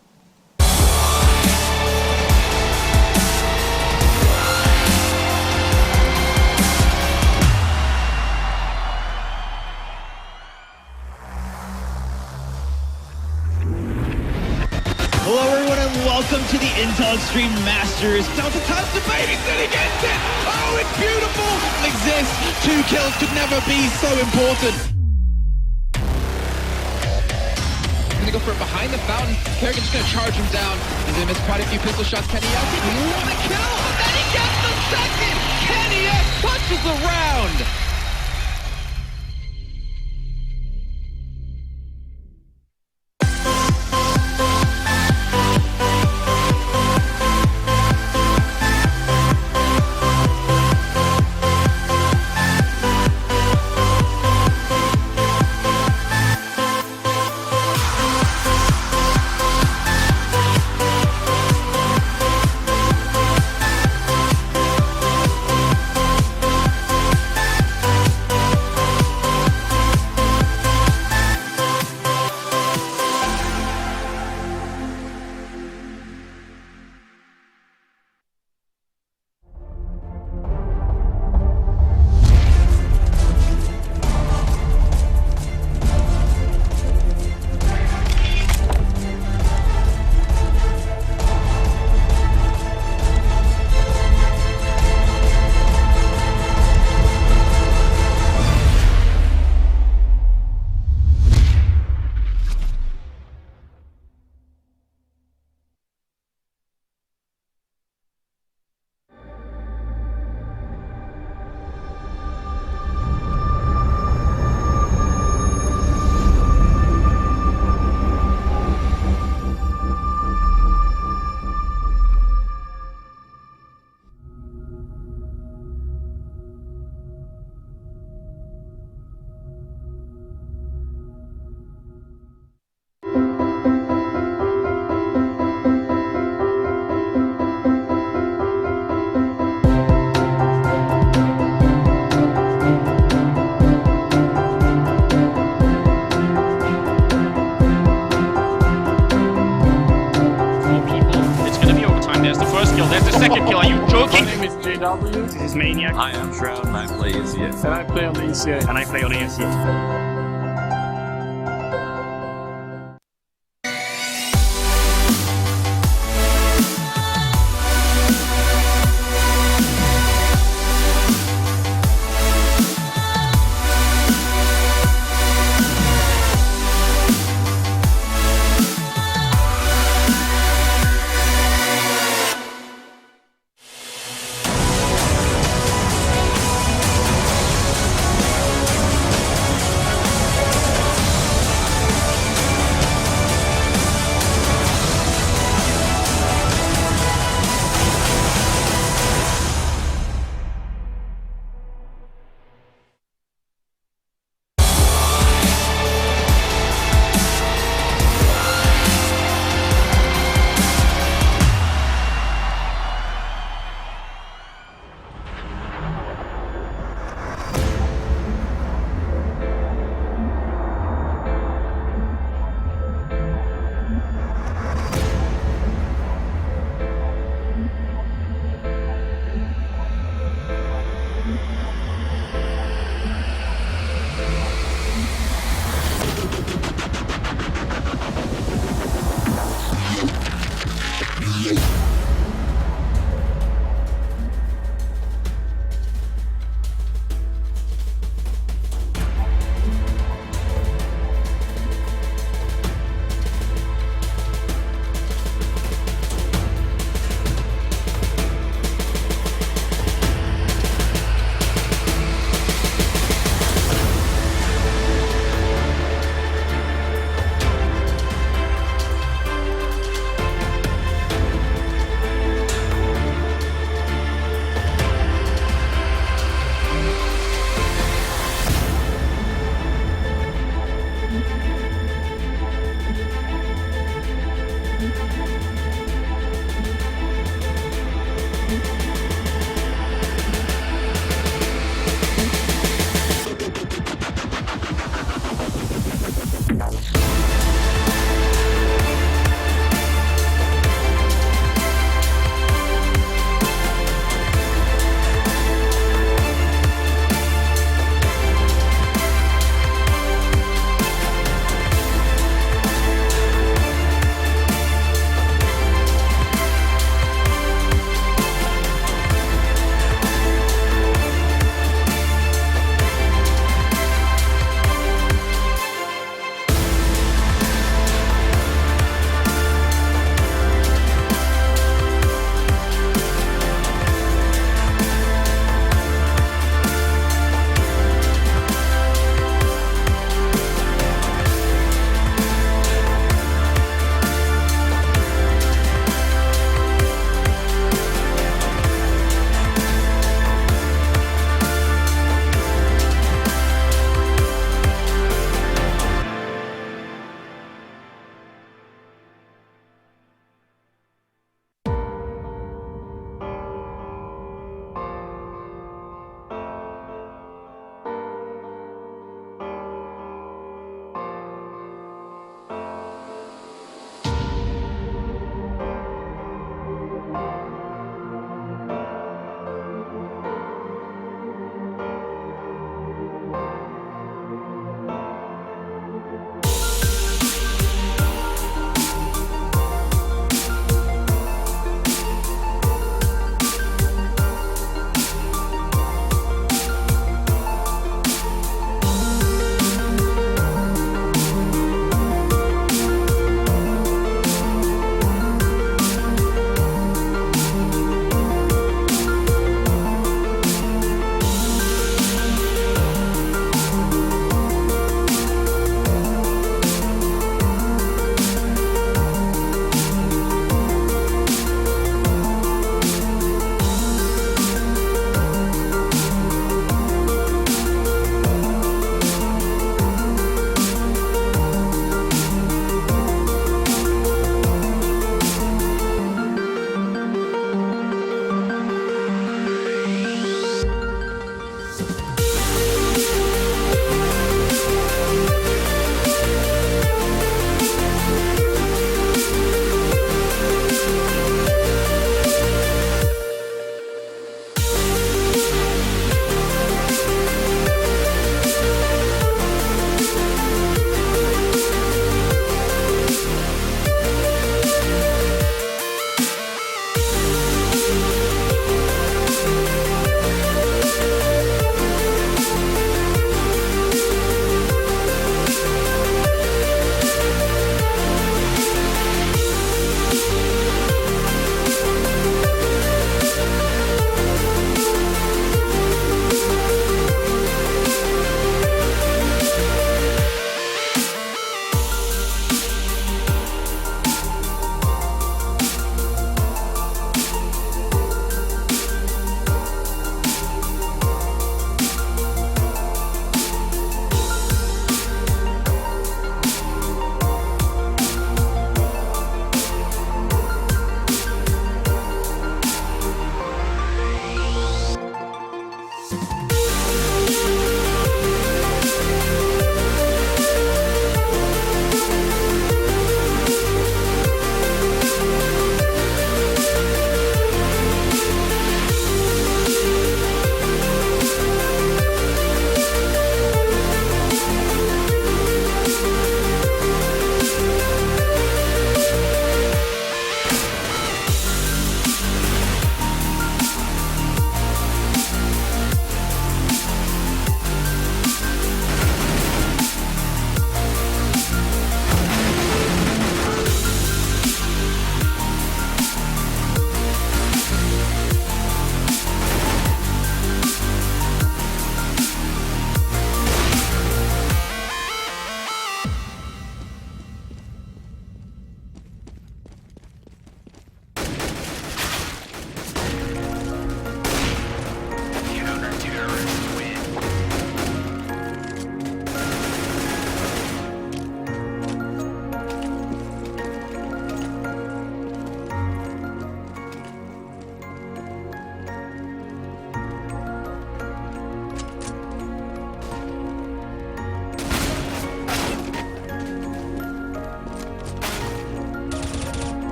Hello everyone and welcome to the Intel Extreme Masters. Delta Time's debating it against it. Oh, it's beautiful. Exists. 2 kills could never be so important. Gonna go for it behind the fountain. Kerrigan's just gonna charge him down. He's gonna miss quite a few pistol shots. Kenny X, what a kill! And then he gets the second! Kenny X punches the round! There's the second kill. Are you joking? My name is JW. This is Maniac. I am Shroud and I play ESEA. And I play on the ECA. And I play on ESEA.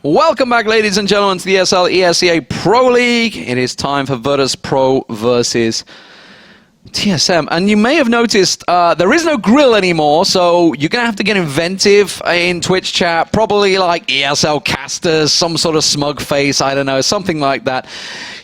Welcome back, ladies and gentlemen, to the ESL ESEA Pro League. It is time for Virtus Pro versus TSM. And you may have noticed there is no grill anymore, so you're going to have to get inventive in Twitch chat. Probably like ESL casters, some sort of smug face, I don't know, something like that.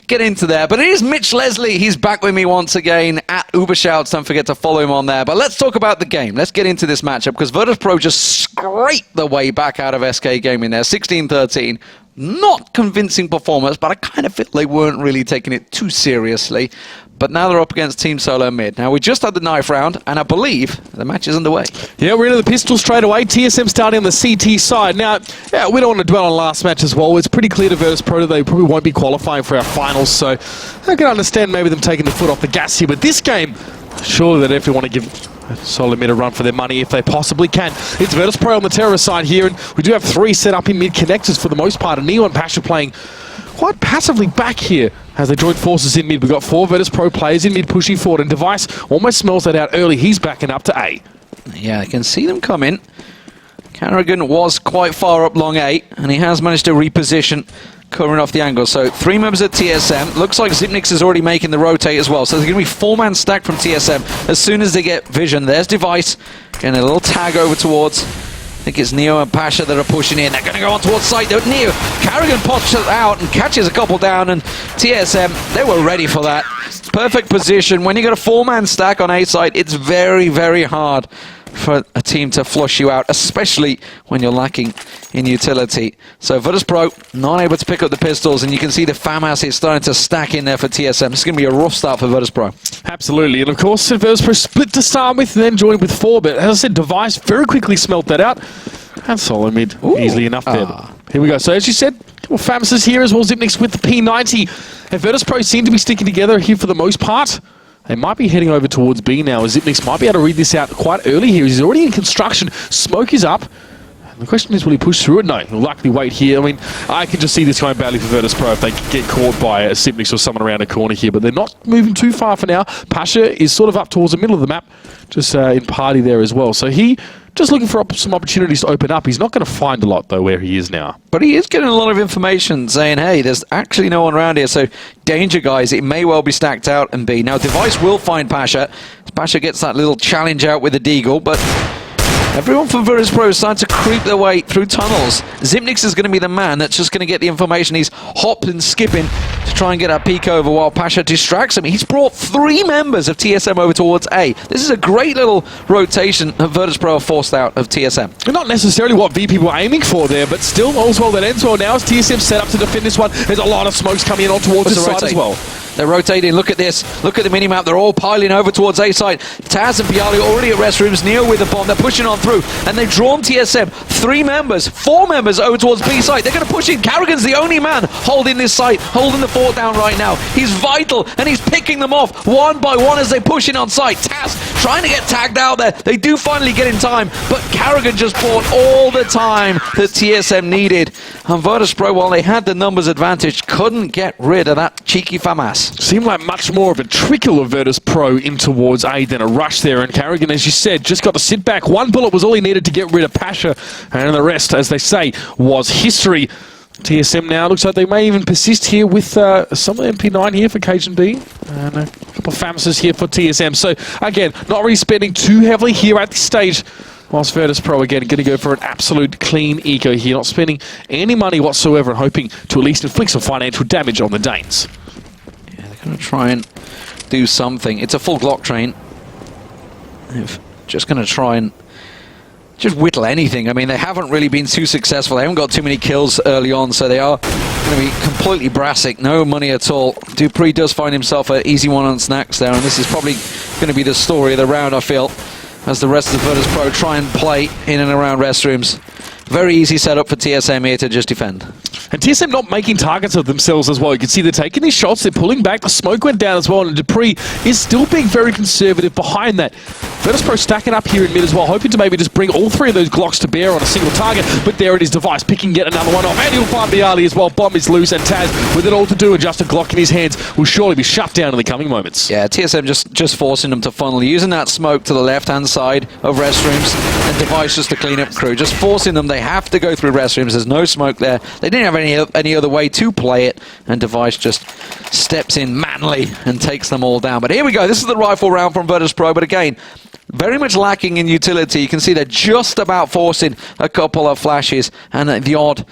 Get into there. But it is Mitch Leslie. He's back with me once again at Ubershouts. Don't forget to follow him on there. But let's talk about the game. Let's get into this matchup because Virtus Pro just scraped the way back out of SK Gaming there. 16-13. Not convincing performance, but I kind of feel they weren't really taking it too seriously. But now they're up against Team Solo Mid. Now, we just had the knife round, and I believe the match is underway. Yeah, we're into the pistol straight away. TSM starting on the CT side. Now, yeah, we don't want to dwell on last match as well. It's pretty clear to Virtus Pro that they probably won't be qualifying for our finals, so I can understand maybe them taking the foot off the gas here. But this game, surely they definitely want to give Solo Mid a run for their money if they possibly can. It's Virtus Pro on the terrorist side here, and we do have 3 set up in mid connectors for the most part. And Neo and Pasha playing quite passively back here as they join forces in mid. We've got 4 Virtus Pro players in mid pushing forward, and Device almost smells that out early. He's backing up to A. Yeah, I can see them coming. Carrigan was quite far up long A, and he has managed to reposition, covering off the angle. So 3 members at TSM. Looks like Zipnix is already making the rotate as well. So there's going to be 4-man stack from TSM as soon as they get vision. There's Device, getting a little tag over towards, I think it's Neo and Pasha that are pushing in. They're going to go on towards site. Neo, Carrigan pops it out and catches a couple down, and TSM, they were ready for that. Perfect position. When you got a 4-man stack on A side, it's very, very hard for a team to flush you out, especially when you're lacking in utility. So Virtus Pro not able to pick up the pistols, and you can see the FAMAS is starting to stack in there for TSM. It's going to be a rough start for Virtus Pro. Absolutely, and of course Virtus Pro split to start with, then joined with 4, but as I said, Device very quickly smelt that out. And Solo Mid easily enough there. Here we go. So as you said, well, FAMAS is here as well, Zipnix with the P90. And Virtus Pro seem to be sticking together here for the most part. They might be heading over towards B now, as Zipnix might be able to read this out quite early here. He's already in construction. Smoke is up. And the question is, will he push through it? No, he'll likely wait here. I mean, I can just see this going badly for Virtus Pro if they get caught by a Zipnix or someone around a corner here. But they're not moving too far for now. Pasha is sort of up towards the middle of the map, just in party there as well. So he just looking for some opportunities to open up. He's not going to find a lot, though, where he is now. But he is getting a lot of information saying, hey, there's actually no one around here, so danger, guys. It may well be stacked out and B. Now, Device will find Pasha. Pasha gets that little challenge out with the Deagle, but everyone from Virtus Pro is starting to creep their way through tunnels. Zipnix is going to be the man that's just going to get the information. He's hopping and skipping to try and get a peek over while Pasha distracts him. He's brought 3 members of TSM over towards A. This is a great little rotation that Virtus Pro are forced out of TSM. Not necessarily what VP were aiming for there, but still, all's well that ends well. Now as TSM set up to defend this one, there's a lot of smokes coming in on towards this side as well. They're rotating. Look at this. Look at the minimap. They're all piling over towards A side. Taz and Bialy already at restrooms. Neo with the bomb. They're pushing on through. And they've drawn TSM. 3 members, 4 members over towards B side. They're going to push in. Carrigan's the only man holding this site, holding the fort down right now. He's vital, and he's picking them off one by one as they push in on site. Taz trying to get tagged out there. They do finally get in time, but Carrigan just bought all the time that TSM needed. And Virtus Pro, while they had the numbers advantage, couldn't get rid of that cheeky FAMAS. Seemed like much more of a trickle of Virtus Pro in towards A than a rush there, and Carrigan, as you said, just got to sit back. 1 bullet was all he needed to get rid of Pasha, and the rest, as they say, was history. TSM now looks like they may even persist here with some of the MP9 here for Cajun B, and a couple of FAMASes here for TSM. So again, not really spending too heavily here at this stage, whilst Virtus Pro again going to go for an absolute clean eco here, not spending any money whatsoever, and hoping to at least inflict some financial damage on the Danes. Yeah, they're going to try and do something. It's a full Glock train. They're just going to try and just whittle anything. I mean, they haven't really been too successful. They haven't got too many kills early on, so they are going to be completely brassic. No money at all. Dupree does find himself an easy one on snacks there, and this is probably going to be the story of the round, I feel, as the rest of the Virtus Pro try and play in and around restrooms. Very easy setup for TSM here to just defend. And TSM not making targets of themselves as well. You can see they're taking these shots, they're pulling back, the smoke went down as well, and Dupree is still being very conservative behind that. Virtus Pro stacking up here in mid as well, hoping to maybe just bring all 3 of those Glocks to bear on a single target, but there it is, Device picking yet another one off, and he'll find Bialy as well. Bomb is loose, and Taz, with it all to do and just a Glock in his hands, will surely be shut down in the coming moments. Yeah, TSM just forcing them to funnel, using that smoke to the left-hand side of restrooms, and Device just to clean up crew, just forcing them. They They have to go through restrooms. There's no smoke there. They didn't have any other way to play it, and Device just steps in manly and takes them all down. But here we go. This is the rifle round from Virtus.pro, but again, very much lacking in utility. You can see they're just about forcing a couple of flashes and the odd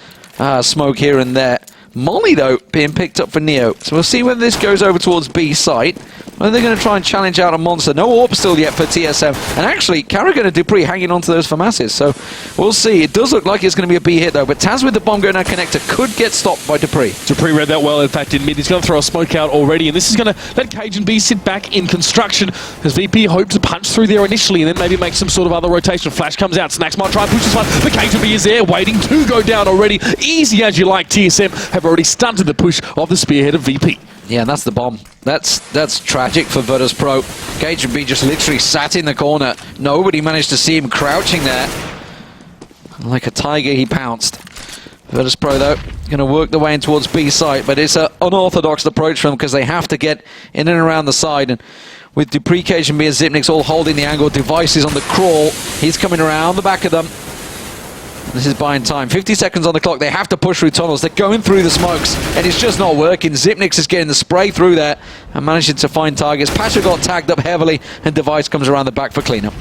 smoke here and there. Molly, though, being picked up for Neo. So we'll see whether this goes over towards B site. Whether they're going to try and challenge out a monster. No AWP still yet for TSM. And actually, Carrigan and Dupree hanging on to those FAMASs. So we'll see. It does look like it's going to be a B hit, though. But Taz with the bomb going down connector could get stopped by Dupree. Dupree read that well, in fact, in mid. He's going to throw a smoke out already. And this is going to let Cajun B sit back in construction as VP hopes to punch through there initially and then maybe make some sort of other rotation. Flash comes out. Snacks might try and push this one. But Cajun B is there waiting to go down already. Easy as you like. TSM have already stunted the push of the spearhead of VP. Yeah, and that's the bomb. That's tragic for Virtus.pro. Cajun B just literally sat in the corner. Nobody managed to see him crouching there. Like a tiger, he pounced. Virtus.pro, though, going to work the way in towards B site, but it's an unorthodox approach for them because they have to get in and around the side. And with Dupree, Cajun B, and Zipnik's all holding the angle, Device is on the crawl. He's coming around the back of them. This is buying time. 50 seconds on the clock. They have to push through tunnels. They're going through the smokes, and it's just not working. Zipnix is getting the spray through there and managing to find targets. Pasha got tagged up heavily, and Device comes around the back for cleanup.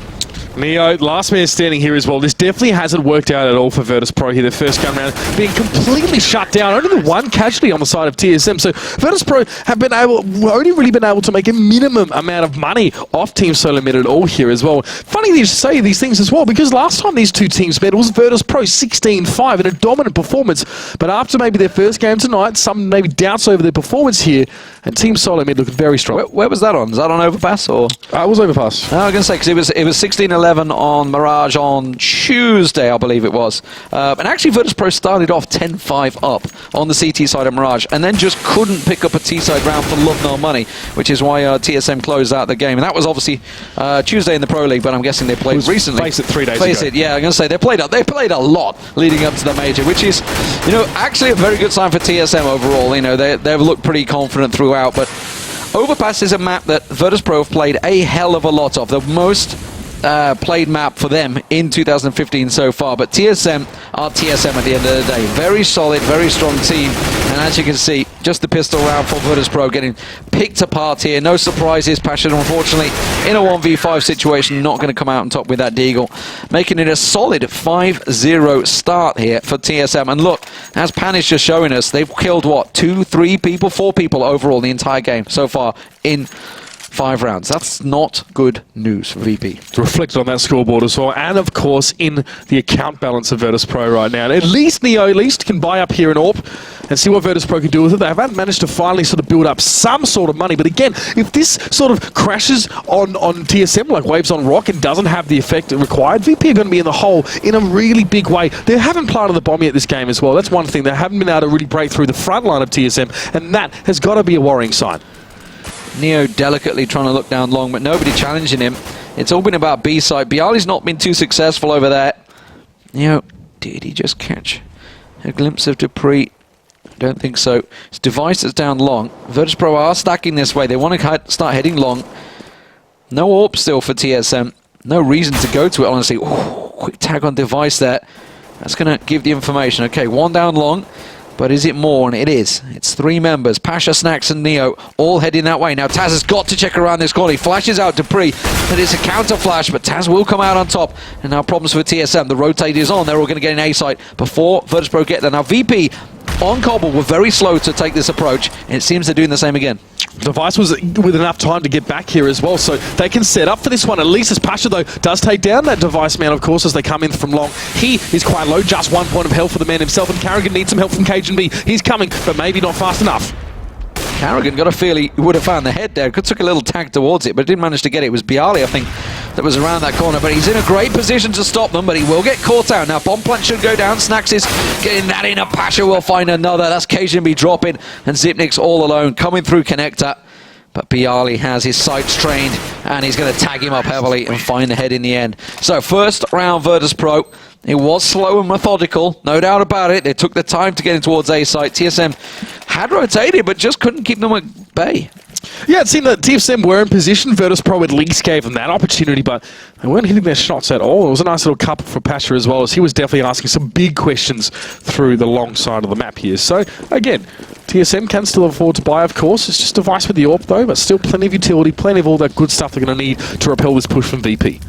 Neo, last man standing here as well. This definitely hasn't worked out at all for Virtus.pro here. The first gun round being completely shut down. Only the one casualty on the side of TSM. So Virtus.pro have only really been able to make a minimum amount of money off Team Solo Mid at all here as well. Funny that you say these things as well, because last time these two teams met, it was Virtus.pro 16-5 in a dominant performance. But after maybe their first game tonight, some maybe doubts over their performance here, and Team Solo Mid looked very strong. Where was that on? Was that on Overpass or? It was Overpass. I was going to say, because it was 16-11 on Mirage on Tuesday, I believe it was. And actually, Virtus.pro started off 10-5 up on the CT side of Mirage, and then just couldn't pick up a T-side round for love nor money, which is why TSM closed out the game. And that was obviously Tuesday in the Pro League, but I'm guessing they played recently. Face it 3 days Face ago. it, yeah, I'm going to say they played a lot leading up to the major, which is, actually a very good sign for TSM overall. They've looked pretty confident throughout, but Overpass is a map that Virtus.pro have played a hell of a lot of. The most played map for them in 2015 so far, but TSM are TSM at the end of the day. Very solid, very strong team, and as you can see, just the pistol round for Virtus.pro getting picked apart here. No surprises. Passion, unfortunately, in a 1v5 situation, not going to come out on top with that Deagle, making it a solid 5-0 start here for TSM. And look, as Pan is just showing us, they've killed, what, 2, 3 people, 4 people overall the entire game so far in 5 rounds. That's not good news for VP. To reflect on that scoreboard as well, and of course in the account balance of Virtus.pro right now. And at least Neo can buy up here in AWP and see what Virtus.pro can do with it. They haven't managed to finally sort of build up some sort of money, but again, if this sort of crashes on TSM like waves on rock and doesn't have the effect required, VP are going to be in the hole in a really big way. They haven't planted the bomb yet this game as well. That's one thing. They haven't been able to really break through the front line of TSM, and that has got to be a worrying sign. Neo delicately trying to look down long, but nobody challenging him. It's all been about B side. Bialy's not been too successful over there. Neo, did he just catch a glimpse of Dupree? Don't think so. His Device is down long. Virtus.pro are stacking this way. They want to start heading long. No AWP still for TSM. No reason to go to it, honestly. Ooh, quick tag on Device there. That's going to give the information. Okay, 1 down long. But is it more? And it is. It's 3 members. Pasha, Snacks, and Neo all heading that way. Now Taz has got to check around this corner. He flashes out Dupree, and it's a counter flash, but Taz will come out on top. And now problems for TSM. The rotate is on. They're all going to get an A site before Virtus.pro get there. Now VP on Cobble were very slow to take this approach, and it seems they're doing the same again. Device was with enough time to get back here as well, so they can set up for this one. At least as Pasha, though, does take down that Device man, of course, as they come in from long. He is quite low, just 1 point of health for the man himself, and Carrigan needs some help from Cajun B. He's coming, but maybe not fast enough. Carrigan got a feel he would have found the head there. Took a little tag towards it, but didn't manage to get it. It was Bialy, I think, that was around that corner. But he's in a great position to stop them, but he will get caught out. Now, bomb plant should go down. Snacks is getting that in. Pasha will find another. That's Cajun B dropping, and Zipnik's all alone, coming through connector. But Bialy has his sights trained, and he's going to tag him up heavily and find the head in the end. So, first round Virtus.pro. It was slow and methodical, no doubt about it. They took the time to get in towards A site. TSM had rotated, but just couldn't keep them at bay. Yeah, it seemed that TFSM were in position. Virtus Pro at least gave them that opportunity, but they weren't hitting their shots at all. It was a nice little couple for Pasha as well, as he was definitely asking some big questions through the long side of the map here. So, again, TSM can still afford to buy, of course. It's just Device with the AWP, though, but still plenty of utility, plenty of all that good stuff they're going to need to repel this push from VP.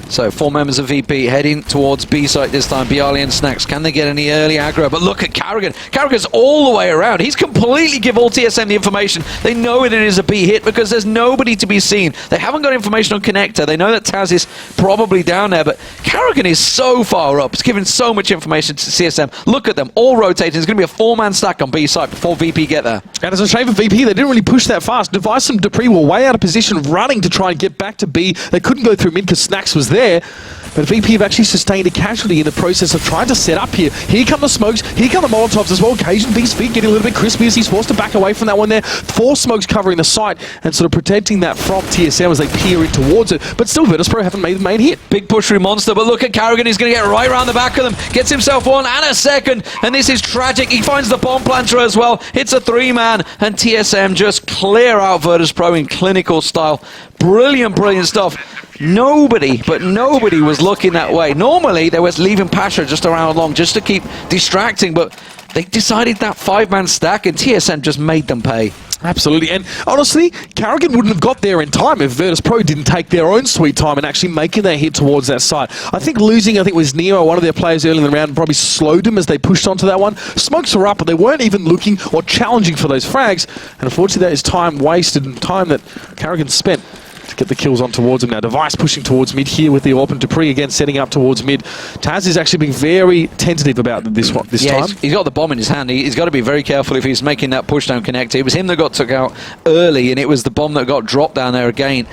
So 4 members of VP heading towards B site this time. Bialy and Snacks, can they get any early aggro? But look at Carrigan. Carrigan's all the way around. He's completely give all TSM the information. They know it is a B hit because there's nobody to be seen. They haven't got information on Connector. They know that Taz is probably down there, but Carrigan is so far up. It's giving so much information to CSM. Look at them, all rotating. There's going to be a 4-man stack on B site before VP get there. And it's a shame for VP. They didn't really push that fast. Device and Dupree were way out of position, running to try and get back to B. They couldn't go through mid because Snacks was there. But VP have actually sustained a casualty in the process of trying to set up here. Here come the smokes, here come the Molotovs as well. Cajun B's feet getting a little bit crispy as he's forced to back away from that one there. 4 smokes covering the site and sort of protecting that from TSM as they peer in towards it. But still, Virtus Pro haven't made the main hit. Big push through Monster, but look at Carrigan. He's going to get right around the back of them. Gets himself 1 and a second, and this is tragic. He finds the bomb planter as well. Hits a 3-man, and TSM just clear out Virtus Pro in clinical style. Brilliant, brilliant stuff. Nobody, but nobody was looking that way. Normally, they was leaving Pasha just around long just to keep distracting, but they decided that 5-man stack, and TSM just made them pay. Absolutely, and honestly, Carrigan wouldn't have got there in time if Virtus Pro didn't take their own sweet time and actually making their hit towards that side. I think losing, it was Neo, one of their players early in the round, probably slowed them as they pushed onto that one. Smokes were up, but they weren't even looking or challenging for those frags, and unfortunately that is time wasted and time that Carrigan spent to get the kills on towards him now. Device pushing towards mid here with the AWP, and Dupree again setting up towards mid. Taz is actually being very tentative about this time. He's got the bomb in his hand. He's got to be very careful if he's making that push down connector. It was him that got took out early, and it was the bomb that got dropped down there again.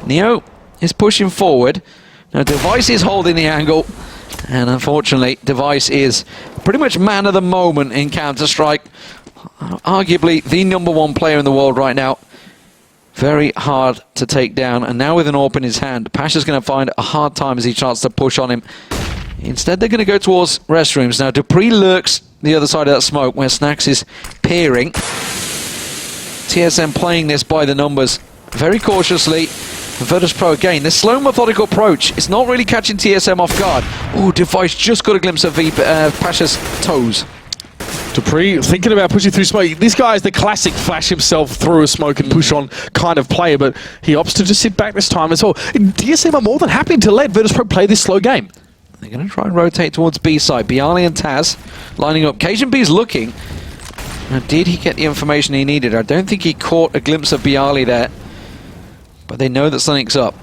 Neo is pushing forward. Now Device is holding the angle, and unfortunately Device is pretty much man of the moment in Counter-Strike. Arguably the #1 player in the world right now. Very hard to take down, and now with an AWP in his hand, Pasha's going to find a hard time as he tries to push on him. Instead, they're going to go towards restrooms. Now, Dupree lurks the other side of that smoke where Snacks is peering. TSM playing this by the numbers very cautiously. Virtus Pro again, this slow methodical approach, it's not really catching TSM off guard. Oh, Device just got a glimpse of Pasha's toes. Dupree thinking about pushing through smoke. This guy is the classic flash himself through a smoke and push on kind of player, but he opts to just sit back this time as well. TSM are more than happy to let Virtus Pro play this slow game. They're going to try and rotate towards B side. Bialy and Taz lining up. Cajun B's looking. Now, did he get the information he needed? I don't think he caught a glimpse of Bialy there, but they know that something's up.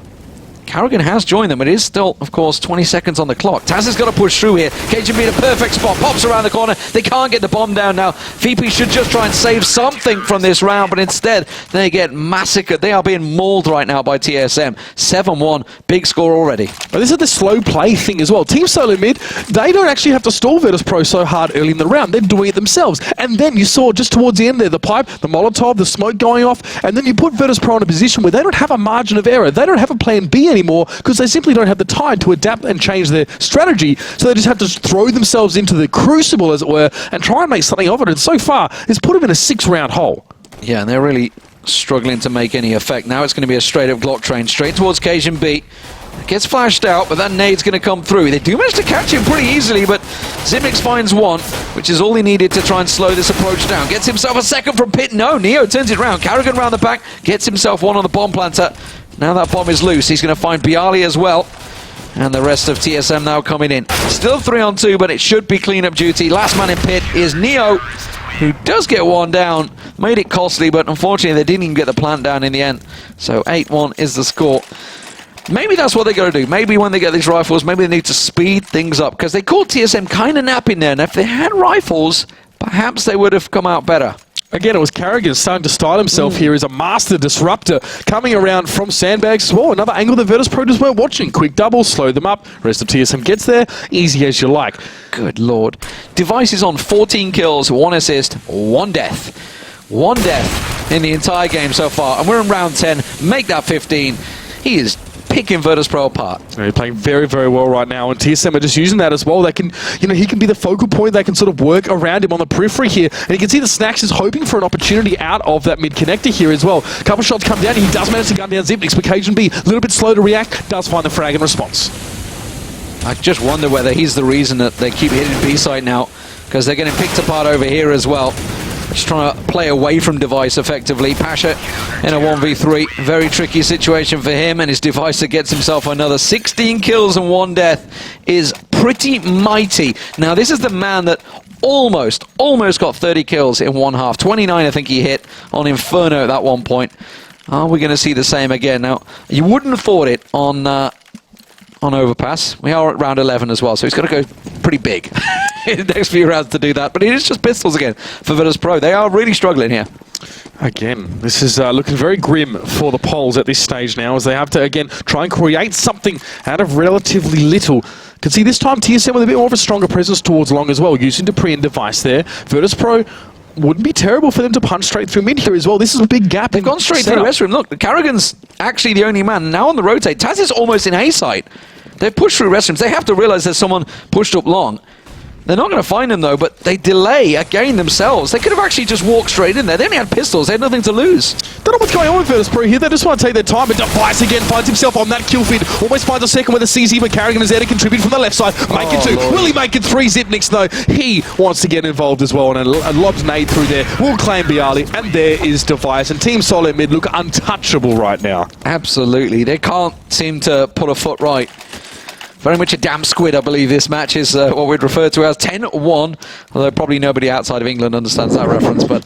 Carrigan has joined them, but it is still, of course, 20 seconds on the clock. Taz has got to push through here. Cajun B in a perfect spot, pops around the corner. They can't get the bomb down now. VP should just try and save something from this round, but instead, they get massacred. They are being mauled right now by TSM. 7-1, big score already. But this is the slow play thing as well. Team Solo Mid, they don't actually have to stall Virtus Pro so hard early in the round. They're doing it themselves. And then you saw just towards the end there, the pipe, the Molotov, the smoke going off, and then you put Virtus Pro in a position where they don't have a margin of error. They don't have a plan B anymore because they simply don't have the time to adapt and change their strategy. So they just have to throw themselves into the crucible, as it were, and try and make something of it. And so far, it's put them in a 6-round hole. Yeah, and they're really struggling to make any effect. Now it's going to be a straight-up Glock train, straight towards Cajun B. Gets flashed out, but that nade's going to come through. They do manage to catch him pretty easily, but Zimix finds 1, which is all he needed to try and slow this approach down. Gets himself a second from Pit. No, Neo turns it around. Carrigan round the back, gets himself 1 on the bomb planter. Now that bomb is loose. He's going to find Bialy as well. And the rest of TSM now coming in. Still 3-on-2, but it should be clean-up duty. Last man in Pit is Neo, who does get 1 down. Made it costly, but unfortunately they didn't even get the plant down in the end. So 8-1 is the score. Maybe that's what they're going to do. Maybe when they get these rifles, maybe they need to speed things up, because they caught TSM kind of napping there. And if they had rifles, perhaps they would have come out better. Again, it was Carrigan starting to style himself here as a master disruptor, coming around from sandbags as well. Another angle that Virtus Pro just weren't watching. Quick double, slow them up. Rest of TSM gets there, easy as you like. Good lord. Device is on 14 kills, 1 assist, 1 death. 1 death in the entire game so far. And we're in round 10. Make that 15. He is picking Virtus.pro apart. They're playing very, very well right now, and TSM are just using that as well. They can, you know, he can be the focal point. They can sort of work around him on the periphery here, and you can see the Snacks is hoping for an opportunity out of that mid connector here as well. A couple shots come down, and he does manage to gun down Zipnix, but Cajun B, a little bit slow to react, does find the frag in response. I just wonder whether he's the reason that they keep hitting B side now, because they're getting picked apart over here as well. Just trying to play away from Device effectively. Pasha in a 1v3. Very tricky situation for him, and his Device that gets himself another 16 kills and 1 death is pretty mighty. Now, this is the man that almost got 30 kills in one half. 29, I think he hit on Inferno at that one point. Are we going to see the same again? Now, you wouldn't have thought it on Overpass. We are at round 11 as well, so he's got to go pretty big in the next few rounds to do that. But it is just pistols again for Virtus.pro. They are really struggling here. Again, this is looking very grim for the Poles at this stage now, as they have to, again, try and create something out of relatively little. Can see this time TSM with a bit more of a stronger presence towards long as well, using Dupree and Device there. Virtus.pro wouldn't be terrible for them to punch straight through mid here as well. This is a big gap. They've gone straight through the restroom. Look, the Carrigan's actually the only man. Now on the rotate, Taz is almost in A site. They've pushed through restrooms. They have to realize there's someone pushed up long. They're not going to find him, though, but they delay again themselves. They could have actually just walked straight in there. They only had pistols. They had nothing to lose. Don't know what's going on with Virtus.pro here. They just want to take their time, but Device again finds himself on that kill feed. Almost finds a second with a CZ, but Carrigan is there to contribute from the left side. Make it 2. Lord. Will he make it 3? Zipnix, though. He wants to get involved as well, and a lobs nade through there. Will claim Bialy, and there is Device. And Team Solid Mid look untouchable right now. Absolutely. They can't seem to put a foot right. Very much a damn squid, I believe this match is what we'd refer to as 10-1, although probably nobody outside of England understands that reference, but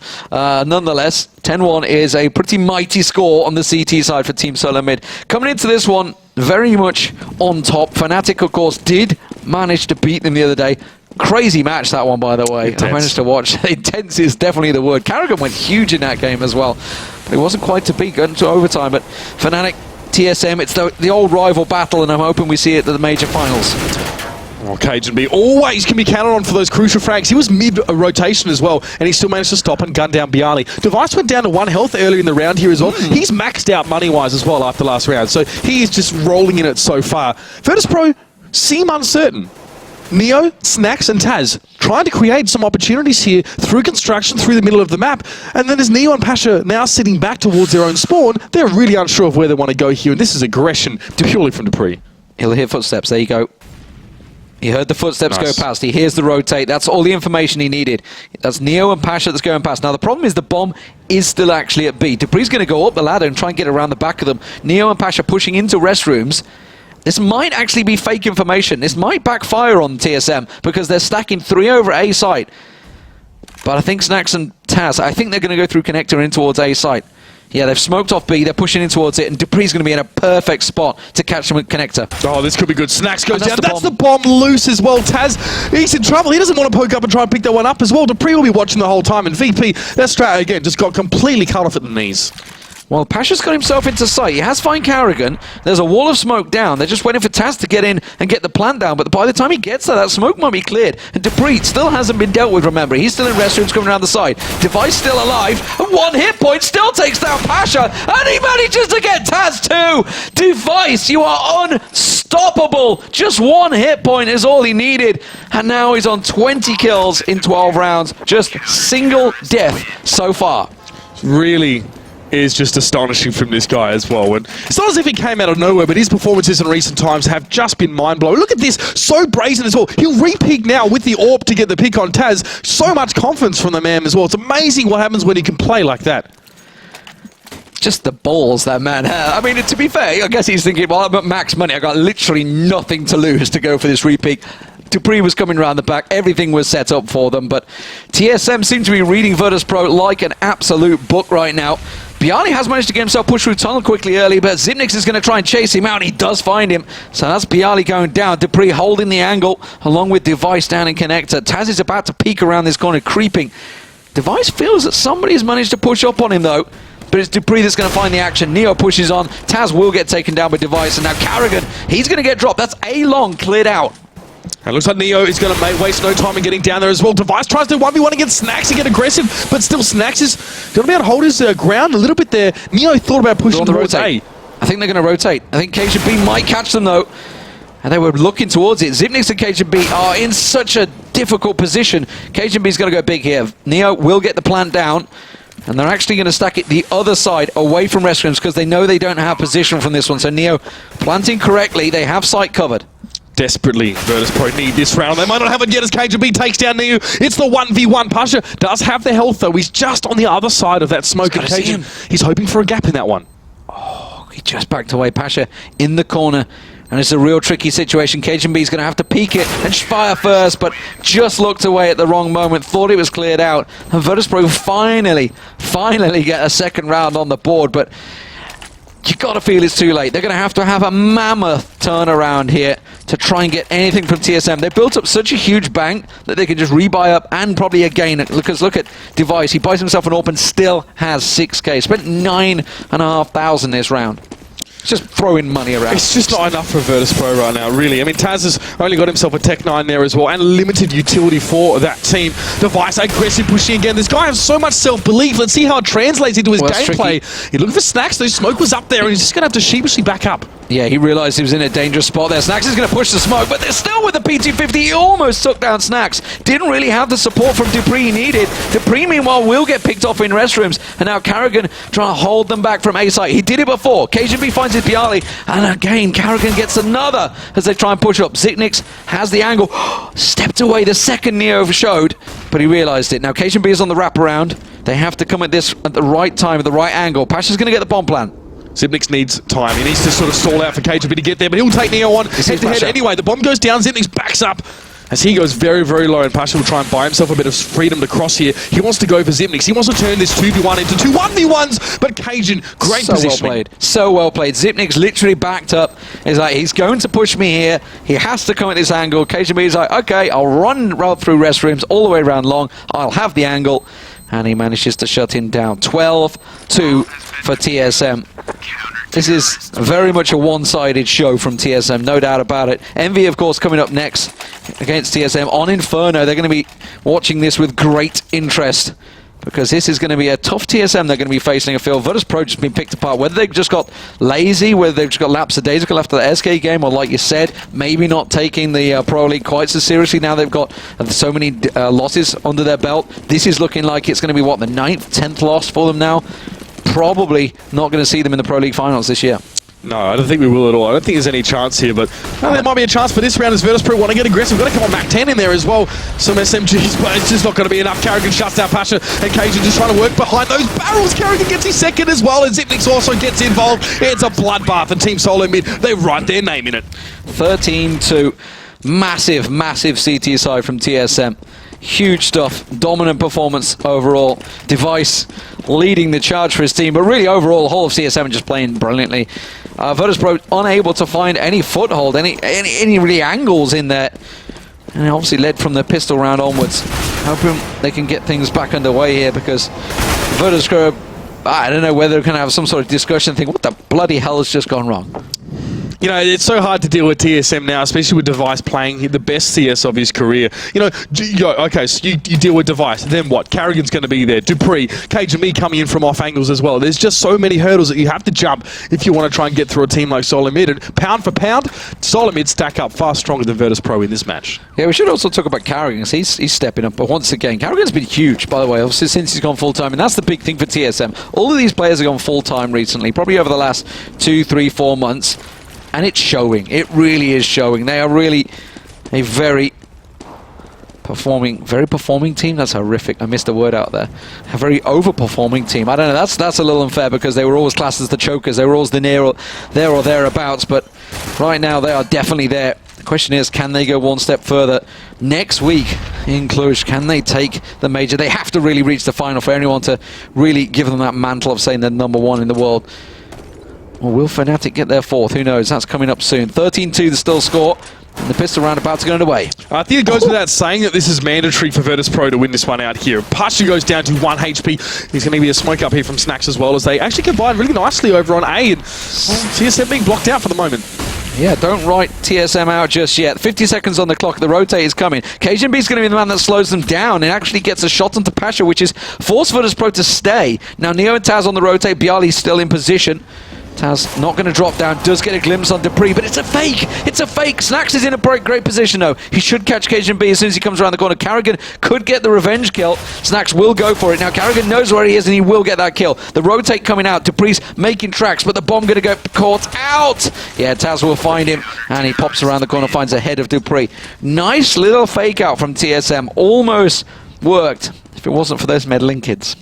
nonetheless, 10-1 is a pretty mighty score on the CT side for Team Solo Mid. Coming into this one, very much on top. Fnatic, of course, did manage to beat them the other day. Crazy match, that one, by the way. Intense. I managed to watch. Intense is definitely the word. Carrigan went huge in that game as well, but it wasn't quite to beat, going to overtime, but Fnatic, TSM, it's the old rival battle, and I'm hoping we see it at the major finals. Well, Cajun B always can be counted on for those crucial frags. He was mid-rotation as well, and he still managed to stop and gun down Bialy. Device went down to 1 health earlier in the round here as well. He's maxed out money-wise as well after last round, so he is just rolling in it so far. Virtus.pro seem uncertain. Neo, Snacks, and Taz trying to create some opportunities here through construction through the middle of the map. And then as Neo and Pasha now sitting back towards their own spawn, they're really unsure of where they want to go here. And this is aggression purely from Dupree. He'll hear footsteps. There you go. He heard the footsteps go past. He hears the rotate. That's all the information he needed. That's Neo and Pasha that's going past. Now, the problem is the bomb is still actually at B. Dupree's going to go up the ladder and try and get around the back of them. Neo and Pasha pushing into restrooms. This might actually be fake information. This might backfire on TSM because they're stacking 3 over A site. But I think Snacks and Taz, I think they're going to go through connector in towards A site. Yeah, they've smoked off B, they're pushing in towards it, and Dupree's going to be in a perfect spot to catch them with connector. Oh, this could be good. Snacks goes down. That's the bomb loose as well. Taz, he's in trouble. He doesn't want to poke up and try and pick that one up as well. Dupree will be watching the whole time, and VP, that strat again just got completely cut off at the knees. Well, Pasha's got himself into sight. He has fine Carrigan. There's a wall of smoke down. They're just waiting for Taz to get in and get the plant down. But by the time he gets there, that smoke might be cleared. And Dupree still hasn't been dealt with, remember. He's still in restrooms coming around the side. Device still alive. And 1 hit point still takes down Pasha. And he manages to get Taz too. Device, you are unstoppable. Just 1 hit point is all he needed. And now he's on 20 kills in 12 rounds. Just single death so far. Really is just astonishing from this guy as well. And it's not as if he came out of nowhere, but his performances in recent times have just been mind-blowing. Look at this, so brazen as well. He'll re-peek now with the AWP to get the pick on Taz. So much confidence from the man as well. It's amazing what happens when he can play like that. Just the balls that man had. I mean, to be fair, I guess he's thinking, well, I'm at max money. I got literally nothing to lose to go for this re-peek. Dupree was coming around the back. Everything was set up for them, but TSM seem to be reading Virtus.pro like an absolute book right now. Bialy has managed to get himself pushed through tunnel quickly early, but Zipnix is going to try and chase him out, and he does find him. So that's Bialy going down. Dupree holding the angle, along with Device down in connector. Taz is about to peek around this corner, creeping. Device feels that somebody has managed to push up on him, though. But it's Dupree that's going to find the action. Neo pushes on. Taz will get taken down by Device, and now Carrigan, he's going to get dropped. That's A-long cleared out. It looks like Neo is going to waste no time in getting down there as well. Device tries to 1v1 against Snacks and get aggressive, but still Snacks is going to be able to hold his ground a little bit there. Neo thought about pushing towards A. I think they're going to rotate. I think KGB might catch them though. And they were looking towards it. Xyp9x and KGB are in such a difficult position. KGB's going to go big here. Neo will get the plant down. And they're actually going to stack it the other side away from restrooms because they know they don't have position from this one. So Neo planting correctly. They have site covered. Desperately, Virtus.pro need this round. They might not have it yet as KGB takes down Neo. It's the 1v1. Pasha does have the health though. He's just on the other side of that smoke. And he's hoping for a gap in that one. Oh, he just backed away. Pasha in the corner. And it's a real tricky situation. KGB's going to have to peek it and fire first, but just looked away at the wrong moment, thought it was cleared out. And Virtus.pro finally get a second round on the board, but you got to feel it's too late. They're going to have a mammoth turnaround here to try and get anything from TSM. They built up such a huge bank that they can just rebuy up and probably again, because look at Device. He buys himself an AWP and still has 6k. Spent 9,500 this round. Just throwing money around. It's just not enough for Virtus.pro right now, really. I mean, Taz has only got himself a Tech 9 there as well, and limited utility for that team. Device aggressive pushing again. This guy has so much self-belief. Let's see how it translates into his gameplay. He's looking for Snax, though. Smoke was up there, and he's just going to have to sheepishly back up. Yeah, he realized he was in a dangerous spot there. Snax is going to push the smoke, but they're still with the P250. He almost took down Snax. Didn't really have the support from Dupree he needed. Dupree, meanwhile, will get picked off in restrooms, and now Carrigan trying to hold them back from A site. He did it before. KGB finds his Bialy, and again, Carrigan gets another as they try and push up. Xyp9x has the angle. Stepped away. The second Neo showed, but he realized it. Now, KGB is on the wraparound. They have to come at this at the right time, at the right angle. Pasha's going to get the bomb plant. Xyp9x needs time. He needs to sort of stall out for KGB to get there, but he'll take Neo on head-to-head anyway. The bomb goes down, Xyp9x backs up as he goes very, very low, and Pasha will try and buy himself a bit of freedom to cross here. He wants to go for Xyp9x. He wants to turn this 2v1 into two 1v1s, but Cajun, great positioning. Well played. So well played. Xyp9x literally backed up. He's like, he's going to push me here. He has to come at this angle. KGB is like, okay, I'll run through restrooms all the way around long. I'll have the angle. And he manages to shut him down. 12-2 for TSM. This is very much a one-sided show from TSM, no doubt about it. Envy, of course, coming up next against TSM on Inferno. They're going to be watching this with great interest, because this is going to be a tough TSM they're going to be facing. I feel Virtus.pro just been picked apart. Whether they've just got lazy, whether they've just got lackadaisical after the SK game, or like you said, maybe not taking the Pro League quite so seriously now they've got so many losses under their belt. This is looking like it's going to be, what, the 9th, 10th loss for them now? Probably not going to see them in the Pro League finals this year. No, I don't think we will at all. I don't think there's any chance here, but there might be a chance for this round as Virtus.pro want to get aggressive. Got to come on Mac 10 in there as well. Some SMGs, but it's just not going to be enough. Carrigan shuts down Pasha, and Cajun just trying to work behind those barrels. Carrigan gets his second as well, and Xyp9x also gets involved. It's a bloodbath, and Team Solo Mid, they write their name in it. 13-2. Massive, massive CT side from TSM. Huge stuff. Dominant performance overall. Device leading the charge for his team, but really overall, the whole of CSM just playing brilliantly. Virtus.pro unable to find any foothold, any really angles in there. And obviously led from the pistol round onwards. Hoping they can get things back underway here, because Virtus.pro, I don't know whether they're going to have some sort of discussion, think, what the bloody hell has just gone wrong? You know, it's so hard to deal with TSM now, especially with Device playing the best CS of his career. You know, okay, so you deal with Device, then what? Carrigan's going to be there, Dupree, KGB coming in from off angles as well. There's just so many hurdles that you have to jump if you want to try and get through a team like Solo Mid. And pound for pound, Solo Mid stack up far stronger than Virtus.pro in this match. Yeah, we should also talk about Carrigan. He's stepping up, but once again, Carrigan's been huge, by the way, obviously, since he's gone full-time, and that's the big thing for TSM. All of these players have gone full-time recently, probably over the last 2, 3, 4 months. And it's showing. It really is showing. They are really a very performing team. That's horrific. I missed a word out there. A very overperforming team. I don't know. That's a little unfair, because they were always classed as the chokers. They were always the there or thereabouts. But right now, they are definitely there. The question is, can they go one step further next week in Cluj? Can they take the major? They have to really reach the final for anyone to really give them that mantle of saying they're #1 in the world. Or will Fnatic get their 4th? Who knows? That's coming up soon. 13-2 the still score. And the pistol round about to go away. I think it goes without saying that this is mandatory for Virtus.pro to win this one out here. Pasha goes down to 1 HP. There's going to be a smoke up here from Snax as well, as they actually combine really nicely over on A. And TSM being blocked out for the moment. Yeah, don't write TSM out just yet. 50 seconds on the clock. The rotate is coming. KGB's going to be the man that slows them down and actually gets a shot onto Pasha, which is forced Virtus.pro to stay. Now Neo and Taz on the rotate. Bialy's still in position. Taz not going to drop down, does get a glimpse on Dupree, but it's a fake! It's a fake! Snacks is in a great position though. He should catch Cajun B as soon as he comes around the corner. Carrigan could get the revenge kill. Snacks will go for it. Now Carrigan knows where he is and he will get that kill. The rotate coming out, Dupree's making tracks, but the bomb going to go caught out! Yeah, Taz will find him, and he pops around the corner, finds a head of Dupree. Nice little fake out from TSM. Almost worked if it wasn't for those meddling kids.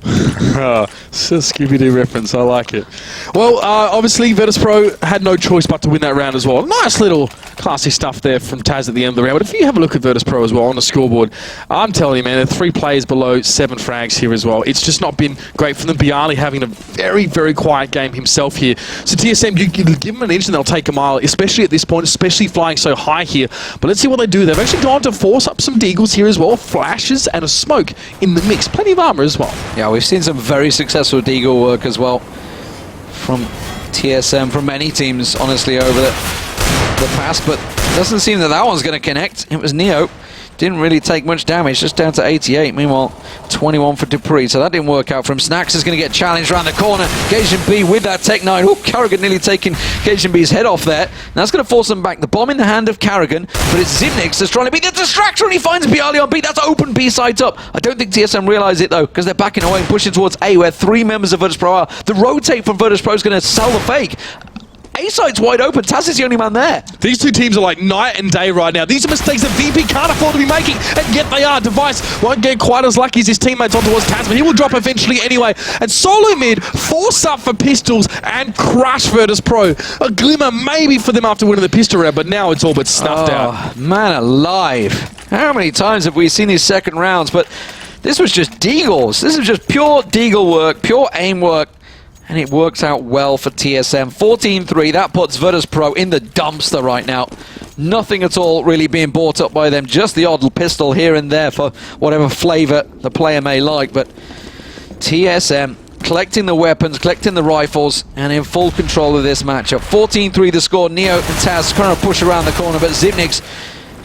It's a Scooby-Doo reference, I like it. Well, obviously Virtus.pro had no choice but to win that round as well. Nice little classy stuff there from Taz at the end of the round. But if you have a look at Virtus.pro as well on the scoreboard, I'm telling you, man, there are 3 players below 7 frags here as well. It's just not been great for them. Bialy having a very, very quiet game himself here. So TSM, you can give them an inch and they'll take a mile, especially at this point, especially flying so high here. But let's see what they do. They've actually gone to force up some deagles here as well. Flashes and a smoke in the mix. Plenty of armor as well. Yeah, we've seen some very successful deagle work as well from TSM, from many teams, honestly, over the past, but it doesn't seem that that one's going to connect. It was Neo. Didn't really take much damage, just down to 88. Meanwhile, 21 for Dupree, so that didn't work out for him. Snacks is going to get challenged around the corner. Cajun B with that Tech 9. Oh, Carrigan nearly taking Cajun B's head off there. Now that's going to force him back. The bomb in the hand of Carrigan, but it's Zimnix that's trying to beat the distraction, and he finds Bialy on B. That's open B side up. I don't think TSM realise it though, because they're backing away and pushing towards A, where 3 members of Virtus.pro are. The rotate from Virtus.pro is going to sell the fake. A side's wide open. Taz is the only man there. These two teams are like night and day right now. These are mistakes that VP can't afford to be making, and yet they are. Device won't get quite as lucky as his teammates on towards Taz, but he will drop eventually anyway. And Solo Mid force up for pistols and crush Virtus.pro. A glimmer maybe for them after winning the pistol round, but now it's all but snuffed out. Man alive. How many times have we seen these second rounds? But this was just deagles. This is just pure deagle work, pure aim work. And it works out well for TSM. 14-3, that puts Virtus.pro in the dumpster right now. Nothing at all really being bought up by them. Just the odd pistol here and there for whatever flavor the player may like. But TSM collecting the weapons, collecting the rifles, and in full control of this matchup. 14-3 the score. Neo and Taz trying to push around the corner, but Zimnix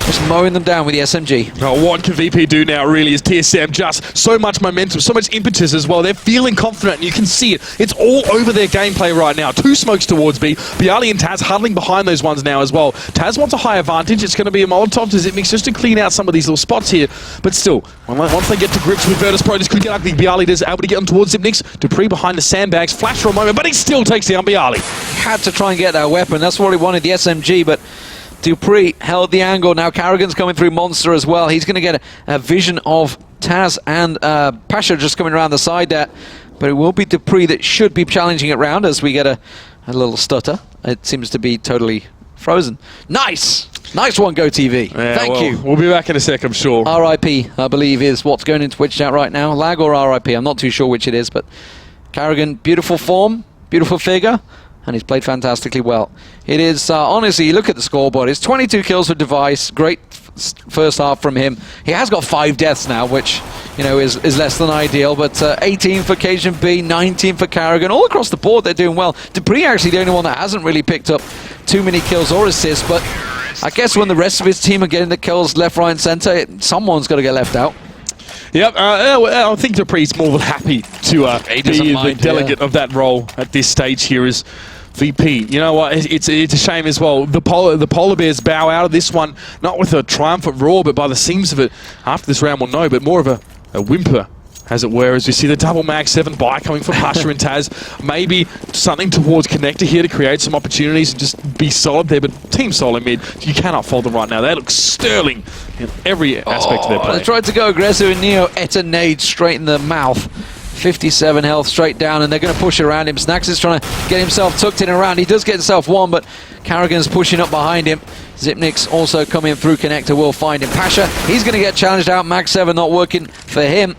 just mowing them down with the SMG. Oh, what can VP do now really is TSM just so much momentum, so much impetus as well. They're feeling confident and you can see it. It's all over their gameplay right now. 2 smokes towards B. Bialy and Taz huddling behind those ones now as well. Taz wants a high advantage. It's going to be a Molotov to Zipmix just to clean out some of these little spots here. But still, once they get to grips with Virtus.pro, this could get ugly. Bialy is able to get them towards Zipnix. Dupree behind the sandbags. Flash for a moment, but he still takes down Bialy. Had to try and get that weapon. That's what he wanted, the SMG, but Dupree held the angle. Now Carrigan's coming through Monster as well. He's going to get a vision of Taz and Pasha just coming around the side there. But it will be Dupree that should be challenging it round as we get a little stutter. It seems to be totally frozen. Nice! Nice one, GoTV. Yeah, Thank you. We'll be back in a sec, I'm sure. RIP, I believe, is what's going into Twitch chat right now. Lag or RIP, I'm not too sure which it is, but Carrigan, beautiful form, beautiful figure. And he's played fantastically well. It is, honestly, you look at the scoreboard, it's 22 kills for Device, great first half from him. He has got 5 deaths now, which, you know, is less than ideal, but 18 for Cajun B, 19 for Carrigan. All across the board, they're doing well. Dupree actually the only one that hasn't really picked up too many kills or assists, but I guess when the rest of his team are getting the kills left, right, and center, someone's got to get left out. Yep, I think Dupree's more than happy to be the delegate of that role at this stage here as VP. You know what, it's a shame as well. The Polar Bears bow out of this one, not with a triumphant roar, but by the seams of it, after this round we'll know, but more of a whimper, as it were, as we see the double mag 7 buy coming from Pasha and Taz. Maybe something towards Connector here to create some opportunities and just be solid there, but Team Solo Mid, you cannot fault them right now. They look sterling in every aspect of their play. They tried to go aggressive and Neo ate a nade straight in the mouth. 57 health straight down, and they're going to push around him. Snacks is trying to get himself tucked in around. He does get himself one, but Carrigan's pushing up behind him. Zipnix also coming through Connector will find him. Pasha, he's going to get challenged out. Mag 7 not working for him.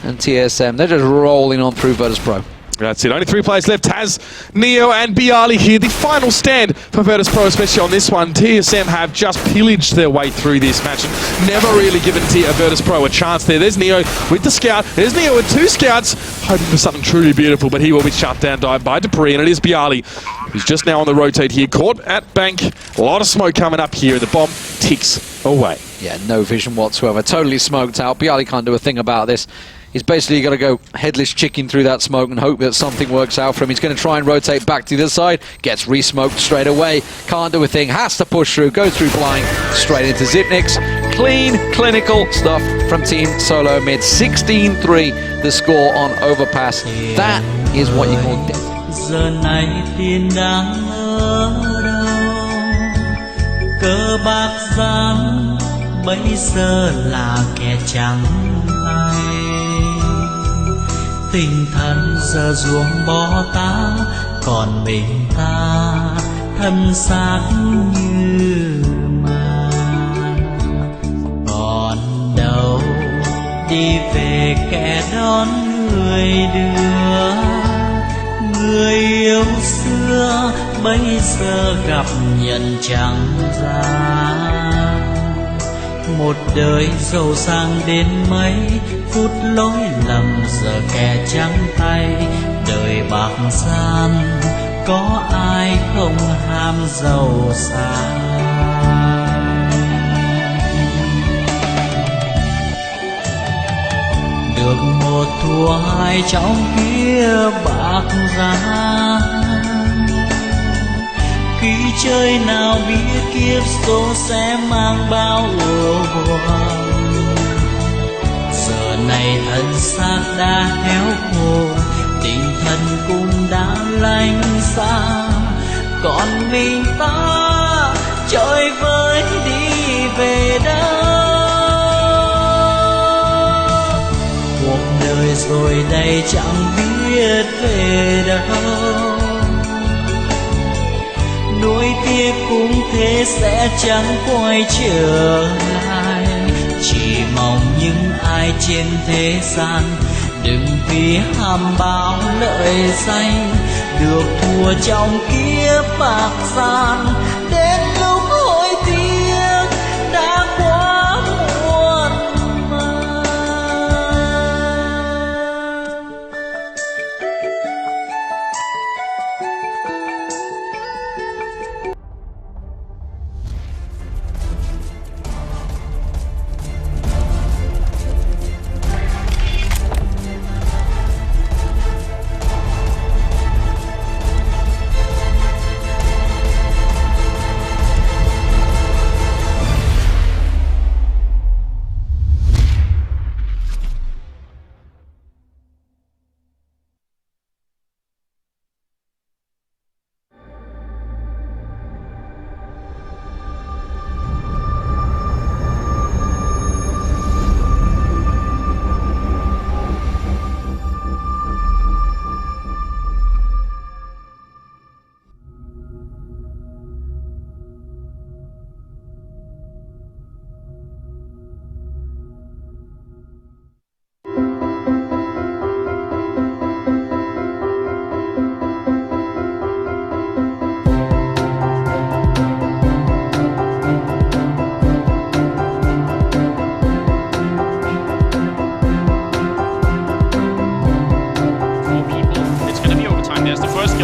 And TSM, they're just rolling on through Virtus.pro. That's it. Only 3 players left. Taz, Neo, and Bialy here. The final stand for Virtus.pro, especially on this one. TSM have just pillaged their way through this match. Never really given Virtus.pro a chance there. There's Neo with the scout. There's Neo with 2 scouts, hoping for something truly beautiful, but he will be shut down by Dupree, and it is Bialy who's just now on the rotate here. Caught at bank. A lot of smoke coming up here, and the bomb ticks away. Yeah, no vision whatsoever. Totally smoked out. Bialy can't do a thing about this. He's basically got to go headless chicken through that smoke and hope that something works out for him. He's going to try and rotate back to the other side. Gets re-smoked straight away. Can't do a thing. Has to push through. Goes through blind. Straight into Zipnix. Clean, clinical stuff from Team Solo Mid. 16-3 the score on Overpass. That is what you call death. Giờ này tiền đang ở đâu? Cờ bạc gian bây giờ là kẻ trắng tay. Tinh thần giờ ruộng bỏ ta, còn mình ta thân xác như màn. Còn đâu đi về kẻ đón người đưa. Người yêu xưa bây giờ gặp nhận chẳng ra. Một đời giàu sang đến mấy, phút lỗi lầm giờ kẻ trắng tay. Đời bạc gian có ai không ham giàu sang. Được một thua hai trong kia bạc ra. Khi chơi nào biết kiếp số sẽ mang bao ưu buồn. Giờ này thân xác đã héo khô, tinh thần cũng đã lạnh xa. Còn mình ta chơi với đi về đâu. Cuộc đời rồi đây chẳng biết về đâu. Nuối tiếc cũng thế sẽ chẳng quay trở lại. Chỉ mong những ai trên thế gian đừng vì ham bao lợi danh được thua trong kiếp bạc gian. Đến lúc hối tiếc đã quá muộn màng.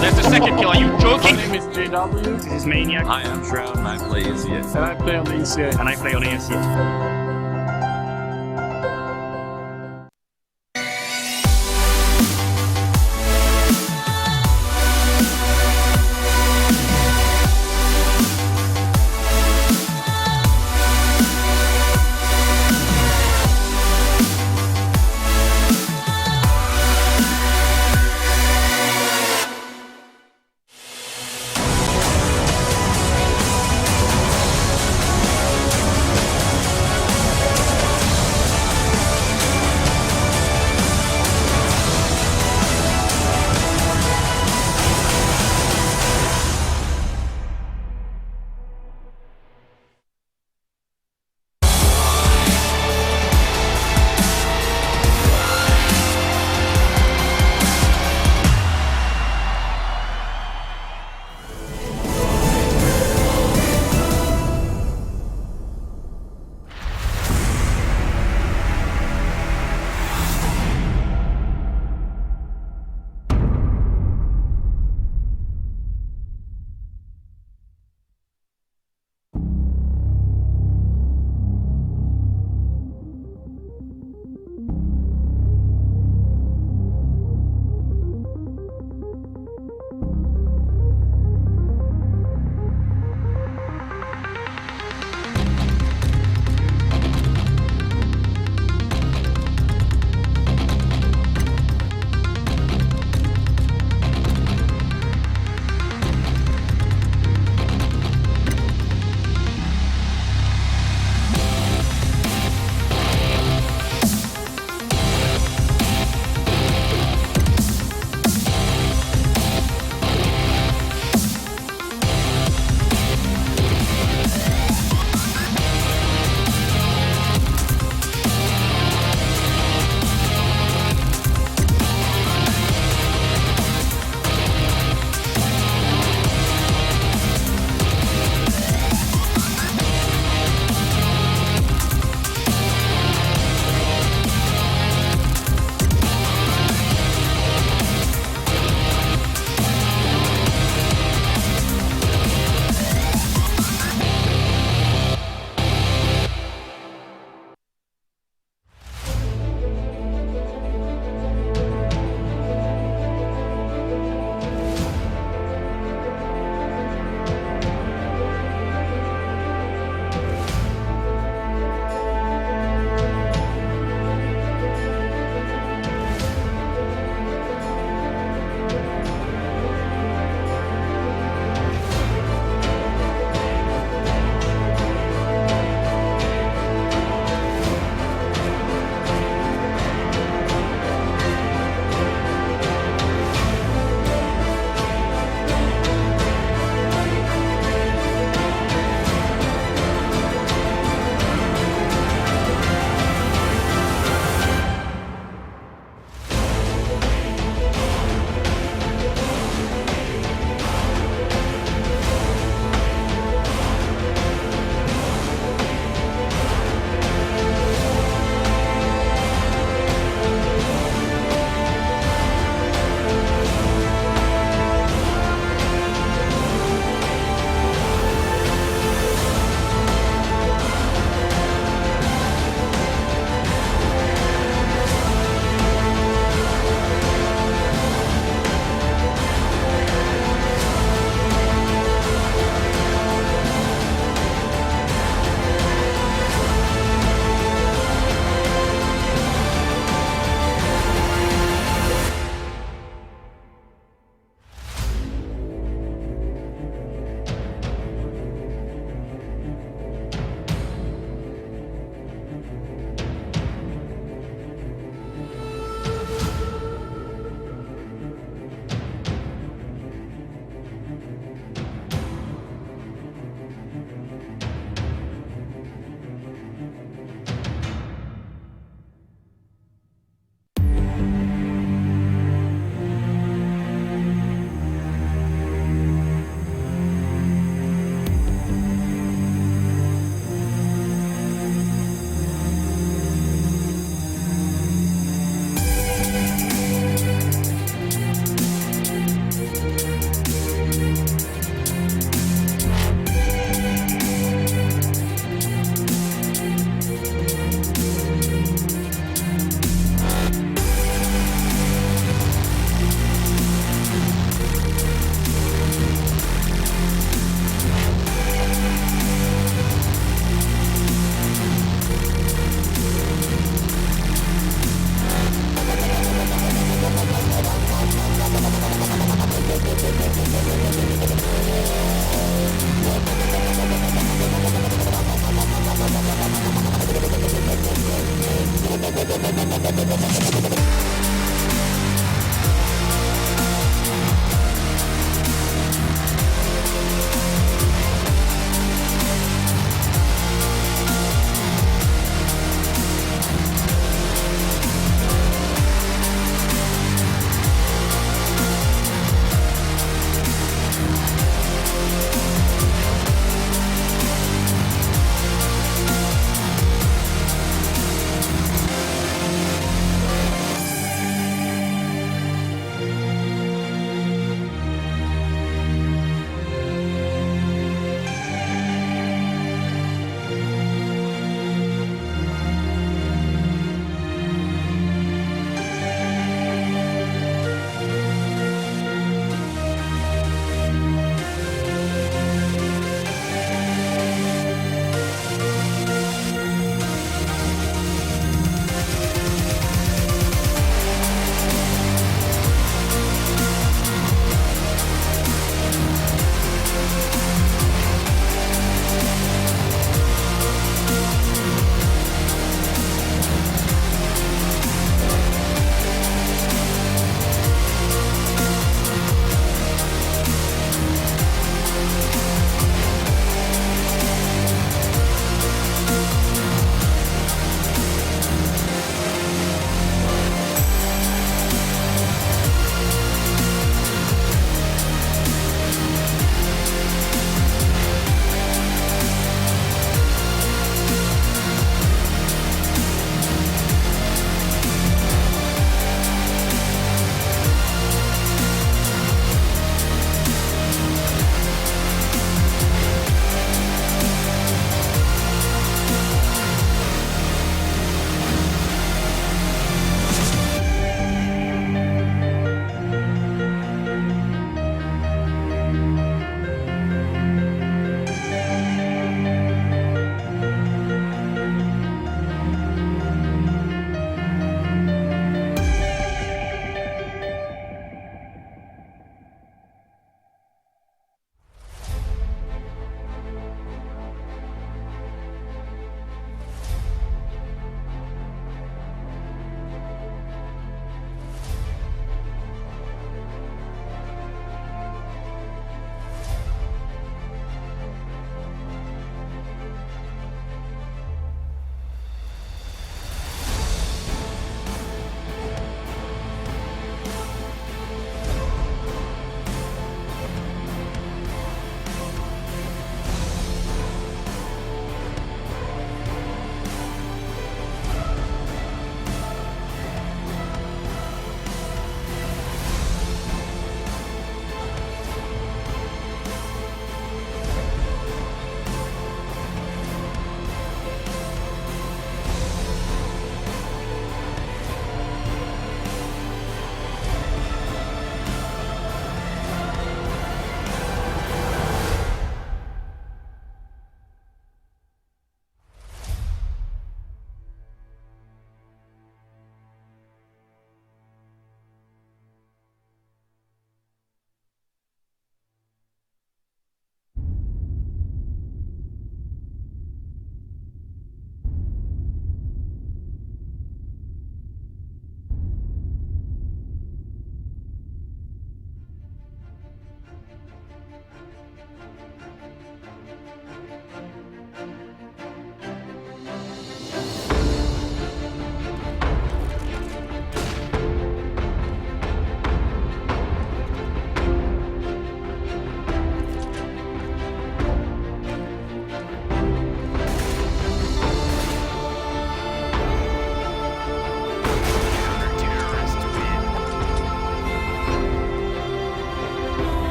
There's the second kill. Are you joking? My name is JW. This is Maniac. I am Shroud and I play ECS. And I play on the ECA. And I play on ASC.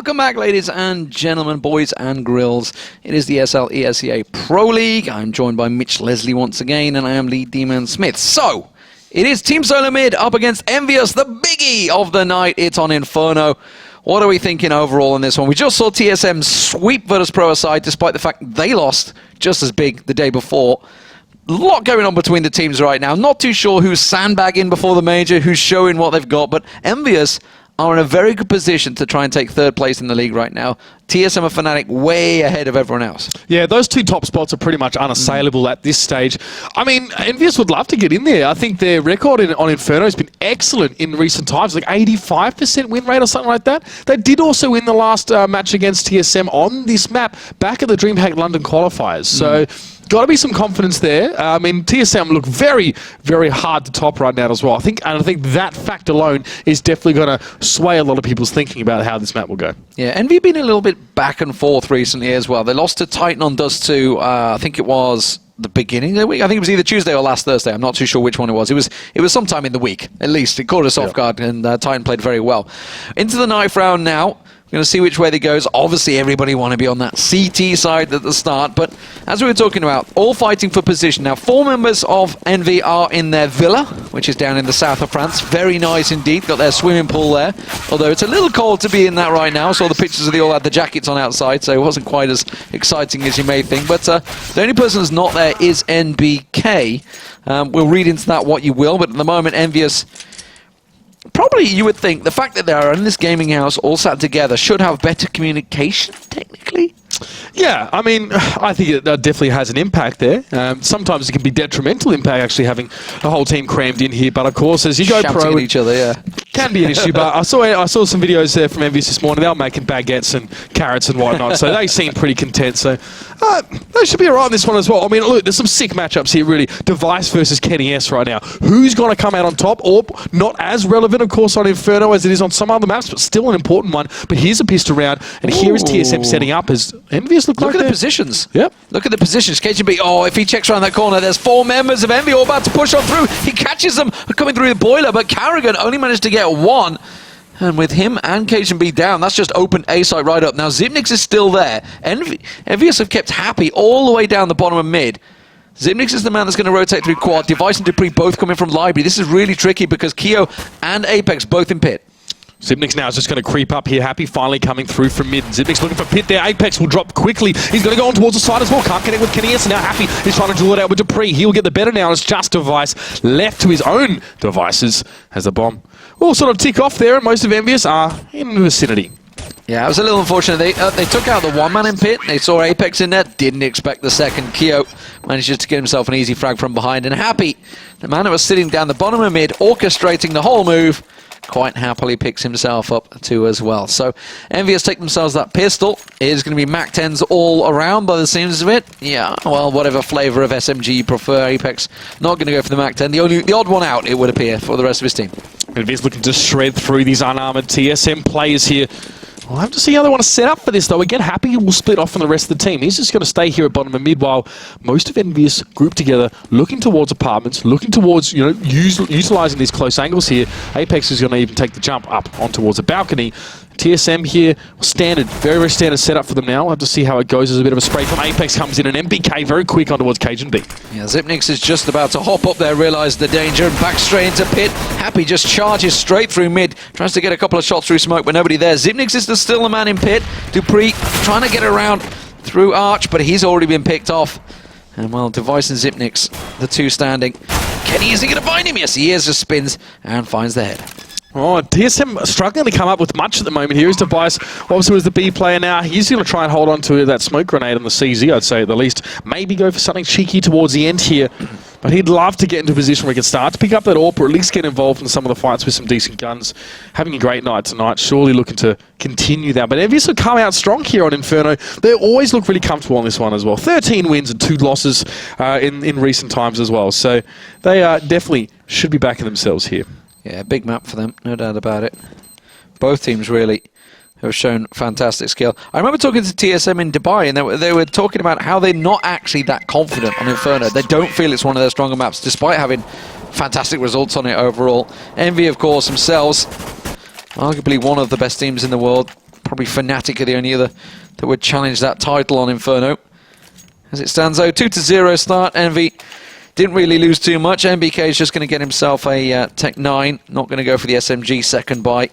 Welcome back, ladies and gentlemen, boys and grills. It is the SLESEA Pro League. I'm joined by Mitch Leslie once again, and I am Lee D-Man Smith. So, it is Team Solo Mid up against Envious, the biggie of the night. It's on Inferno. What are we thinking overall in this one? We just saw TSM sweep Virtus.pro aside, despite the fact they lost just as big the day before. A lot going on between the teams right now. Not too sure who's sandbagging before the major, who's showing what they've got, but Envious are in a very good position to try and take third place in the league right now. TSM and Fnatic way ahead of everyone else. Yeah, those two top spots are pretty much unassailable at this stage. I mean, Envious would love to get in there. I think their record on Inferno has been excellent in recent times, like 85% win rate or something like that. They did also win the last match against TSM on this map back at the DreamHack London qualifiers. So, got to be some confidence there. I mean, TSM look very, very hard to top right now as well. I think that fact alone is definitely going to sway a lot of people's thinking about how this map will go. Yeah, Envy been a little bit back and forth recently as well. They lost to Titan on Dust 2, I think it was the beginning of the week. I think it was either Tuesday or last Thursday. I'm not too sure which one it was. It was sometime in the week, at least. It caught us off guard, and Titan played very well. Into the ninth round now. We're going to see which way they goes. Obviously, everybody want to be on that CT side at the start, but as we were talking about, all fighting for position. Now, 4 members of Envy are in their villa, which is down in the south of France. Very nice indeed. Got their swimming pool there, although it's a little cold to be in that right now. Saw the pictures of they all had the jackets on outside, so it wasn't quite as exciting as you may think. But the only person who's not there is NBK. We'll read into that what you will, but at the moment, Envious... Probably, you would think, the fact that they are in this gaming house all sat together should have better communication, technically. Yeah, I mean, I think it definitely has an impact there. Sometimes it can be detrimental impact actually having a whole team crammed in here. But of course, as you go shouting pro, at each other, yeah, can be an issue. But I saw some videos there from Envious this morning. They were making baguettes and carrots and whatnot, so they seem pretty content. So they should be alright in this one as well. I mean, look, there's some sick matchups here, really. Device versus Kenny S right now. Who's going to come out on top? Or not as relevant, of course, on Inferno as it is on some other maps, but still an important one. But here's a pistol round, and here is TSM setting up as Envious look at the positions. Yep. Look at the positions. KGB, if he checks around that corner, there's 4 members of Envy all about to push on through. He catches them coming through the boiler, but Carrigan only managed to get 1. And with him and KGB down, that's just opened A site right up. Now, Zipnix is still there. Envious have kept Happy all the way down the bottom of mid. Zipnix is the man that's going to rotate through quad. Device and Dupree both coming from library. This is really tricky because Keo and Apex both in pit. Zipnix now is just going to creep up here. Happy finally coming through from mid. Zipnix looking for pit there. Apex will drop quickly. He's going to go on towards the side as well. Can't connect with Kenny S. Now Happy is trying to duel it out with Dupree. He'll get the better now. It's just Device left to his own devices as the bomb will sort of tick off there, and most of Envious are in the vicinity. Yeah, it was a little unfortunate. They took out the 1-man in pit. They saw Apex in there. Didn't expect the second. Keo manages to get himself an easy frag from behind. And Happy, the man that was sitting down the bottom of mid, orchestrating the whole move, quite happily picks himself up too as well. So Envious take themselves that pistol. It is going to be Mac 10s all around by the seams of it. Yeah, well, whatever flavour of SMG you prefer. Apex not going to go for the Mac 10. The odd one out, it would appear, for the rest of his team. Envious looking to shred through these unarmoured TSM players here. We'll have to see how they want to set up for this, though. Again, Happy will split off from the rest of the team. He's just going to stay here at bottom of mid while most of Envious group together, looking towards apartments, looking towards, utilising these close angles here. Apex is going to even take the jump up on towards the balcony. TSM here, standard, very, very standard setup for them now. We'll have to see how it goes. There's a bit of a spray from Apex comes in, and MBK very quick on towards Cajun B. Yeah, Zipnix is just about to hop up there, realise the danger, and back straight into pit. Happy just charges straight through mid, tries to get a couple of shots through smoke, but nobody there. Zipnix is still the man in pit. Dupree trying to get around through Arch, but he's already been picked off. And well, Device and Zipnix, the two standing. Kenny, is he going to find him? Yes, he is. Just spins and finds the head. Oh, TSM struggling to come up with much at the moment. Here is Device, obviously was the B player now. He's going to try and hold on to that smoke grenade on the CZ, I'd say at the least. Maybe go for something cheeky towards the end here. But he'd love to get into a position where he can start to pick up that AWP or at least get involved in some of the fights with some decent guns. Having a great night tonight, surely looking to continue that. But Envious will come out strong here on Inferno. They always look really comfortable on this one as well. 13 wins and 2 losses in recent times as well. So they definitely should be backing themselves here. Yeah, big map for them, no doubt about it. Both teams really have shown fantastic skill. I remember talking to TSM in Dubai, and they were talking about how they're not actually that confident on Inferno. They don't feel it's one of their stronger maps, despite having fantastic results on it overall. Envy, of course, themselves, arguably one of the best teams in the world. Probably Fnatic are the only other that would challenge that title on Inferno. As it stands though, 2-0 start. Envy didn't really lose too much. MBK is just going to get himself a Tech 9. Not going to go for the SMG second bite.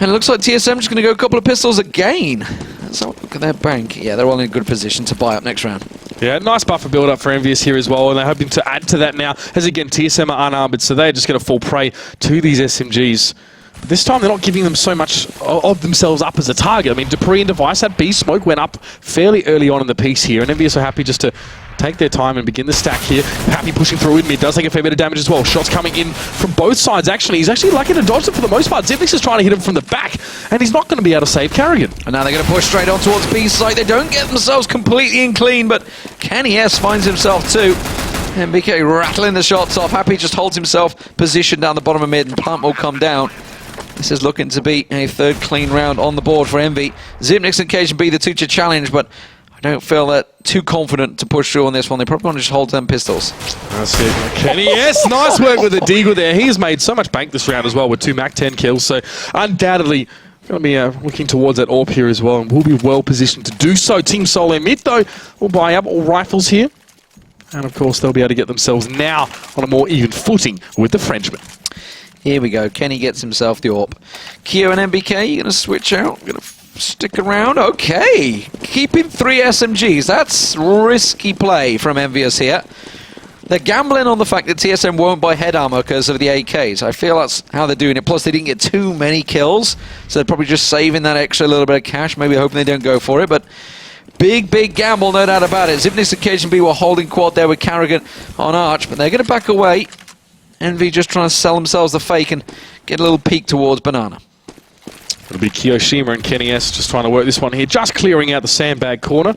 And it looks like TSM just going to go a couple of pistols again. Let's have a look at their bank. Yeah, they're all in a good position to buy up next round. Yeah, nice buffer build up for Envious here as well, and they're hoping to add to that now. As again, TSM are unarmored, so they're just going to fall prey to these SMGs. But this time they're not giving them so much of themselves up as a target. I mean, Dupree and Device, that B smoke went up fairly early on in the piece here, and Envious are happy just to take their time and begin the stack here. Happy pushing through in mid, does take a fair bit of damage as well. Shots coming in from both sides, actually. He's actually lucky to dodge them for the most part. Zipnix is trying to hit him from the back, and he's not going to be able to save Carrigan. And now they're going to push straight on towards B site. They don't get themselves completely in clean, but Kenny S finds himself too. And BK rattling the shots off. Happy just holds himself positioned down the bottom of mid, and Plant will come down. This is looking to be a third clean round on the board for Envy. Zipnix and Cajun B the two to challenge, but I don't feel that too confident to push through on this one. They probably want to just hold them pistols. That's it. Kenny, yes, nice work with the Deagle there. He has made so much bank this round as well with 2 Mac 10 kills, so undoubtedly going to be looking towards that AWP here as well, and will be well positioned to do so. Team Solo mid, though, will buy up all rifles here. And, of course, they'll be able to get themselves now on a more even footing with the Frenchman. Here we go. Kenny gets himself the AWP. Kyo and MBK, you're going to switch out. Going to stick around. Okay. Keeping 3 SMGs. That's risky play from Envious here. They're gambling on the fact that TSM won't buy head armor because of the AKs. I feel that's how they're doing it. Plus, they didn't get too many kills, so they're probably just saving that extra little bit of cash. Maybe hoping they don't go for it, but big gamble, no doubt about it. Zipnix and Cajun B were holding quad there with Carrigan on Arch, but they're going to back away. Envy just trying to sell themselves the fake and get a little peek towards Banana. It'll be Kiyoshima and Kenny S just trying to work this one here, just clearing out the sandbag corner,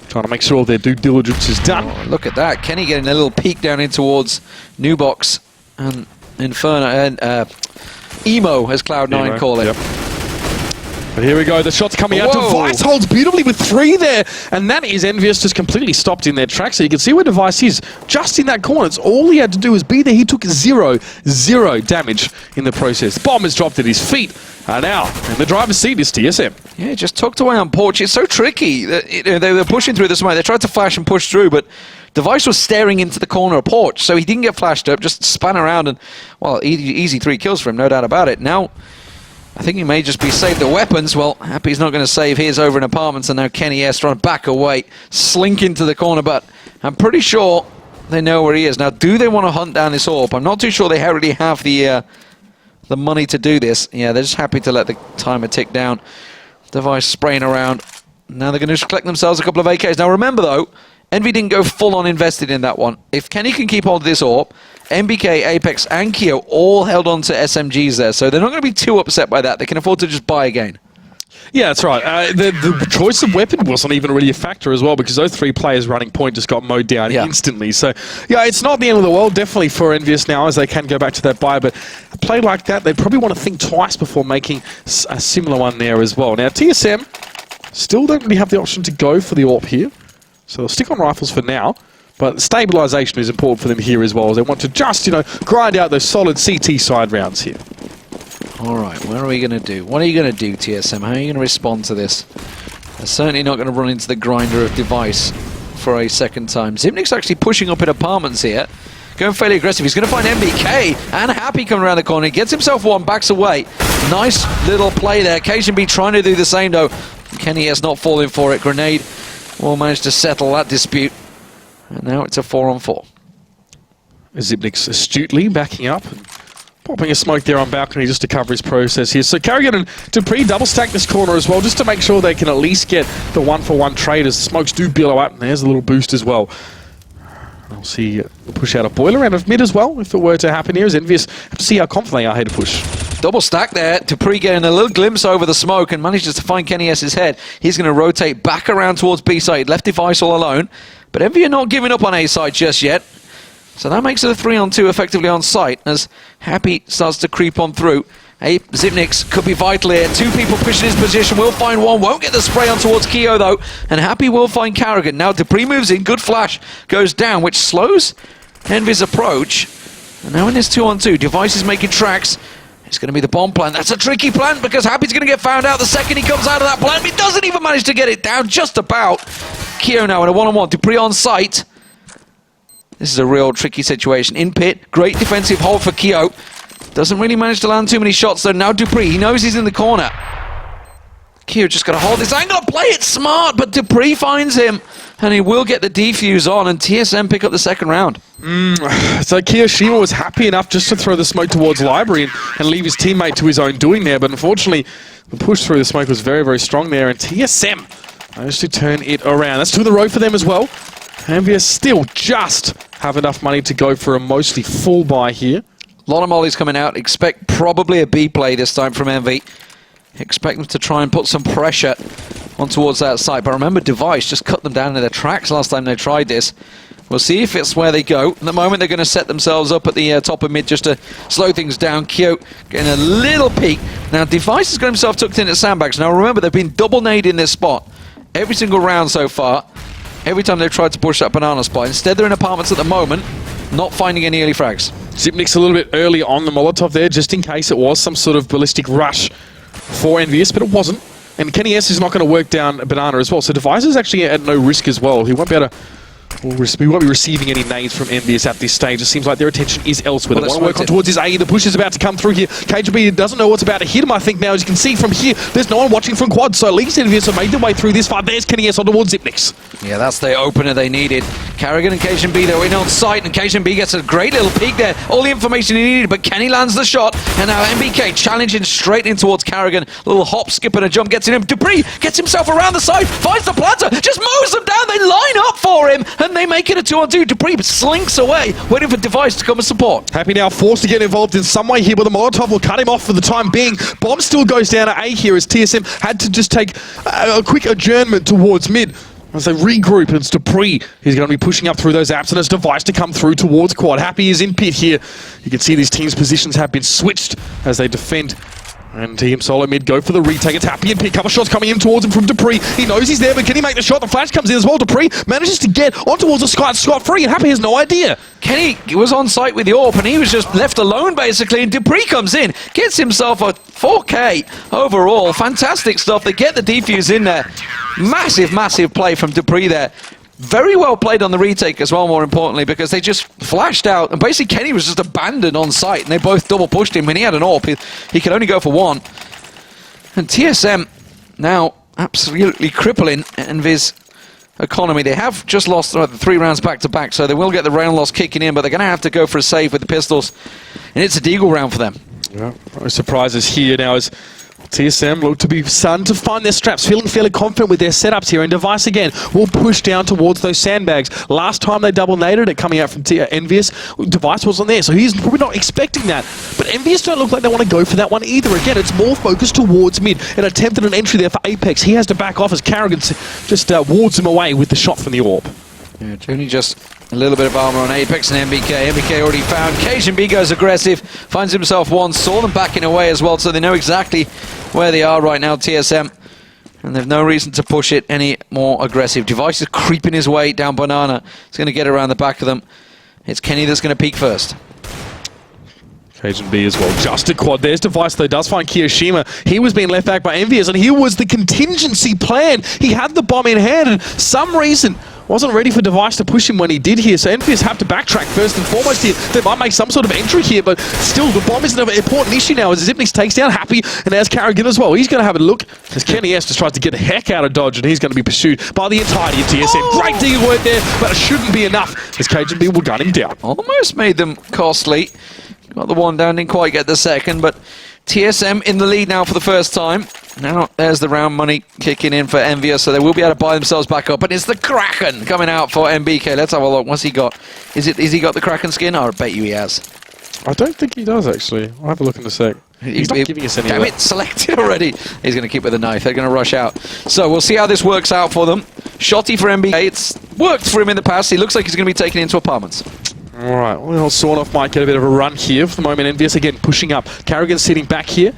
trying to make sure all their due diligence is done. Oh, look at that. Kenny getting a little peek down in towards New Box and Inferno and Emo, as Cloud9 call it. Yep. But here we go, the shot's coming out. Whoa. Device holds beautifully with 3 there, and that is Envious just completely stopped in their tracks. So you can see where Device is, just in that corner. It's all he had to do was be there. He took zero damage in the process. Bomb is dropped at his feet. Now, in the driver's seat is TSM. Yeah, just tucked away on Porch. It's so tricky. They were pushing through the smoke. They tried to flash and push through, but Device was staring into the corner of Porch, so he didn't get flashed up, just span around, and, well, easy 3 kills for him, no doubt about it. Now, I think he may just be saved the weapons. Well, Happy's not going to save his over in apartments, and now Kenny S trying to back away, slink into the corner, but I'm pretty sure they know where he is. Now, do they want to hunt down this AWP? I'm not too sure they really have the money to do this. Yeah, they're just happy to let the timer tick down. Device spraying around. Now they're going to just collect themselves a couple of AKs. Now, remember, though, Envy didn't go full-on invested in that one. If Kenny can keep hold of this AWP, MBK, Apex, and Kyo all held on to SMGs there, so they're not going to be too upset by that. They can afford to just buy again. Yeah, that's right. The choice of weapon wasn't even really a factor as well, because those 3 players running point just got mowed down instantly. So, yeah, it's not the end of the world, definitely, for Envious now, as they can go back to that buy. But a play like that, they probably want to think twice before making a similar one there as well. Now, TSM still don't really have the option to go for the AWP here, so they'll stick on rifles for now. But stabilization is important for them here as well, as they want to just, grind out those solid CT side rounds here. All right, what are we going to do? What are you going to do, TSM? How are you going to respond to this? They're certainly not going to run into the grinder of Device for a second time. Zipnik's actually pushing up in apartments here. Going fairly aggressive. He's going to find MBK and Happy coming around the corner. He gets himself one, backs away. Nice little play there. Cajun B trying to do the same, though. Kenny has not fallen for it. Grenade will manage to settle that dispute. And now it's a 4-on-4. Zipnik's astutely backing up and popping a smoke there on balcony just to cover his process here. So Carrigan and Dupree double stack this corner as well, just to make sure they can at least get the 1-for-1 trade as smokes do billow up. And there's a little boost as well. I'll see push out a boiler out of mid as well, if it were to happen here. As Envious have to see how confident they are here to push. Double stack there. Dupree getting a little glimpse over the smoke and manages to find Kenny S.'s head. He's going to rotate back around towards B side. Left Device all alone. But Envy are not giving up on A side just yet. So that makes it a 3-on-2 effectively on site as Happy starts to creep on through. Zipnix could be vital here. 2 people pushing his position. Will find one. Won't get the spray on towards Kyo though. And Happy will find Carrigan. Now Dupree moves in. Good flash. Goes down, which slows Envy's approach. And now in this 2-on-2, Device is making tracks. It's going to be the bomb plant. That's a tricky plant because Happy's going to get found out the second he comes out of that plant. He doesn't even manage to get it down, just about. Keo now in a one-on-one. Dupree on site. This is a real tricky situation. In pit, great defensive hold for Keo. Doesn't really manage to land too many shots though. Now Dupree, he knows he's in the corner. Keo just got to hold this angle and play it smart, but Dupree finds him, and he will get the defuse on, and TSM pick up the second round. So Kiyoshima was happy enough just to throw the smoke towards Library and leave his teammate to his own doing there, but unfortunately, the push through the smoke was very, very strong there, and TSM managed to turn it around. That's 2 in a row for them as well. Envious still just have enough money to go for a mostly full buy here. A lot of mollies coming out. Expect probably a B play this time from Envy. Expect them to try and put some pressure on towards that side. But remember, Device just cut them down in their tracks last time they tried this. We'll see if it's where they go. At the moment, they're going to set themselves up at the top of mid just to slow things down. Kyo getting a little peek. Now, Device has got himself tucked in at sandbags. Now, remember, they've been double nade in this spot every single round so far. Every time they've tried to push that banana spot. Instead, they're in apartments at the moment, not finding any early frags. Zipnik's a little bit early on the Molotov there, just in case it was some sort of ballistic rush for Envious, but it wasn't. And Kenny S is not going to work down Banana as well, so Device is actually at no risk as well. He won't be able to... We won't be receiving any nades from Envious at this stage. It seems like their attention is elsewhere. They want to work on towards his A. The push is about to come through here. KGB doesn't know what's about to hit him, I think, now. As you can see from here, there's no one watching from quad, so at least Envious have made their way through this far. There's Kenny S on towards Zipnix. Yeah, that's the opener they needed. Carrigan and Cajun B, they're in on site, and Cajun B gets a great little peek there. All the information he needed, but Kenny lands the shot, and now MBK challenging straight in towards Carrigan. Little hop, skip, and a jump gets in him. Dupree gets himself around the side, finds the planter, just mows them down. They line up for him, and they make it a 2-on-2. Dupree slinks away, waiting for Device to come and support. Happy now forced to get involved in some way here, but the Molotov will cut him off for the time being. Bomb still goes down at A here as TSM had to just take a quick adjournment towards mid. As they regroup, and it's Dupree. He's going to be pushing up through those apps, and it's Device to come through towards quad. Happy is in pit here. You can see these teams' positions have been switched as they defend. And Team Solo mid go for the retake. It's Happy in pit. Couple shots coming in towards him from Dupree. He knows he's there, but can he make the shot? The flash comes in as well. Dupree manages to get on towards the sky scot-free, and Happy has no idea. Kenny was on site with the AWP, and he was just left alone, basically, and Dupree comes in, gets himself a 4K overall. Fantastic stuff. They get the defuse in there. Massive, massive play from Dupree there. Very well played on the retake as well, more importantly, because they just flashed out, and basically Kenny was just abandoned on site, and they both double pushed him. When he had an AWP, he could only go for one. And TSM now absolutely crippling Envy's economy. They have just lost 3 rounds back-to-back, so they will get the round loss kicking in, but they're going to have to go for a save with the pistols, and it's a deagle round for them. Yeah, no surprises here now as TSM look to be starting to find their straps, feeling fairly confident with their setups here, and Device again will push down towards those sandbags. Last time they double-naded it coming out from Envious, Device wasn't there, so he's probably not expecting that. But Envious don't look like they want to go for that one either. Again, it's more focused towards mid. An attempt at an entry there for Apex. He has to back off as Carrigan just wards him away with the shot from the AWP. Yeah, only just a little bit of armor on Apex and MBK. MBK already found. Cajun B goes aggressive, finds himself one, saw them backing away as well, so they know exactly where they are right now, TSM. And they've no reason to push it any more aggressive. Device is creeping his way down Banana. He's going to get around the back of them. It's Kenny that's going to peek first. Cajun B as well, just a quad. There's Device though, does find Kiyoshima. He was being left back by Envious, and here was the contingency plan. He had the bomb in hand, and some reason wasn't ready for Device to push him when he did here, so Envious have to backtrack first and foremost here. They might make some sort of entry here, but still, the bomb isn't an important issue now as Zipnix takes down Happy, and there's Carrigan as well. He's going to have a look as Kenny S just tries to get the heck out of dodge, and he's going to be pursued by the entirety of TSM. Oh! Great deal work there, but it shouldn't be enough as Cajun B will gun him down. Almost made them costly. Got the one down, didn't quite get the second, but TSM in the lead now for the first time. Now there's the round money kicking in for Envious, so they will be able to buy themselves back up. And it's the Kraken coming out for MBK. Let's have a look. What's he got? Is he got the Kraken skin? Oh, I bet you he has. I don't think he does, actually. I'll have a look in a sec. He's not giving us any. Damn it, selected already. He's going to keep with the knife. They're going to rush out. So we'll see how this works out for them. Shotty for MBK. It's worked for him in the past. He looks like he's going to be taken into apartments. Alright, well, Sawnoff might get a bit of a run here for the moment. Envious again pushing up. Carrigan sitting back here.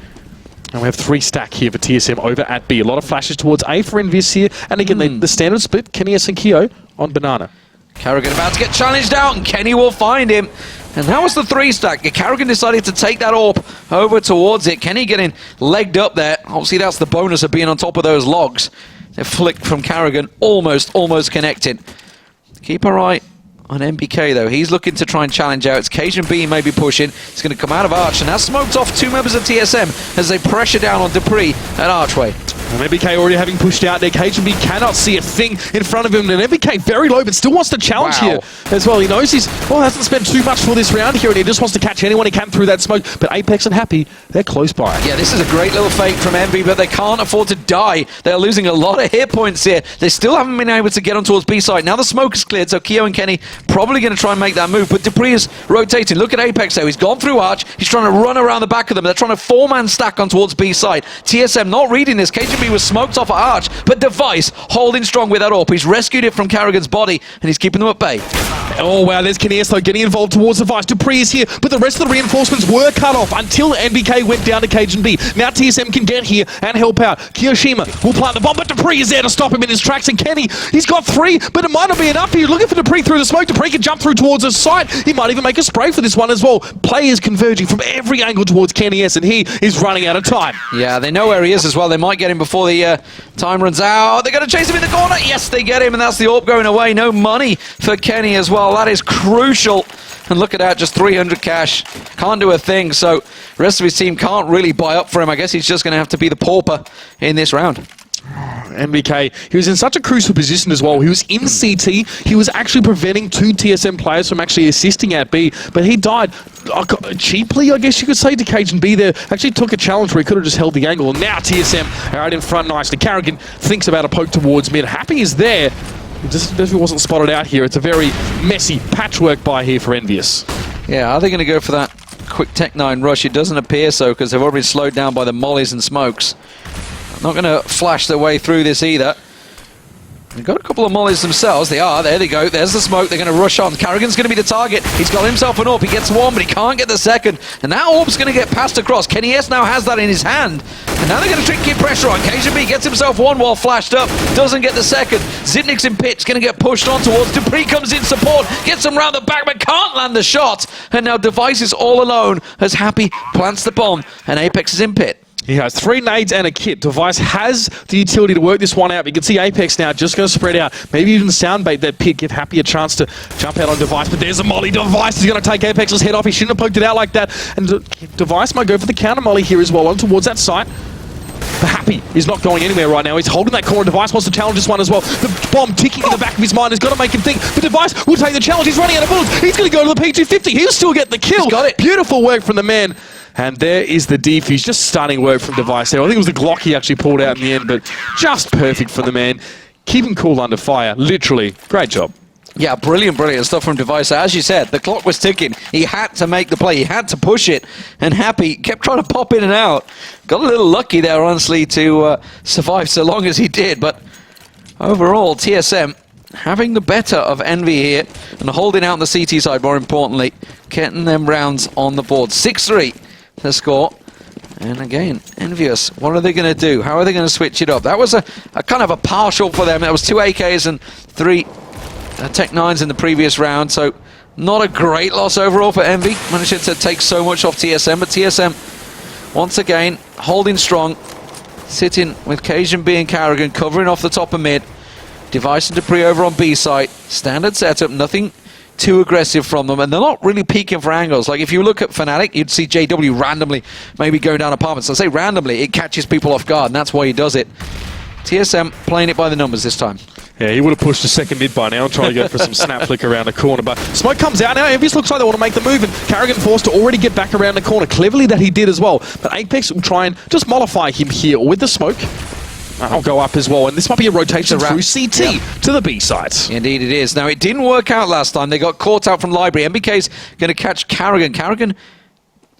And we have 3 stack here for TSM over at B. A lot of flashes towards A for Envious here. And again, the standard split, Kenny S and Keo on Banana. Carrigan about to get challenged out, and Kenny will find him. And that was the 3-stack. Carrigan decided to take that AWP over towards it. Kenny getting legged up there. Obviously, that's the bonus of being on top of those logs. They flicked from Carrigan, almost connected. Keep an eye on MBK, though. He's looking to try and challenge out. It's Cajun B maybe pushing. He's going to come out of Arch, and that smoked off 2 members of TSM as they pressure down on Dupree at Archway. And MBK already having pushed out there. Cajun B cannot see a thing in front of him. And MBK very low, but still wants to challenge here as well. He knows hasn't spent too much for this round here, and he just wants to catch anyone he can through that smoke. But Apex and Happy, they're close by. Yeah, this is a great little fake from Envy, but they can't afford to die. They're losing a lot of hit points here. They still haven't been able to get on towards B side. Now the smoke is cleared, so Keo and Kenny probably going to try and make that move. But Dupree is rotating. Look at Apex, though. He's gone through Arch. He's trying to run around the back of them. They're trying to 4-man stack on towards B side. TSM not reading this. KGB was smoked off Arch, but Device holding strong with that AWP. He's rescued it from Carrigan's body, and he's keeping them at bay. Oh, wow, there's Kineas, though, getting involved towards Device. Dupree is here, but the rest of the reinforcements were cut off until NBK went down to Cajun B. Now TSM can get here and help out. Kiyoshima will plant the bomb, but Dupree is there to stop him in his tracks, and Kenny, he's got 3, but it might not be enough. He's looking for Dupree through the smoke. Dupree can jump through towards his side. He might even make a spray for this one as well. Players converging from every angle towards Kenny S, and he is running out of time. Yeah, they know where he is as well. They might get him before the time runs out. They're going to chase him in the corner. Yes, they get him, and that's the AWP going away. No money for Kenny as well. That is crucial. And look at that, just 300 cash. Can't do a thing, so the rest of his team can't really buy up for him. I guess he's just going to have to be the pauper in this round. MBK, he was in such a crucial position as well. He was in CT. He was actually preventing 2 TSM players from actually assisting at B, but he died cheaply, I guess you could say, to Cajun B there. Actually took a challenge where he could have just held the angle, and now TSM are out in front nicely. Carrigan thinks about a poke towards mid. Happy is there. He just definitely wasn't spotted out here. It's a very messy patchwork by here for Envious. Yeah, are they going to go for that quick Tech-9 rush? It doesn't appear so, because they've already been slowed down by the mollies and smokes. Not going to flash their way through this either. They've got a couple of mollies themselves. They are. There they go. There's the smoke. They're going to rush on. Carrigan's going to be the target. He's got himself an AWP. He gets one, but he can't get the second. And that AWP's going to get passed across. Kenny S now has that in his hand. And now they're going to keep pressure on. KGB gets himself one while flashed up. Doesn't get the second. Zitnik's in pit's going to get pushed on towards. Dupree comes in support. Gets him round the back, but can't land the shot. And now Device is all alone as Happy plants the bomb. And Apex is in pit. He has 3 nades and a kit. Device has the utility to work this one out. You can see Apex now just going to spread out. Maybe even soundbait that pit, give Happy a chance to jump out on Device. But there's a molly. Device is going to take Apex's head off. He shouldn't have poked it out like that. And Device might go for the counter molly here as well on towards that site. But Happy is not going anywhere right now. He's holding that corner. Device wants to challenge this one as well. The bomb ticking in the back of his mind has got to make him think. The Device will take the challenge. He's running out of bullets. He's going to go to the P250. He'll still get the kill. He's got it. Beautiful work from the man. And there is the defuse. Just stunning work from Device there. I think it was the Glock he actually pulled out in the end, but just perfect for the man. Keep him cool under fire. Literally. Great job. Yeah, brilliant stuff from Device. As you said, the clock was ticking. He had to make the play. He had to push it. And Happy kept trying to pop in and out. Got a little lucky there, honestly, to survive so long as he did. But overall, TSM having the better of Envy here and holding out on the CT side, more importantly, getting them rounds on the board. 6-3 the score. And again, Envious, what are they going to do? How are they going to switch it up? That was a kind of a partial for them. That was 2 AKs and 3 Tech-9s in the previous round, so not a great loss overall for Envy. Managed to take so much off TSM, but TSM, once again, holding strong, sitting with Cajun B and Carrigan, covering off the top of mid. Device and Dupree over on B side. Standard setup, nothing too aggressive from them, and they're not really peeking for angles. Like if you look at Fnatic, you'd see JW randomly maybe going down apartments. I say randomly, it catches people off guard, and that's why he does it. TSM playing it by the numbers this time. Yeah, he would have pushed the second mid by now and tried to go for some snap flick around the corner. But smoke comes out now. Envious looks like they want to make the move, and Carrigan forced to already get back around the corner. Cleverly that he did as well. But Apex will try and just mollify him here with the smoke. I'll go up as well, and this might be a rotation through CT to the B sides. Indeed it is. Now, it didn't work out last time. They got caught out from Library. MBK's going to catch Carrigan. Carrigan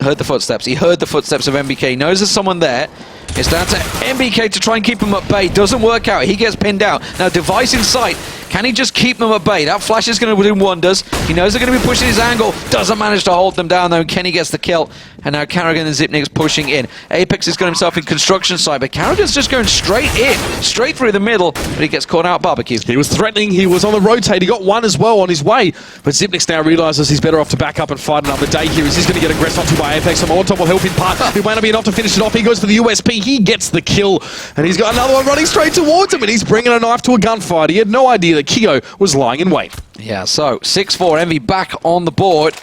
heard the footsteps. He heard the footsteps of MBK. Knows there's someone there. It's down to MBK to try and keep him at bay. Doesn't work out. He gets pinned out. Now, Device in sight. Can he just keep them at bay? That flash is going to do wonders. He knows they're going to be pushing his angle. Doesn't manage to hold them down, though. Kenny gets the kill. And now Karrigan and Zipnik's pushing in. Apex has got himself in construction side, but Karrigan's just going straight in, straight through the middle, but he gets caught out barbecue. He was threatening, he was on the rotate, he got one as well on his way, but Zipnik now realises he's better off to back up and fight another day here. Is he's going to get aggressed onto by Apex, and Molotov will help him part. It might not be enough to finish it off. He goes for the USP, he gets the kill, and he's got another one running straight towards him, and he's bringing a knife to a gunfight. He had no idea that Keo was lying in wait. Yeah, so 6-4, Envy back on the board.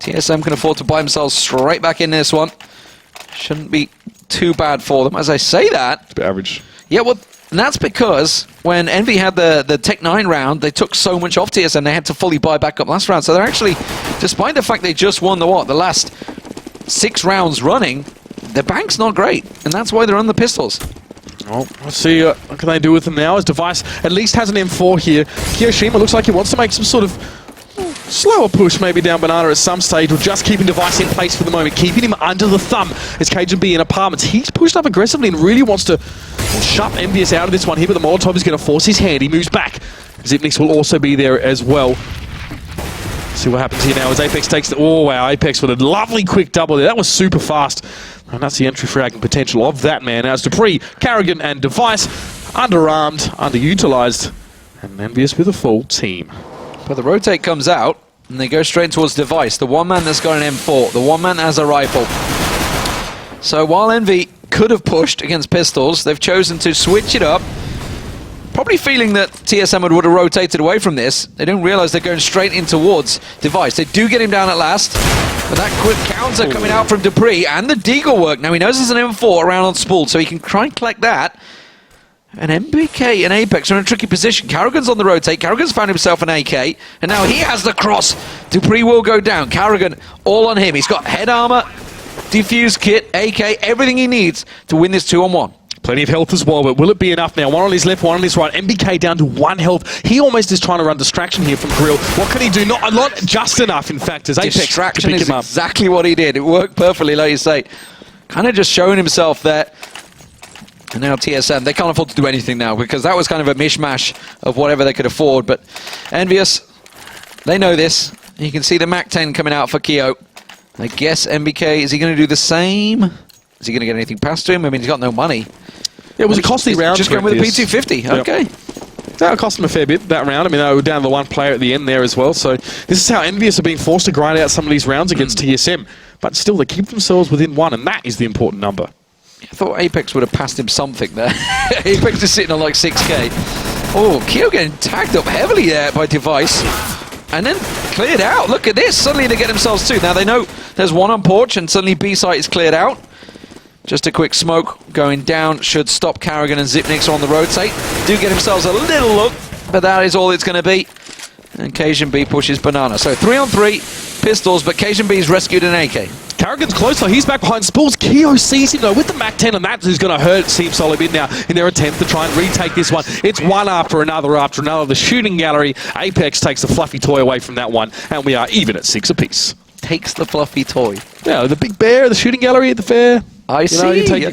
TSM can afford to buy themselves straight back in this one. Shouldn't be too bad for them. As I say that... It's a bit average. Yeah, well, and that's because when Envy had the Tech 9 round, they took so much off TSM, they had to fully buy back up last round. So they're actually, despite the fact they just won the last 6 rounds running, their bank's not great. And that's why they're on the pistols. Well, let's see what can they do with them now, as Device at least has an M4 here. Kiyoshima looks like he wants to make some sort of slower push maybe down Banana at some stage, or just keeping Device in place for the moment, keeping him under the thumb as KGB in apartments. He's pushed up aggressively and really wants to shut Envious out of this one here, but the Molotov is going to force his hand. He moves back. Zipnix will also be there as well. See what happens here now as Apex takes the... Oh, wow, Apex with a lovely quick double there. That was super fast. And that's the entry fragging potential of that man. Now it's Dupree, Karrigan and Device, underarmed, underutilized, and Envious with a full team. But the rotate comes out, and they go straight towards Device, the one man that's got an M4, the one man that has a rifle. So while Envy could have pushed against pistols, they've chosen to switch it up. Probably feeling that TSM would have rotated away from this. They didn't realize they're going straight in towards Device. They do get him down at last, but that quick counter coming out from Dupree, and the deagle work. Now he knows there's an M4 around on Spool, so he can try and collect that. And MBK and Apex are in a tricky position. Karrigan's on the rotate. Karrigan's found himself an AK, and now he has the cross. Dupree will go down. Karrigan all on him. He's got head armor, defuse kit, AK, everything he needs to win this 2-on-1. Plenty of health as well, but will it be enough now? One on his left, one on his right. MBK down to 1 health. He almost is trying to run distraction here from Grill. What can he do? Not a lot, just enough, in fact, as Apex Distraction pick is him up. exactly what he did. It worked perfectly, like you say. Kind of just showing himself there. And now TSM, they can't afford to do anything now, because that was kind of a mishmash of whatever they could afford. But Envious, they know this. You can see the MAC-10 coming out for Keo. I guess MBK, is he going to do the same? Is he going to get anything past him? I mean, he's got no money. Yeah, it was a costly round. Just going with a P250. Yep. Okay. That cost them a fair bit, that round. I mean, they were down to the 1 player at the end there as well. So this is how Envious are being forced to grind out some of these rounds against TSM. But still, they keep themselves within 1, and that is the important number. I thought Apex would have passed him something there. Apex is sitting on like 6k. Oh, Keo getting tagged up heavily there by Device. And then cleared out. Look at this. Suddenly they get themselves 2. Now they know there's 1 on porch, and suddenly B site is cleared out. Just a quick smoke going down should stop Karrigan and Zipnix on the rotate. Do get themselves a little look, but that is all it's going to be. And Cajun B pushes Banana. So 3-on-3 pistols, but Cajun B's rescued an AK. Karrigan's closer. He's back behind Spools. Keo sees him though with the MAC-10, and that's who's going to hurt Team Solid Mid now in their attempt to try and retake this one. It's one after another after another. The shooting gallery. Apex takes the fluffy toy away from that one, and we are even at 6 apiece. Takes the fluffy toy. Yeah, the big bear, the shooting gallery at the fair. I see. You take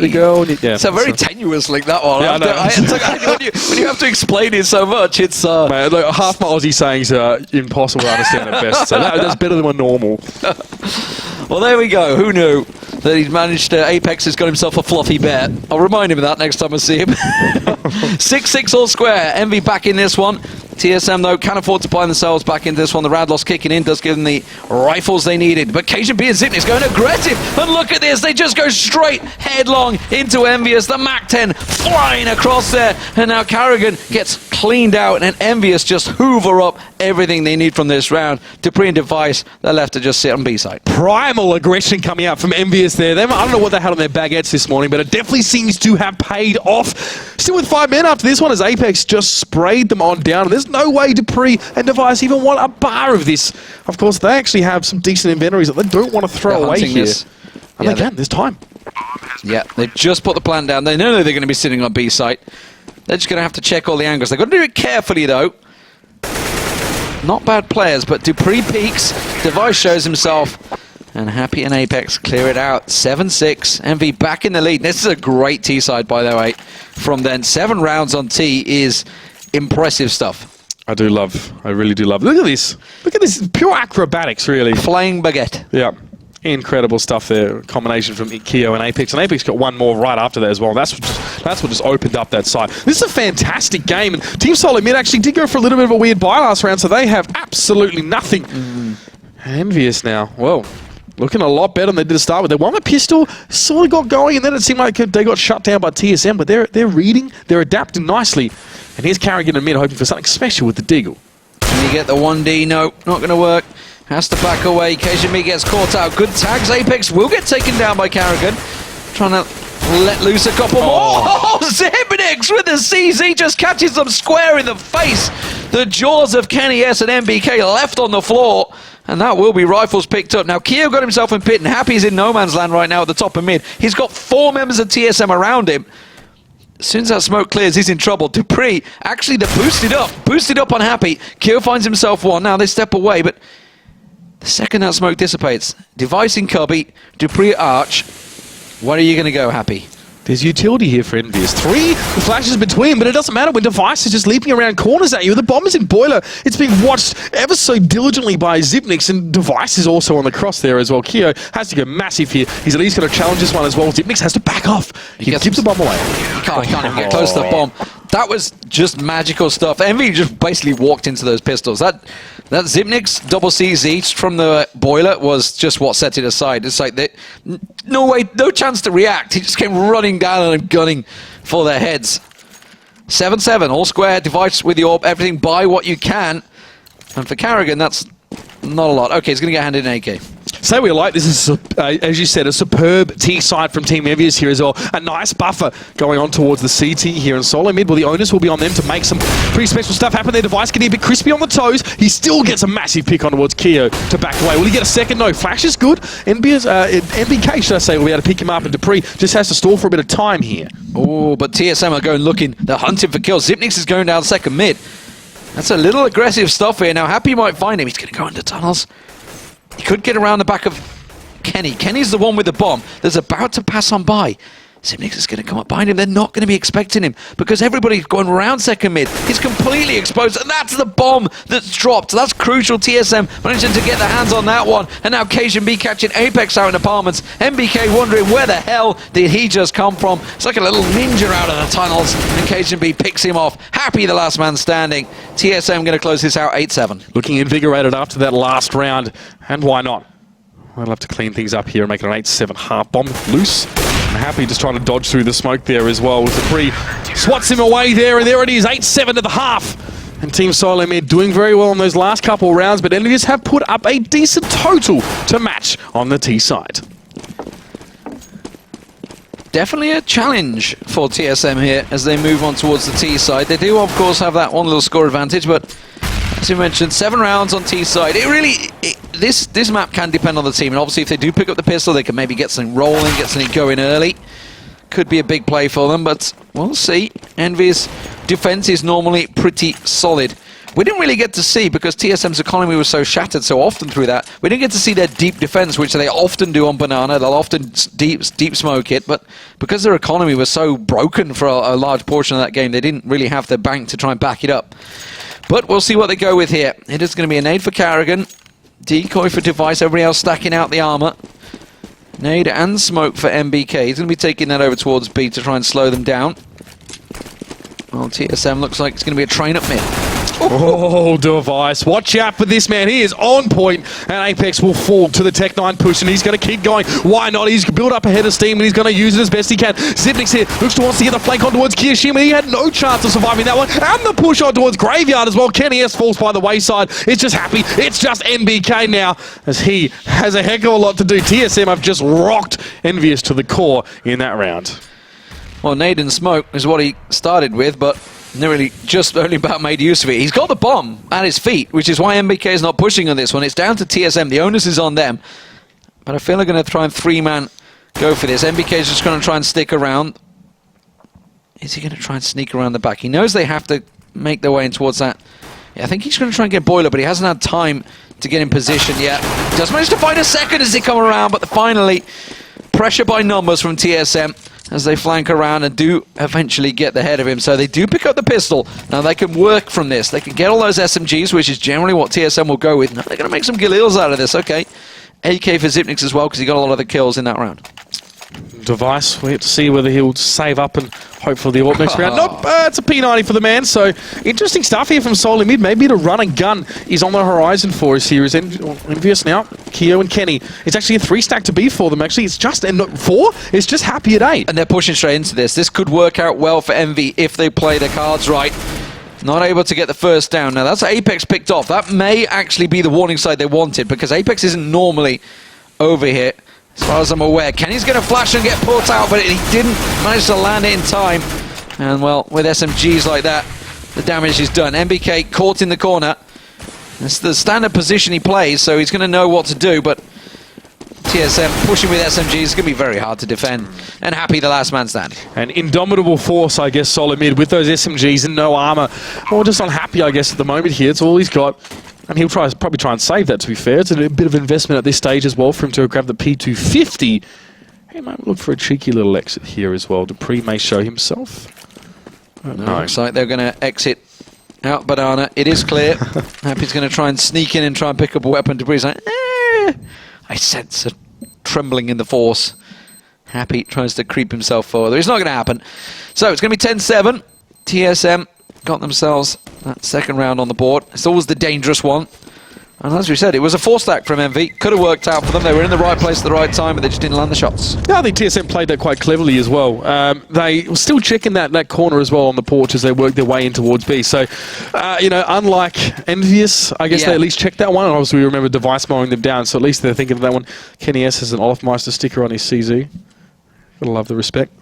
the girl. And it's a very tenuous link, that one. Yeah, when you have to explain it so much, it's... Man, look, half my Aussie sayings are impossible to understand at best, so that's better than my normal. Well, there we go. Who knew that he's managed to... Apex has got himself a fluffy bear. I'll remind him of that next time I see him. 6-6 all square. Envy back in this one. TSM, though, can afford to buy themselves back into this one. The Radloss kicking in does give them the rifles they needed. But Cajun B and Zipnix going aggressive. And look at this. They just go straight headlong into Envious. The MAC-10 flying across there. And now Karrigan gets cleaned out. And Envious just hoover up everything they need from this round. Dupree and Device, they're left to just sit on B side. Primal aggression coming out from Envious there. I don't know what they had on their baguettes this morning, but it definitely seems to have paid off. Still with 5 men after this one as Apex just sprayed them on down. There's no way Dupree and Device even want a bar of this. Of course, they actually have some decent inventories that they don't want to throw away here. And yeah, they can. There's time. Yeah, they just put the plan down. They know they're going to be sitting on B site. They're just going to have to check all the angles. They've got to do it carefully, though. Not bad players, but Dupree peaks. Device shows himself. And Happy and Apex clear it out. 7-6. Envy back in the lead. This is a great T side, by the way. From then, 7 rounds on T is impressive stuff. I really do love. Look at this. Look at this. Pure acrobatics, really. Flying baguette. Yeah. Incredible stuff there. Combination from Keo and Apex. And Apex got one more right after that as well. That's what just opened up that side. This is a fantastic game. And Team Solo Mid actually did go for a little bit of a weird buy last round, so they have absolutely nothing. Envious now. Well, looking a lot better than they did to start with. They won the pistol, sort of got going, and then it seemed like they got shut down by TSM, but they're reading, they're adapting nicely. And here's Carrigan in mid hoping for something special with the Deagle. And you get the 1D, no, not going to work. Has to back away. KGB gets caught out. Good tags. Apex will get taken down by Carrigan. Trying to let loose a couple more. Oh, Zebnix with the CZ just catches them square in the face. The jaws of Kenny S and MBK left on the floor. And that will be rifles picked up. Now, Keo got himself in pit, and Happy's in no man's land right now at the top of mid. He's got 4 members of TSM around him. As soon as that smoke clears, he's in trouble. Dupree, actually, they're boosted up on Happy. Keo finds himself one. Now they step away, but the second that smoke dissipates, Device in Cubby, Dupree Arch. Where are you going to go, Happy? There's utility here for Envious. 3 flashes between, but it doesn't matter when Device is just leaping around corners at you. The bomb is in Boiler. It's being watched ever so diligently by Zipnix, and Device is also on the cross there as well. Keo has to go massive here. He's at least going to challenge this one as well. Zipnix has to back off. He gives the bomb away. He can't even get close to the bomb. That was just magical stuff. Envy just basically walked into those pistols. That Zipnix double CZ from the Boiler was just what set it aside. It's like no chance to react. He just came running down and gunning for their heads. 7-7, all square, Device with the orb, everything, buy what you can. And for Carrigan, that's not a lot. Okay, he's going to get handed an AK. Say we like this is, as you said, a superb T side from Team Envious here as well. A nice buffer going on towards the CT here in Solo Mid. Well, the onus will be on them to make some pretty special stuff happen. Their Device getting a bit crispy on the toes. He still gets a massive pick on towards Keo to back away. Will he get a second? No. Flash is good. MBK, should I say, will be able to pick him up, and Dupree just has to stall for a bit of time here. Oh, but TSM are going looking. They're hunting for kills. Zipnix is going down second mid. That's a little aggressive stuff here. Now, Happy might find him. He's going to go into tunnels. He could get around the back of Kenny. Kenny's the one with the bomb that's about to pass on by. Zipnix is going to come up behind him. They're not going to be expecting him because everybody's going around second mid. He's completely exposed, and that's the bomb that's dropped. That's crucial. TSM managing to get their hands on that one, and now KGB catching Apex out in apartments. MBK wondering where the hell did he just come from. It's like a little ninja out of the tunnels, and KGB picks him off. Happy the last man standing. TSM going to close this out 8-7. Looking invigorated after that last round, and why not? I'd love to clean things up here and make it an 8-7 half. Bomb loose. And Happy just trying to dodge through the smoke there as well. With Dupree swats him away there, and there it is, 8-7 to the half. And Team Solo Mid doing very well on those last couple of rounds, but Envious have put up a decent total to match on the T side. Definitely a challenge for TSM here as they move on towards the T side. They do, of course, have that one little score advantage, but as you mentioned, 7 rounds on T side. This map can depend on the team, and obviously if they do pick up the pistol, they can maybe get something rolling, get something going early. Could be a big play for them, but we'll see. Envy's defense is normally pretty solid. We didn't really get to see, because TSM's economy was so shattered so often through that, we didn't get to see their deep defense, which they often do on Banana. They'll often deep smoke it, but because their economy was so broken for a large portion of that game, they didn't really have the bank to try and back it up. But we'll see what they go with here. It is going to be a nade for Carrigan, decoy for Device, everybody else stacking out the armor. Nade and smoke for MBK. He's going to be taking that over towards B to try and slow them down. Well, TSM looks like it's going to be a train up mid. Oh, Device. Watch out for this man. He is on point, and Apex will fall to the Tech-9 push, and he's going to keep going. Why not? He's built up a head of steam, and he's going to use it as best he can. Zipnix here looks to wants to get the flank on towards Kiyoshima. He had no chance of surviving that one. And the push on towards Graveyard as well. Kenny S falls by the wayside. It's just Happy. It's just MBK now, as he has a heck of a lot to do. TSM have just rocked Envious to the core in that round. Well, nade and smoke is what he started with, but really just only about made use of it. He's got the bomb at his feet, which is why MBK is not pushing on this one. It's down to TSM. The onus is on them. But I feel they're going to try and 3-man go for this. MBK is just going to try and stick around. Is he going to try and sneak around the back? He knows they have to make their way in towards that. Yeah, I think he's going to try and get Boiler, but he hasn't had time to get in position yet. Does manage to find a second as they come around, but finally, pressure by numbers from TSM. as they flank around and do eventually get the head of him. So they do pick up the pistol. Now they can work from this. They can get all those SMGs, which is generally what TSM will go with. Now they're going to make some Galils out of this. Okay. AK for Zipnix as well, because he got a lot of the kills in that round. Device, we have to see whether he'll save up and hope for the AWP next round. Nope, it's a P90 for the man, so interesting stuff here from Solo Mid. Maybe the run and gun is on the horizon for us here. Is Envious now, Keo and Kenny. It's actually a 3-stack to be for them, actually. It's just, and not 4, it's just happy at 8. And they're pushing straight into this. This could work out well for Envy if they play their cards right. Not able to get the first down. Now that's Apex picked off. That may actually be the warning side they wanted, because Apex isn't normally over here. As far as I'm aware, Kenny's going to flash and get put out, but he didn't manage to land it in time. And well, with SMGs like that, the damage is done. MBK caught in the corner. It's the standard position he plays, so he's going to know what to do, but TSM pushing with SMGs is going to be very hard to defend. And Happy, the last man standing. An indomitable force, I guess, Solo Mid, with those SMGs and no armor. Or just unhappy, I guess, at the moment here. It's all he's got. And he'll probably try and save that, to be fair. It's a bit of investment at this stage as well for him to grab the P250. He might look for a cheeky little exit here as well. Dupree may show himself. No, looks like they're going to exit out Banana. It is clear. Happy's going to try and sneak in and try and pick up a weapon. Dupree's like, I sense a trembling in the force. Happy tries to creep himself forward. It's not going to happen. So it's going to be 10-7. TSM got themselves that second round on the board. It's always the dangerous one. And as we said, it was a 4-stack from MV. Could have worked out for them. They were in the right place at the right time, but they just didn't land the shots. Yeah, I think TSM played that quite cleverly as well. They were still checking that corner as well on the porch as they worked their way in towards B. So, you know, unlike Envious, I guess they at least checked that one. And obviously, we remember Device mowing them down, so at least they're thinking of that one. Kenny S has an Olafmeister sticker on his CZ. Gotta love the respect.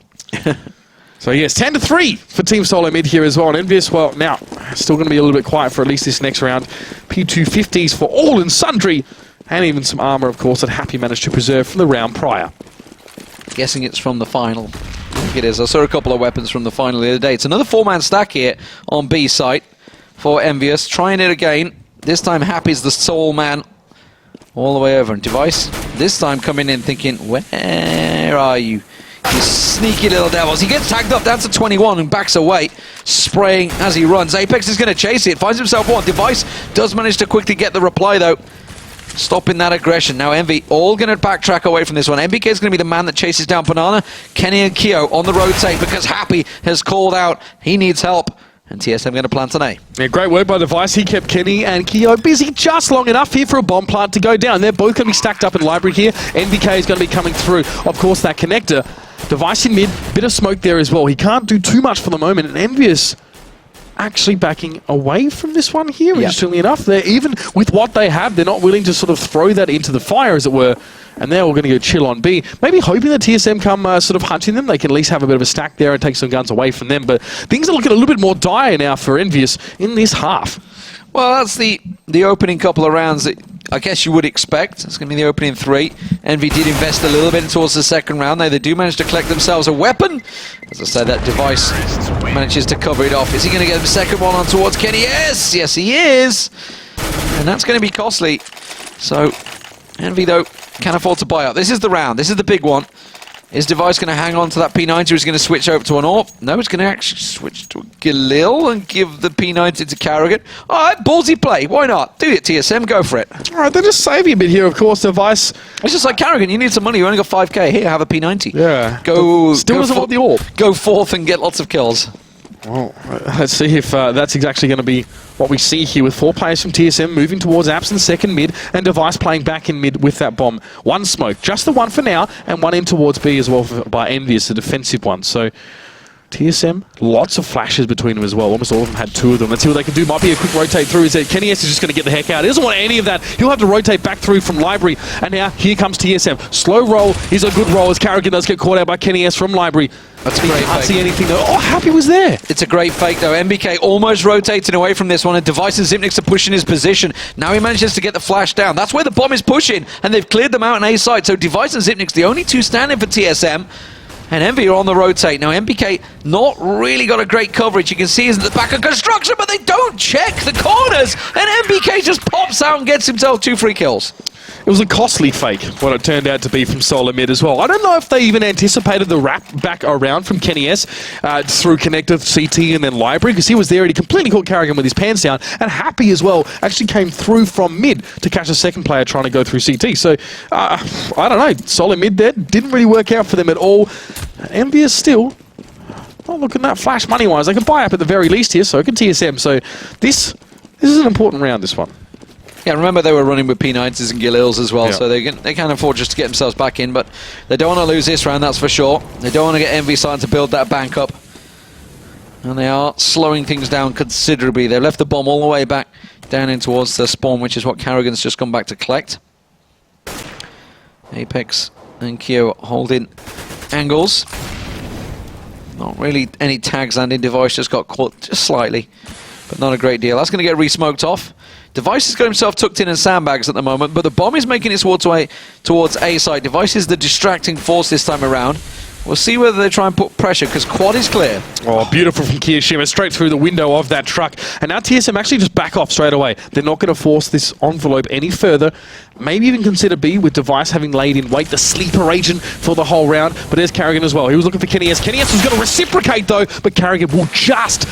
So yes, 10-3 for Team Solo Mid here as well. And Envious, well, now, still going to be a little bit quiet for at least this next round. P250s for all and sundry. And even some armor, of course, that Happy managed to preserve from the round prior. Guessing it's from the final. I think it is. I saw a couple of weapons from the final the other day. It's another 4-man stack here on B site for Envious. Trying it again. This time Happy's the sole man all the way over. And Device, this time coming in thinking, where are you? You sneaky little devils. He gets tagged up down to 21 and backs away, spraying as he runs. Apex is going to chase it, finds himself one. Device does manage to quickly get the reply though, stopping that aggression. Now Envy all going to backtrack away from this one. MBK is going to be the man that chases down Banana. Kenny and Keo on the rotate because Happy has called out he needs help. And TSM going to plant an A. Yeah, great work by Device. He kept Kenny and Keo busy just long enough here for a bomb plant to go down. They're both going to be stacked up in library here. NBK is going to be coming through. Of course, that connector. Device in mid, bit of smoke there as well. He can't do too much for the moment. And Envious actually backing away from this one here, interestingly enough. They're even with what they have, they're not willing to sort of throw that into the fire, as it were. And they're all going to go chill on B. Maybe hoping that TSM come sort of hunting them. They can at least have a bit of a stack there and take some guns away from them. But things are looking a little bit more dire now for Envious in this half. Well, that's the opening couple of rounds that I guess you would expect. It's going to be the opening 3. Envy did invest a little bit towards the second round. They do manage to collect themselves a weapon. As I say, that Device manages to cover it off. Is he going to get the second one on towards Kenny? Yes! Yes, he is! And that's going to be costly. So, Envy, though, can't afford to buy up. This is the round. This is the big one. Is Device going to hang on to that P90 or is he going to switch over to an AWP? No, he's going to actually switch to a Galil and give the P90 to Carrigan. Alright, ballsy play. Why not? Do it, TSM. Go for it. Alright, they're just saving a bit here, of course. Device. It's just like Carrigan. You need some money. You only got 5k. Here, have a P90. Yeah. Go. Still doesn't want the AWP. Go forth and get lots of kills. Well, let's see if that's exactly going to be what we see here with 4 players from TSM moving towards Absent second mid and Device playing back in mid with that bomb. One smoke, just the one for now, and one in towards B as well by Envious, the defensive one. So TSM, lots of flashes between them as well. Almost all of them had 2 of them. Let's see what they can do. Might be a quick rotate through. Is that Kenny S is just going to get the heck out. He doesn't want any of that. He'll have to rotate back through from library. And now here comes TSM. Slow roll is a good roll as Carrigan does get caught out by Kenny S from library. That's a great can't fake. see anything though. Oh, Happy was there. It's a great fake though. MBK almost rotating away from this one, and Device and Zipnix are pushing his position. Now he manages to get the flash down. That's where the bomb is pushing, and they've cleared them out on A side. So Device and Zipnix, the only 2 standing for TSM. And Envy are on the rotate. Now MBK not really got a great coverage. You can see he's at the back of construction, but they don't check the corners. And MBK just pops out and gets himself 2 free kills. It was a costly fake, what it turned out to be from Solar Mid as well. I don't know if they even anticipated the wrap back around from Kenny S through connector, CT, and then Library, because he was there and he completely caught Carrigan with his pants down. And Happy as well actually came through from mid to catch a second player trying to go through CT. So, I don't know, Solar Mid there didn't really work out for them at all. Envious still not looking that flash money-wise. They can buy up at the very least here, so can TSM. So, this is an important round, this one. Yeah, remember they were running with P90s and Gilils as well, Yeah. so they can afford just to get themselves back in, but they don't want to lose this round, that's for sure. They don't want to get Envy starting to build that bank up. And they are slowing things down considerably. They've left the bomb all the way back down in towards the spawn, which is what Carrigan's just come back to collect. Apex and Kyo holding angles. Not really any tags landing. Device just got caught just slightly, but not a great deal. That's going to get re-smoked off. Device has got himself tucked in sandbags at the moment, but the bomb is making its way towards A side. Device is the distracting force this time around. We'll see whether they try and put pressure, because quad is clear. Oh, beautiful from Kiyashima, straight through the window of that truck. And now TSM actually just back off straight away. They're not going to force this envelope any further. Maybe even consider B, with Device having laid in wait, the sleeper agent for the whole round. But there's Carrigan as well. He was looking for Kenny S. Kenny S was going to reciprocate though, but Carrigan will just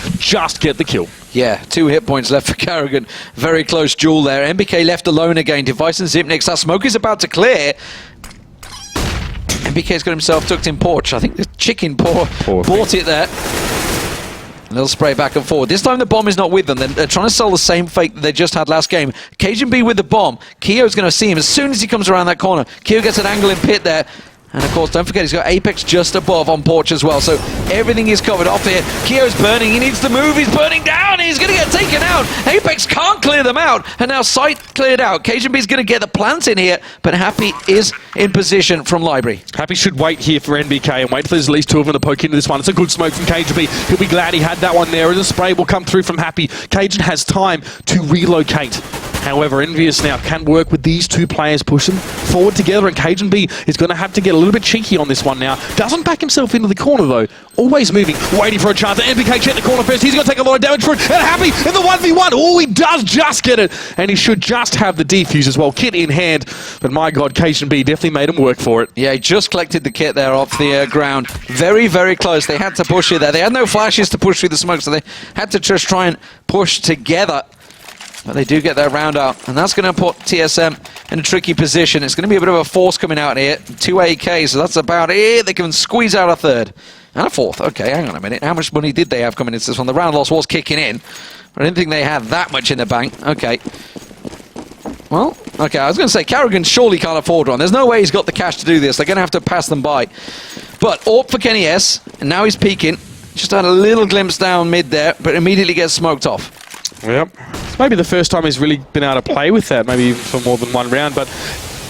get the kill. Yeah, 2 hit points left for Carrigan. Very close duel there. MBK left alone again. Device and Zipnix. That smoke is about to clear. MBK's got himself tucked in porch. I think the chicken bought it there. A little spray back and forward. This time the bomb is not with them. They're trying to sell the same fake that they just had last game. Cajun B with the bomb. Kyo's going to see him as soon as he comes around that corner. Kyo gets an angle in pit there. And of course, don't forget, he's got Apex just above on porch as well. So everything is covered off here. Kyo's burning. He needs to move. He's burning down. He's going to get taken out. Apex can't clear them out. And now Sight cleared out. Cajun B's going to get the plants in here. But Happy is in position from Library. Happy should wait here for NBK and wait for there's at least 2 of them to poke into this one. It's a good smoke from Cajun B. He'll be glad he had that one there. And the spray will come through from Happy. Cajun has time to relocate. However, Envious now can work with these 2 players pushing forward together, and Cajun B is going to have to get a little bit cheeky on this one now. Doesn't back himself into the corner though. Always moving, waiting for a chance. NBK check the corner first. He's going to take a lot of damage for it. And Happy in the 1v1. Oh, he does just get it. And he should just have the defuse as well. Kit in hand. But my God, Cajun B definitely made him work for it. Yeah, he just collected the kit there off the ground. Very, very close. They had to push it there. They had no flashes to push through the smoke, so they had to just try and push together. But they do get their round out, and that's going to put TSM in a tricky position. It's going to be a bit of a force coming out here. 2 AKs, so that's about it. They can squeeze out a 3rd. And a 4th. Okay, hang on a minute. How much money did they have coming into this one? The round loss was kicking in, but I didn't think they had that much in the bank. Okay. Well, okay, I was going to say, Carrigan surely can't afford one. There's no way he's got the cash to do this. They're going to have to pass them by. But AWP for Kenny S, and now he's peeking. Just had a little glimpse down mid there, but immediately gets smoked off. Yep. It's maybe the first time he's really been able to play with that, maybe even for more than 1 round, but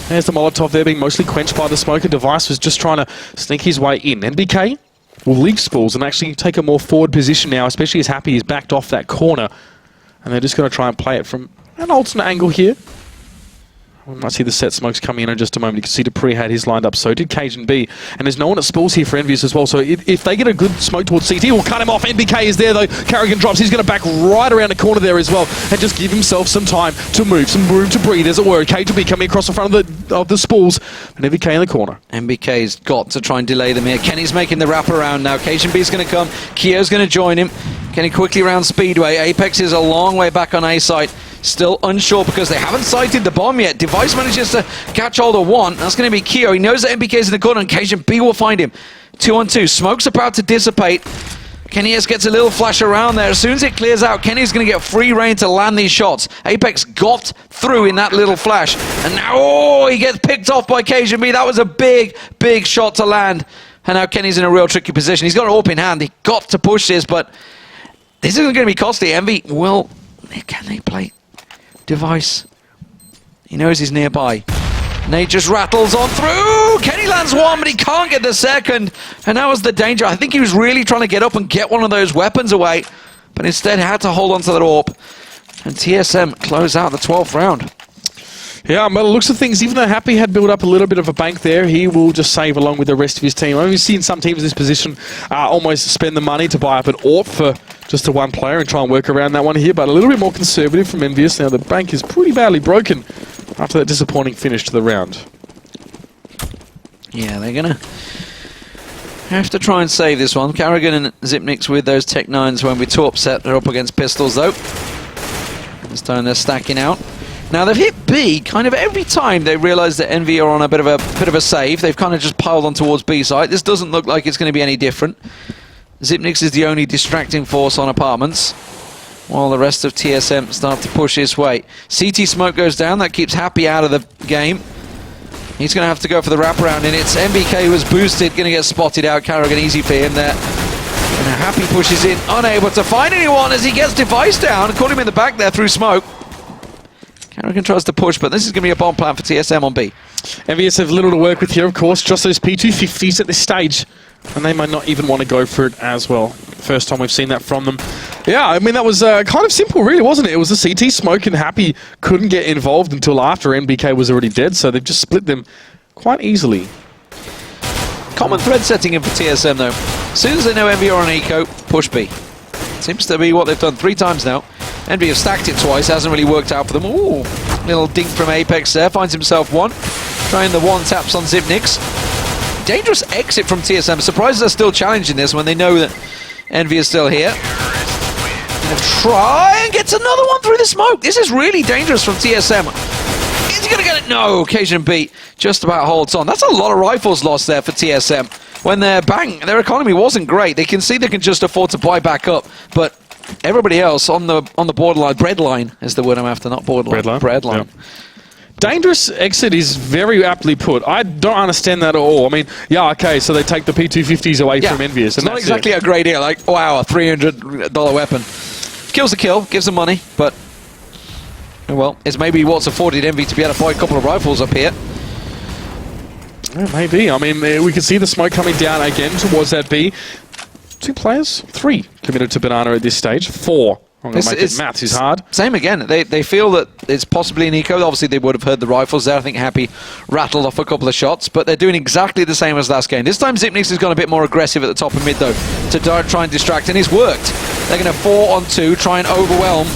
there's the Molotov there being mostly quenched by the smoker. Device was just trying to sneak his way in. NBK will leave spools and actually take a more forward position now, especially as Happy is backed off that corner. And they're just going to try and play it from an alternate angle here. We might see the set smokes coming in just a moment. You can see Dupree had his lined up, so did Cajun B. And there's no one at spools here for Envious as well, so if they get a good smoke towards CT, we'll cut him off. NBK is there though. Carrigan drops. He's going to back right around the corner there as well and just give himself some time to move, some room to breathe, as it were. Cajun B coming across the front of the spools, and NBK in the corner. MBK's got to try and delay them here. Kenny's making the wrap around now. Cajun B's going to come. Kyo's going to join him. Kenny quickly around Speedway. Apex is a long way back on A site. Still unsure because they haven't sighted the bomb yet. Device manages to catch hold of 1. That's going to be Kyo. He knows that MBK's in the corner and Cajun B will find him. 2 on 2. Smoke's about to dissipate. Kenny S gets a little flash around there. As soon as it clears out, Kenny's going to get free reign to land these shots. Apex got through in that little flash. And now, oh, he gets picked off by Cajun B. That was a big, big shot to land. And now Kenny's in a real tricky position. He's got an AWP in hand. He got to push this, but this isn't going to be costly. Envy, well, can they play Device? He knows he's nearby. Nate just rattles on through. Kenny lands 1, but he can't get the 2nd. And that was the danger. I think he was really trying to get up and get one of those weapons away, but instead had to hold on to that AWP. And TSM close out the 12th round. Yeah, by the looks of things, even though Happy had built up a little bit of a bank there, he will just save along with the rest of his team. I've seen some teams in this position almost spend the money to buy up an AWP for just a 1 player and try and work around that one here, but a little bit more conservative from Envious. Now the bank is pretty badly broken after that disappointing finish to the round. Yeah, they're going to have to try and save this one. Carrigan and Zipniks with those Tech 9s won't be too upset. They're up against pistols, though. This time they're stacking out. Now, they've hit B kind of every time they realise that Envy are on a bit of a save. They've kind of just piled on towards B site. This doesn't look like it's going to be any different. Zipniks is the only distracting force on apartments, while the rest of TSM start to push his way. CT smoke goes down. That keeps Happy out of the game. He's going to have to go for the wraparound, and it's MBK who was boosted, going to get spotted out. Carrigan easy for him there. And Happy pushes in, unable to find anyone as he gets Device down. Caught him in the back there through smoke. Carrigan tries to push, but this is going to be a bomb plan for TSM on B. MVS have little to work with here, of course. Just those P250s at this stage. And they might not even want to go for it as well. First time we've seen that from them. Yeah, I mean, that was kind of simple, really, wasn't it? It was a CT smoke, and Happy couldn't get involved until after NBK was already dead, so they've just split them quite easily. Common thread setting in for TSM, though. As soon as they know Envy are on Eco, push B. Seems to be what they've done 3 times now. Envy have stacked it twice, hasn't really worked out for them. Ooh, little dink from Apex there, finds himself one. Trying the one taps on Zipniks. Dangerous exit from TSM. Surprised they're still challenging this when they know that Envy is still here. Gonna try and gets another one through the smoke. This is really dangerous from TSM. Is he gonna get it? No, Cajun beat just about holds on. That's a lot of rifles lost there for TSM. When their their economy wasn't great. They can see they can just afford to buy back up, but everybody else on the borderline, breadline is the word I'm after, not borderline. Breadline. Yeah. Dangerous exit is very aptly put. I don't understand that at all. I mean, yeah, okay, so they take the P250s away from Envious. It's not exactly a great deal. Like, wow, a $300 weapon. Kills the kill, gives them money, but, well, it's maybe what's afforded Envy to be able to buy a couple of rifles up here. Yeah, maybe. I mean, we can see the smoke coming down again towards that B. 2 players? 3 committed to Banana at this stage. 4. I'm going to make it maths is hard. Same again. They feel that it's possibly an eco. Obviously, they would have heard the rifles there. I think Happy rattled off a couple of shots, but they're doing exactly the same as last game. This time, Zipniks has gone a bit more aggressive at the top of mid, though, to try and distract, and it's worked. They're going to 4 on 2, try and overwhelm.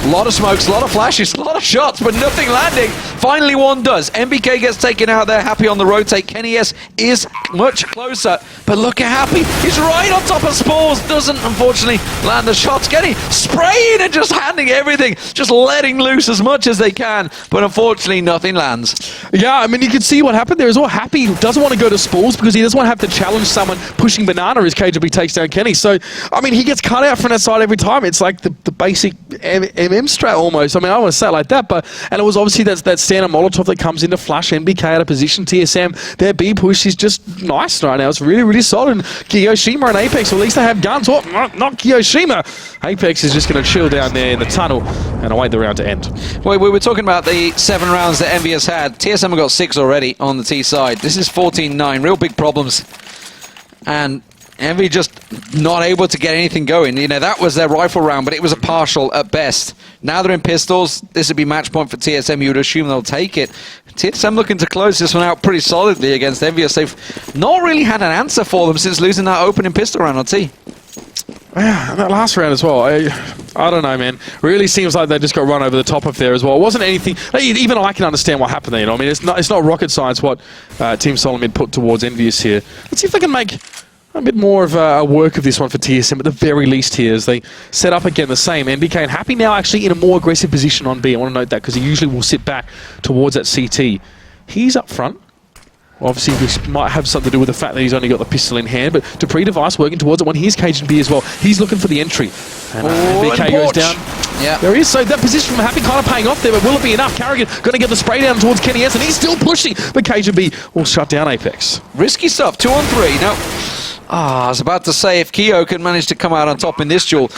A lot of smokes, a lot of flashes, a lot of shots, but nothing landing. Finally, one does. MBK gets taken out there. Happy on the rotate. Kenny S is much closer, but look at Happy. He's right on top of Spores. Doesn't, unfortunately, land the shots. Kenny spraying and just handing everything, just letting loose as much as they can, but unfortunately, nothing lands. Yeah, I mean, you can see what happened there as well. Happy doesn't want to go to Spores because he doesn't want to have to challenge someone pushing Banana as KGB takes down Kenny. So, I mean, he gets cut out from that side every time. It's like the basic MM strat almost. I mean, I don't want to say it like that, but, and it was obviously that standard Molotov that comes into flush MBK out of position. TSM, their B push is just nice right now. It's really, really solid. And Kiyoshima and Apex, or at least they have guns. Oh, not Kiyoshima. Apex is just going to chill down there in the tunnel and await the round to end. Well, we were talking about the 7 rounds that Envy has had. TSM have got 6 already on the T side. This is 14-9. Real big problems. And Envy just not able to get anything going. You know, that was their rifle round, but it was a partial at best. Now they're in pistols. This would be match point for TSM. You would assume they'll take it. TSM looking to close this one out pretty solidly against Envious. They've not really had an answer for them since losing that opening pistol round on T. Yeah, that last round as well. I don't know, man. Really seems like they just got run over the top of there as well. It wasn't anything. Even I can understand what happened there. You know, I mean, it's not rocket science what Team Solomon put towards Envious here. Let's see if they can make a bit more of a work of this one for TSM at the very least here as they set up again the same. NBK and Happy now actually in a more aggressive position on B. I want to note that because he usually will sit back towards that CT. He's up front. Obviously, this might have something to do with the fact that he's only got the pistol in hand, but Dupree Device working towards it when he's Cajun B as well. He's looking for the entry. And NBK goes down. Yeah. There is. So that position from Happy kind of paying off there, but will it be enough? Carrigan going to get the spray down towards Kenny S, and he's still pushing, but Cajun B will shut down Apex. Risky stuff. 2 on 3. Now, I was about to say if Keo could manage to come out on top in this duel.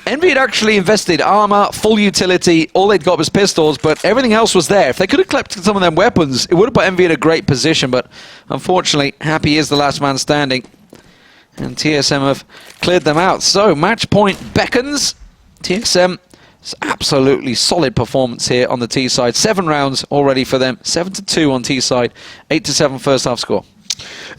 Envy had actually invested armor, full utility, all they'd got was pistols, but everything else was there. If they could have collected some of them weapons, it would have put Envy in a great position, but unfortunately, Happy is the last man standing. And TSM have cleared them out. So, match point beckons. TSM, absolutely solid performance here on the T side. 7 rounds already for them. 7-2 on T side. 8-7 first half score.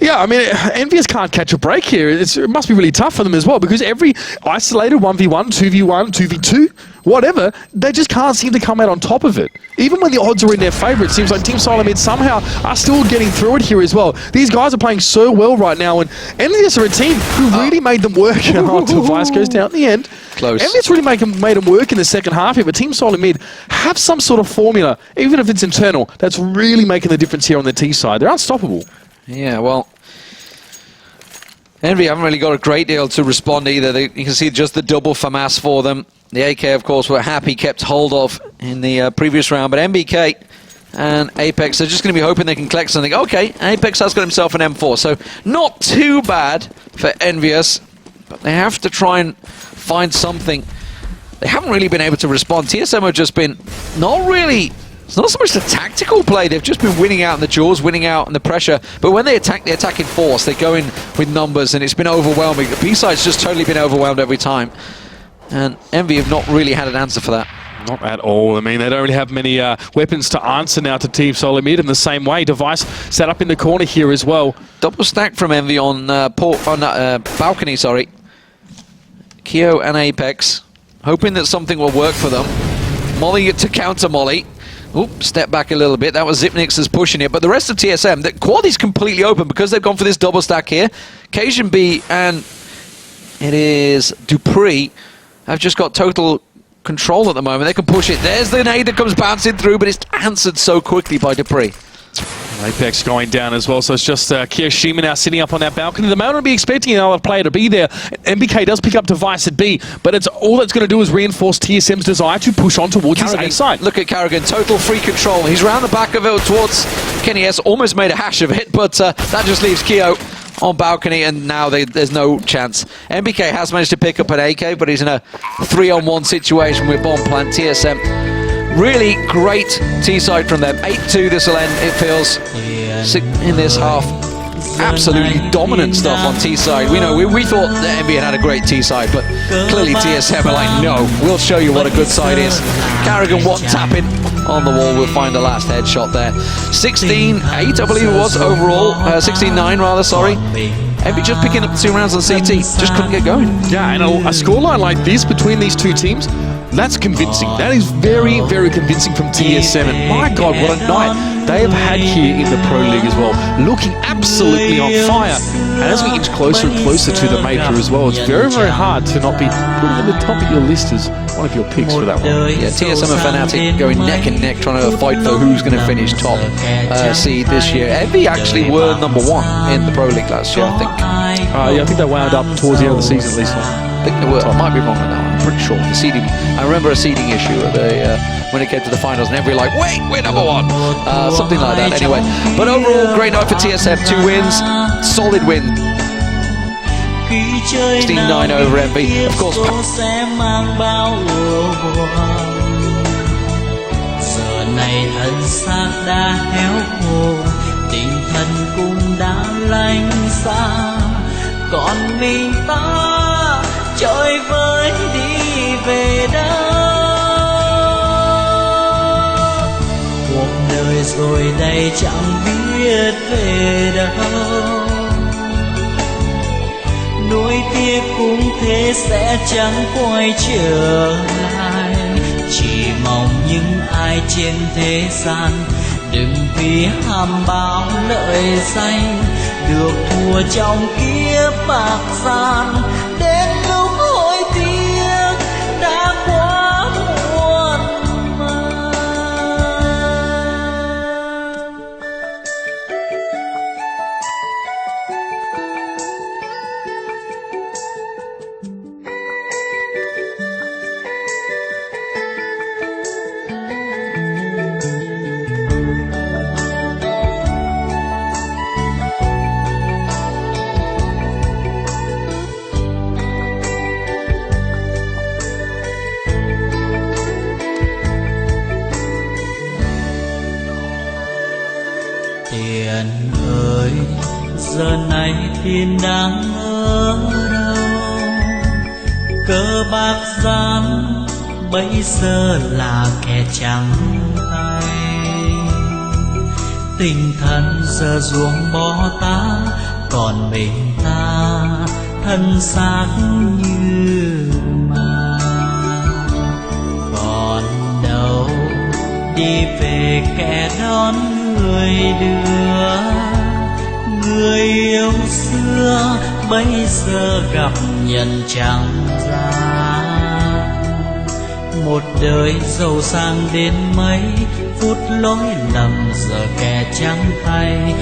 Yeah, I mean, Envious can't catch a break here. It must be really tough for them as well, because every isolated 1v1, 2v1, 2v2, whatever, they just can't seem to come out on top of it. Even when the odds are in their favour, it seems like Team Silent Mid somehow are still getting through it here as well. These guys are playing so well right now, and Envious are a team who really made them work. Device goes down at the end. Close. Envious really made them work in the second half here, but Team Silent Mid have some sort of formula, even if it's internal, that's really making the difference here on the T side. They're unstoppable. Yeah, well, Envy haven't really got a great deal to respond either. You can see just the double FAMAS for them. The AK, of course, were happy kept hold of in the previous round, but MBK and Apex are just going to be hoping they can collect something. Okay, Apex has got himself an M4, so not too bad for Envious, but they have to try and find something. They haven't really been able to respond. TSM have just been not really... It's not so much the tactical play, they've just been winning out in the jaws, winning out in the pressure, but when they attack in force, they go in with numbers, and it's been overwhelming. The B-side's just totally been overwhelmed every time, and Envy have not really had an answer for that. Not at all. I mean, they don't really have many weapons to answer now to Team Solid Mid in the same way. Device set up in the corner here as well. Double stack from Envy on balcony, sorry. Keo and Apex, hoping that something will work for them. Molly to counter Molly. Oop, step back a little bit. That was Zipnix is pushing it. But the rest of TSM, the quad is completely open because they've gone for this double stack here. Cajun B and it is Dupree have just got total control at the moment. They can push it. There's the nade that comes bouncing through, but it's answered so quickly by Dupree. Apex going down as well, so it's just Kiyoshima now sitting up on that balcony. The moment would be expecting another player to be there. MBK does pick up Device at B, but it's all that's going to do is reinforce TSM's desire to push on towards his A side. Look at Carrigan, total free control. He's round the back of it towards Kenny S, almost made a hash of it, but that just leaves Keo on balcony, and now there's no chance. MBK has managed to pick up an AK, but he's in a 3-on-1 situation with bomb plant. TSM, really great T-side from them. 8-2 this will end, it feels, in this half. Absolutely dominant stuff on T-side. We thought that MB had a great T-side, but clearly TSM are like, no, we'll show you what a good side is. Carrigan one tapping on the wall, we'll find the last headshot there. 16-8, I believe it was overall. 16-9 rather, sorry. MB just picking up 2 rounds on CT, just couldn't get going. Yeah, and a scoreline like this between these two teams, that's convincing. That is very, very convincing from TSM. And my God, what a night they have had here in the Pro League as well. Looking absolutely on fire. And as we inch closer and closer to the Major as well, it's very, very hard to not be putting at the top of your list as one of your picks for that one. Yeah, TSM and Fnatic going neck and neck trying to fight for who's going to finish top seed this year. Envy actually were #1 in the Pro League last year, I think. Yeah, I think they wound up towards the end of the season at least. I think they were. I might be wrong on that one. I'm pretty sure. The seeding. I remember a seeding issue when it came to the finals, and everybody like, wait, we're #1. Something like that. Anyway, but overall, great night for TSM. 2 wins, solid win. 16-9 over MV. Of course. Giờ này thân xác đã héo khô, tình thân cũng đã lánh xa, còn mình ta chơi với đi về đâu. Cuộc đời rồi đây chẳng biết về đâu, nuối tiếc cũng thế sẽ chẳng quay trở lại. Chỉ mong những ai trên thế gian đừng vì ham bao lợi danh được thua trong kiếp bạc gian. Đến lúc hối tiếc đã quá muộn màng. Tiền ơi, giờ này thiên đang ở đâu? Cờ bạc gian bây giờ là kẻ trắng tay. Tình thân giờ ruộng bỏ ta, còn mình ta thân xác như mà. Còn đâu đi về kẻ đón người đưa, người yêu xưa bây giờ gặp nhận chẳng ra. Một đời giàu sang đến mấy, phút lỗi lầm giờ kẻ trắng tay,